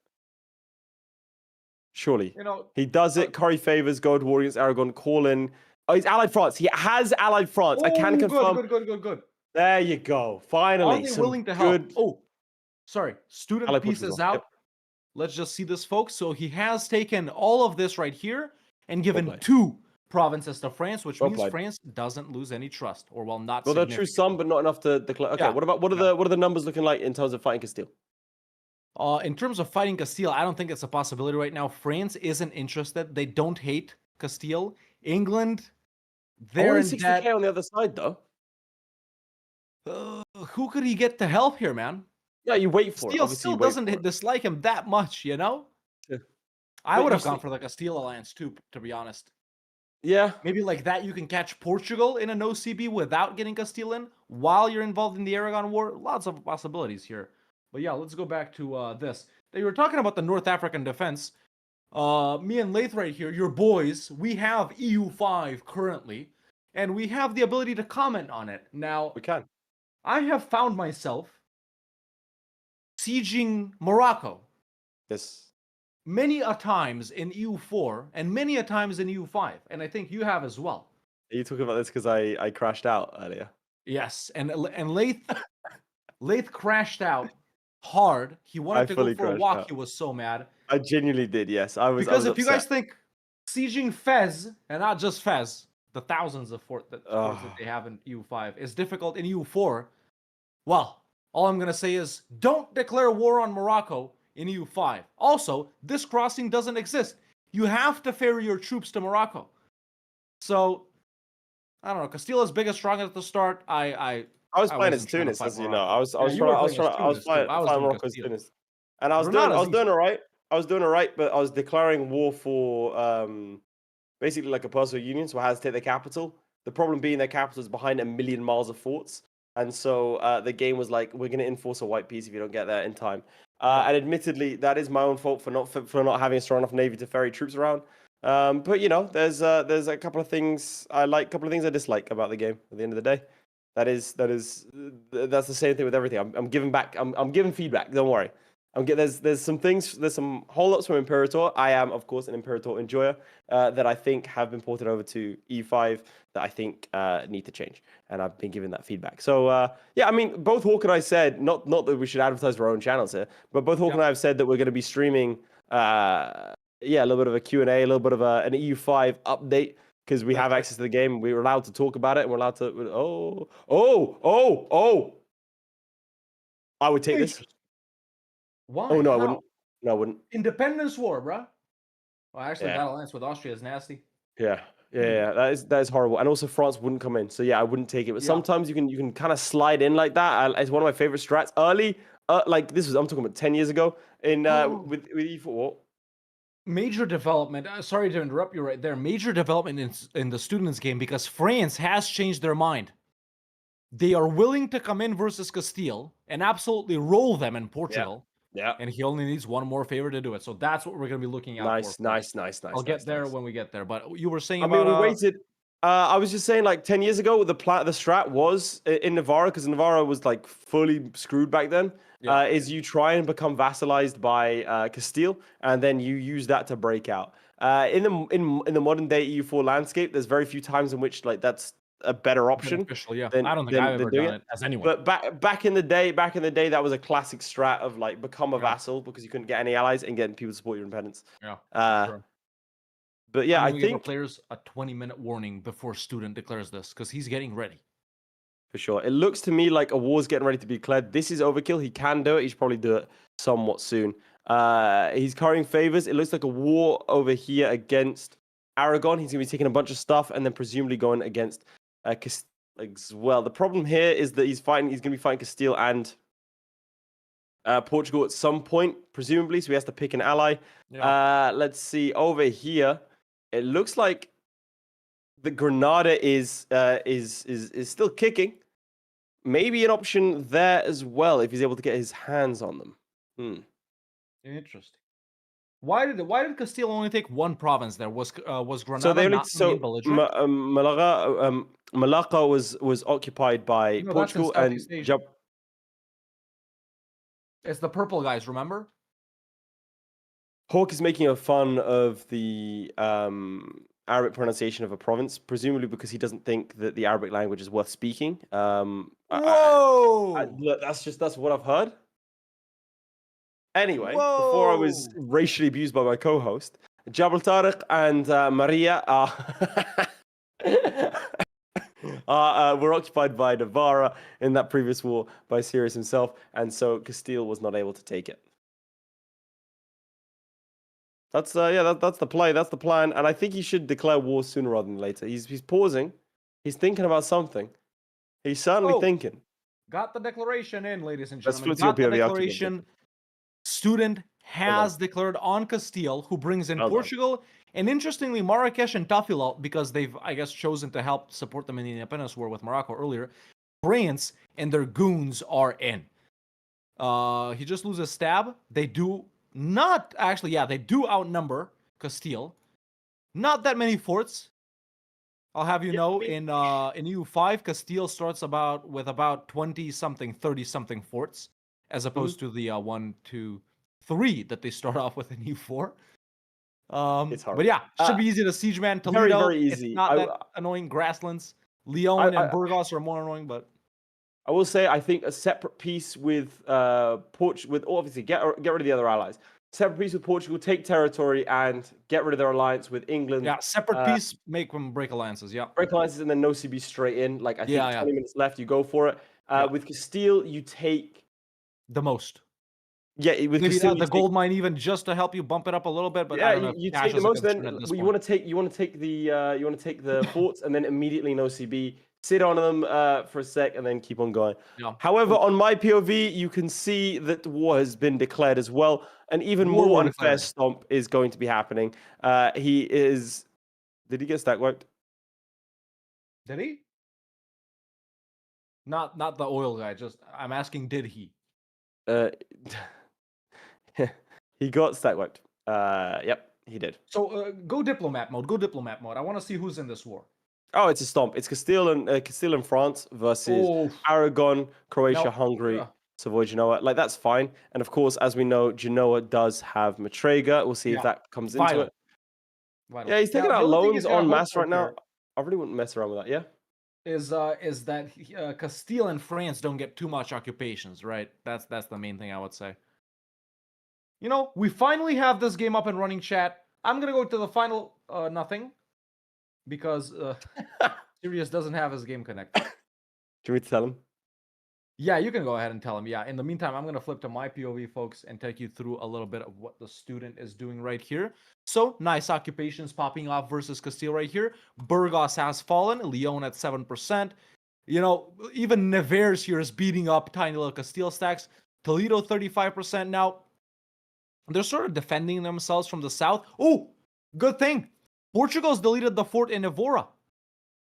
S1: Surely. He does it. Curry favors. Go to war against Aragon. Call in. Oh, he's allied France. He has allied France. I can confirm.
S2: Good.
S1: There you go. Finally.
S2: Are they willing to help? Oh, sorry. Student
S1: Allied
S2: pieces
S1: Portugal.
S2: out.
S1: Yep.
S2: Let's just see this, folks. So he has taken all of this right here and given 2 provinces to France, which means France doesn't lose any trust, or well, not.
S1: Well, they'll choose some, but not enough to declare. Okay. Yeah. What are the numbers looking like in terms of fighting Castile?
S2: In terms of fighting Castile, I don't think it's a possibility right now. France isn't interested. They don't hate Castile. England, they're
S1: only
S2: in debt.
S1: 60K on the other side, though.
S2: Who could he get to help here, man?
S1: Yeah, you wait for
S2: Castile
S1: it.
S2: still doesn't dislike him that much, you know?
S1: Yeah.
S2: I would have gone for the Castile alliance too, to be honest.
S1: Yeah.
S2: Maybe like that you can catch Portugal in a no CB without getting Castile in while you're involved in the Aragon War. Lots of possibilities here. But yeah, let's go back to this. You were talking about the North African defense. Me and Laith right here, your boys, we have EU5 currently, and we have the ability to comment on it. Now,
S1: we can.
S2: I have found myself sieging Morocco.
S1: Yes.
S2: Many a times in EU4 and many a times in EU5, and I think you have as well.
S1: Are you talking about this because I crashed out earlier?
S2: Yes, and Laith crashed out hard. He wanted to go for a walk. He was so mad.
S1: I genuinely did. Yes,
S2: Because if
S1: upset.
S2: you guys think sieging Fez, and not just Fez, the thousands of forts that they have in EU5 is difficult in EU4. Well, all I'm gonna say is don't declare war on Morocco in EU5. Also, this crossing doesn't exist. You have to ferry your troops to Morocco. So I don't know. Castile is big and strong at the start. I
S1: was playing as Tunis, as you know. I was playing Morocco as Tunis, and I was doing all right. I was doing all right, but I was declaring war for basically like a personal union, so I had to take the capital. The problem being their capital is behind 1 million miles of forts, and so the game was like, we're going to enforce a white peace if you don't get there in time. And admittedly, that is my own fault for not having a strong enough navy to ferry troops around. But you know, there's a couple of things I like, a couple of things I dislike about the game. At the end of the day, that's the same thing with everything. I'm giving back. I'm giving feedback. Don't worry. There's some things, there's some holdups from Imperator. I am, of course, an Imperator enjoyer that I think have been ported over to E5 that I think need to change, and I've been given that feedback. So yeah, I mean, both Hawk and I said not that we should advertise our own channels here, but both Hawk and I have said that we're going to be streaming, a little bit of a Q&A, a little bit of an EU5 update because we have access to the game. We're allowed to talk about it, and we're allowed to. I would take this.
S2: Why?
S1: Oh no, I
S2: How?
S1: wouldn't. No, I wouldn't.
S2: Independence War, bruh. Well, actually, that alliance with Austria is nasty.
S1: Yeah. That is horrible. And also France wouldn't come in. So yeah, I wouldn't take it. But sometimes you can kind of slide in like that. It's one of my favorite strats. Early, like I'm talking about 10 years ago in with E4.
S2: Major development. Sorry to interrupt you right there. Major development in the students game because France has changed their mind. They are willing to come in versus Castile and absolutely roll them in Portugal.
S1: Yeah.
S2: And he only needs one more favor to do it. So that's what we're going to be looking out for.
S1: Nice.
S2: I'll get there when we get there. But you were saying
S1: I mean, we waited. I was just saying, like 10 years ago, the strat was in Navarra because Navarra was like fully screwed back then. Is you try and become vassalized by Castile, and then you use that to break out. In the modern day EU4 landscape, there's very few times in which like that's a better option.
S2: I don't think I've ever done it as anyone.
S1: But back in the day, that was a classic strat of like become a vassal because you couldn't get any allies and getting people to support your independence.
S2: Yeah. Sure.
S1: But yeah, I
S2: think
S1: give
S2: our players a 20-minute warning before student declares this because he's getting ready.
S1: For sure. It looks to me like a war's getting ready to be declared. This is overkill. He can do it. He should probably do it somewhat soon. He's carrying favors. It looks like a war over here against Aragon. He's going to be taking a bunch of stuff and then presumably going against as well. The problem here is that he's going to be fighting Castile and Portugal at some point, presumably. So he has to pick an ally. Yeah. Let's see over here. It looks like the Granada is still kicking. Maybe an option there as well if he's able to get his hands on them.
S2: Interesting. Why did Castile only take one province there? Was Granada
S1: so they only,
S2: not the main belligerent?
S1: Malacca was occupied by Portugal and
S2: it's the purple guys, remember?
S1: Hawk is making a fun of the Arabic pronunciation of a province, presumably because he doesn't think that the Arabic language is worth speaking.
S2: Whoa!
S1: Look, that's what I've heard. Anyway, before I was racially abused by my co-host, Jabal Tariq and Maria were occupied by Navarra in that previous war by Sirius himself, and so Castile was not able to take it. That's that's the play. That's the plan, and I think he should declare war sooner rather than later. He's pausing. He's thinking about something. He's certainly thinking.
S2: Got the declaration in, ladies and gentlemen.
S1: Let's flip the
S2: declaration. Student has declared on Castile, who brings in Portugal, and interestingly, Marrakesh and Tafila, because they've, I guess, chosen to help support them in the independence war with Morocco earlier. France and their goons are in. He just loses stab. They do not actually, they do outnumber Castile. Not that many forts. I'll have you know, in EU5, Castile starts with about 20-something, 30-something forts, as opposed to the 1, 2, 3 that they start off with in EU4.
S1: It's hard.
S2: But yeah, should be easy to siege man. Toledo,
S1: very easy.
S2: It's not that annoying. Grasslands, Lyon, and Burgos are more annoying, but
S1: I will say I think a separate piece with Portugal, with obviously get rid of the other allies. Separate piece with Portugal, take territory and get rid of their alliance with England.
S2: Yeah, separate piece, make them break alliances. Yeah,
S1: break alliances and then no CB straight in. Like I think 20 minutes left, you go for it. With Castile, you take
S2: the most.
S1: Yeah, with
S2: maybe
S1: Castile,
S2: the gold mine even just to help you bump it up a little bit. But
S1: yeah,
S2: I don't know
S1: you take the most. Then you want to take the forts and then immediately no CB. Sit on them for a sec and then keep on going. Yeah. However, on my POV, you can see that war has been declared as well. An even more unfair stomp is going to be happening. Did he get stack wiped?
S2: Did he? Not the oil guy. Just I'm asking, did he?
S1: He got stack wiped. Yep, he did.
S2: So go diplomat mode. Go diplomat mode. I want to see who's in this war.
S1: Oh, it's a stomp. It's Castile and France versus Aragon, Croatia, Hungary, Savoy Genoa. Like, that's fine. And of course, as we know, Genoa does have Matrega. We'll see if that comes into it.
S2: Vital.
S1: Yeah, he's taking out loans en masse right now. I really wouldn't mess around with that, yeah?
S2: Is that Castile and France don't get too much occupations, right? That's the main thing I would say. You know, we finally have this game up and running, chat. I'm going to go to the final nothing because Sirius doesn't have his game connected.
S1: Do you want me to tell him?
S2: Yeah, you can go ahead and tell him. Yeah, in the meantime, I'm going to flip to my POV, folks, and take you through a little bit of what the student is doing right here. So, nice occupations popping off versus Castile right here. Burgos has fallen, Lyon at 7%. You know, even Nevers here is beating up tiny little Castile stacks. Toledo, 35% now. They're sort of defending themselves from the south. Oh, good thing. Portugal's deleted the fort in Evora.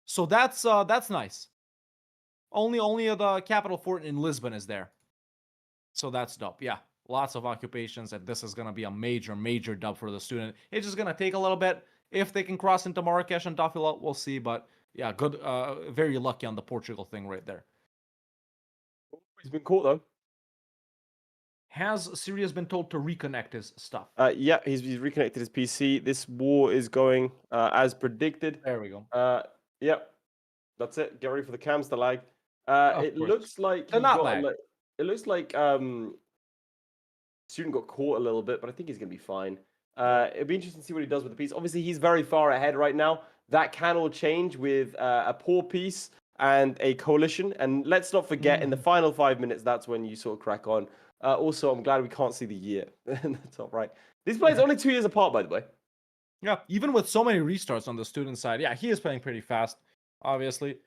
S2: So that's nice. Only the capital fort in Lisbon is there. So that's dope. Yeah, lots of occupations, and this is going to be a major dub for the student. It's just going to take a little bit. If they can cross into Marrakesh and Tafila, we'll see. But yeah, good. Very lucky on the Portugal thing right there.
S1: He's been caught, though.
S2: Has Sirius been told to reconnect his stuff?
S1: Yeah, he's reconnected his PC. This war is going as predicted.
S2: There we go.
S1: Yep. That's it. Get ready for the cams to lag. It looks like it looks like student got caught a little bit, but I think he's gonna be fine. It'd be interesting to see what he does with the piece. Obviously, he's very far ahead right now. That can all change with a poor piece and a coalition. And let's not forget, in the final 5 minutes, that's when you sort of crack on. Also, I'm glad we can't see the year in the top right. These players are only 2 years apart, by the way.
S2: Yeah, even with so many restarts on the student side, yeah, he is playing pretty fast, obviously.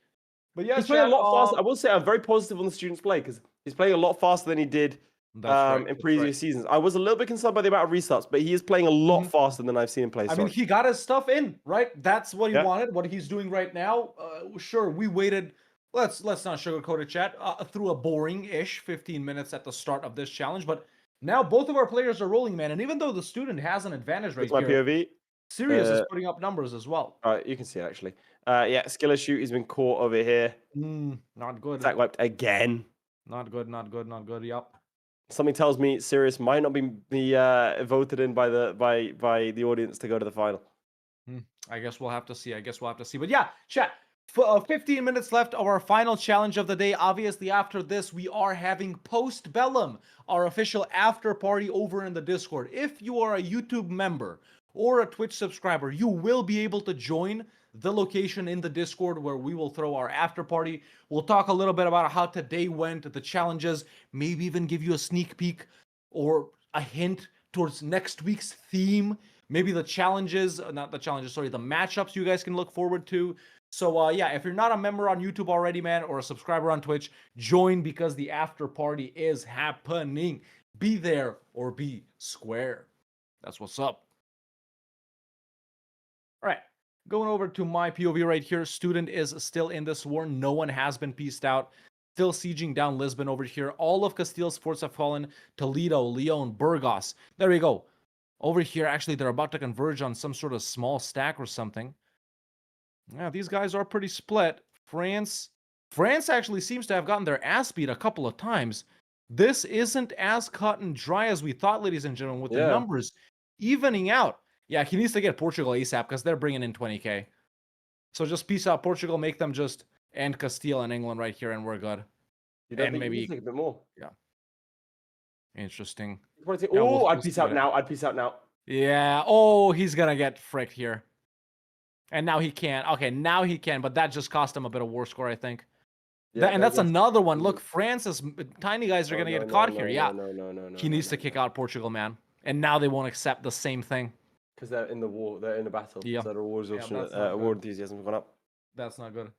S2: But yeah,
S1: he's playing a lot faster. I will say I'm very positive on the student's play because he's playing a lot faster than he did in previous seasons. I was a little bit concerned by the amount of restarts, but he is playing a lot faster than I've seen him play.
S2: I mean, he got his stuff in, right? That's what he wanted. What he's doing right now. Sure, we waited. Let's not sugarcoat it, chat. Through a boring-ish 15 minutes at the start of this challenge, but now both of our players are rolling, man. And even though the student has an advantage right
S1: here, my POV.
S2: Sirius is putting up numbers as well.
S1: All right, you can see it actually. Yeah, skill issue. He's been caught over here.
S2: Not good.
S1: Attack wiped again.
S2: Not good. Yep.
S1: Something tells me Sirius might not be voted in by the audience to go to the final.
S2: I guess we'll have to see. But yeah, chat. 15 minutes left of our final challenge of the day. Obviously, after this, we are having Post Bellum, our official after party over in the Discord. If you are a YouTube member or a Twitch subscriber, you will be able to join the location in the Discord where we will throw our after party. We'll talk a little bit about how today went, the challenges, maybe even give you a sneak peek or a hint towards next week's theme. Maybe the challenges, the matchups you guys can look forward to. So, yeah, if you're not a member on YouTube already, man, or a subscriber on Twitch, join because the after party is happening. Be there or be square. That's what's up. All right, going over to my POV right here. Student is still in this war. No one has been pieced out. Still sieging down Lisbon over here. All of Castile's forts have fallen. Toledo, Lyon, Burgos. There we go. Over here, actually, they're about to converge on some sort of small stack or something. Yeah, these guys are pretty split. France actually seems to have gotten their ass beat a couple of times. This isn't as cut and dry as we thought, ladies and gentlemen, with the numbers evening out. Yeah, he needs to get Portugal ASAP because they're bringing in 20k. So just peace out Portugal, make them just end Castile and England right here, and we're good.
S1: You don't think maybe take a bit more?
S2: Yeah. Interesting.
S1: Oh, I'd peace out now.
S2: Yeah. Oh, he's gonna get fricked here. And now he can't. Okay, now he can, but that just cost him a bit of war score, I think. Yeah, and that's another one. Look, France's tiny guys are going to get caught here. Yeah. No. He needs to kick out Portugal, man. And now they won't accept the same thing.
S1: Because they're in the war. They're in a battle.
S2: Yeah.
S1: So their war enthusiasm has gone up.
S2: That's not good.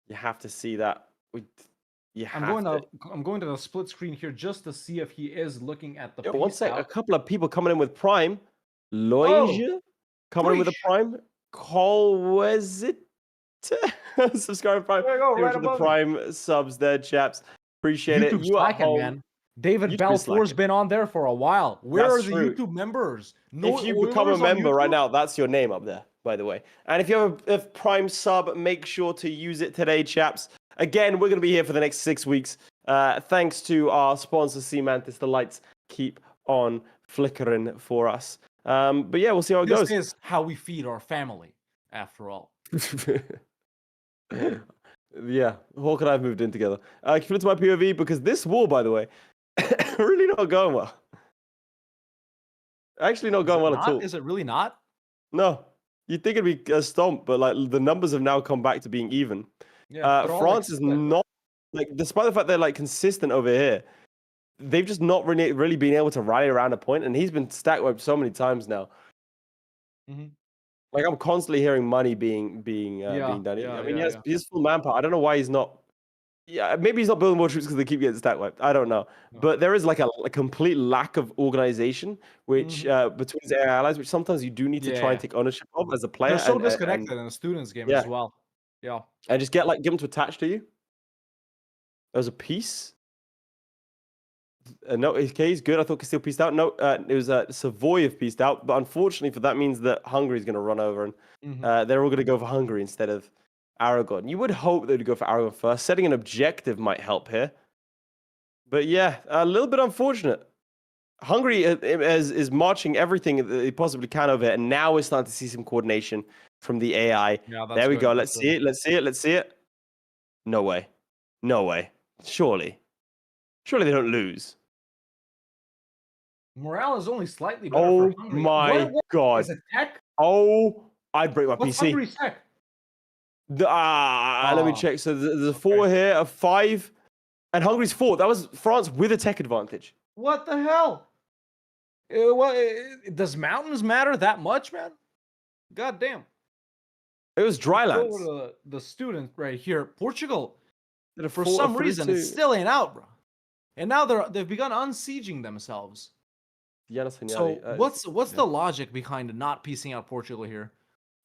S1: You have to see that.
S2: I'm going to the split screen here just to see if he is looking at the.
S1: One sec. A couple of people coming in with Prime. Loinge coming in with a Prime. Call was it? Subscribe Prime.
S2: There you go, right
S1: to the Prime subs there, chaps. Appreciate
S2: YouTube's
S1: it. You are
S2: home, man. David Balfour's been on there for a while. Where are the YouTube members?
S1: If you become a member right now, that's your name up there, by the way. And if you have a Prime sub, make sure to use it today, chaps. Again, we're going to be here for the next 6 weeks. Thanks to our sponsor, Seamantis, the lights keep on flickering for us. But yeah, we'll see how it goes.
S2: This is how we feed our family, after all.
S1: Yeah, Hawk and I have moved in together. Can you flip to my POV? Because this war, by the way, really not going well. Actually not going well at all.
S2: Is it really not?
S1: No. You'd think it'd be a stomp, but like the numbers have now come back to being even.
S2: Yeah,
S1: France is not, like, despite the fact they're like consistent over here, they've just not really been able to rally around a point, and he's been stack wiped so many times now. Like, I'm constantly hearing money being done. I mean, he has full manpower. I don't know why he's not. Yeah, maybe he's not building more troops because they keep getting stack wiped. I don't know. No. But there is like a complete lack of organization, which between his AI allies, which sometimes you do need to try and take ownership of as a player.
S2: They're so disconnected in a student's game as well. Yeah.
S1: And just get them to attach to you. There was a piece. No, okay, he's good. I thought Castile pieced out. No, it was Savoy have pieced out. But unfortunately for that means that Hungary's going to run over, and they're all going to go for Hungary instead of Aragon. You would hope they'd go for Aragon first. Setting an objective might help here. But yeah, a little bit unfortunate. Hungary is marching everything that they possibly can over here, and now we're starting to see some coordination from the AI. Yeah, there we go. Let's see it. Let's see it. Let's see it. No way. No way. Surely they don't lose.
S2: Morale is only slightly better
S1: for
S2: Hungary.
S1: My God.
S2: Is it tech?
S1: Oh, I'd break my
S2: What's
S1: PC.
S2: Hungary's tech?
S1: Let me check. So there's a 4 here, a 5, and Hungary's 4. That was France with a tech advantage.
S2: What the hell? Does mountains matter that much, man? God damn.
S1: It was dry lands.
S2: The student right here, Portugal, for some reason, it still ain't out, bro. And now they've begun unsieging themselves. So what's the logic behind not piecing out Portugal here?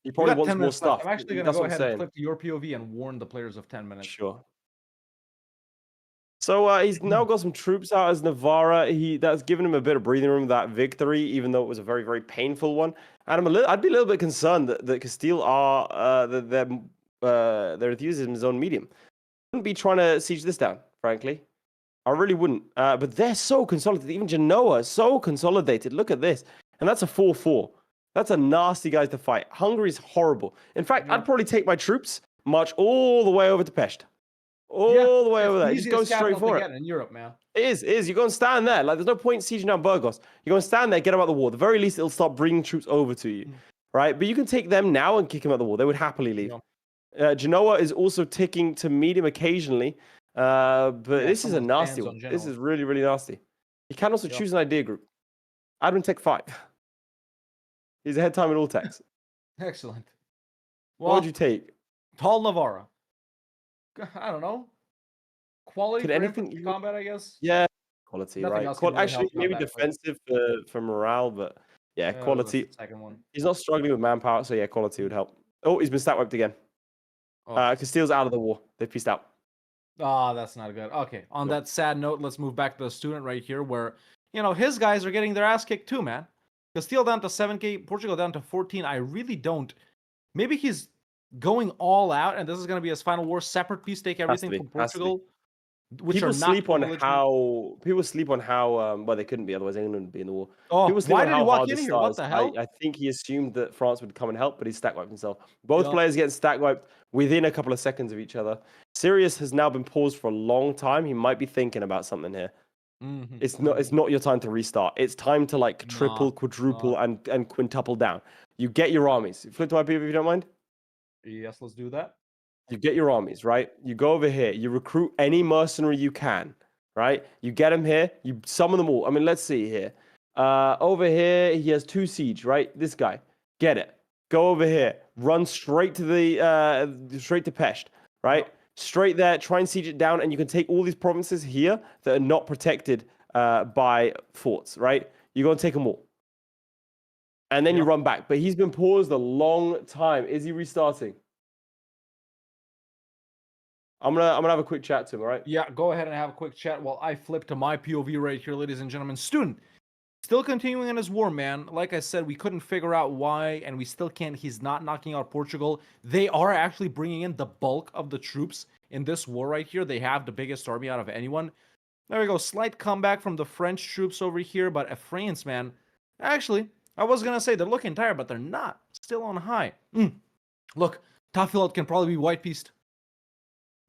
S1: He probably wants more stuff.
S2: I'm actually going to go ahead and flip to your POV and warn the players of 10 minutes.
S1: Sure. So he's now got some troops out as Navarra. That's given him a bit of breathing room, that victory, even though it was a very, very painful one. And I'd be a little bit concerned that Castile are their enthusiasm is on medium. I wouldn't be trying to siege this down, frankly. I really wouldn't. But they're so consolidated. Even Genoa is so consolidated. Look at this. And that's a 4-4. That's a nasty guy to fight. Hungary's horrible. In fact, I'd probably take my troops, march all the way over to Pest. All the way over there. Just go straight for it.
S2: In Europe, man.
S1: It is. You go and stand there. Like, there's no point sieging down Burgos. You go and stand there, get them out of the war. At the very least, it'll start bringing troops over to you. Right? But you can take them now and kick them out of the war. They would happily leave. Genoa is also ticking to medium occasionally. But this is a nasty one. This is really, really nasty. You can also choose an idea group. Admin Tech 5. He's ahead time in all techs.
S2: Excellent.
S1: Well, what would you take?
S2: Tall Navarra. I don't know. Quality
S1: for
S2: combat, I guess.
S1: Yeah, quality, nothing right? Actually, maybe defensive for morale, but yeah, quality.
S2: Second one.
S1: He's not struggling with manpower, so yeah, quality would help. Oh, he's been stat wiped again. Castile's out of the war. They've pieced out.
S2: That's not good. Okay, on that sad note, let's move back to the student right here, where his guys are getting their ass kicked too, man. Castile down to 7K, Portugal down to 14. I really don't. Maybe he's going all out, and this is going to be his final war. Separate piece, take everything from Portugal.
S1: People sleep on how well, they couldn't be, otherwise England would be in the war.
S2: Why did he walk in here? What the hell?
S1: I think he assumed that France would come and help, but he stack wiped himself. Both players getting stack wiped within a couple of seconds of each other. Sirius has now been paused for a long time. He might be thinking about something here. It's not your time to restart. It's time to triple, quadruple, and quintuple down. You get your armies. Flip to my PV if you don't mind.
S2: Yes, let's do that.
S1: You get your armies, right? You go over here. You recruit any mercenary you can, right? You get them here. You summon them all. I mean, let's see here. Over here, he has 2 siege, right? This guy. Get it. Go over here. Run straight to Pest, right? Straight there. Try and siege it down, and you can take all these provinces here that are not protected by forts, right? You go and take them all. And then you run back. But he's been paused a long time. Is he restarting? I'm gonna have a quick chat to him, all right?
S2: Yeah, go ahead and have a quick chat while I flip to my POV right here, ladies and gentlemen. Student, still continuing in his war, man. Like I said, we couldn't figure out why, and we still can't. He's not knocking out Portugal. They are actually bringing in the bulk of the troops in this war right here. They have the biggest army out of anyone. There we go. Slight comeback from the French troops over here, but France, man, actually, I was gonna say they're looking tired, but they're not. Still on high. Look, Tafilot can probably be white pieced.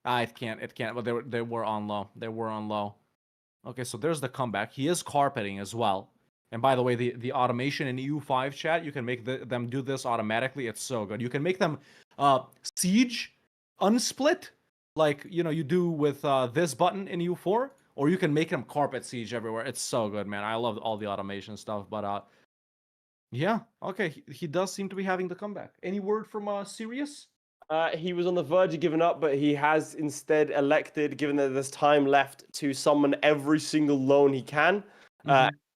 S2: It can't. But they were on low. They were on low. Okay, so there's the comeback. He is carpeting as well. And by the way, the automation in EU5 chat, you can make them do this automatically. It's so good. You can make them siege unsplit, like you do with this button in EU4, or you can make them carpet siege everywhere. It's so good, man. I love all the automation stuff. But yeah, okay, he does seem to be having the comeback. Any word from Sirius?
S1: He was on the verge of giving up, but he has instead elected, given that there's time left, to summon every single loan he can.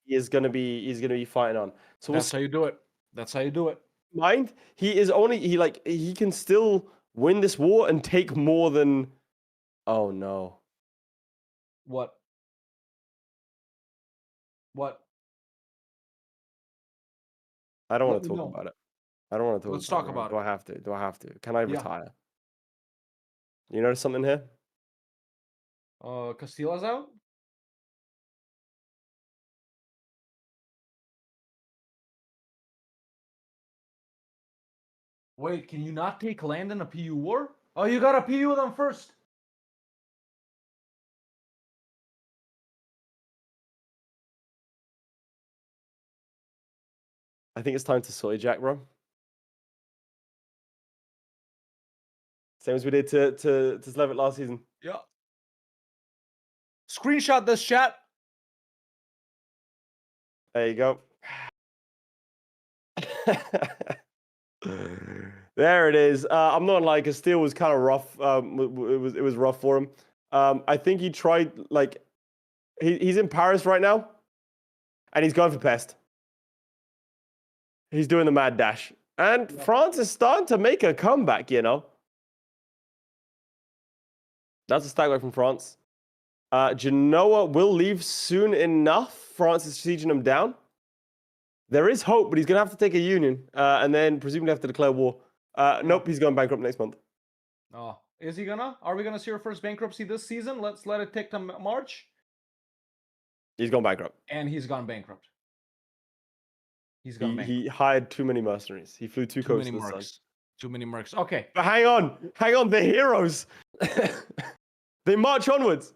S1: He's gonna be fighting on. So
S2: that's how you do it. That's how you do it.
S1: Mind, he can still win this war and take more than. Oh no.
S2: What?
S1: I don't want to talk about it. I don't want to talk.
S2: Let's talk about it.
S1: Do I have to? Do I have to? Can I retire? You notice something here?
S2: Castilla's out. Wait, can you not take land in a PU war? Oh, you gotta PU them first.
S1: I think it's time to soy jack, bro. Same as we did to Zlewikk last season.
S2: Yeah. Screenshot this chat.
S1: There you go. There it is. I'm not like Castile was kind of rough. It was rough for him. I think he tried he's in Paris right now, and he's going for pest. He's doing the mad dash, and France is starting to make a comeback. That's a stag from France. Genoa will leave soon enough. France is sieging him down. There is hope, but he's going to have to take a union and then presumably have to declare war. Nope, he's going bankrupt next month.
S2: Oh, is he gonna? Are we gonna see our first bankruptcy this season? Let's let it take to March.
S1: He's gone bankrupt.
S2: And he's gone bankrupt. He's gone bankrupt.
S1: He hired too many mercenaries. He flew too close to the sun.
S2: Too many mercs. Okay.
S1: But hang on. They're heroes. They march onwards.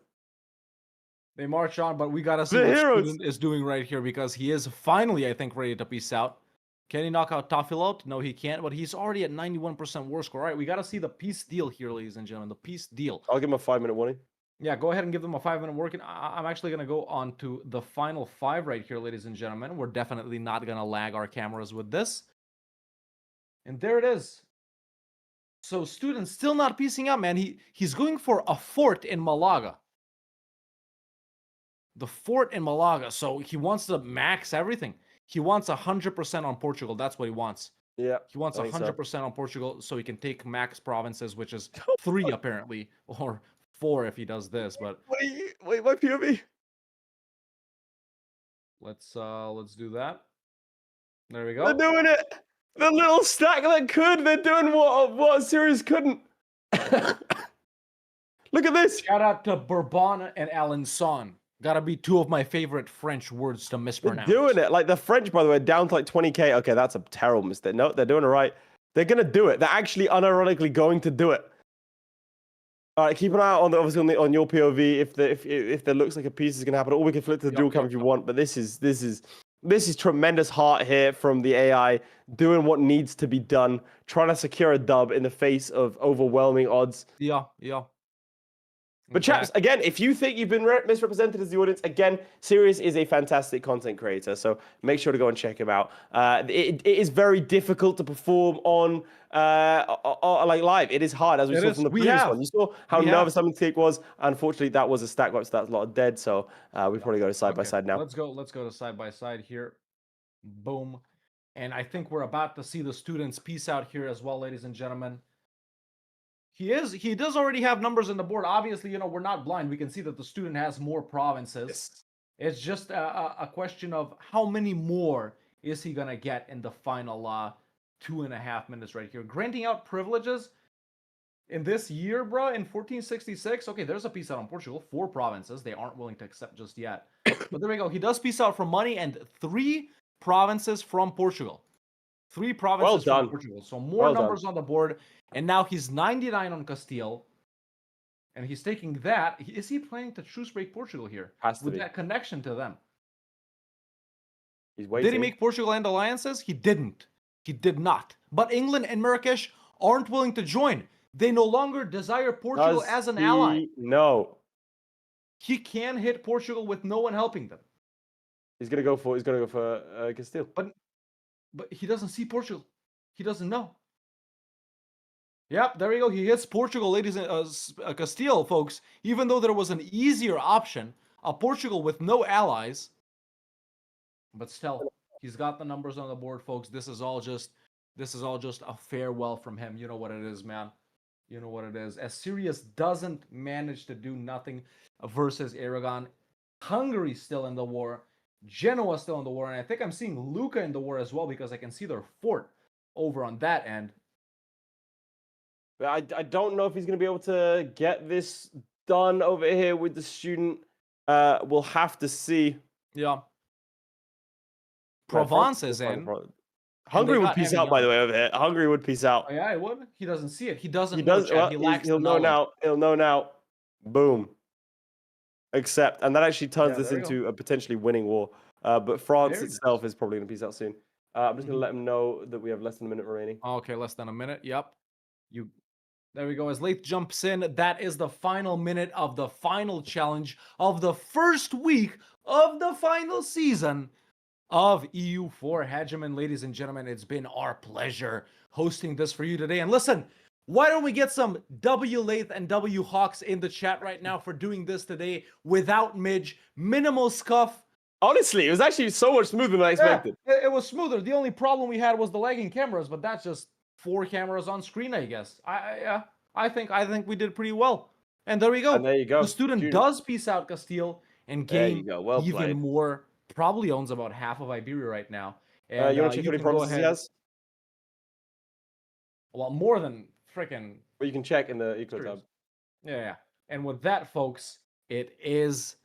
S2: They march on, but we gotta see what Student is doing right here, because he is finally, I think, ready to peace out. Can he knock out Tafilot? No, he can't, but he's already at 91% war score. All right, we gotta see the peace deal here, ladies and gentlemen. The peace deal.
S1: I'll give him a 5-minute warning.
S2: Yeah, go ahead and give them a 5-minute warning. I'm actually gonna go on to the final 5 right here, ladies and gentlemen. We're definitely not gonna lag our cameras with this. And there it is. So Student's still not piecing out, man. He's going for a fort in Malaga. The fort in Malaga. So he wants to max everything. He wants 100% on Portugal. That's what he wants.
S1: Yeah.
S2: He wants 100% on Portugal so he can take max provinces, which is 3 apparently, or 4 if he does this. But
S1: wait, my POV.
S2: Let's do that. There we go.
S1: They're doing it. The little stack that could. They're doing what Sirius couldn't. Look at this.
S2: Shout out to Bourbon and Alençon. Gotta be 2 of my favorite French words to mispronounce.
S1: They're doing it. Like the French, by the way, down to like 20k. Okay, that's a terrible mistake. No, they're doing it right. They're gonna do it. They're actually unironically going to do it. All right, keep an eye out on your POV if there looks like a piece is gonna happen. Or we can flip to the dual cam if you want. But this is tremendous heart here from the AI, doing what needs to be done, trying to secure a dub in the face of overwhelming odds.
S2: Yeah.
S1: But chaps, again, if you think you've been misrepresented as the audience, again, Sirius is a fantastic content creator, so make sure to go and check him out. It is very difficult to perform on like live. It is hard, as we saw from the previous one. You saw how nervous Lemoncake was. Unfortunately, that was a stack wipe, so that's a lot of dead. So we probably go to side by side now.
S2: Let's go to side by side here. Boom. And I think we're about to see the Students peace out here as well, ladies and gentlemen. He does already have numbers on the board. Obviously, we're not blind. We can see that the Student has more provinces. Yes. It's just a question of how many more is he going to get in the final 2.5 minutes right here. Granting out privileges, in this year, bro, in 1466, okay, there's a peace out on Portugal, 4 provinces they aren't willing to accept just yet. But there we go. He does peace out for money and 3 provinces from Portugal. 3 provinces from Portugal. So more numbers on the board. And now he's 99 on Castile. And he's taking that. Is he planning to truce break Portugal here? With that connection to them?
S1: He's waiting.
S2: Did he make Portugal end alliances? He didn't. He did not. But England and Marrakesh aren't willing to join. They no longer desire Portugal as an ally.
S1: No.
S2: He can hit Portugal with no one helping them.
S1: He's gonna go for Castile.
S2: But he doesn't see Portugal. He doesn't know. Yep, there you go. He hits Portugal, ladies and Castile, folks. Even though there was an easier option, a Portugal with no allies. But still, he's got the numbers on the board, folks. This is all just a farewell from him. You know what it is, man. You know what it is. As Sirius doesn't manage to do nothing versus Aragon, Hungary's still in the war. Genoa still in the war, and I think I'm seeing Lucca in the war as well because I can see their fort over on that end.
S1: But I don't know if he's going to be able to get this done over here with the student. We'll have to see.
S2: Yeah. Provence is in.
S1: Hungary would peace out, by the way, over here. Hungary would peace out.
S2: Oh, yeah, it would. He doesn't see it. He doesn't know, Chad. He lacks
S1: he'll know now. He'll know now. Boom. Accept. And that actually turns this into a potentially winning war. But France itself is probably going to peace out soon. I'm just going to let him know that we have less than a minute remaining.
S2: Okay, less than a minute. Yep. There we go. As Laith jumps in, that is the final minute of the final challenge of the first week of the final season of EU4 Hegemon. Ladies and gentlemen, it's been our pleasure hosting this for you today. And listen, why don't we get some W Laith and W Hawks in the chat right now for doing this today without Midge, minimal scuff.
S1: Honestly, it was actually so much smoother than I expected.
S2: It was smoother. The only problem we had was the lagging cameras, but that's just 4 cameras on screen, I guess. I think we did pretty well. And there we go.
S1: And there you go.
S2: The student does peace out Castile and gain
S1: well
S2: even
S1: played.
S2: more. Probably owns about half of Iberia right now. And,
S1: you want to check how many provinces he has?
S2: Well, more than freaking.
S1: But you can check in the Eco tab.
S2: Yeah. And with that, folks, it is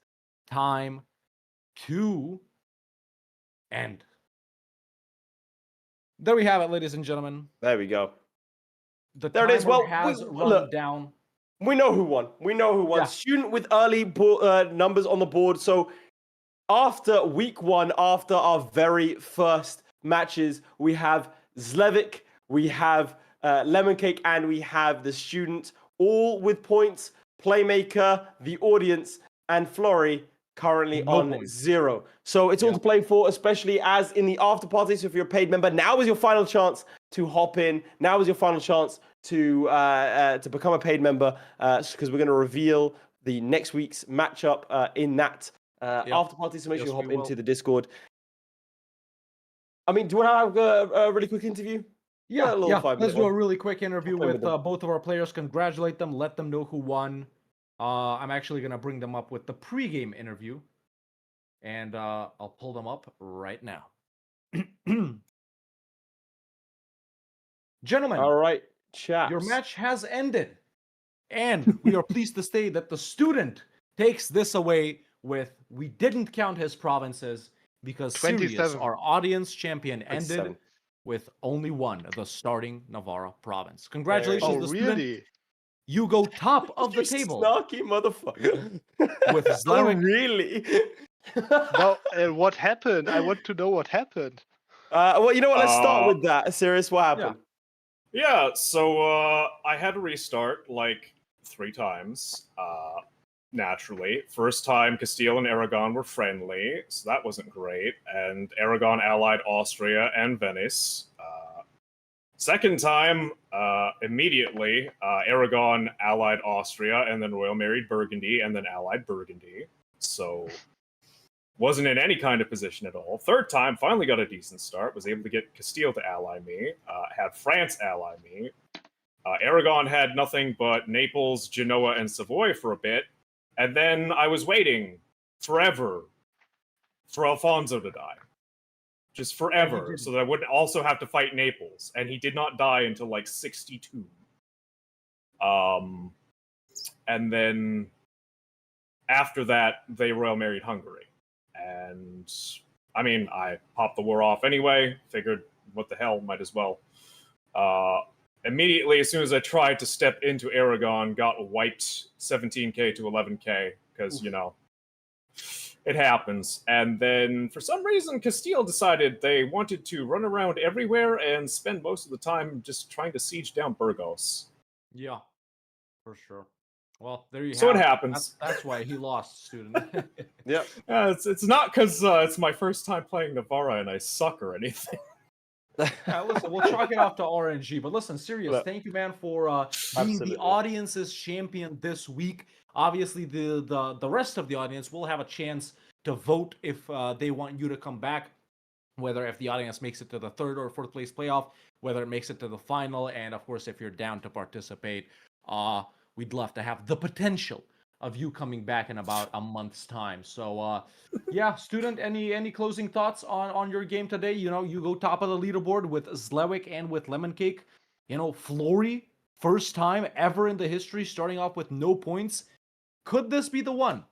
S2: time to end. There we have it, ladies and gentlemen.
S1: There we go.
S2: There it is. Well, has run down.
S1: We know who won. Yeah. Student with early numbers on the board. So after week 1, after our very first matches, we have Zlewikk, we have Lemoncake, and we have the student, all with points. Playmaker, the audience, and Florry currently on 0. So it's all to play for, especially as in the after party. So if you're a paid member, now is your final chance to hop in. Now is your final chance to become a paid member, because we're going to reveal the next week's matchup in that after party. So make sure you hop into the Discord. I mean, do you want to have a really quick interview?
S2: Yeah. Let's do a really quick interview with both of our players. Congratulate them. Let them know who won. I'm actually going to bring them up with the pregame interview. And I'll pull them up right now. Gentlemen.
S1: All right, chaps.
S2: Your match has ended. And we are pleased to say that the student takes this away with, we didn't count his provinces because Sirius, our audience champion, ended with only 1, the starting Navarra province. Congratulations, the student.
S9: Really?
S2: You go top of the table.
S1: Snarky motherfucker.
S2: With Zlewikk.
S1: Really?
S9: No, what happened? I want to know what happened.
S1: Well, you know what? Let's start with that. Serious, what happened?
S8: Yeah, so I had to restart like 3 times, naturally. First time, Castile and Aragon were friendly, so that wasn't great. And Aragon allied Austria and Venice. Second time, immediately, Aragon allied Austria, and then Royal married Burgundy, and then allied Burgundy. So, wasn't in any kind of position at all. Third time, finally got a decent start, was able to get Castile to ally me, had France ally me. Aragon had nothing but Naples, Genoa, and Savoy for a bit, and then I was waiting forever for Alfonso to die. Just forever, so that I wouldn't also have to fight Naples. And he did not die until like 62. And then after that, they royal married Hungary. And I mean, I popped the war off anyway. Figured, what the hell, might as well. Immediately, as soon as I tried to step into Aragon, got wiped 17k to 11k, because, you know, it happens. And then, for some reason, Castile decided they wanted to run around everywhere and spend most of the time just trying to siege down Burgos.
S2: Yeah, for sure. Well, there you
S8: So
S2: have
S8: it happens.
S2: That's why he lost, student.
S1: Yep.
S8: It's not because it's my first time playing Navarra and I suck or anything.
S2: Listen, we'll chalk it off to RNG. But listen, serious,
S1: Look,
S2: thank you, man, for being
S1: absolutely.
S2: the audience's champion this week. Obviously, the rest of the audience will have a chance to vote if they want you to come back, whether if the audience makes it to the 3rd or 4th place playoff, whether it makes it to the final, and of course, if you're down to participate, we'd love to have the potential of you coming back in about a month's time. So, yeah, student, any closing thoughts on your game today? You know, you go top of the leaderboard with Zlewikk and with Lemoncake. You know, Florry, first time ever in the history, starting off with no points. Could this be the one?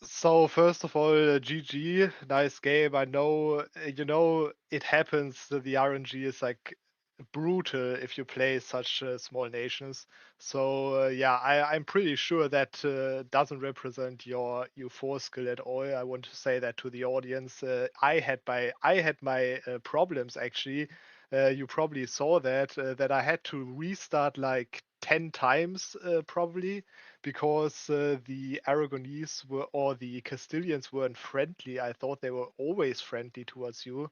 S9: So first of all, GG, nice game. I know, it happens that the RNG is like brutal if you play such small nations. So yeah, I'm pretty sure that doesn't represent your EU4 skill at all. I want to say that to the audience. I had my problems actually. You probably saw that I had to restart like 10 times probably, because the Aragonese or the Castilians weren't friendly. I thought they were always friendly towards you.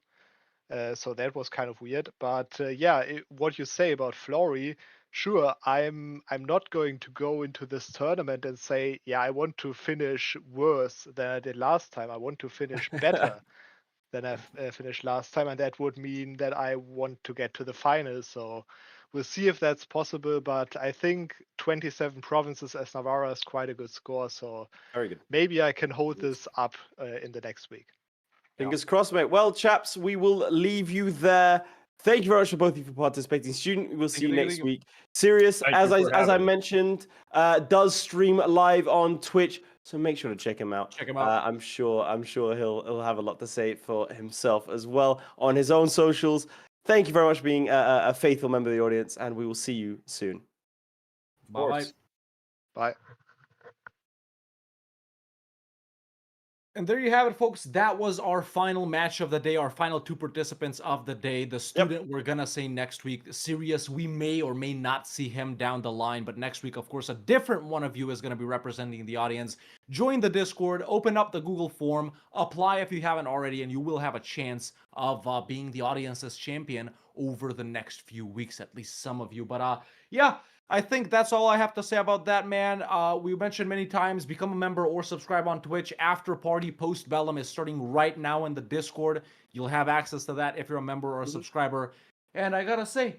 S9: So that was kind of weird. But yeah, what you say about Florry, sure, I'm not going to go into this tournament and say, yeah, I want to finish worse than I did last time. I want to finish better than I finished last time, and that would mean that I want to get to the finals. So we'll see if that's possible, but I think 27 provinces as Navarra is quite a good score. So
S1: very good.
S9: Maybe I can hold this up in the next week.
S1: Fingers crossed, mate. Well, chaps, we will leave you there. Thank you very much for both of you for participating. Student, we will see you next week. Serious, as I mentioned, does stream live on Twitch, so make sure to check him out.
S2: Check him out.
S1: I'm sure he'll have a lot to say for himself as well on his own socials. Thank you very much for being a faithful member of the audience, and we will see you soon.
S2: Bye.
S9: Bye.
S2: And there you have it, folks. That was our final match of the day, our final 2 participants of the day. The student, we're going to say next week. Serious, we may or may not see him down the line. But next week, of course, a different one of you is going to be representing the audience. Join the Discord, open up the Google form, apply if you haven't already, and you will have a chance of being the audience's champion over the next few weeks, at least some of you. But yeah, I think that's all I have to say about that, man. We mentioned many times, become a member or subscribe on Twitch. After Party Post Bellum is starting right now in the Discord. You'll have access to that if you're a member or a subscriber. And I gotta say,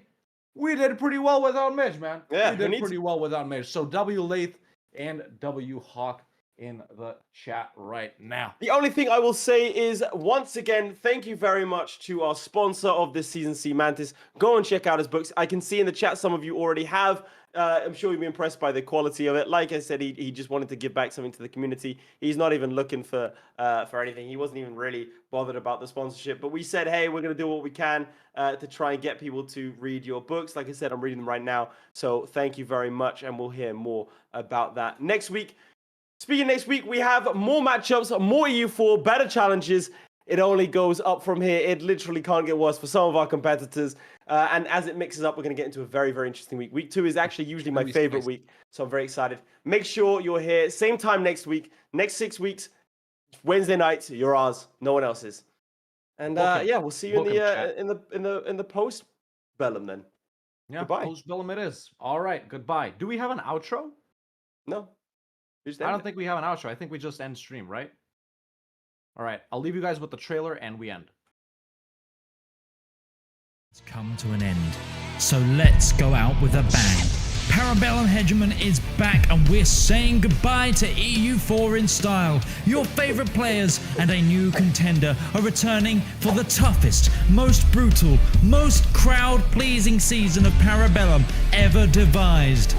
S2: we did pretty well without Midge, man.
S1: Yeah,
S2: we did pretty well without Midge. So W Laith and W Hawk in the chat right now.
S1: The only thing I will say is, once again, thank you very much to our sponsor of this season, C Mantis. Go and check out his books. I can see in the chat some of you already have. I'm sure you'll be impressed by the quality of it. Like I said, he just wanted to give back something to the community. He's not even looking for anything. He wasn't even really bothered about the sponsorship. But we said, hey, we're going to do what we can to try and get people to read your books. Like I said, I'm reading them right now. So thank you very much, and we'll hear more about that next week. Speaking next week, we have more matchups, more EU4, better challenges. It only goes up from here. It literally can't get worse for some of our competitors. And as it mixes up, we're going to get into a very, very interesting week. Week 2 is actually usually my favorite week, so I'm very excited. Make sure you're here, same time next week. Next 6 weeks, Wednesday night, you're ours. No one else's. And yeah, we'll see you in the post Bellum then.
S2: Yeah,
S1: goodbye.
S2: Post Bellum it is. All right, goodbye. Do we have an outro?
S1: No.
S2: I don't think we have an outro. I think we just end stream, right? All right, I'll leave you guys with the trailer and we end.
S3: It's come to an end. So let's go out with a bang. Para Bellum Hegemon is back and we're saying goodbye to EU4 in style. Your favorite players and a new contender are returning for the toughest, most brutal, most crowd-pleasing season of Para Bellum ever devised.